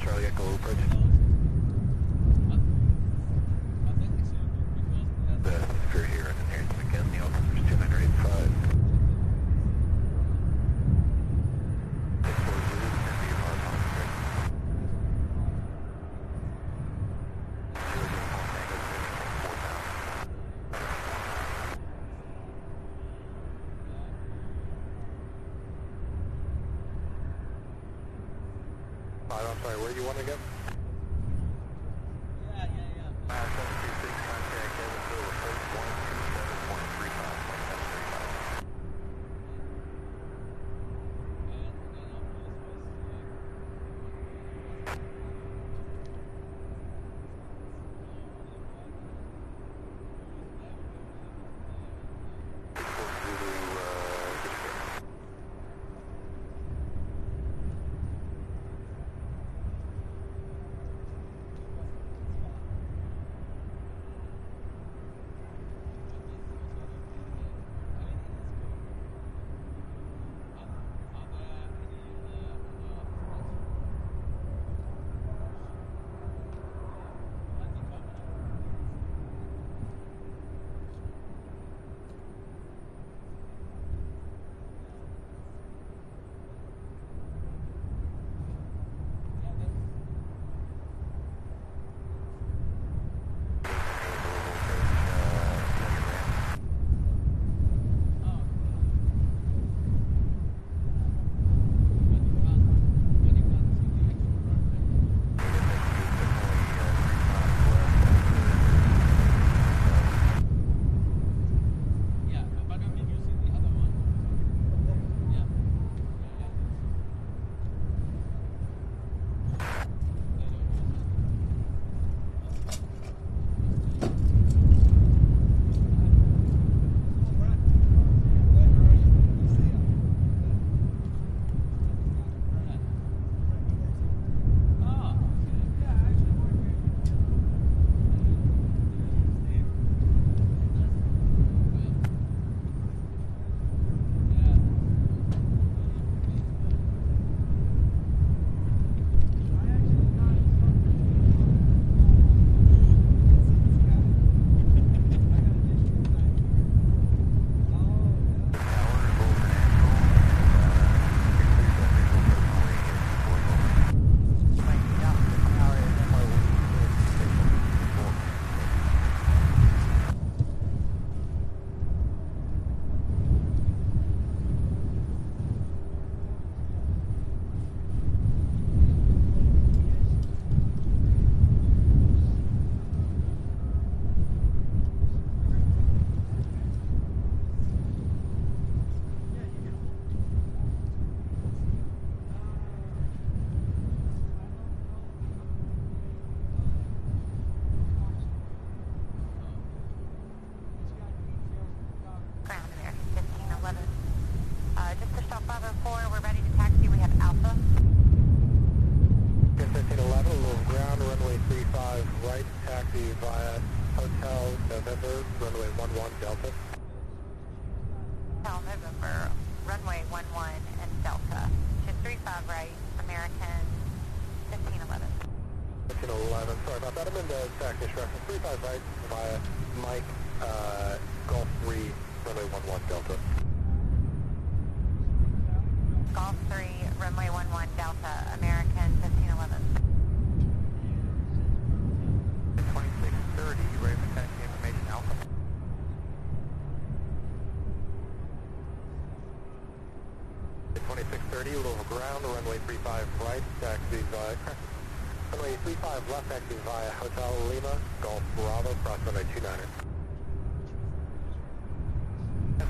Charlie Echo Bridge. The atmosphere here and here's again, the altimeter is 2985. I'm sorry, where do you want to go? Yeah. 736, contact Evansville, approach 127.35. taxi via Hotel November, runway 11 Delta. Hotel November, runway 11 and Delta. Shift 35 right, American 1511. 1511, sorry about that. I'm in the taxi instructions. 35 right via Mike, Golf 3, runway 11 Delta. Golf 3, runway 11 Delta, American 1511. 2630, ready for taxi information Alpha. At 2630, Louisville ground, runway 35 right, taxi via, runway 35 left, taxi via Hotel Lima, Golf Bravo, cross runway 29er.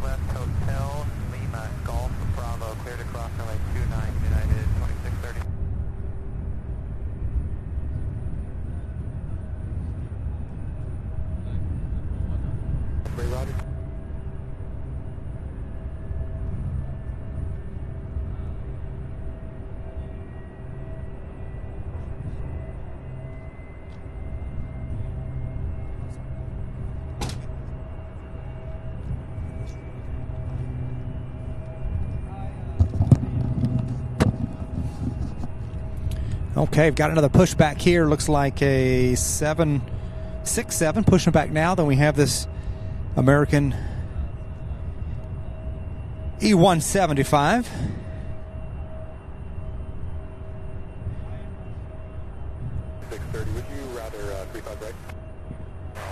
Left Hotel Lima Golf Bravo, cleared across runway 29 United 2630. Roger. Okay, we've got another pushback here. Looks like a 767 pushing back now. Then we have this American E175. Would you rather 35 right?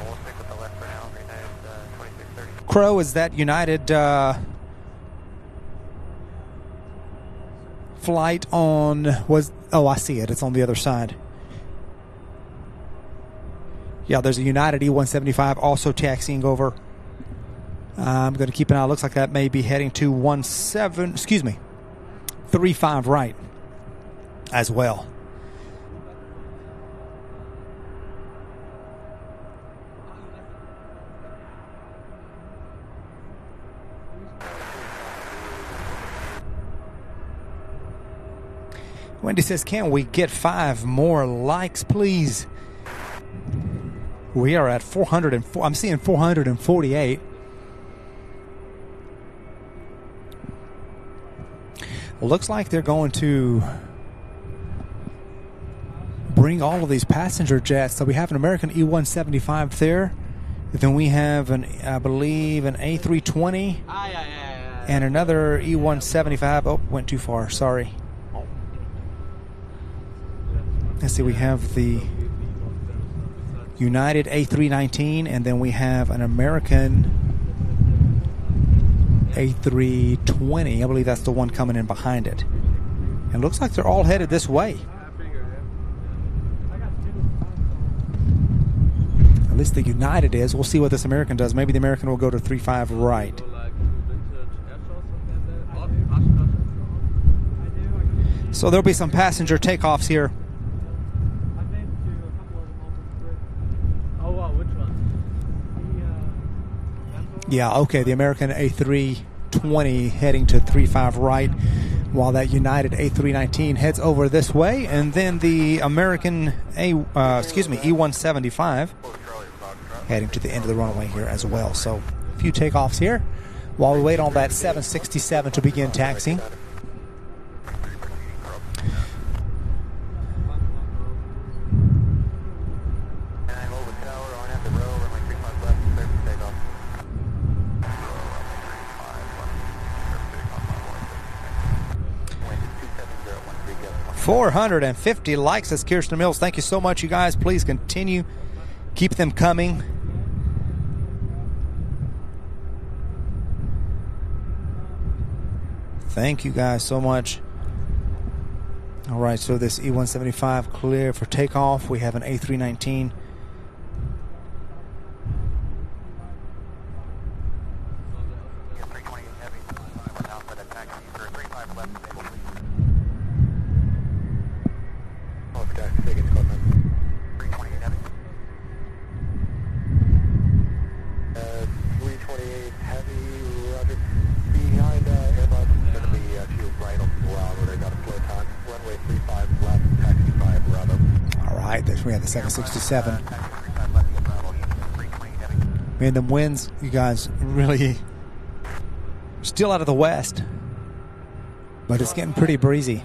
We'll stick with the left for now, United 2630. Crow, is that United flight on oh, I see it. It's on the other side. Yeah, there's a United E175 also taxiing over. I'm going to keep an eye. Looks like that may be heading to 35 right as well. Wendy says, can we get 5 more likes, please? We are at 404. I'm seeing 448. Looks like they're going to bring all of these passenger jets. So we have an American E175 there. Then we have I believe an A320 and another E175. Oh, went too far. Sorry. Let's see, we have the United A319, and then we have an American A320. I believe that's the one coming in behind it. And it looks like they're all headed this way. At least the United is. We'll see what this American does. Maybe the American will go to 35 right. So there'll be some passenger takeoffs here. Yeah, okay, the American A320 heading to 35 right, while that United A319 heads over this way, and then the American E175 heading to the end of the runway here as well. So a few takeoffs here while we wait on that 767 to begin taxiing. $450 likes. That's Kirsten Mills. Thank you so much, you guys. Please continue. Keep them coming. Thank you guys so much. All right, so this E175 clear for takeoff. We have an A319. We have the 767. Man, them winds, you guys, really still out of the west, but it's getting pretty breezy.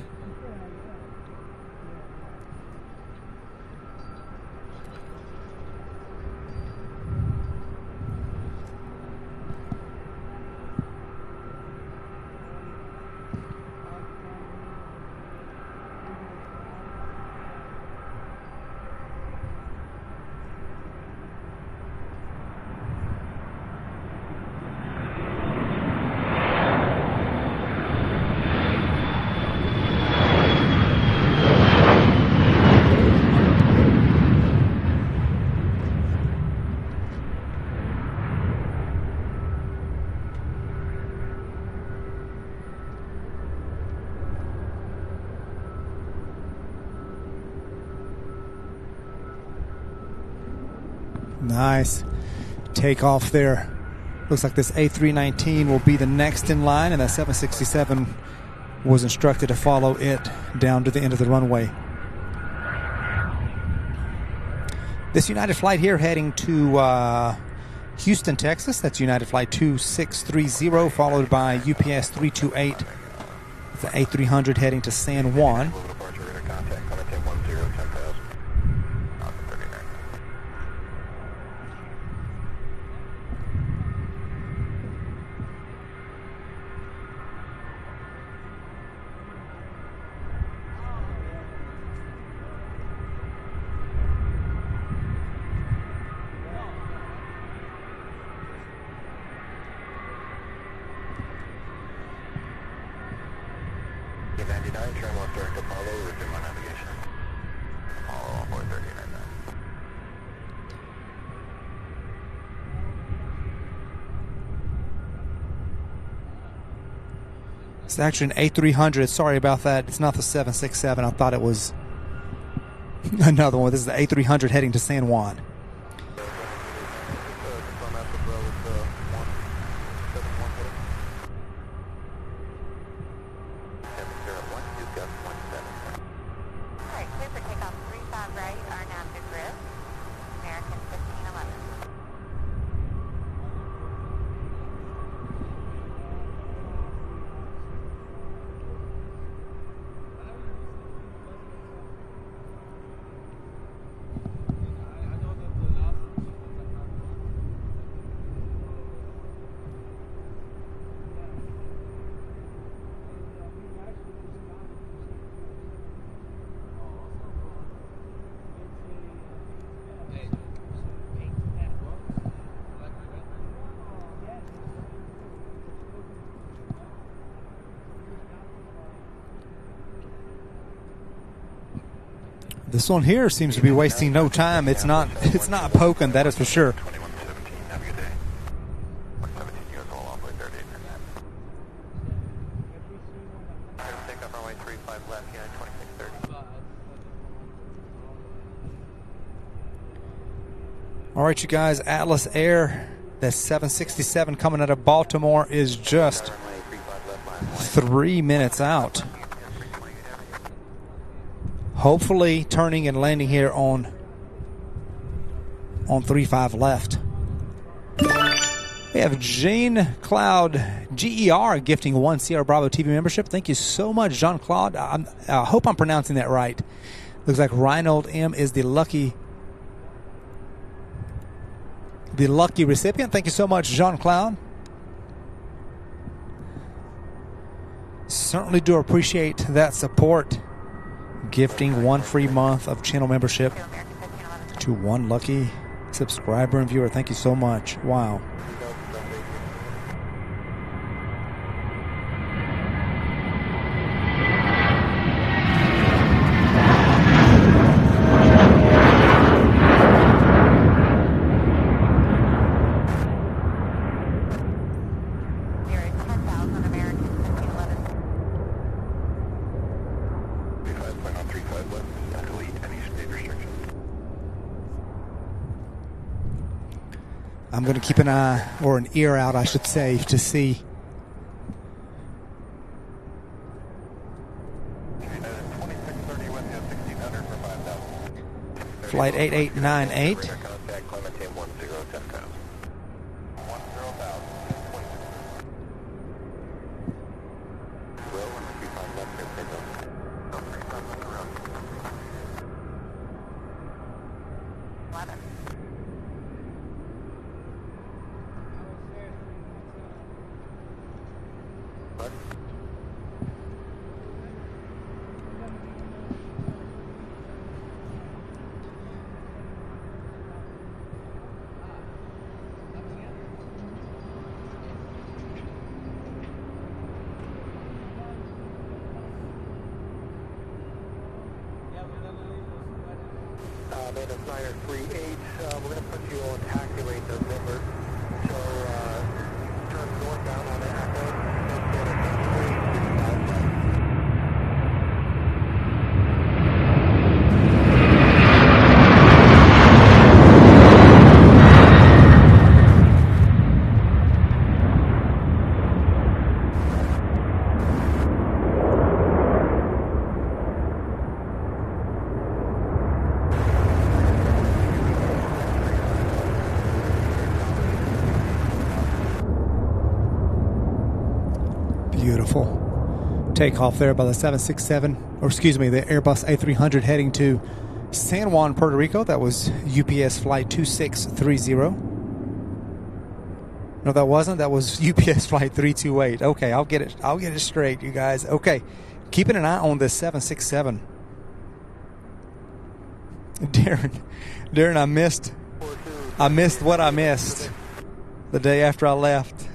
Nice takeoff there. Looks like this A319 will be the next in line, and that 767 was instructed to follow it down to the end of the runway. This United flight here heading to Houston, Texas. That's United Flight 2630, followed by UPS 328. The A300 heading to San Juan. Turn left direct Apollo, resume my navigation. Apollo 439 now. It's actually an A300. Sorry about that. It's not the 767. I thought it was another one. This is the A300 heading to San Juan. This one here seems to be wasting no time. It's not poking, that is for sure. 2117, have a good day. 117 US all off, 38 take off runway 35 left, United 2630. All right, you guys, Atlas Air, that 767 coming out of Baltimore is just 3 minutes out. Hopefully turning and landing here on 35 left. We have Jean Cloud GER gifting 1 Sierra Bravo TV membership. Thank you so much, Jean Claude. I hope I'm pronouncing that right. Looks like Reinhold M is the lucky recipient. Thank you so much, Jean Claude. Certainly do appreciate that support. Gifting 1 free month of channel membership to 1 lucky subscriber and viewer. Thank you so much. Wow. I'm going to keep an eye, or an ear out, I should say, to see. Flight 8898. Maintenance 938, we're going to put you on taxi rate November. So, turn northbound on Echo, and go to taxi rate 65. Beautiful takeoff there by the 767, or excuse me, the Airbus A300 heading to San Juan, Puerto Rico. That was UPS flight 2630. No, that wasn't. That was UPS flight 328. Okay, I'll get it straight, you guys. Okay, keeping an eye on this 767. Darren, I missed what I missed the day after I left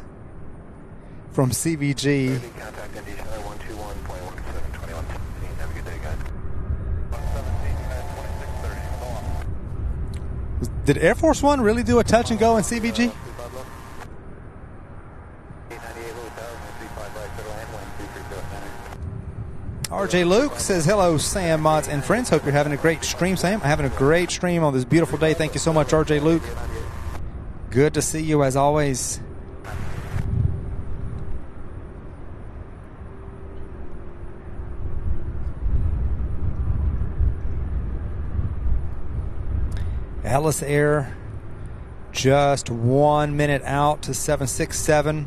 from CVG. Contact Indy 121.1721. Have a good day, guys. 117, 2630. Did Air Force One really do a touch and go in CVG? RJ Luke says, hello, Sam, mods, and friends. Hope you're having a great stream, Sam. Having a great stream on this beautiful day. Thank you so much, RJ Luke. Good to see you as always. Atlas Air just 1 minute out to 767.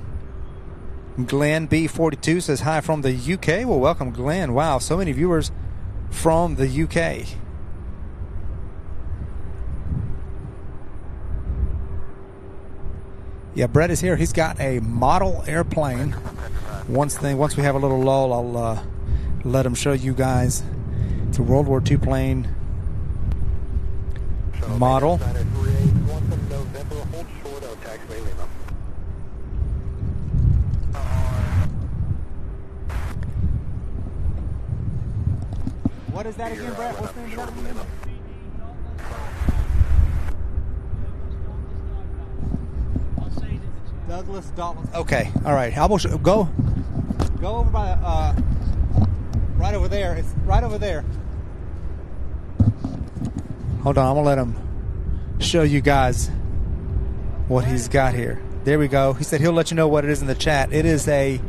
Glenn B42 says hi from the UK. Well, welcome, Glenn. Wow, so many viewers from the UK. Yeah, Brett is here. He's got a model airplane. Once we have a little lull, I'll let him show you guys. It's a World War II plane. Model. What is that again, Brett? What's the name of that one? Douglas Dalton. Okay, all right. How about go over by right over there. It's right over there. Hold on, I'm gonna let him show you guys what he's got here. There we go. He said he'll let you know what it is in the chat. It is a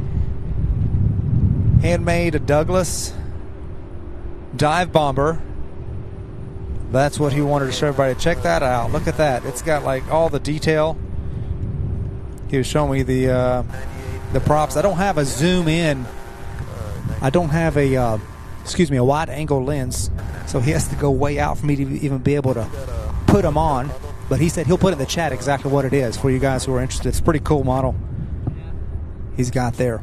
handmade Douglas dive bomber. That's what he wanted to show everybody. Check that out. Look at that. It's got like all the detail. He was showing me the props. I don't have a zoom in. I don't have a a wide angle lens, so he has to go way out for me to even be able to put them on. But he said he'll put in the chat exactly what it is for you guys who are interested. It's a pretty cool model he's got there.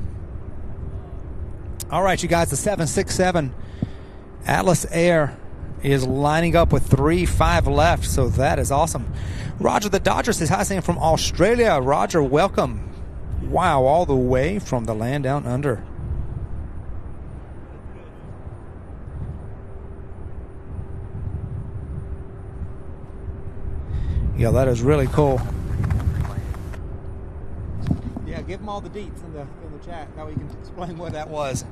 All right, you guys, the 767 Atlas Air is lining up with 3-5 left, so that is awesome. Roger the Dodger says hi, Sam, from Australia. Roger, welcome. Wow, all the way from the land down under. Yeah, that is really cool. Yeah, give them all the deets in the chat. That way you can explain what that was.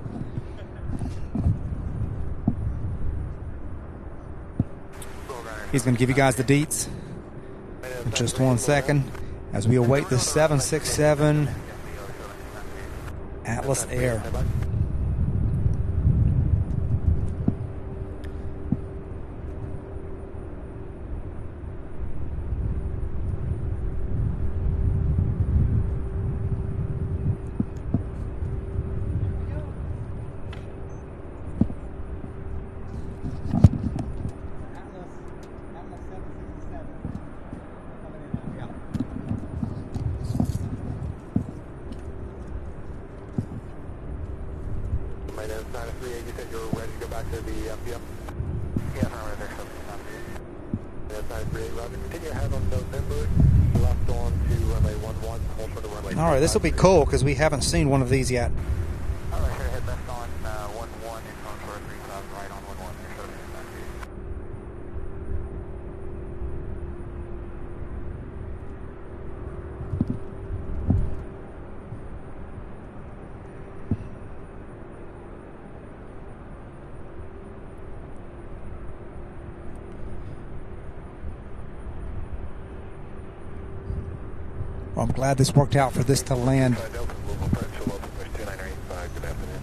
He's going to give you guys the deets in just 1 second as we await the 767 Atlas Air. All right, this will be cool because we haven't seen one of these yet. All right, head left on 11 and on short 3000 right on 11. Well, I'm glad this worked out for this to land Delta, Louisville, approach, Louisville, push 2985, good afternoon.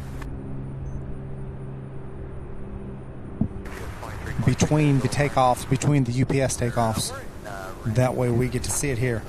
between the takeoffs, between the UPS takeoffs. That way we get to see it here.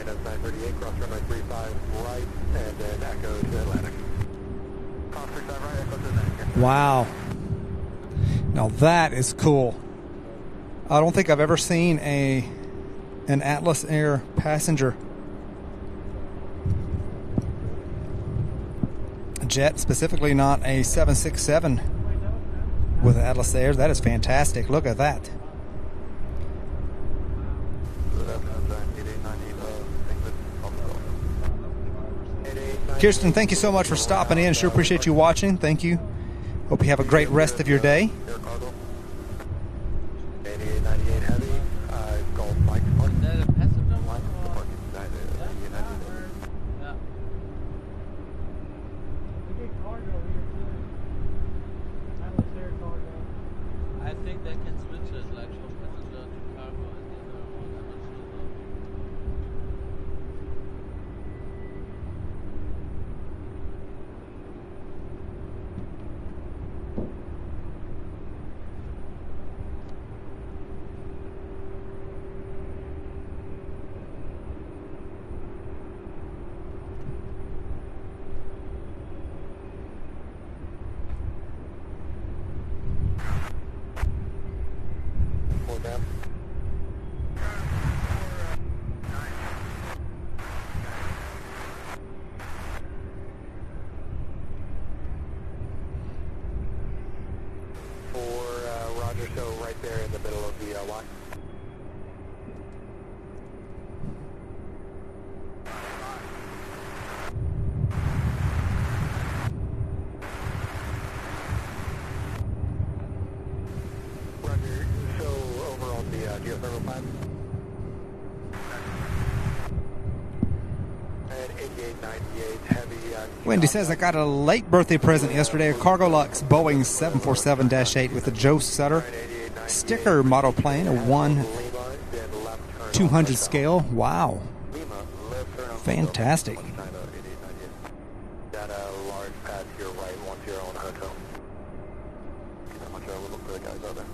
That's 938, cross runway 35 right, and then Echo to Atlantic. Cross 35 right, Echo to Atlantic. Wow. Now that is cool. I don't think I've ever seen an Atlas Air passenger jet, specifically not a 767 with Atlas Air. That is fantastic. Look at that. Kirsten, thank you so much for stopping in. Sure appreciate you watching. Thank you. Hope you have a great rest of your day. Air cargo. 8898 heavy, Gulf Mike Park. Is that a passenger one? Yeah. We get cargo here too. Atlas Air cargo. I think they can switch it, like from passenger to cargo and the other one. I'm not sure though. Four down. Roger, so right there in the middle of the line. Roger, so over on the geothermal plant. And 8898 heavy. Wendy says, I got a late birthday present yesterday, a Cargo Lux Boeing 747-8 with a Joe Sutter sticker model plane, a 1/200 scale. Wow. Fantastic. Got a large pad to your right, 10 on hotel. Not much of a look for the guys out there.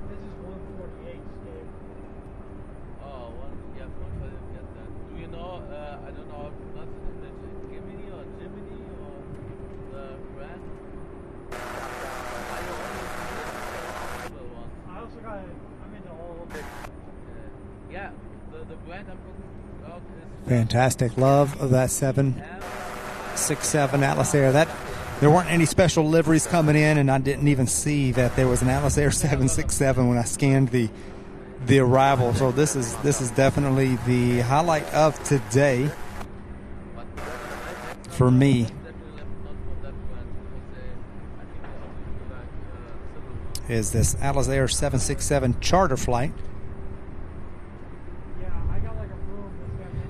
This is 148 scale. Oh, yeah, one for them get that. Do you know, I don't know, not the Gemini or Gemini or the Grand? I also got, I'm into all of them. Yeah, the brand I'm talking about is Fantastic. Love of that 767 Atlas Air. That there weren't any special liveries coming in, and I didn't even see that there was an Atlas Air 767 when I scanned the arrival. So this is definitely the highlight of today for me. is this Atlas Air 767 charter flight.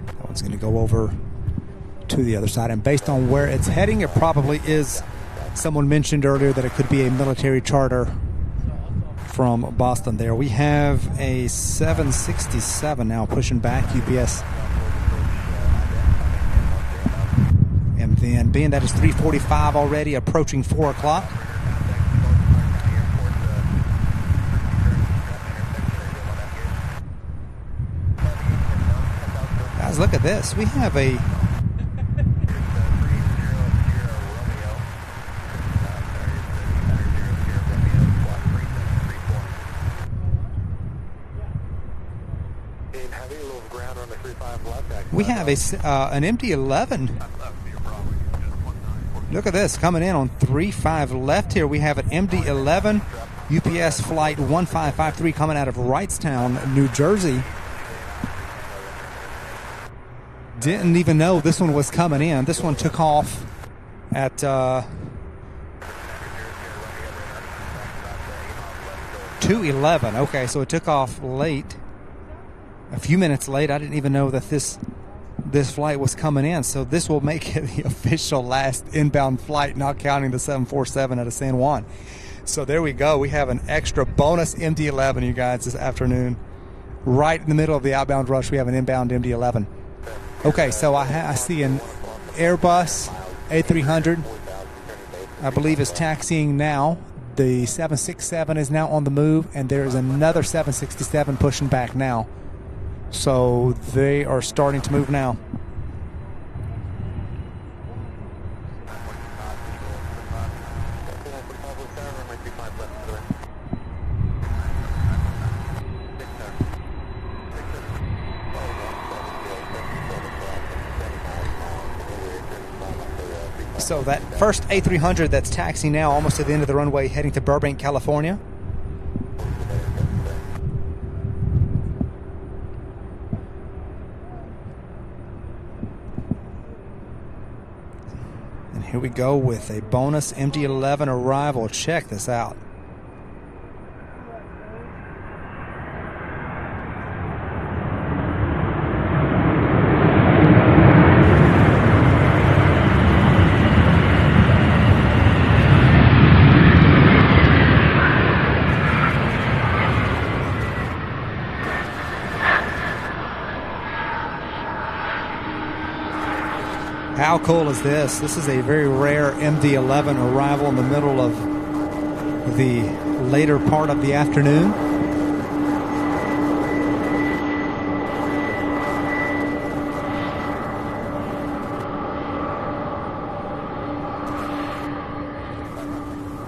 That one's going to go over to the other side, and based on where it's heading, it probably is. Someone mentioned earlier that it could be a military charter from Boston there. We have a 767 now pushing back, UPS. And then, being that it's 3:45 already, approaching 4 o'clock. Guys, look at this. We have a an MD-11. Look at this, coming in on 35 left here. We have an MD-11 UPS flight 1553 coming out of Wrightstown, New Jersey. Didn't even know this one was coming in. This one took off at 2:11. Okay, so it took off late, a few minutes late. I didn't even know that this flight was coming in. So this will make it the official last inbound flight, not counting the 747 out of San Juan. So there we go. We have an extra bonus MD-11, you guys, this afternoon. Right in the middle of the outbound rush, we have an inbound MD-11. Okay, so I see an Airbus A300, I believe, is taxiing now. The 767 is now on the move, and there is another 767 pushing back now. So they are starting to move now. So that first A300 that's taxiing now, almost to the end of the runway, heading to Burbank, California. And here we go with a bonus MD-11 arrival. Check this out. How cool is this? This is a very rare MD-11 arrival in the middle of the later part of the afternoon.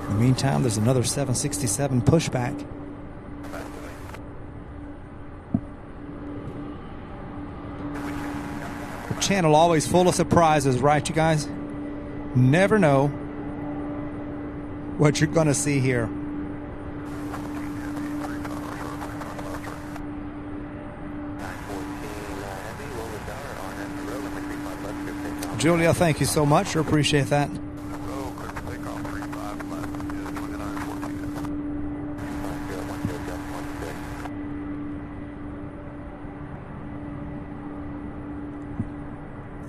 In the meantime, there's another 767 pushback. Channel always full of surprises, right, you guys? Never know what you're gonna see here. Julia, thank you so much. I appreciate that.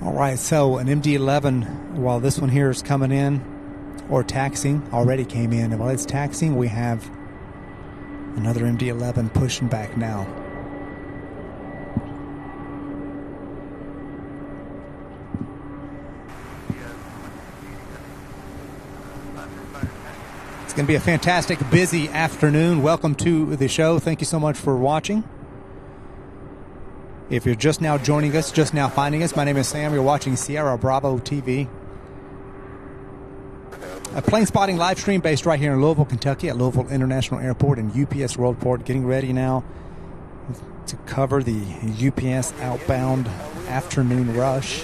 All right, so an MD-11, while this one here is coming in, or taxiing, already came in. And while it's taxiing, we have another MD-11 pushing back now. It's going to be a fantastic, busy afternoon. Welcome to the show. Thank you so much for watching. If you're just now joining us, just now finding us, my name is Sam. You're watching Sierra Bravo TV. A plane spotting live stream based right here in Louisville, Kentucky at Louisville International Airport and UPS Worldport. Getting ready now to cover the UPS outbound afternoon rush.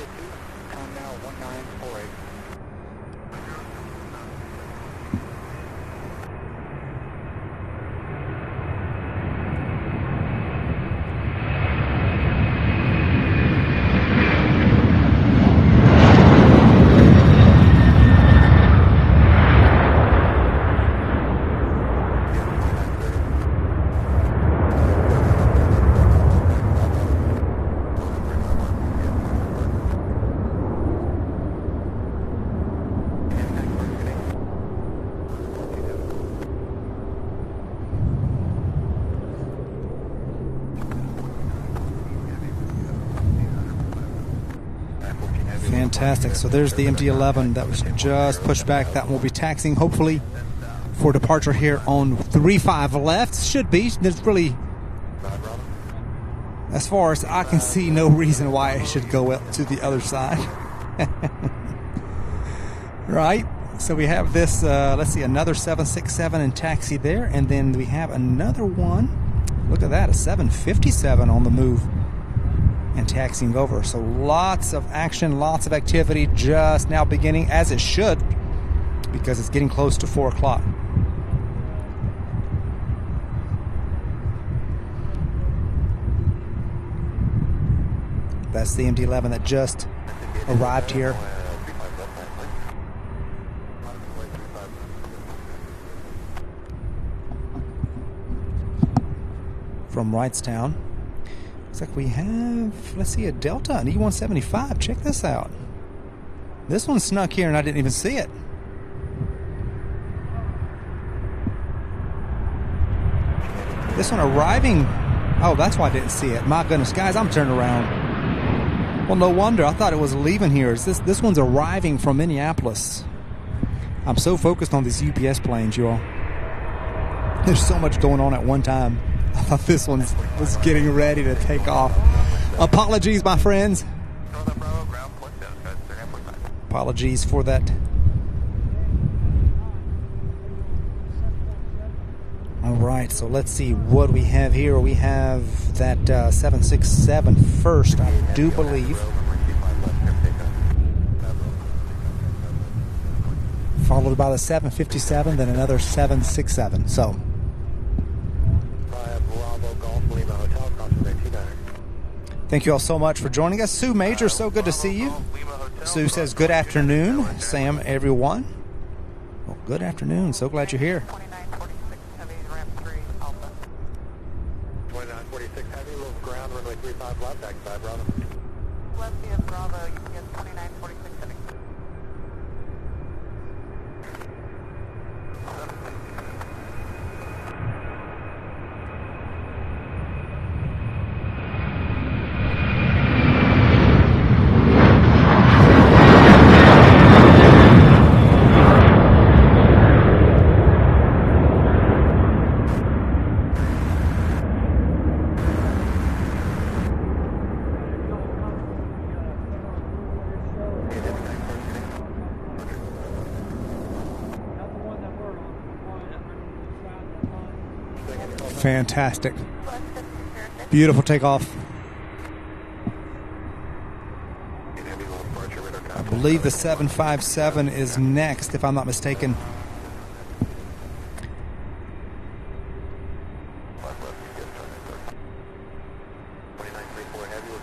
Fantastic. So there's the MD-11 that was just pushed back. That will be taxiing, hopefully, for departure here on 35 left. Should be. There's really, as far as I can see, no reason why it should go up to the other side. Right. So we have this, let's see, another 767 in taxi there. And then we have another one. Look at that, a 757 on the move and taxiing over. So lots of action, lots of activity just now beginning, as it should, because it's getting close to 4 o'clock. That's the MD-11 that just arrived here. From Wrightstown. Looks like we have, let's see, a Delta, an E-175. Check this out. This one snuck here and I didn't even see it. This one arriving. Oh, that's why I didn't see it. My goodness, guys, I'm turned around. Well, no wonder. I thought it was leaving here. This one's arriving from Minneapolis. I'm so focused on these UPS planes, you all. There's so much going on at one time. I thought this one was getting ready to take off. Apologies, my friends. Apologies for that. All right, so let's see what we have here. We have that 767 first, I do believe. Followed by the 757, then another 767. So. Thank you all so much for joining us. Sue Major, so good to see you. Sue says, good afternoon, Sam, everyone. Well, good afternoon. So glad you're here. 2946 Heavy, low ground, runway 35 left, backside, Bravo. Left via Bravo, UPS 2946 Heavy. Fantastic. Beautiful takeoff. I believe the 757 is next, if I'm not mistaken.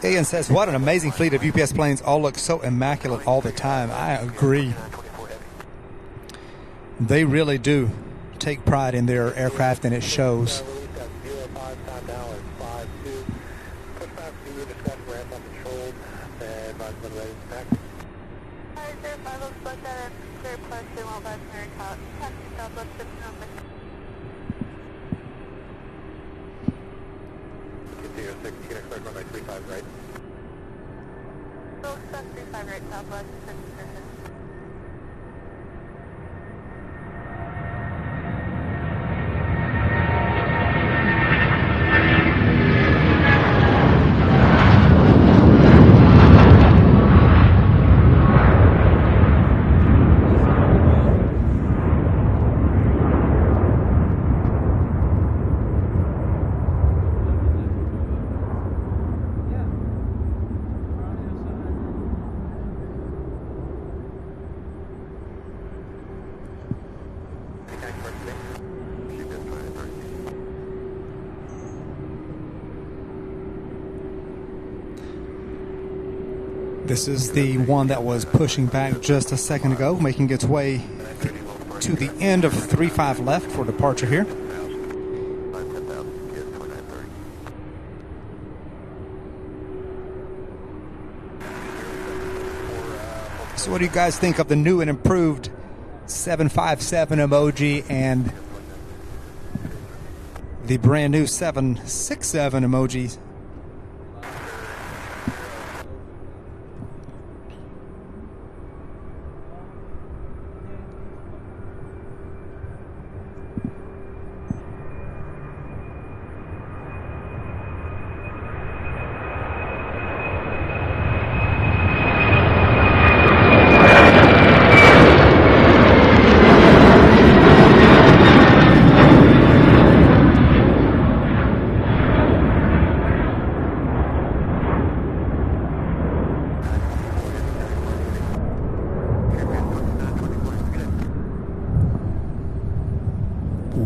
Ian says, what an amazing fleet of UPS planes. All look so immaculate all the time. I agree. They really do take pride in their aircraft, and it shows. This is the one that was pushing back just a second ago, making its way to the end of 35 left for departure here. So what do you guys think of the new and improved 757 emoji and the brand new 767 emojis?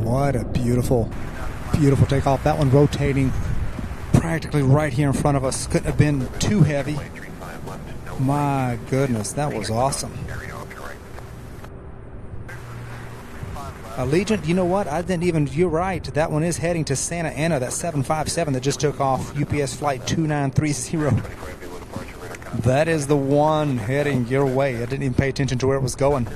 What a beautiful, beautiful takeoff. That one rotating practically right here in front of us. Couldn't have been too heavy. My goodness, that was awesome. Allegiant, you know what? I didn't even, you're right. That one is heading to Santa Ana, that 757 that just took off, UPS flight 2930. That is the one heading your way. I didn't even pay attention to where it was going.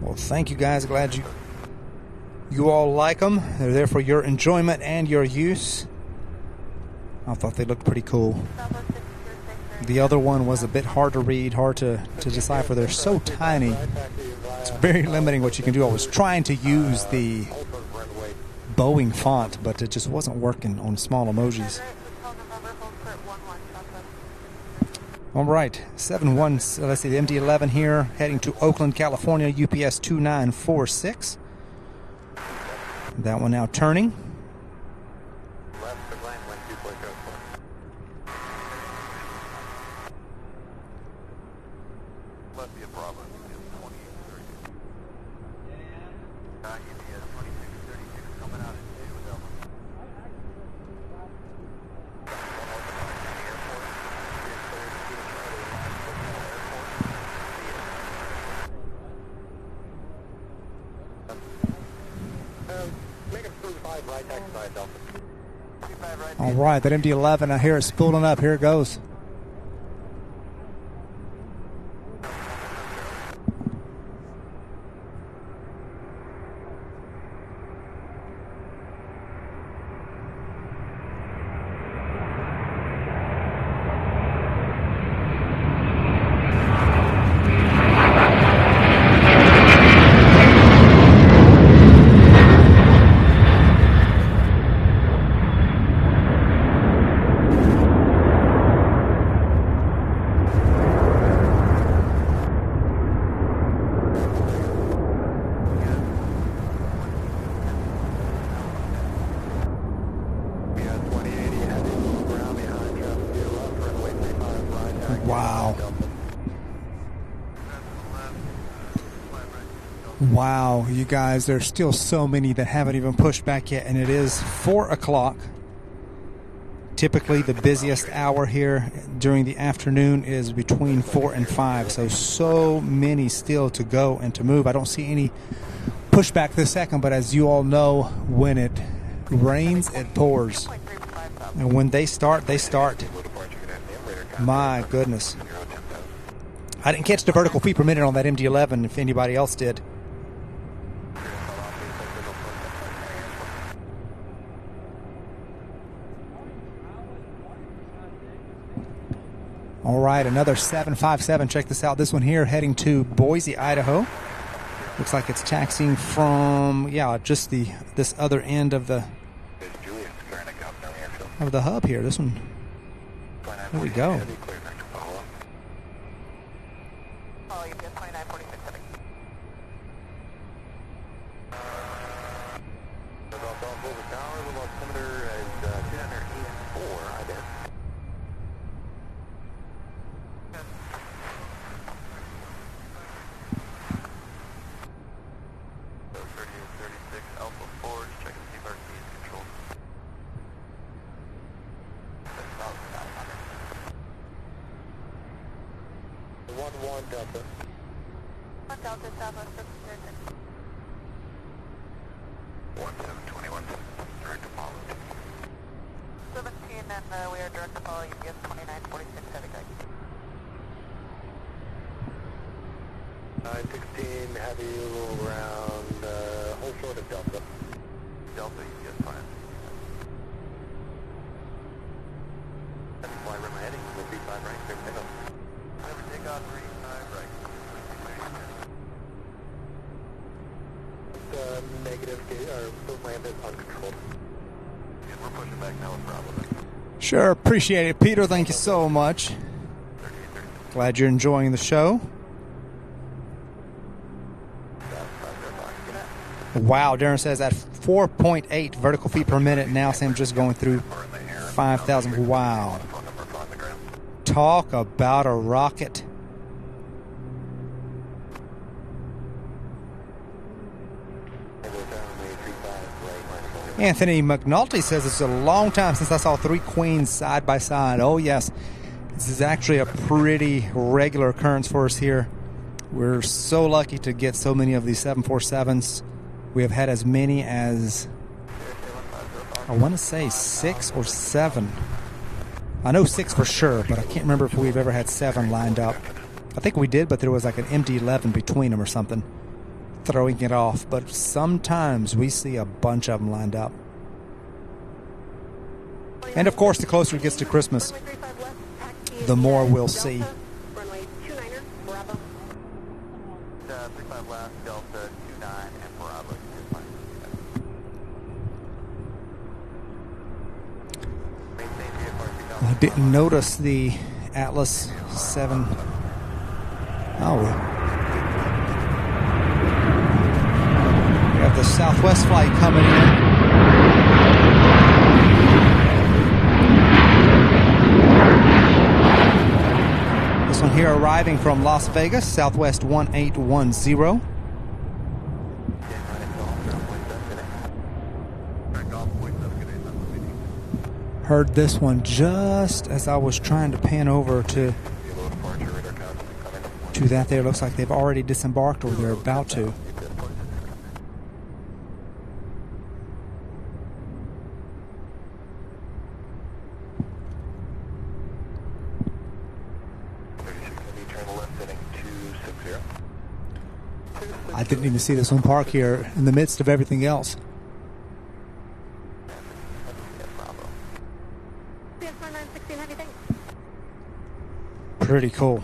Well, thank you guys. Glad you all like them. They're there for your enjoyment and your use. I thought they looked pretty cool. The other one was a bit hard to read, hard to decipher. They're so tiny. It's very limiting what you can do. I was trying to use the Boeing font, but it just wasn't working on small emojis. All right, 71, let's see, the MD-11 here, heading to Oakland, California, UPS 2946. That one now turning. All right, that MD-11, I hear it spooling up. Here it goes. Wow. Wow, you guys, there's still so many that haven't even pushed back yet, and it is 4 o'clock. Typically, the busiest hour here during the afternoon is between 4 and 5, so many still to go and to move. I don't see any pushback this second, but as you all know, when it rains, it pours. And when they start, they start. My goodness. I didn't catch the vertical feet per minute on that MD-11 if anybody else did. All right, another 757. Check this out. This one here heading to Boise, Idaho. Looks like it's taxiing from, just this other end of the hub here. This one. There we go. Delta Southwest 1721, direct to follow. 17, and we are direct to follow UPS 2946, heavy guy. 916, heavy, around, hold short of Delta. Delta, UPS 5. Heavy fly, run my heading, we'll be 5 right, clear for takeoff. Clear for takeoff, 3, 5 right. Negative, or land is uncontrolled. And we're pushing back now with Bravo. Sure, appreciate it, Peter. Thank you so much. Glad you're enjoying the show. Wow, Darren says at 4.8 vertical feet per minute. Now Sam just going through 5,000. Wow. Talk about a rocket. Anthony McNulty says it's a long time since I saw 3 queens side by side. Oh, yes. This is actually a pretty regular occurrence for us here. We're so lucky to get so many of these 747s. We have had as many as, I want to say 6 or 7. I know 6 for sure, but I can't remember if we've ever had 7 lined up. I think we did, but there was like an MD-11 between them or something, throwing it off. But sometimes we see a bunch of them lined up. And of course, the closer it gets to Christmas, the more we'll see. Runway 29er, Bravo. 35 left, Delta 29 and Bravo. I didn't notice the Atlas 7. Oh, we have the Southwest flight coming in. This one here arriving from Las Vegas, Southwest 1810. Heard this one just as I was trying to pan over to that there. Looks like they've already disembarked or they're about to. I didn't even see this one park here in the midst of everything else. Pretty cool.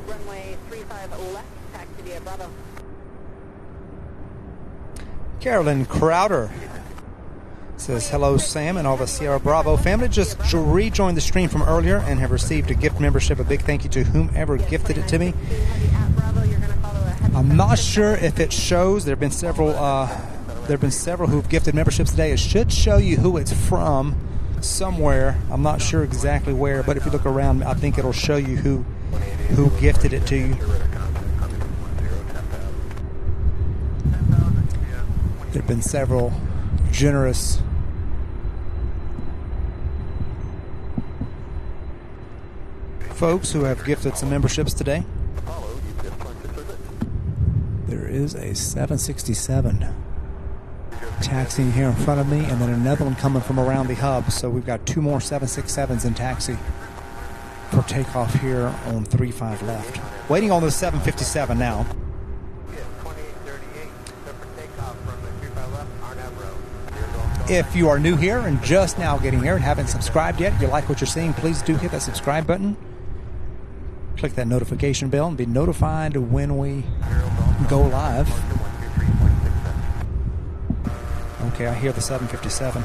Runway 35 left, taxi via Bravo. Carolyn Crowder says, hello, Sam and all the Sierra Bravo family. Just rejoined the stream from earlier and have received a gift membership. A big thank you to whomever gifted it to me. I'm not sure if it shows. There have been several who've gifted memberships today. It should show you who it's from somewhere. I'm not sure exactly where, but if you look around, I think it'll show you who gifted it to you. There have been several generous folks who have gifted some memberships today. There is a 767 taxiing here in front of me, and then another one coming from around the hub. So we've got 2 more 767s in taxi for takeoff here on 35 left. Waiting on the 757 now. If you are new here and just now getting here and haven't subscribed yet, if you like what you're seeing, please do hit that subscribe button. Click that notification bell and be notified when we go live. Okay, I hear the 757.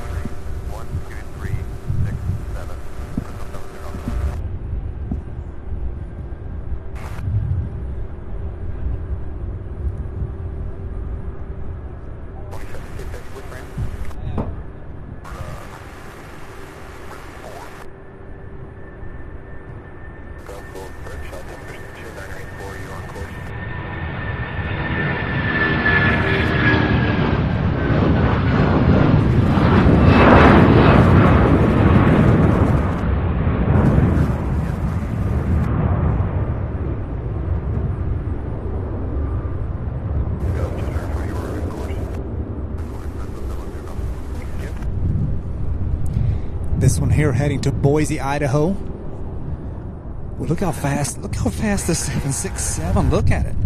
This one here heading to Boise, Idaho. Well, look how fast the 767, look at it.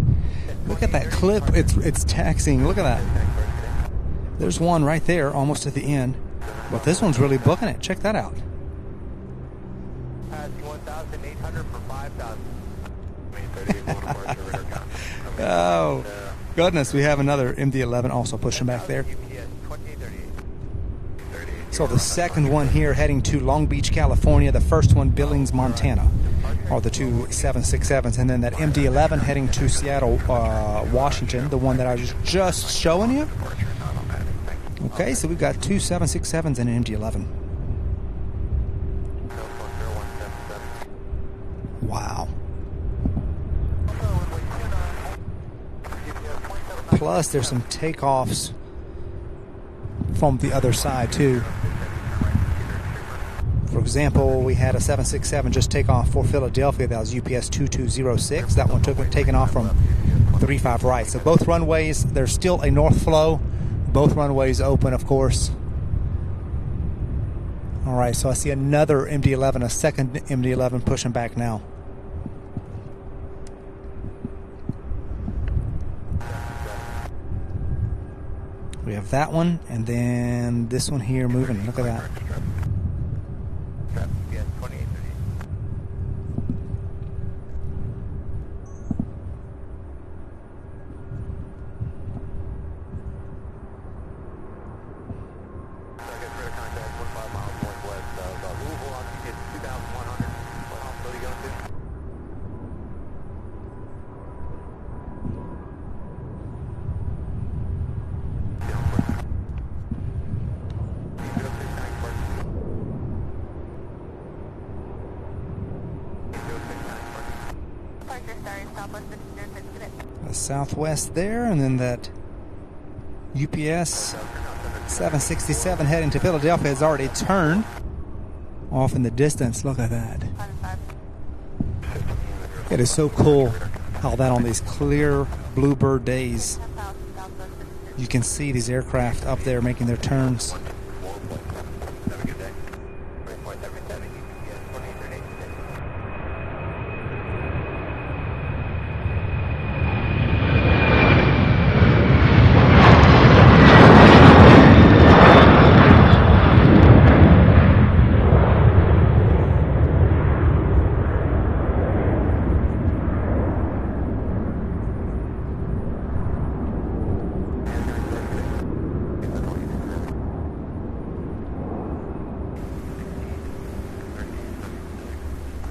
Look at that clip, it's taxiing, look at that. There's one right there, almost at the end. But this one's really booking it. Check that out. Passing 1,800 for 5,000. 38 Worldport, radar count. Oh, goodness. We have another MD-11 also pushing back there. UPS 2838. So the second one here heading to Long Beach, California. The first one, Billings, Montana, are the two 767s. And then that MD-11 heading to Seattle, Washington, the one that I was just showing you. Okay, so we've got two 767s and an MD-11. Wow. Plus, there's some takeoffs from the other side, too. For example, we had a 767 just take off for Philadelphia. That was UPS 2206. That one taken off from 35 right. So both runways, there's still a north flow. Both runways open, of course. All right, so I see another MD-11, a second MD-11 pushing back now. We have that one, and then this one here moving. Look at that. UPS 2838. Target radar contact 15 miles northwest of Louisville. Altitude 2,100. What hospital are you going to? The Southwest there, and then that UPS 767 heading to Philadelphia has already turned off in the distance. Look at that. It is so cool how that on these clear bluebird days you can see these aircraft up there making their turns. Have a good day. 3.77 UPS 2838.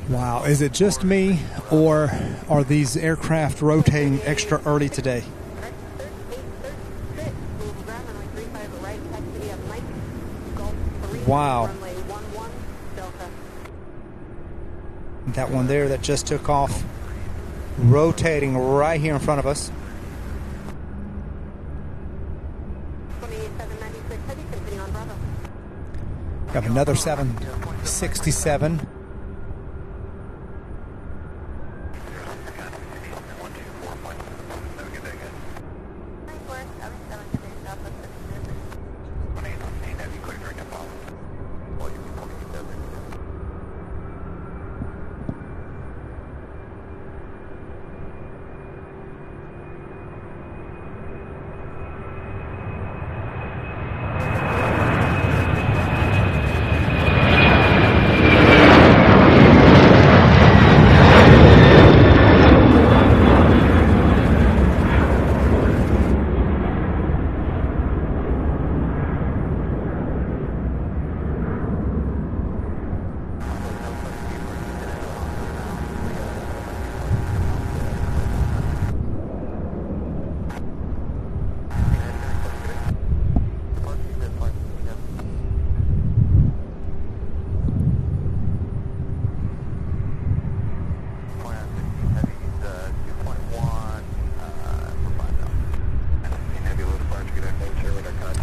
Wow, is it just me, or are these aircraft rotating extra early today? Wow. That one there that just took off, rotating right here in front of us. We have another 767.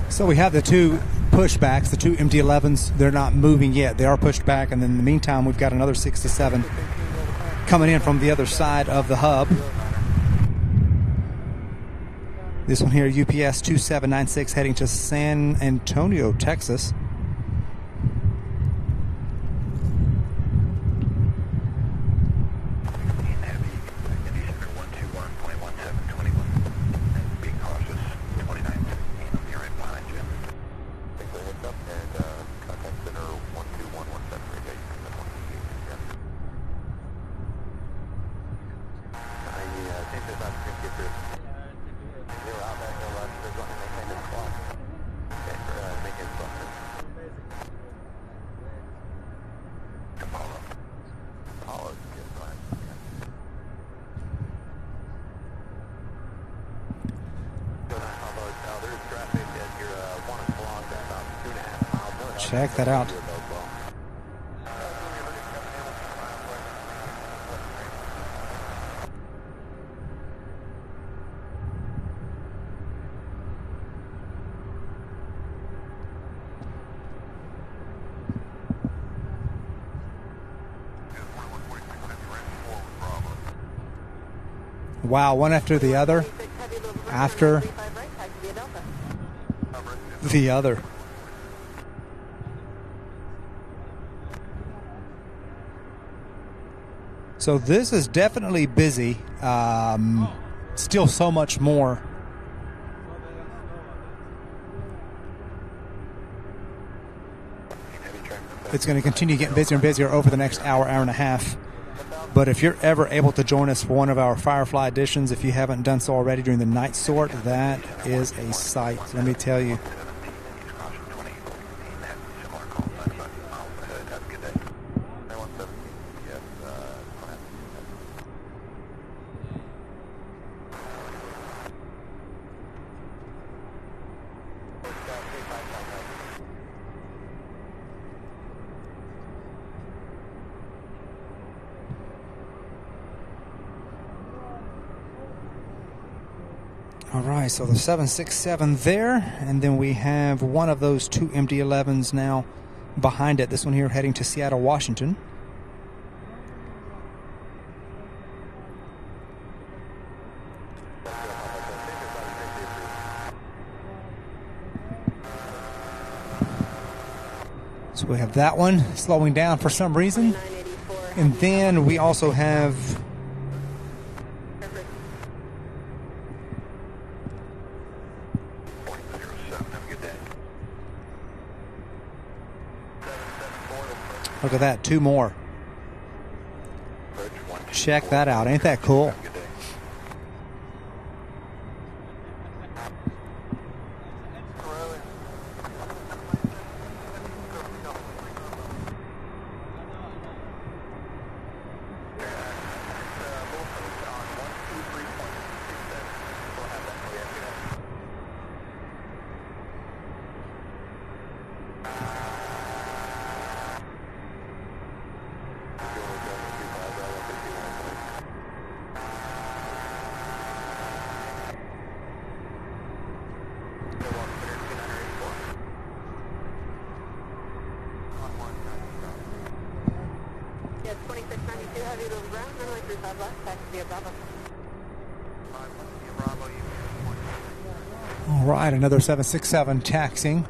So we have the two pushbacks, the two MD-11s. They're not moving yet. They are pushed back. And then in the meantime, we've got another 67 coming in from the other side of the hub. This one here, UPS 2796, heading to San Antonio, Texas. And Check that out. Wow, one after the other. After the other. So this is definitely busy. Still so much more. It's going to continue getting busier and busier over the next hour, hour and a half. But if you're ever able to join us for one of our Firefly editions, if you haven't done so already during the night sort, that is a sight, let me tell you. All right, so the 767 there, and then we have one of those two MD-11s now behind it. This one here heading to Seattle, Washington. So we have that one slowing down for some reason. And then we also have... Look at that, two more. Check that out. Ain't that cool? All right, another 767 taxiing.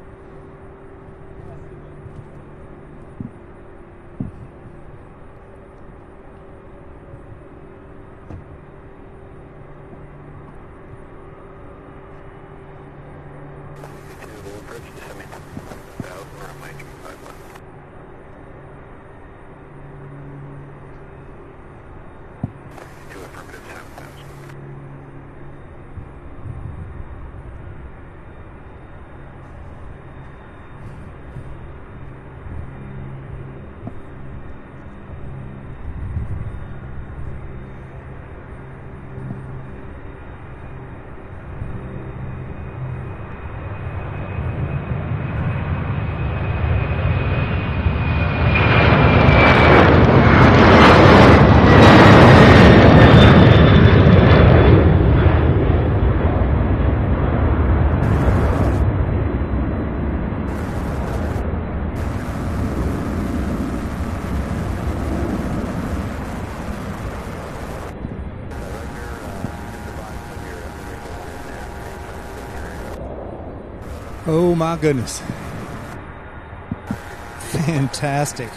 Oh my goodness. Fantastic.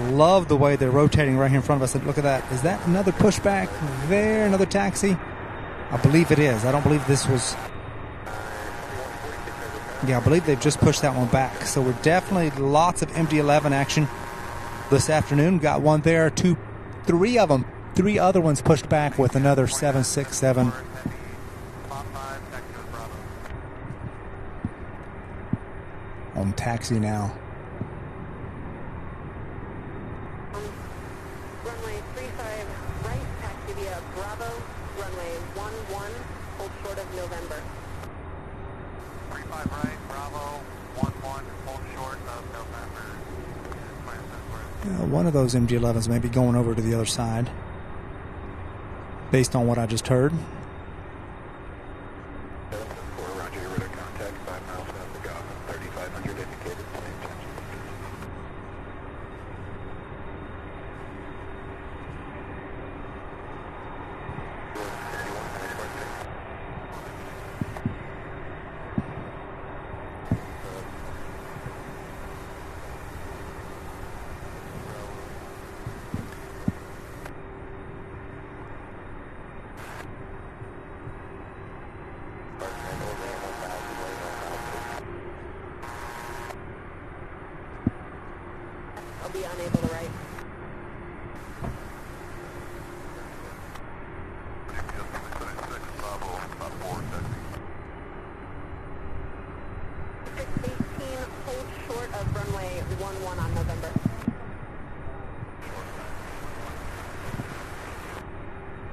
Love the way they're rotating right here in front of us. Look at that. Is that another pushback there? Another taxi? I believe it is. I don't believe this was... Yeah, I believe they've just pushed that one back. So we're definitely lots of MD-11 action this afternoon. Got one there, three of them. Three other ones pushed back with another 767. On taxi now. Runway 35 right, taxi via Bravo. Runway 11, hold short of November. 35 right, Bravo, 11, hold short of November. One of those MG-11s may be going over to the other side, based on what I just heard. 774, roger, your radar contact, 5 miles south of Gotham, 3500 indicated, same time. I'll be unable to write. Hold short of runway 11 on November.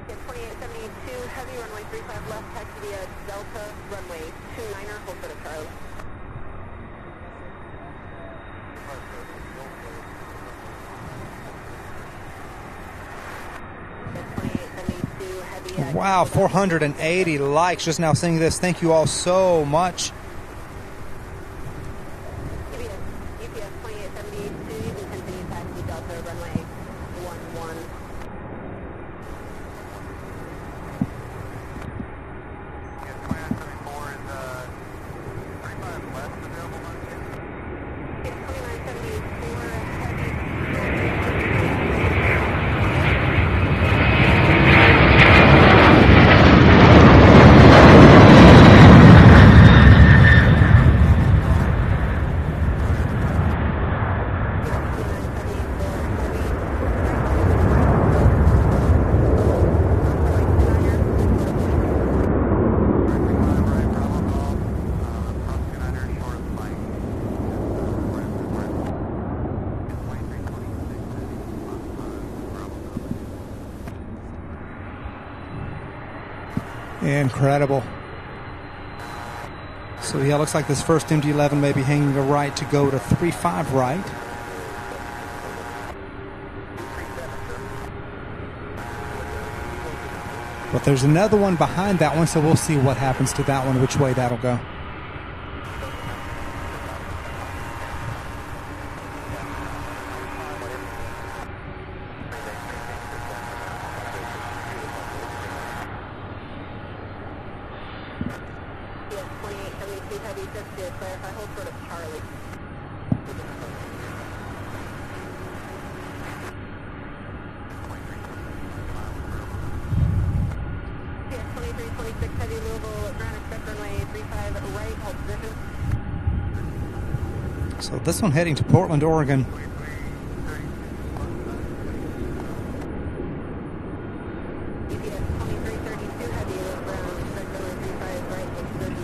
Get 2872, heavy runway 35 left, taxi via Delta, runway 29er, hold short of Charlie. Wow, 480 likes just now seeing this. Thank you all so much. UPS 2872, you can continue taxi Delta, runway 11. Yes, 2974 is 35 left available on here. It's 2974, heavy. Incredible. So yeah, looks like this first MD-11 may be hanging a right to go to 35 right. But there's another one behind that one, so we'll see what happens to that one, which way that'll go. Yes, 2872, heavy, just to clarify, hold short of Charlie. Yes, 2326, heavy, Louisville, ground expect runway 35 right, hold position. So this one heading to Portland, Oregon. UPS 2332, heavy, ground expect runway 35 right, hold position.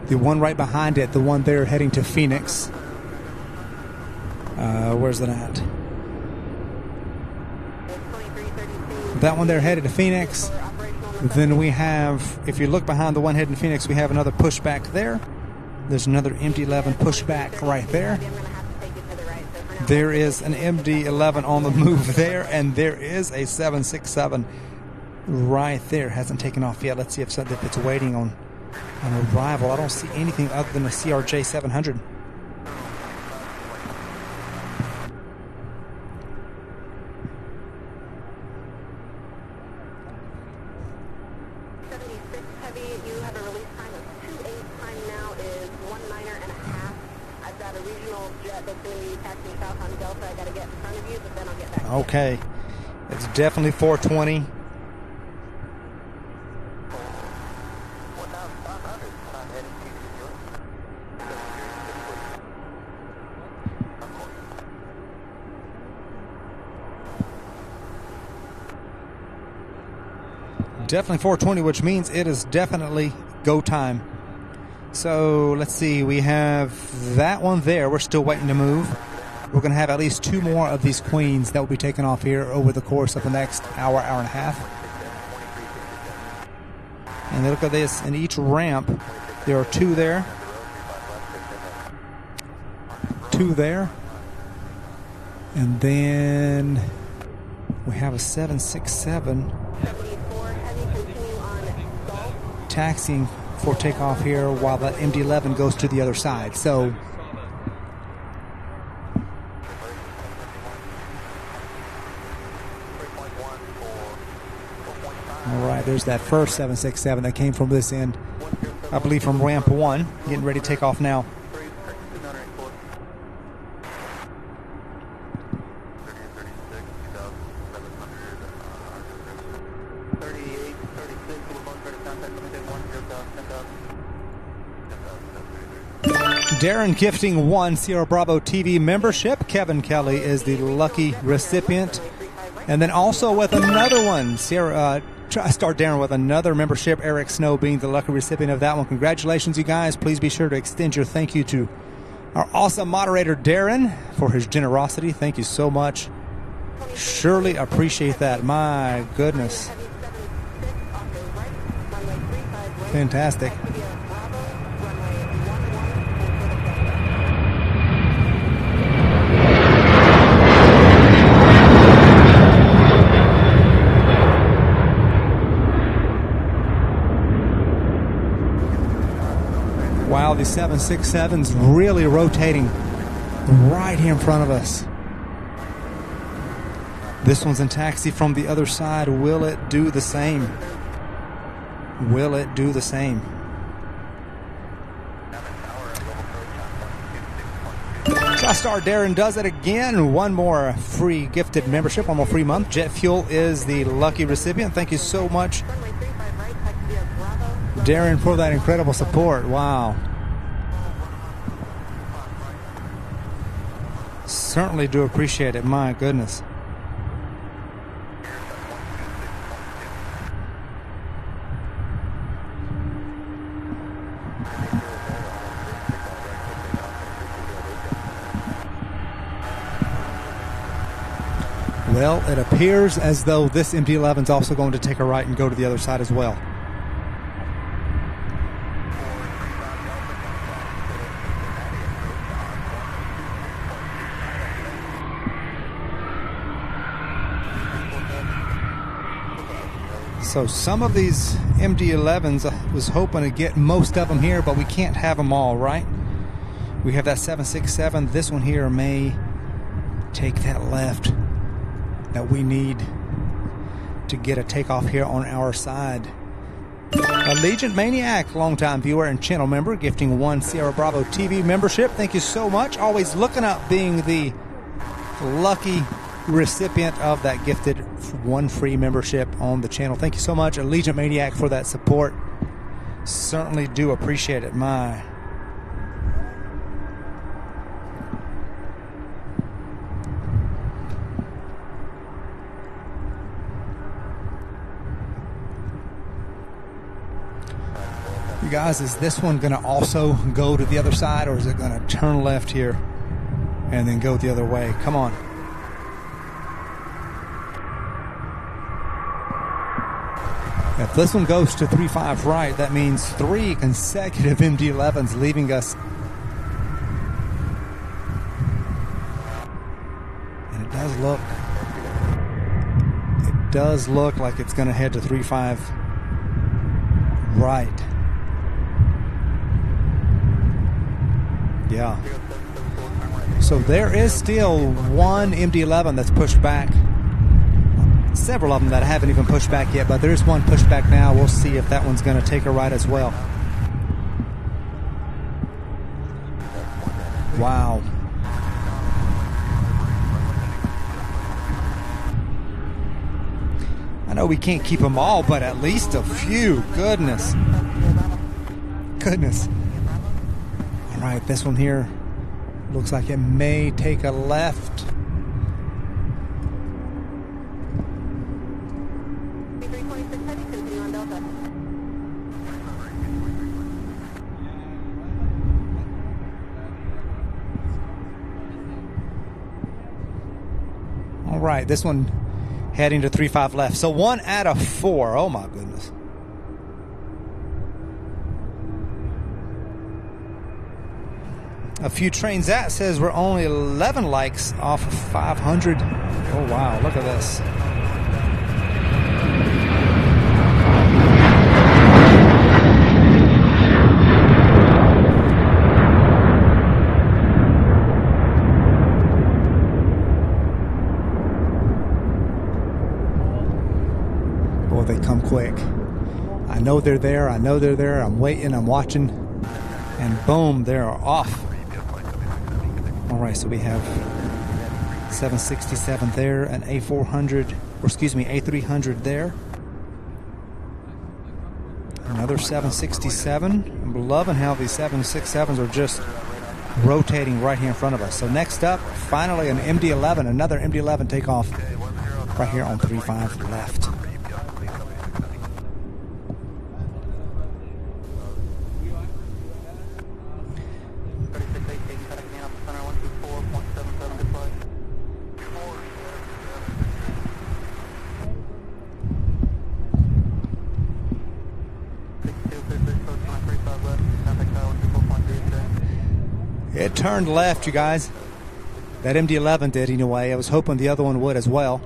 The one right behind it, the one there heading to Phoenix. Where's that at? Yes, 2332. That one there headed to Phoenix. Then we have, if you look behind the one heading to Phoenix, we have another pushback there. There's another MD-11 pushback right there. There is an MD-11 on the move there, and there is a 767 right there. Hasn't taken off yet. Let's see if it's waiting on arrival. I don't see anything other than a CRJ 700. Heavy, you have a release time of 2-8. Time now is 19.5. I've got a regional jet that's going to be taxiing south on Delta. I got to get in front of you, but then I'll get back. Okay, it's definitely 420. Definitely 420, which means it is definitely go time. So let's see, we have that one there. We're still waiting to move. We're going to have at least 2 more of these queens that will be taken off here over the course of the next hour, hour and a half. And look at this, in each ramp, there are 2 there. 2 there. And then we have a 767 74 heavy, continue on Gulf. taxiing for takeoff here while that MD-11 goes to the other side. So all right, there's that first 767 that came from this end, I believe from ramp 1, getting ready to take off now. Darren gifting 1 Sierra Bravo TV membership. Kevin Kelly is the lucky recipient. And then also with another one, Sierra, TriStar Darren with another membership. Eric Snow being the lucky recipient of that one. Congratulations, you guys. Please be sure to extend your thank you to our awesome moderator, Darren, for his generosity. Thank you so much. Surely appreciate that. My goodness. Fantastic. Wow, the 767's really rotating right here in front of us. This one's in taxi from the other side. Will it do the same? Will it do the same? TriStar Darren does it again. One more free gifted membership, one more free month. Jet Fuel is the lucky recipient. Thank you so much, Darren, for that incredible support. Wow. Certainly do appreciate it. My goodness. Well, it appears as though this MD-11 is also going to take a right and go to the other side as well. So some of these MD-11s, I was hoping to get most of them here, but we can't have them all, right? We have that 767. This one here may take that left that we need to get a takeoff here on our side. Allegiant Maniac, longtime viewer and channel member, gifting 1 Sierra Bravo TV membership. Thank you so much. Always looking up being the lucky recipient of that gifted 1 free membership on the channel. Thank you so much, Allegiant Maniac, for that support. Certainly do appreciate it. My. You guys, is this one going to also go to the other side, or is it going to turn left here and then go the other way? Come on. If this one goes to 3-5 right, that means 3 consecutive MD-11s leaving us. And it does look like it's going to head to 3-5 right. Yeah. So there is still 1 MD-11 that's pushed back. Several of them that haven't even pushed back yet, but there's one pushed back now. We'll see if that one's going to take a right as well. Wow. I know we can't keep them all, but at least a few. Goodness. All right, this one here looks like it may take a left. All right, this one heading to 3-5 left. So 1 out of 4. Oh my goodness. A few trains at says we're only 11 likes off of 500. Oh wow, look at this. Boy, they come quick. I know they're there. I know they're there. I'm waiting. I'm watching. And boom, they're off. All right, so we have 767 there, an A400, or excuse me, A300 there. Another 767. I'm loving how these 767s are just rotating right here in front of us. So next up, finally an MD-11, another MD-11 takeoff right here on 35 left. It turned left, you guys. That MD-11 did anyway. I was hoping the other one would as well.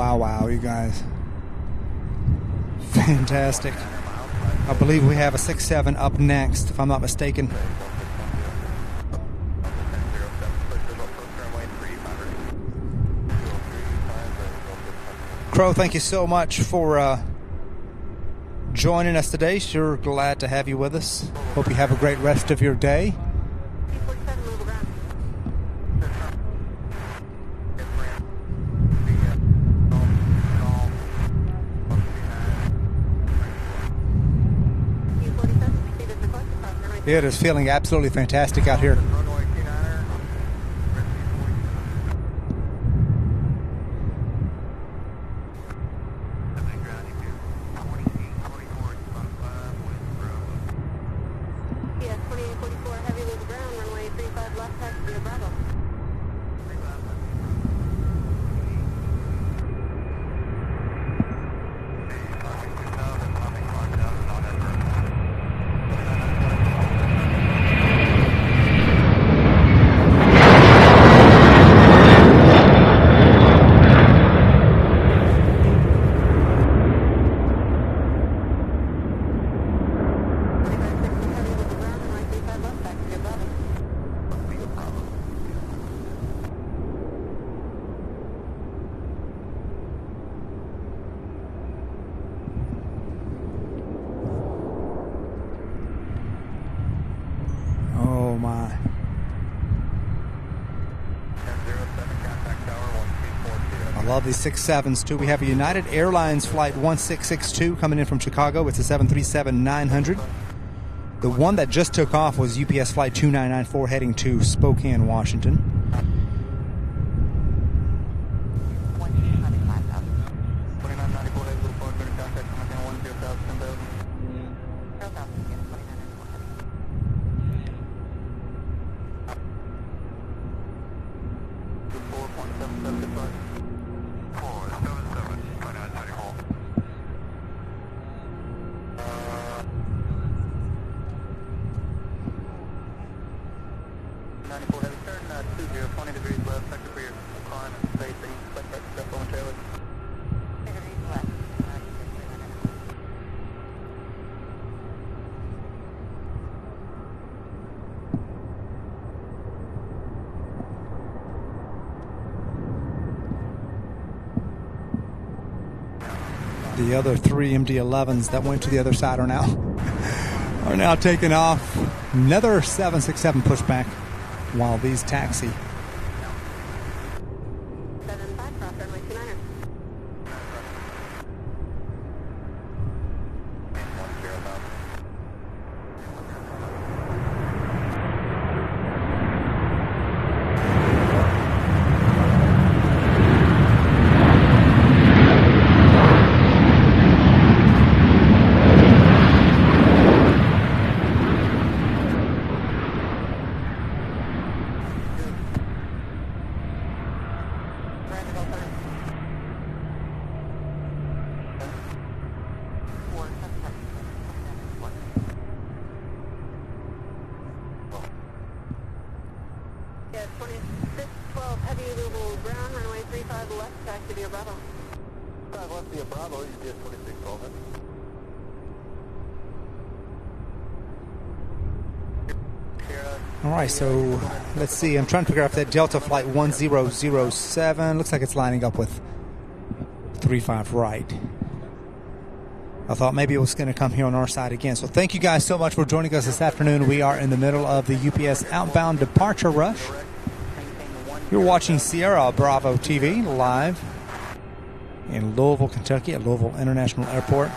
Wow, you guys. Fantastic. I believe we have a 6-7 up next, if I'm not mistaken. Crow, thank you so much for joining us today. Sure glad to have you with us. Hope you have a great rest of your day. It is feeling absolutely fantastic out here. Love these 6-7s too. We have a United Airlines flight 1662 coming in from Chicago. It's a 737-900. The one that just took off was UPS flight 2994 heading to Spokane, Washington. South, yes, 29 and 4 heavy. 4.7765. 477, 2974. 94 heavy, turn 20 degrees left, sector for your climb and spacing, expect that step momentarily. 2 degrees left. The other 3 MD-11s that went to the other side are now taking off. Another 767 pushback while these taxi. 75, cross runway 29er. Yeah, 2612 heavy Louisville ground, runway 35 left, taxi via Bravo. 5 left via Bravo, you get 2612 heavy. All right, so let's see. I'm trying to figure out if that Delta flight 1007 looks like it's lining up with 35 right. I thought maybe it was going to come here on our side again. So thank you guys so much for joining us this afternoon. We are in the middle of the UPS outbound departure rush. You're watching Sierra Bravo TV live in Louisville, Kentucky at Louisville International Airport.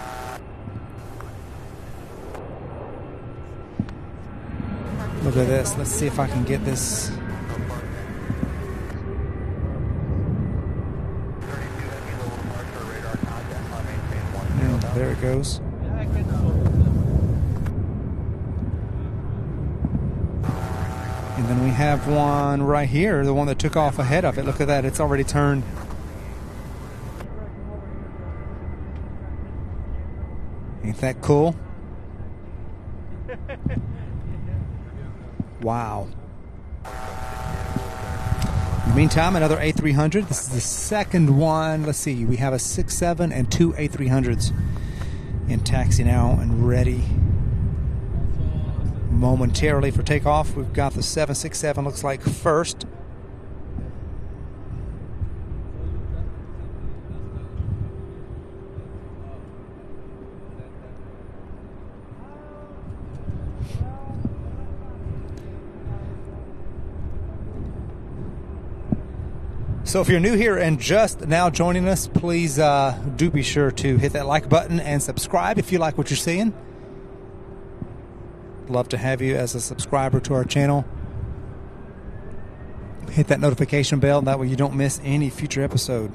Look at this. Let's see if I can get this. Yeah, there it goes. And then we have one right here, the one that took off ahead of it. Look at that. It's already turned. Ain't that cool? Wow. In the meantime, another A300. This is the second one. Let's see. We have a 6.7 and 2 A300s in taxi now and ready momentarily for takeoff. We've got the 767, looks like first. So if you're new here and just now joining us, please do be sure to hit that like button and subscribe if you like what you're seeing. Love to have you as a subscriber to our channel. Hit that notification bell, that way you don't miss any future episode.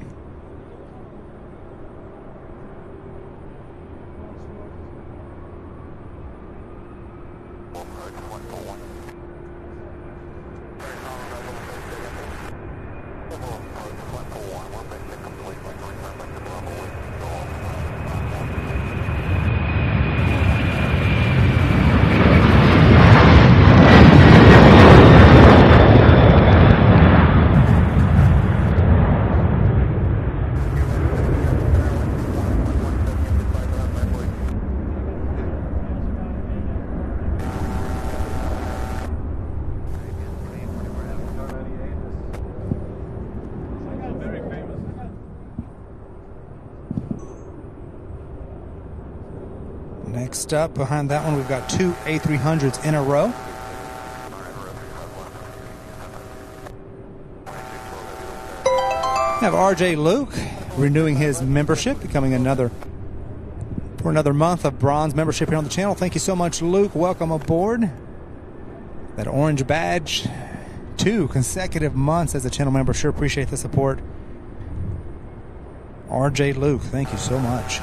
Next up, behind that one, we've got 2 A300s in a row. We have RJ Luke renewing his membership, becoming another month of bronze membership here on the channel. Thank you so much, Luke. Welcome aboard. That orange badge, 2 consecutive months as a channel member. Sure appreciate the support. RJ Luke, thank you so much.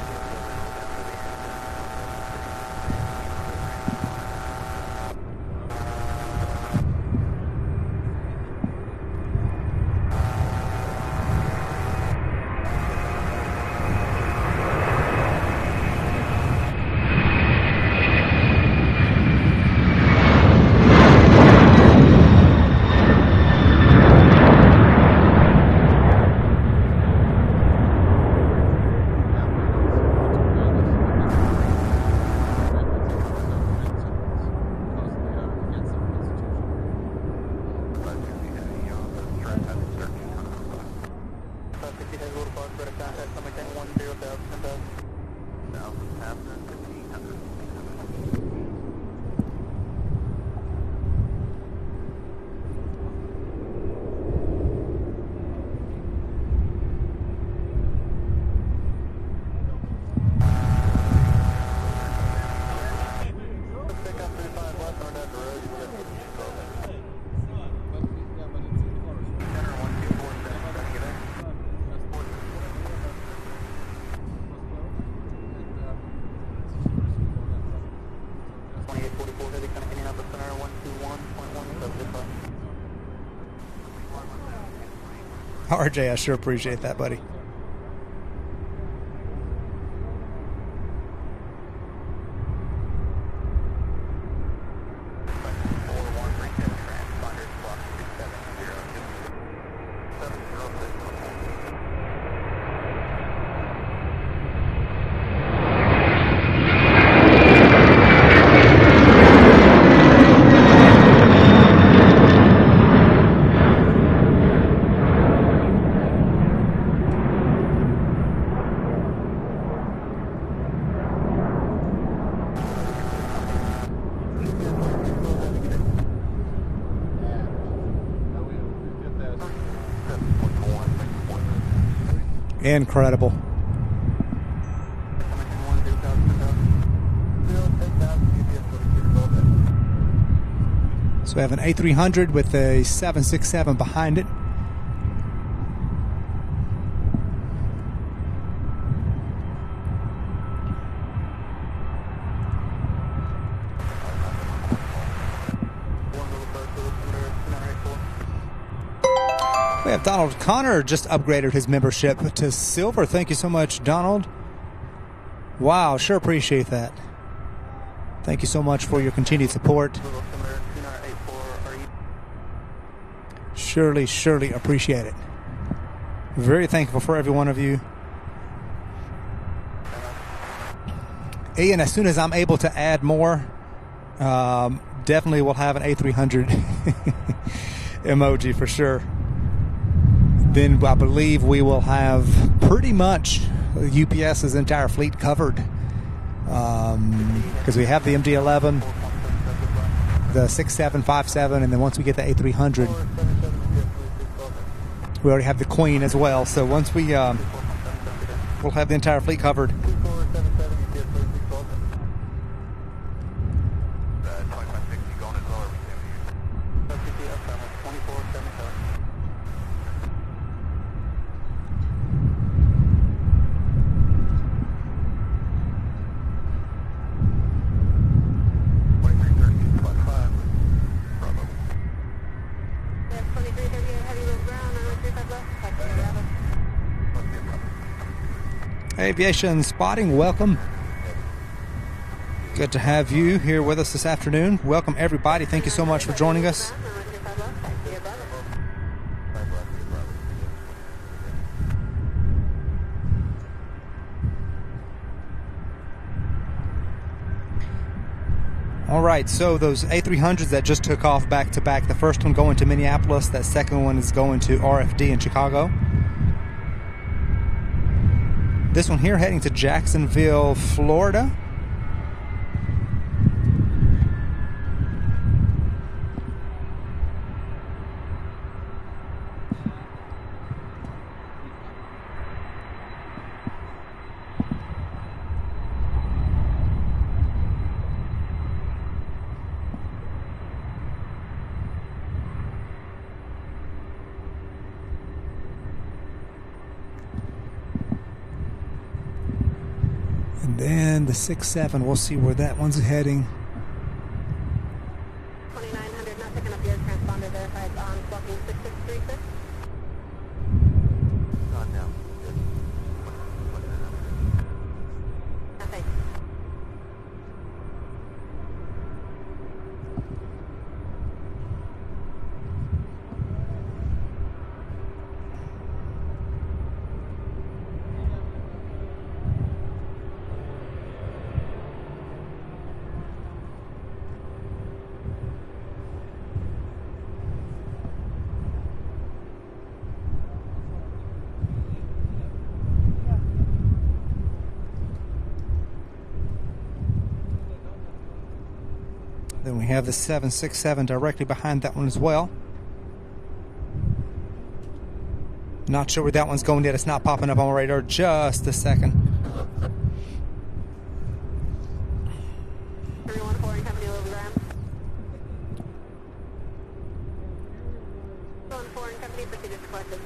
RJ, I sure appreciate that, buddy. Incredible. So we have an A300 with a 767 behind it. We have Donald Connor just upgraded his membership to silver. Thank you so much, Donald. Wow, sure appreciate that. Thank you so much for your continued support. Surely appreciate it. Very thankful for every one of you. Ian, as soon as I'm able to add more, definitely will have an A300 emoji for sure. Then I believe we will have pretty much UPS's entire fleet covered, because we have the MD-11, the 6757, and then once we get the A300, we already have the Queen as well. So once we we'll have the entire fleet covered. Aviation Spotting, welcome. Good to have you here with us this afternoon. Welcome everybody. Thank you so much for joining us. All right, so those A300s that just took off back to back, the first one going to Minneapolis, that second one is going to RFD in Chicago. This one here heading to Jacksonville, Florida. And then the 6-7, we'll see where that one's heading. 2900, not picking up your transponder verified on blocking 6636. Gone now. Nothing. Then we have the 767 directly behind that one as well. Not sure where that one's going yet. It's not popping up on my radar. Just a second. 314 company Louisville. 314 company procedures requested.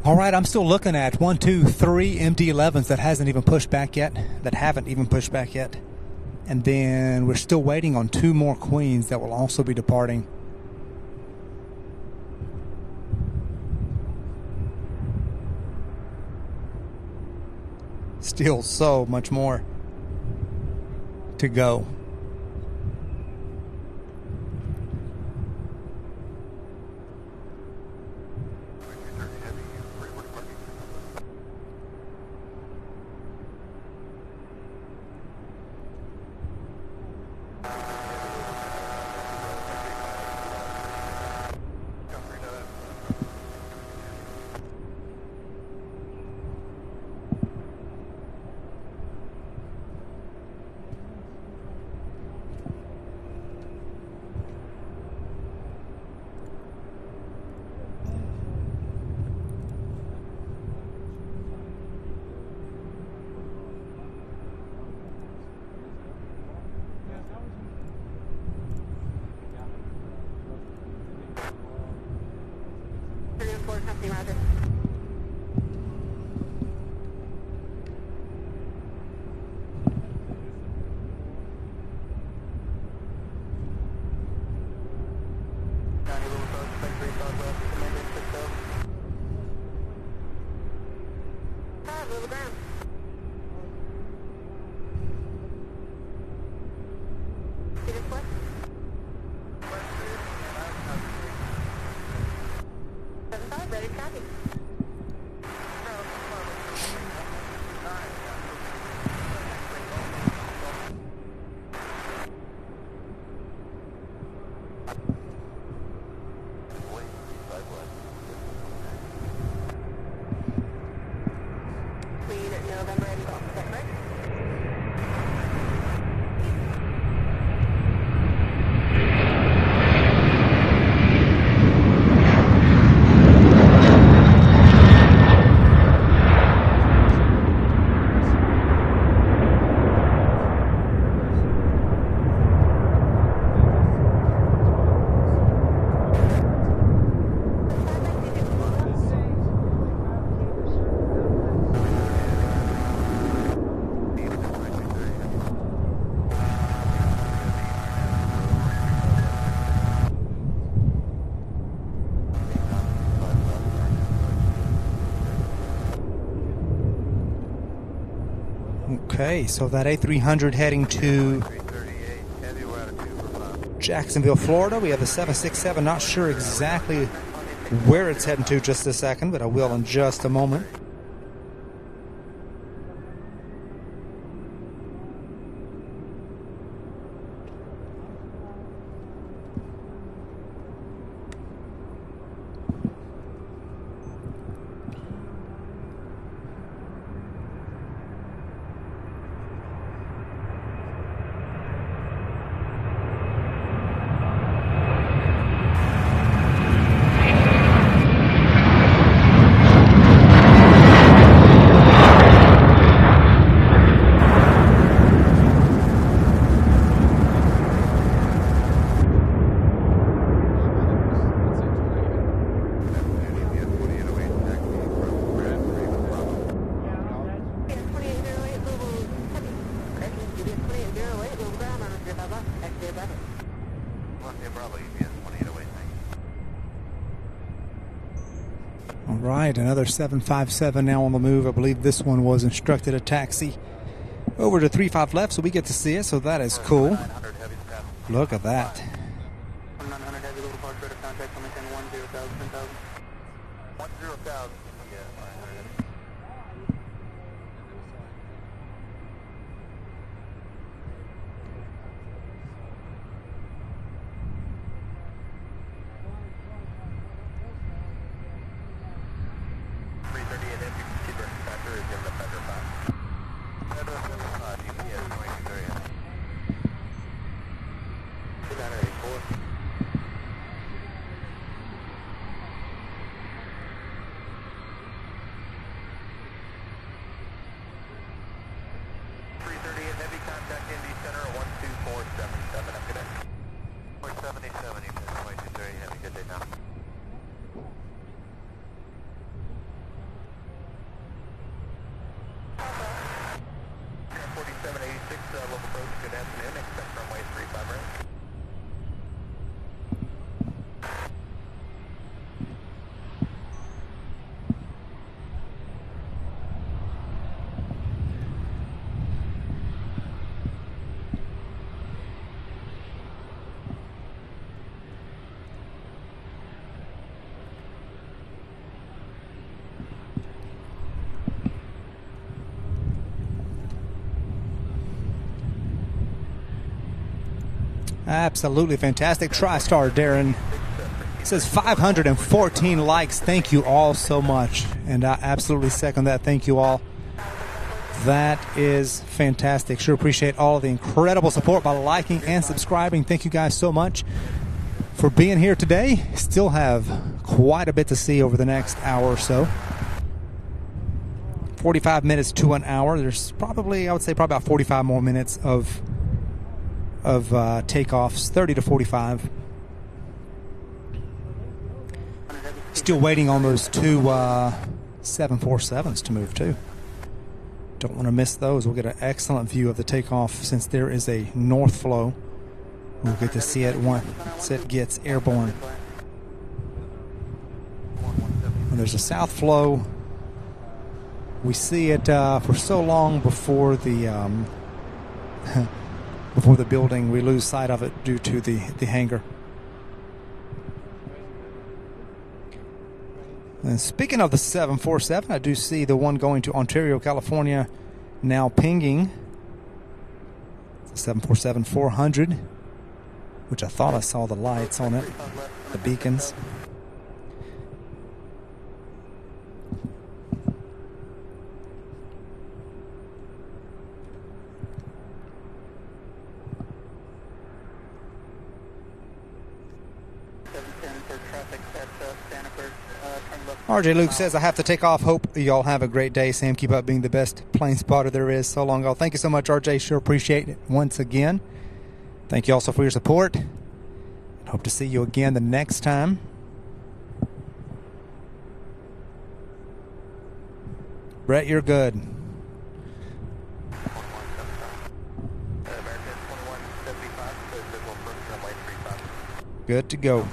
All right, I'm still looking at 1, 2, 3 MD-11s that haven't even pushed back yet. And then we're still waiting on 2 more Queens that will also be departing. Still so much more to go. Roger. Little ground. Get it for? 7-5, ready to copy. November and Golf, is that correct? Okay, so that A300 heading to Jacksonville, Florida. We have a 767. Not sure exactly where it's heading to just a second, but I will in just a moment. All right, another 757 now on the move. I believe this one was instructed a taxi over to 35 left, so we get to see it, so that is cool. Look at that. 900 heavy, little park, rate of contact, only 10,000, 10,000. 10,000, yeah, 900 heavy. Absolutely fantastic. TriStar Darren says 514 likes. Thank you all so much. And I absolutely second that. Thank you all. That is fantastic. Sure appreciate all of the incredible support by liking and subscribing. Thank you guys so much for being here today. Still have quite a bit to see over the next hour or so. 45 minutes to an hour. There's probably, I would say, probably about 45 more minutes of takeoffs, 30 to 45. Still waiting on those two 747s to move too. Don't want to miss those. We'll get an excellent view of the takeoff since there is a north flow. We'll get to see it once it gets airborne. When there's a south flow, we see it for so long before the before the building, we lose sight of it due to the hangar. And speaking of the 747, I do see the one going to Ontario, California now pinging. It's a 747-400, which I thought I saw the lights on it, the beacons. RJ Luke says, I have to take off. Hope y'all have a great day. Sam, keep up being the best plane spotter there is. So long, all. Thank you so much, RJ. Sure appreciate it once again. Thank you also for your support. Hope to see you again the next time. Brett, you're good. Good to go.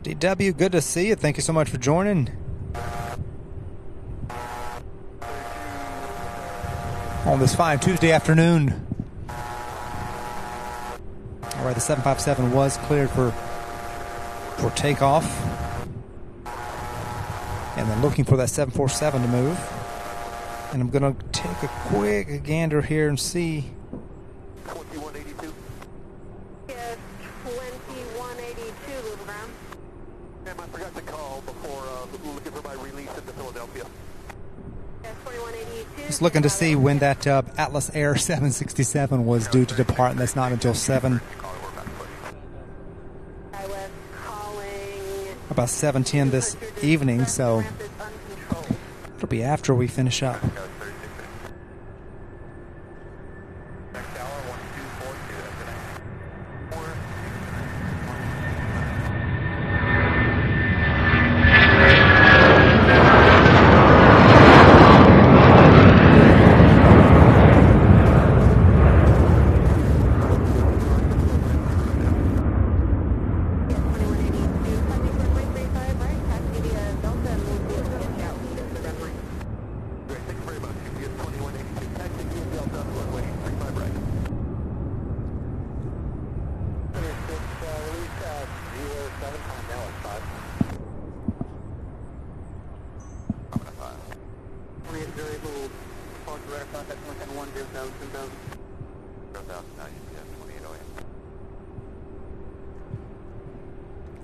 DW, good to see you. Thank you so much for joining. On this fine Tuesday afternoon. All right, the 757 was cleared for takeoff. And then looking for that 747 to move. And I'm going to take a quick gander here and see. 2182. Yes, 2182, Louisville. I forgot to call before looking for my release into Philadelphia. Yes, 2182. Just looking to see when that Atlas Air 767 was due to depart, and that's not until 7. I was calling. About 7:10 this evening, so it'll be after we finish up.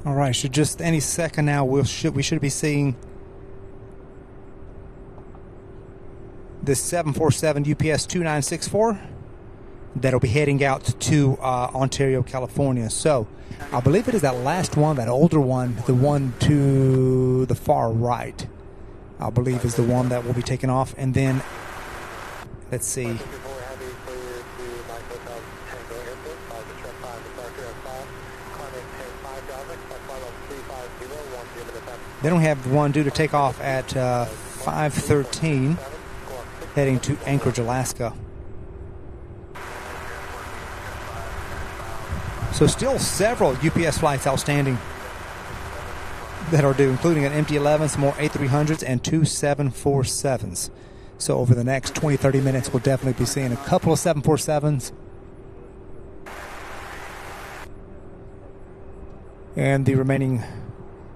All right, should just any second now we should be seeing this 747 UPS 2964 that'll be heading out to Ontario, California. So I believe it is that last one, that older one, the one to the far right, I believe is the one that will be taken off. And then let's see. Then we have one due to take off at 5:13, heading to Anchorage, Alaska. So still several UPS flights outstanding that are due, including an MD-11, some more A300s, and 2 747s. So over the next 20-30 minutes, we'll definitely be seeing a couple of 747s. And the remaining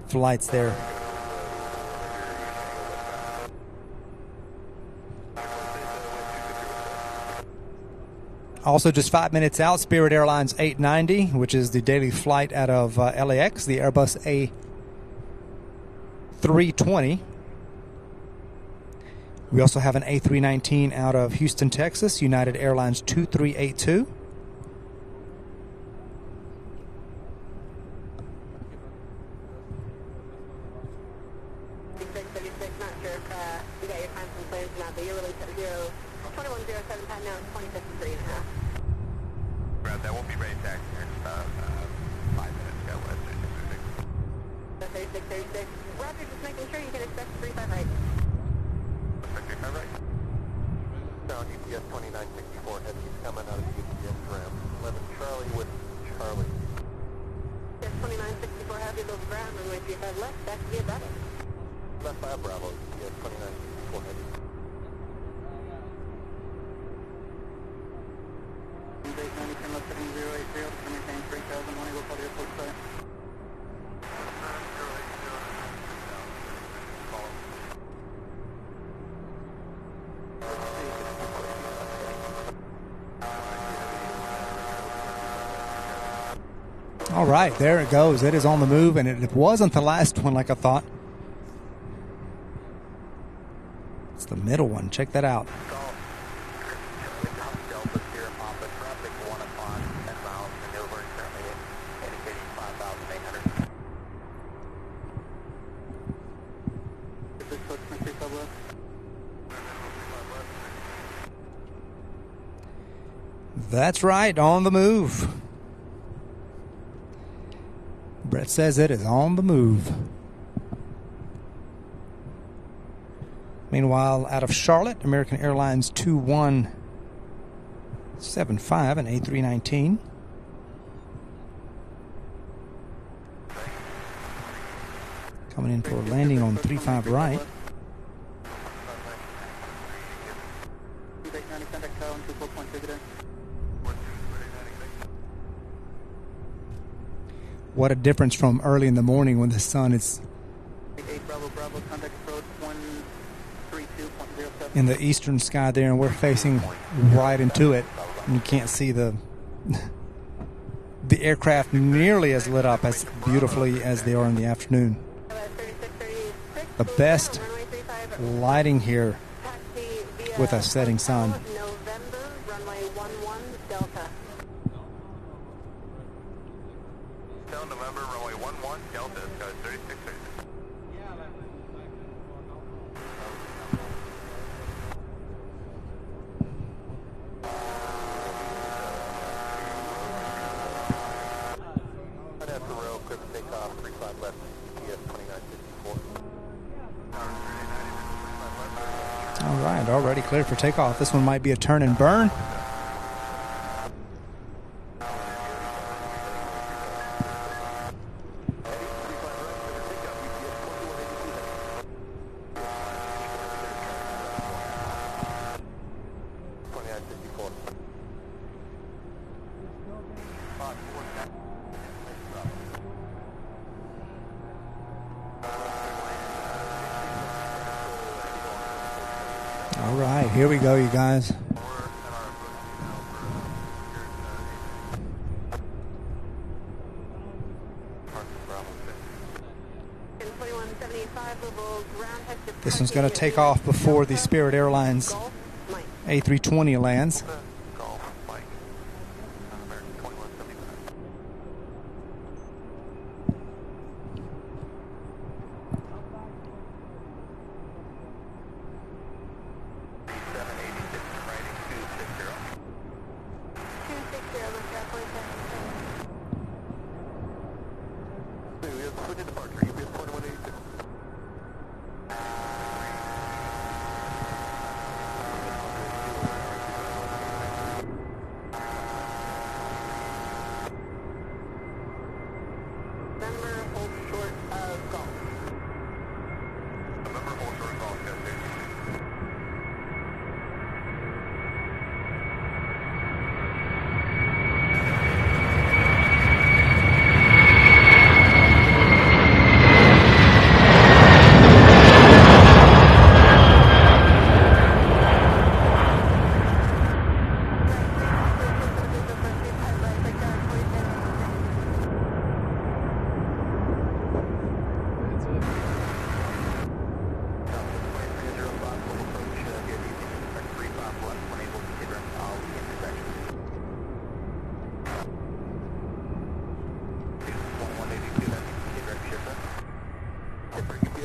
flights there. Also, just 5 minutes out, Spirit Airlines 890, which is the daily flight out of LAX, the Airbus A320. We also have an A319 out of Houston, Texas, United Airlines 2382. That won't be ready taxi here in about 5 minutes. Got what? 3636. Roger, just making sure you can expect 35 right. Expect 35 right? Sound UPS 2964 heavy coming out of the UPS ramp. 11 Charlie with Charlie. UPS 2964 heavy, those ground runway 35 left, back to the Bravo. Left 5 Bravo, UPS 2964 heavy. All right, there it goes. It is on the move, and it wasn't the last one like I thought. It's the middle one. Check that out. That's right, on the move. Brett says it is on the move. Meanwhile, out of Charlotte, American Airlines 2175 and A319. Coming in for a landing on 35 right. What a difference from early in the morning when the sun is in the eastern sky there, and we're facing right into it. And you can't see the aircraft nearly as lit up as beautifully as they are in the afternoon. The best lighting here with a setting sun. November, runway 11, Delta, sky 3630. I'd have to rail, clear for takeoff, 35 left, UPS 2964. All right, already cleared for takeoff. This one might be a turn and burn. All right, here we go, you guys. This one's going to take off before the Spirit Airlines A320 lands.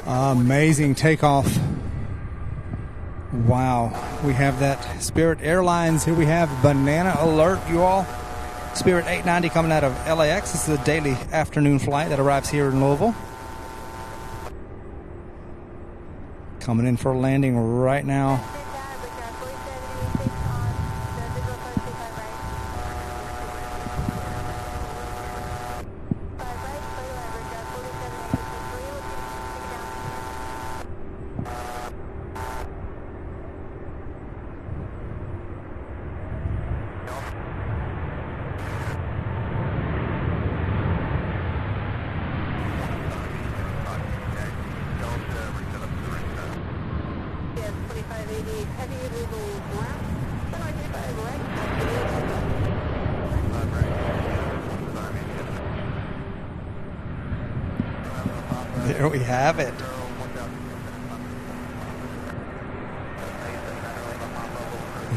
Amazing takeoff. Wow. We have that Spirit Airlines. Here we have Banana Alert, you all. Spirit 890 coming out of LAX. This is a daily afternoon flight that arrives here in Louisville. Coming in for a landing right now. There we have it.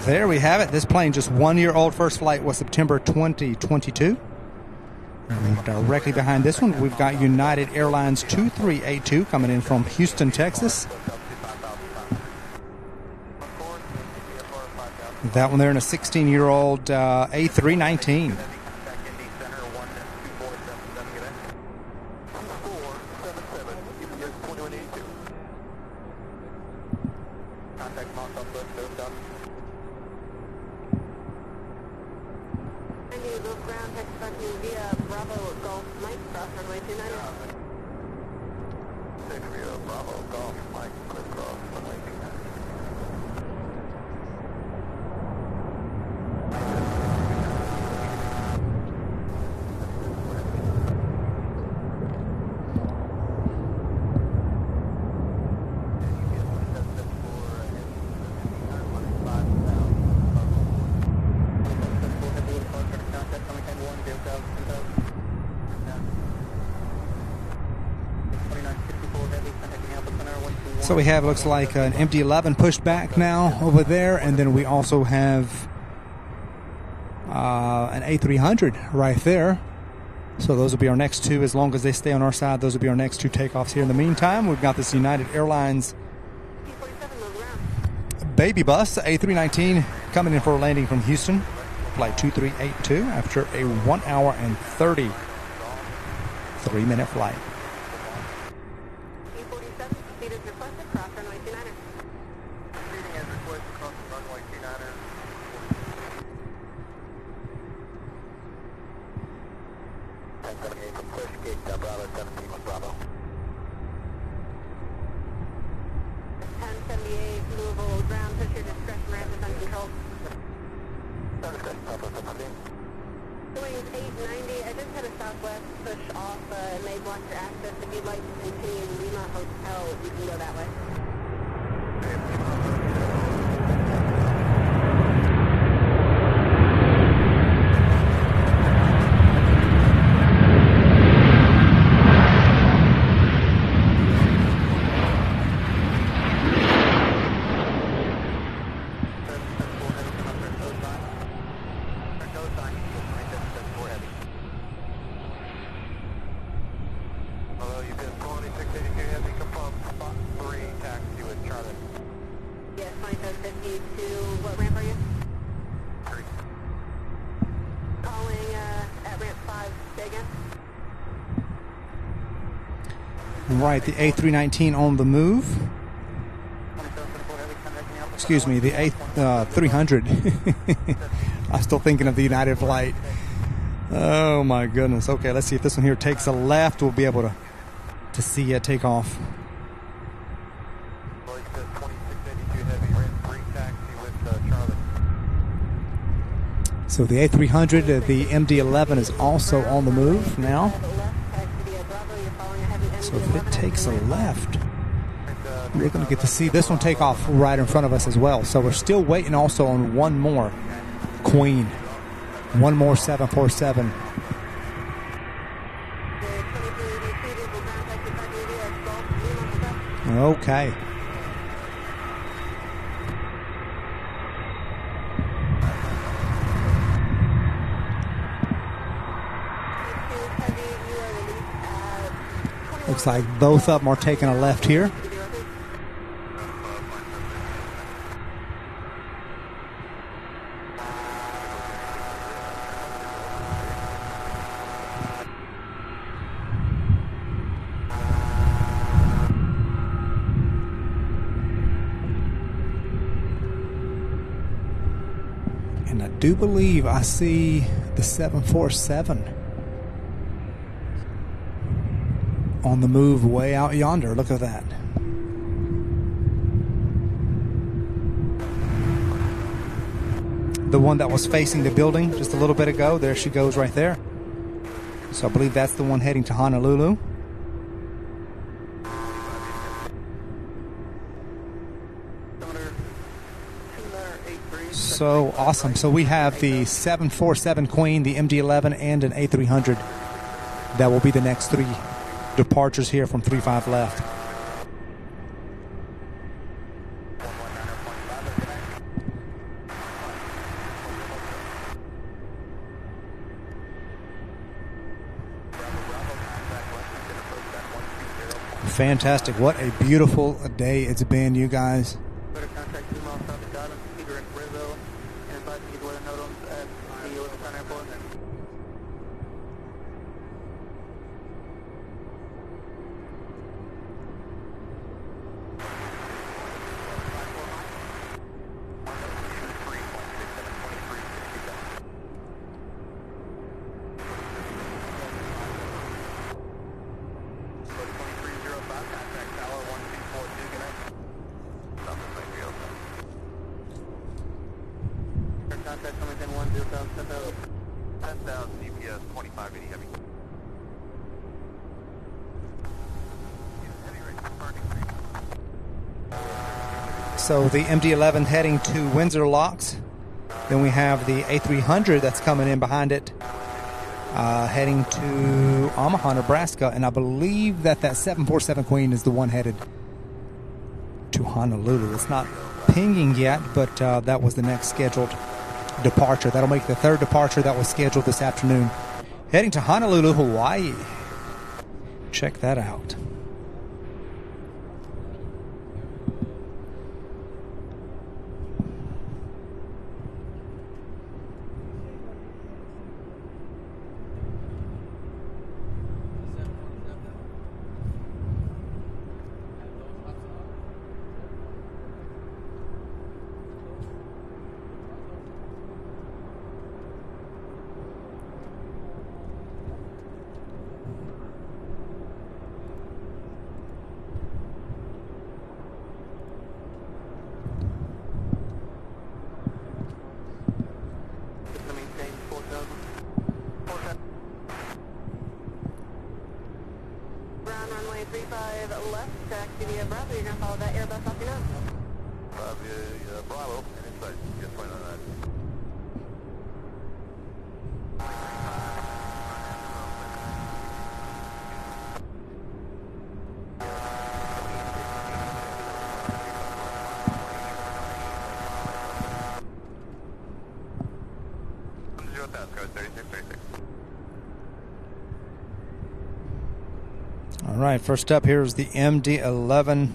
There we have it. This plane, just 1 year old. First flight was September 2022. And directly behind this one, we've got United Airlines 2382 coming in from Houston, Texas. That one there in a 16-year-old A319. So we have, looks like an MD-11 pushed back now over there, and then we also have an A300 right there. So those will be our next two. As long as they stay on our side, those will be our next two takeoffs here. In the meantime, we've got this United Airlines baby bus, A319, coming in for a landing from Houston, flight 2382, after a 1 hour and 33-minute flight. Right, the A319 on the move. Excuse me, the A300. I'm still thinking of the United flight. Oh my goodness. Okay, let's see if this one here takes a left. We'll be able to see it take off. So the A300, the MD-11 is also on the move now. So if it takes a left, we're going to get to see this one take off right in front of us as well. So we're still waiting also on one more Queen, one more 747. Okay. Looks like both of them are taking a left here. And I do believe I see the 747 on the move way out yonder. Look at that. The one that was facing the building just a little bit ago, there she goes right there. So I believe that's the one heading to Honolulu. So awesome. So we have the 747 Queen, the MD-11, and an A300. That will be the next three departures here from 35 left. Fantastic. What a beautiful day it's been, you guys. So the MD-11 heading to Windsor Locks. Then we have the A300 that's coming in behind it, heading to Omaha, Nebraska. And I believe that 747 Queen is the one headed to Honolulu. It's not pinging yet, but that was the next scheduled departure. That'll make the third departure that was scheduled this afternoon. Heading to Honolulu, Hawaii. Check that out. All right, first up here is the MD-11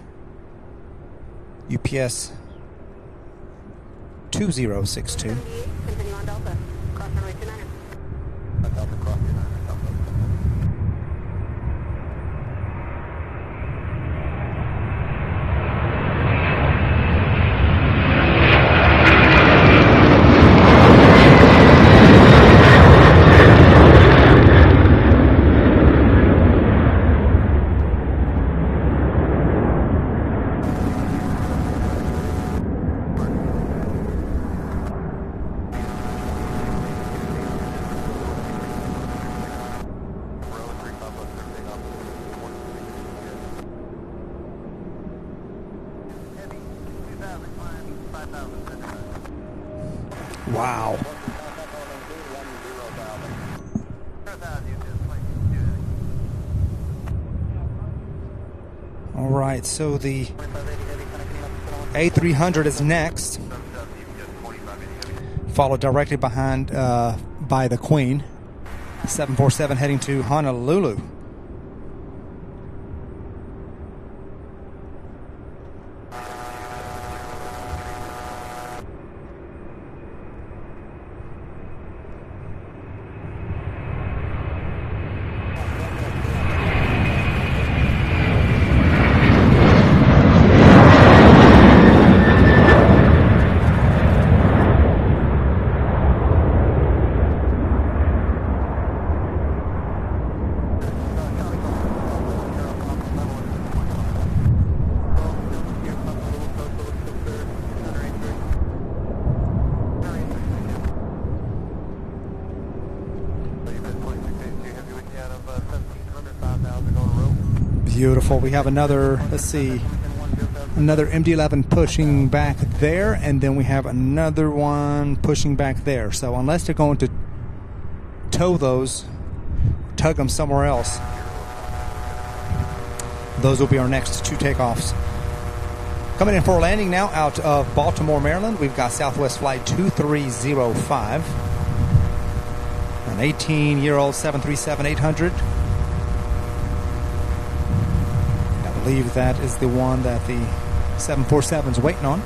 UPS 2062. Continue on Delta. Cross runway 29er. Delta cross 29er. Wow. All right, so the A300 is next, followed directly behind by the Queen. 747 heading to Honolulu. Beautiful. We have another, let's see, another MD-11 pushing back there, and then we have another one pushing back there. So unless they're going to tow those, tug them somewhere else, those will be our next two takeoffs. Coming in for a landing now out of Baltimore, Maryland, we've got Southwest Flight 2305, an 18-year-old 737-800. I believe that is the one that the 747 is waiting on.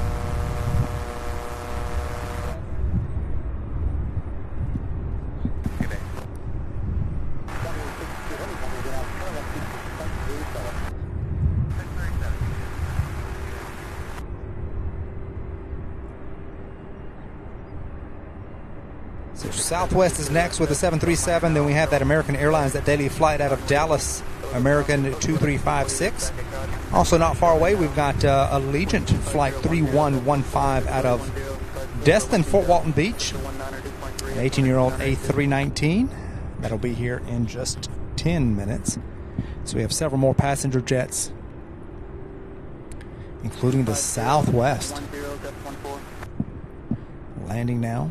So Southwest is next with the 737. Then we have that American Airlines, that daily flight out of Dallas, American 2356. Also not far away, we've got Allegiant Flight 3115 out of Destin, Fort Walton Beach. An 18-year-old A319. That'll be here in just 10 minutes. So we have several more passenger jets, including the Southwest. Landing now.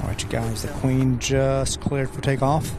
Alright, you guys, the Queen just cleared for takeoff.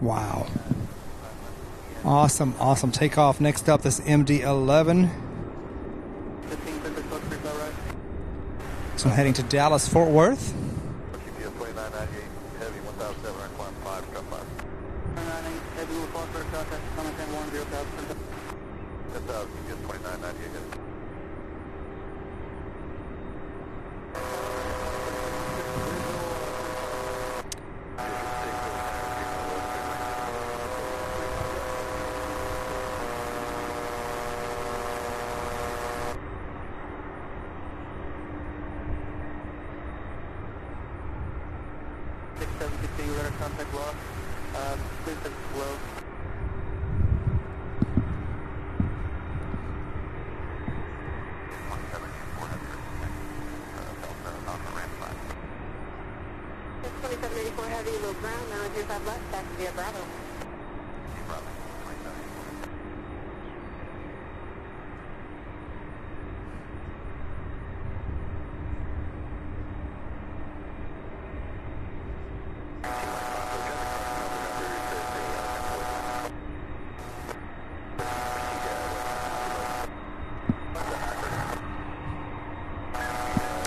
Wow. Awesome, awesome takeoff. Next up, this MD-11. So I'm heading to Dallas, Fort Worth. ground, now 25 left, taxi via Bravo.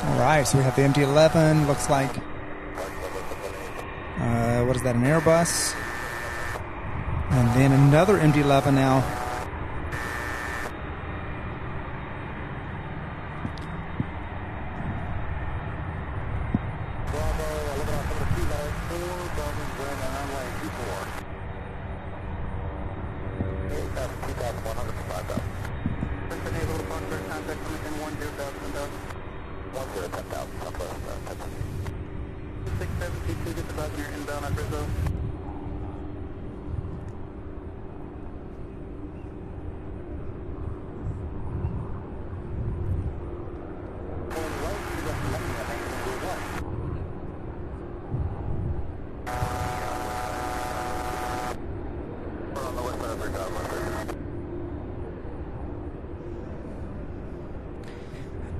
All right, so we have the MD-11, looks like, what is that, an Airbus? And then another MD-11 now.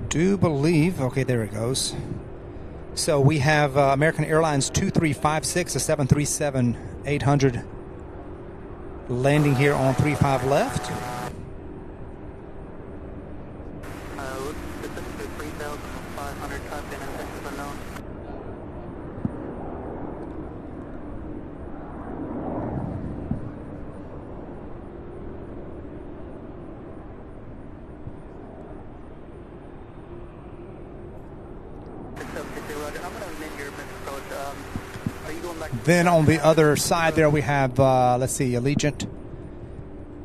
Do believe, okay, there it goes. So we have American Airlines 2356, a 737-800 landing here on 35 left. Specifically 3,500 type in and Texas unknown. Then on the other side there we have, let's see, Allegiant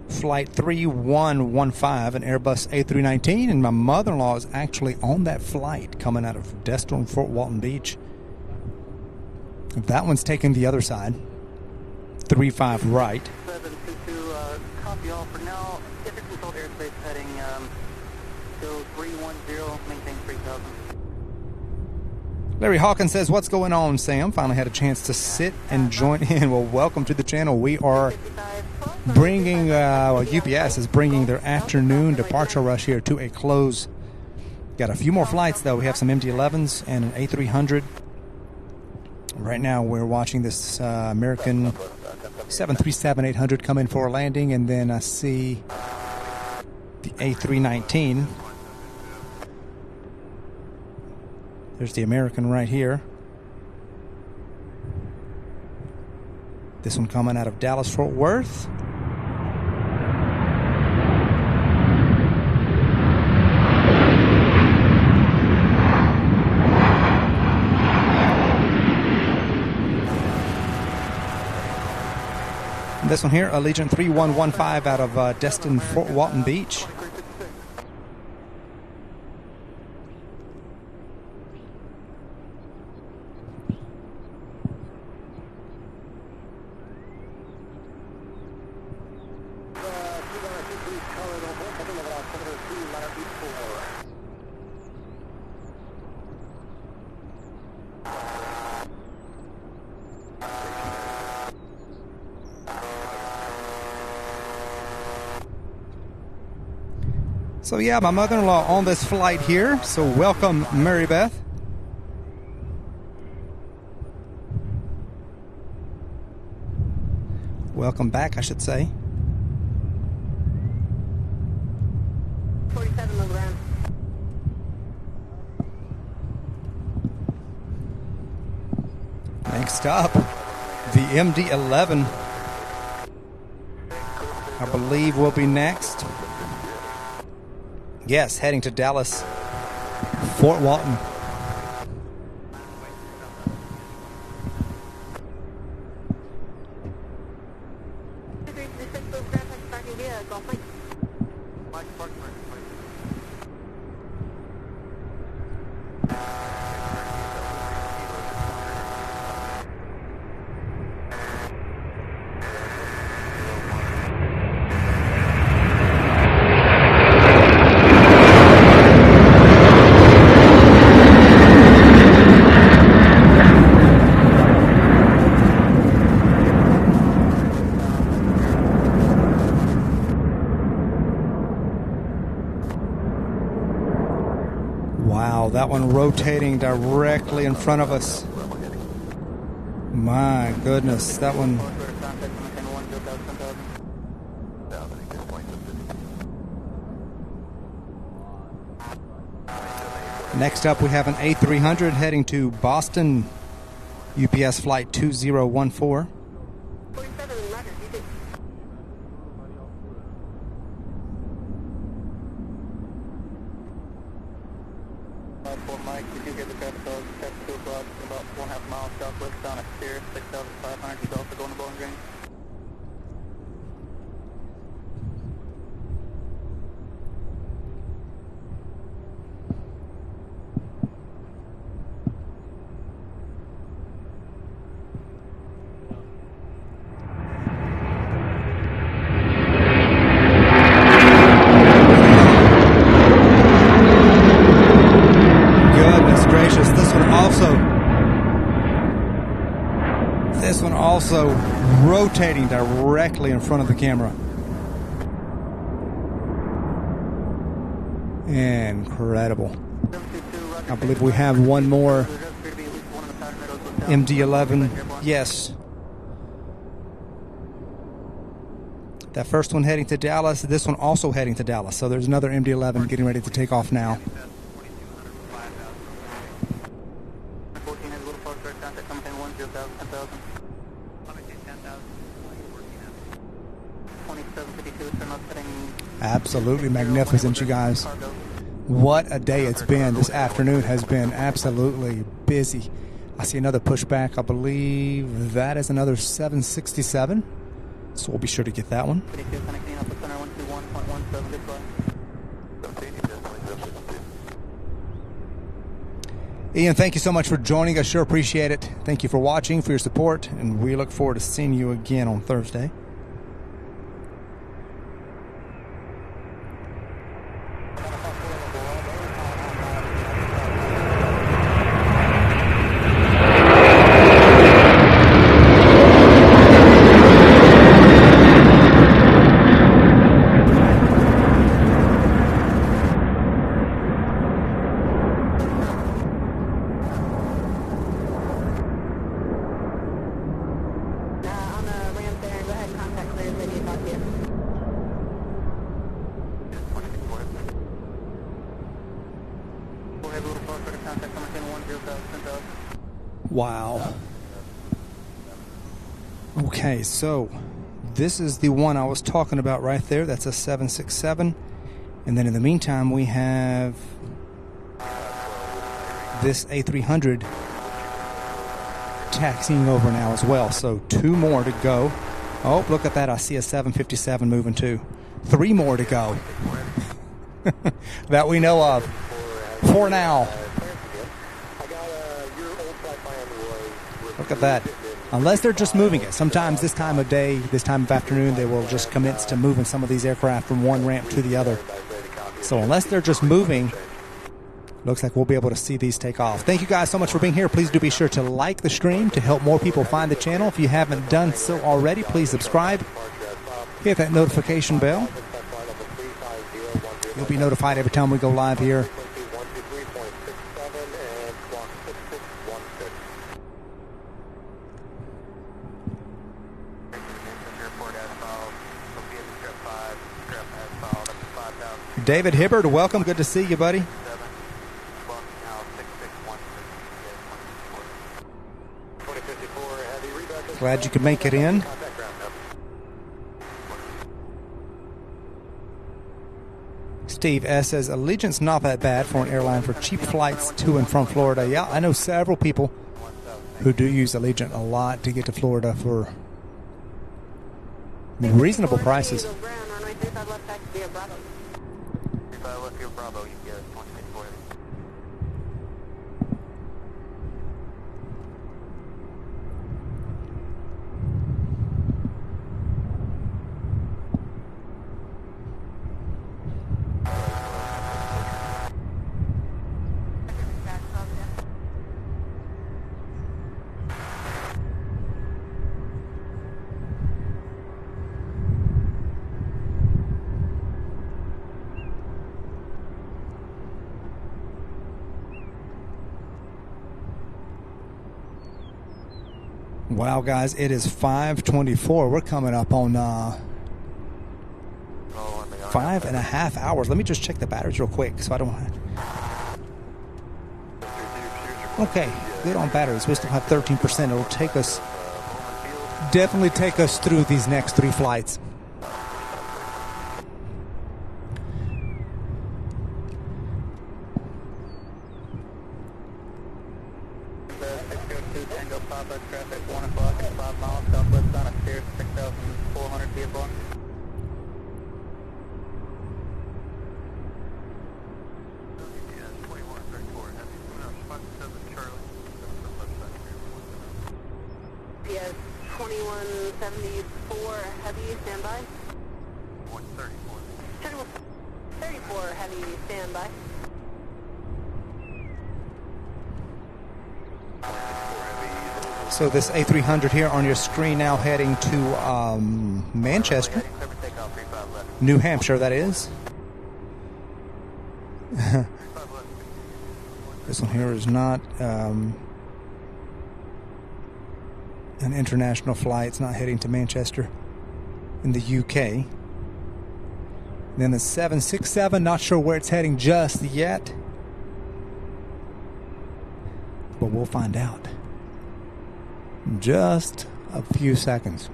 Flight 3115, an Airbus A319, and my mother-in-law is actually on that flight coming out of Destin, Fort Walton Beach. That one's taking the other side, 35 right. 722, copy all for now. If it's controlled airspace heading, go 310, maintain 3,000. Larry Hawkins says, what's going on, Sam? Finally had a chance to sit and join in. Well, welcome to the channel. We are bringing, UPS is bringing their afternoon departure rush here to a close. Got a few more flights, though. We have some MD-11s and an A300. Right now, we're watching this American 737-800 come in for a landing, and then I see the A319. There's the American right here. This one coming out of Dallas, Fort Worth. And this one here, Allegiant 3115 out of Destin, Fort Walton Beach. So yeah, my mother-in-law on this flight here. So welcome, Mary Beth. Welcome back, I should say. 47 on the ground. Next up, the MD-11, I believe, will be next. Yes, heading to Dallas, Fort Walton. Wow, that one rotating directly in front of us. My goodness, that one. Next up, we have an A300 heading to Boston, UPS flight 2014. 47, Roger, you did. Mike, did you hear the traffic call? Traffic 2 o'clock, about 1.5 miles southwest down at Steer, 6,500 feet off the Golden Bowling Green. This one also rotating directly in front of the camera. Incredible. I believe we have one more MD-11. Yes. That first one heading to Dallas. This one also heading to Dallas. So there's another MD-11 getting ready to take off now. Absolutely magnificent, you guys. What a day it's been. This afternoon has been absolutely busy. I see another pushback. I believe that is another 767. So we'll be sure to get that one. Ian, thank you so much for joining us. Sure appreciate it. Thank you for watching, for your support, and we look forward to seeing you again on Thursday. Wow. Okay, so this is the one I was talking about right there. That's a 767. And then in the meantime, we have this A300 taxiing over now as well. So 2 more to go. Oh, look at that. I see a 757 moving too. 3 more to go that we know of for now. Look at that. Unless they're just moving it. Sometimes this time of day, this time of afternoon, they will just commence to moving some of these aircraft from one ramp to the other. So unless they're just moving, looks like we'll be able to see these take off. Thank you guys so much for being here. Please do be sure to like the stream to help more people find the channel. If you haven't done so already, please subscribe. Hit that notification bell. You'll be notified every time we go live here. David Hibbard, welcome. Good to see you, buddy. Glad you could make it in. Steve S. says, Allegiant's not that bad for an airline for cheap flights to and from Florida. Yeah, I know several people who do use Allegiant a lot to get to Florida for reasonable prices. Bravo, you get 2024. Wow, guys, it is 5:24. We're coming up on 5.5 hours. Let me just check the batteries real quick so I don't have... Okay, good on batteries. We still have 13%. It'll take us, definitely take us through these next 3 flights. Tango Papa, traffic 1 o'clock and 5 miles southwest on a Sears 6,400 vehicle. PS 2174 heavy, standby. 2134 heavy, standby. So this A300 here on your screen now heading to Manchester, New Hampshire, that is. This one here is not an international flight. It's not heading to Manchester in the UK. Then the 767, not sure where it's heading just yet, but we'll find out in just a few seconds.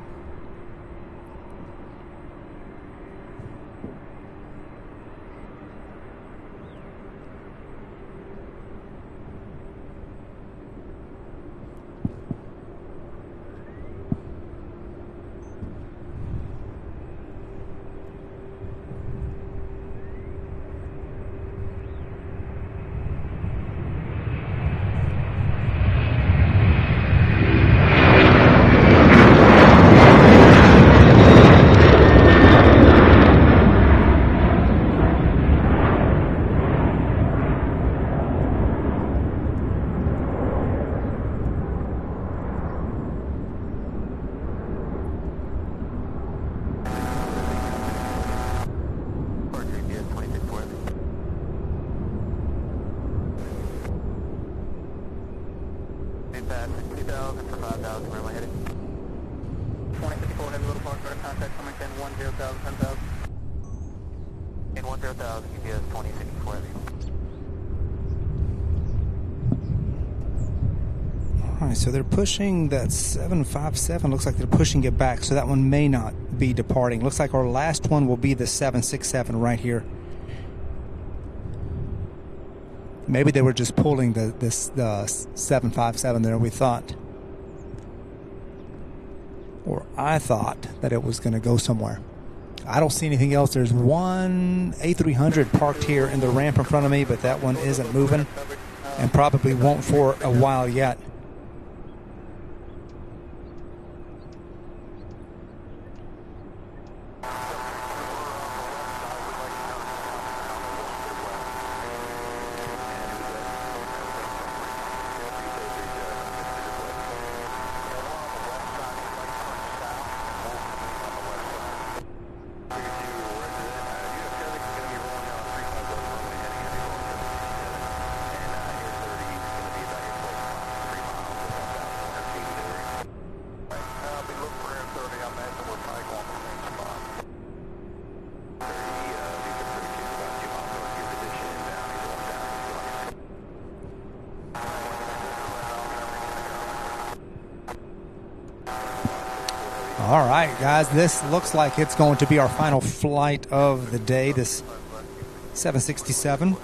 So they're pushing that 757. Looks like they're pushing it back, so that one may not be departing. Looks like our last one will be the 767 right here. Maybe they were just pulling the 757 there, we thought. Or I thought that it was going to go somewhere. I don't see anything else. There's one A300 parked here in the ramp in front of me, but that one isn't moving and probably won't for a while yet. All right, guys, this looks like it's going to be our final flight of the day, this 767.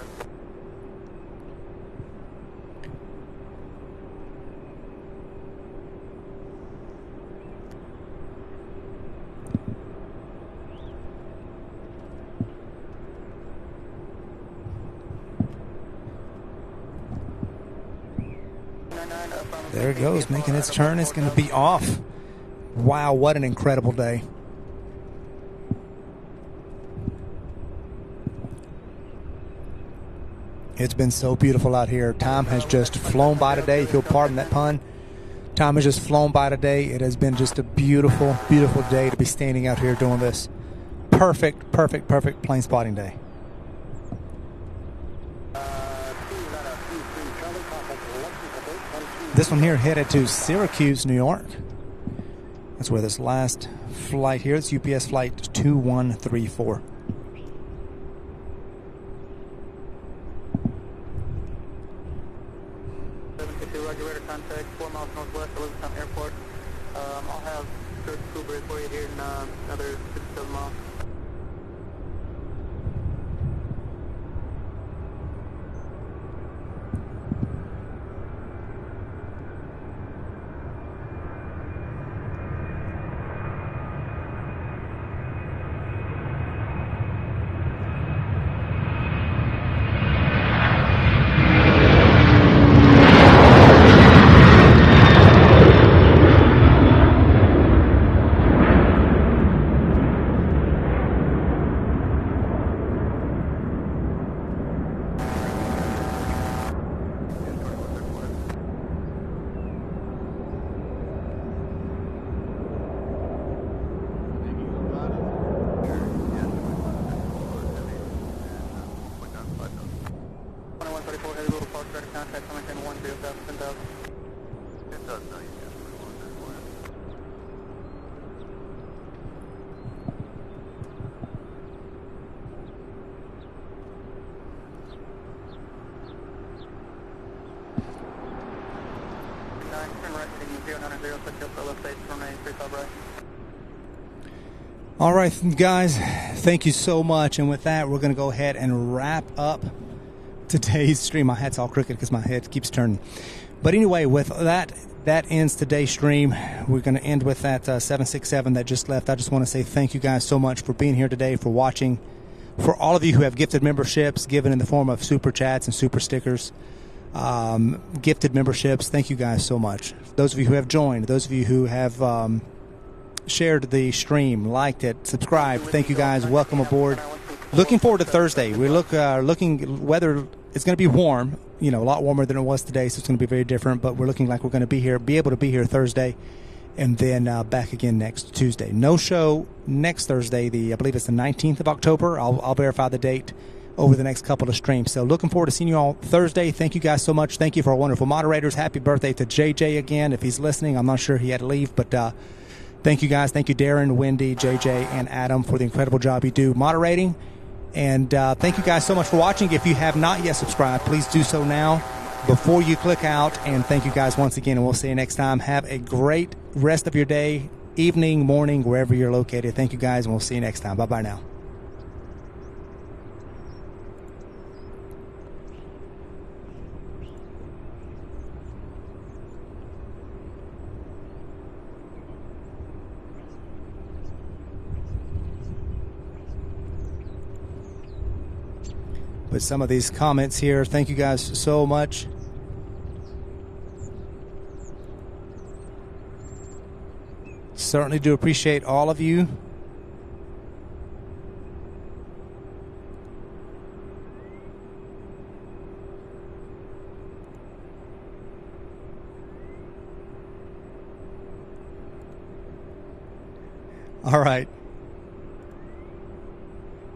There it goes, making its turn. It's going to be off. Wow, what an incredible day. It's been so beautiful out here. Time has just flown by today, if you'll pardon that pun. Time has just flown by today. It has been just a beautiful, beautiful day to be standing out here doing this. Perfect, perfect, perfect plane spotting day. This one here headed to Syracuse, New York. That's where this last flight here, it's UPS flight 2134. Roger, radar contact 4 miles northwest of Louisville Airport. I'll have search Cooper for you here in another 6 to 7 miles. All right, guys, thank you so much. And with that, we're going to go ahead and wrap up today's stream. My hat's all crooked because my head keeps turning. But anyway, with that ends today's stream. We're going to end with that 767 that just left. I just want to say thank you guys so much for being here today, for watching. For all of you who have gifted memberships, given in the form of super chats and super stickers, gifted memberships, thank you guys so much. Those of you who have joined, those of you who have shared the stream, liked it, subscribed, thank you guys. Welcome aboard. Looking forward to Thursday. We're looking weather. It's going to be warm, a lot warmer than it was today, so it's going to be very different. But we're looking like we're going to be able to be here Thursday, and then back again next Tuesday. No show next Thursday. I believe it's the 19th of October. I'll verify the date over the next couple of streams. So looking forward to seeing you all Thursday. Thank you guys so much. Thank you for our wonderful moderators. Happy birthday to JJ again. If he's listening, I'm not sure he had to leave, but thank you guys. Thank you, Darren, Wendy, JJ, and Adam for the incredible job you do moderating. And thank you guys so much for watching. If you have not yet subscribed, please do so now before you click out. And thank you guys once again, and we'll see you next time. Have a great rest of your day, evening, morning, wherever you're located. Thank you guys, and we'll see you next time. Bye-bye now. Put some of these comments here. Thank you guys so much. Certainly do appreciate all of you. All right.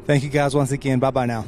Thank you guys once again. Bye-bye now.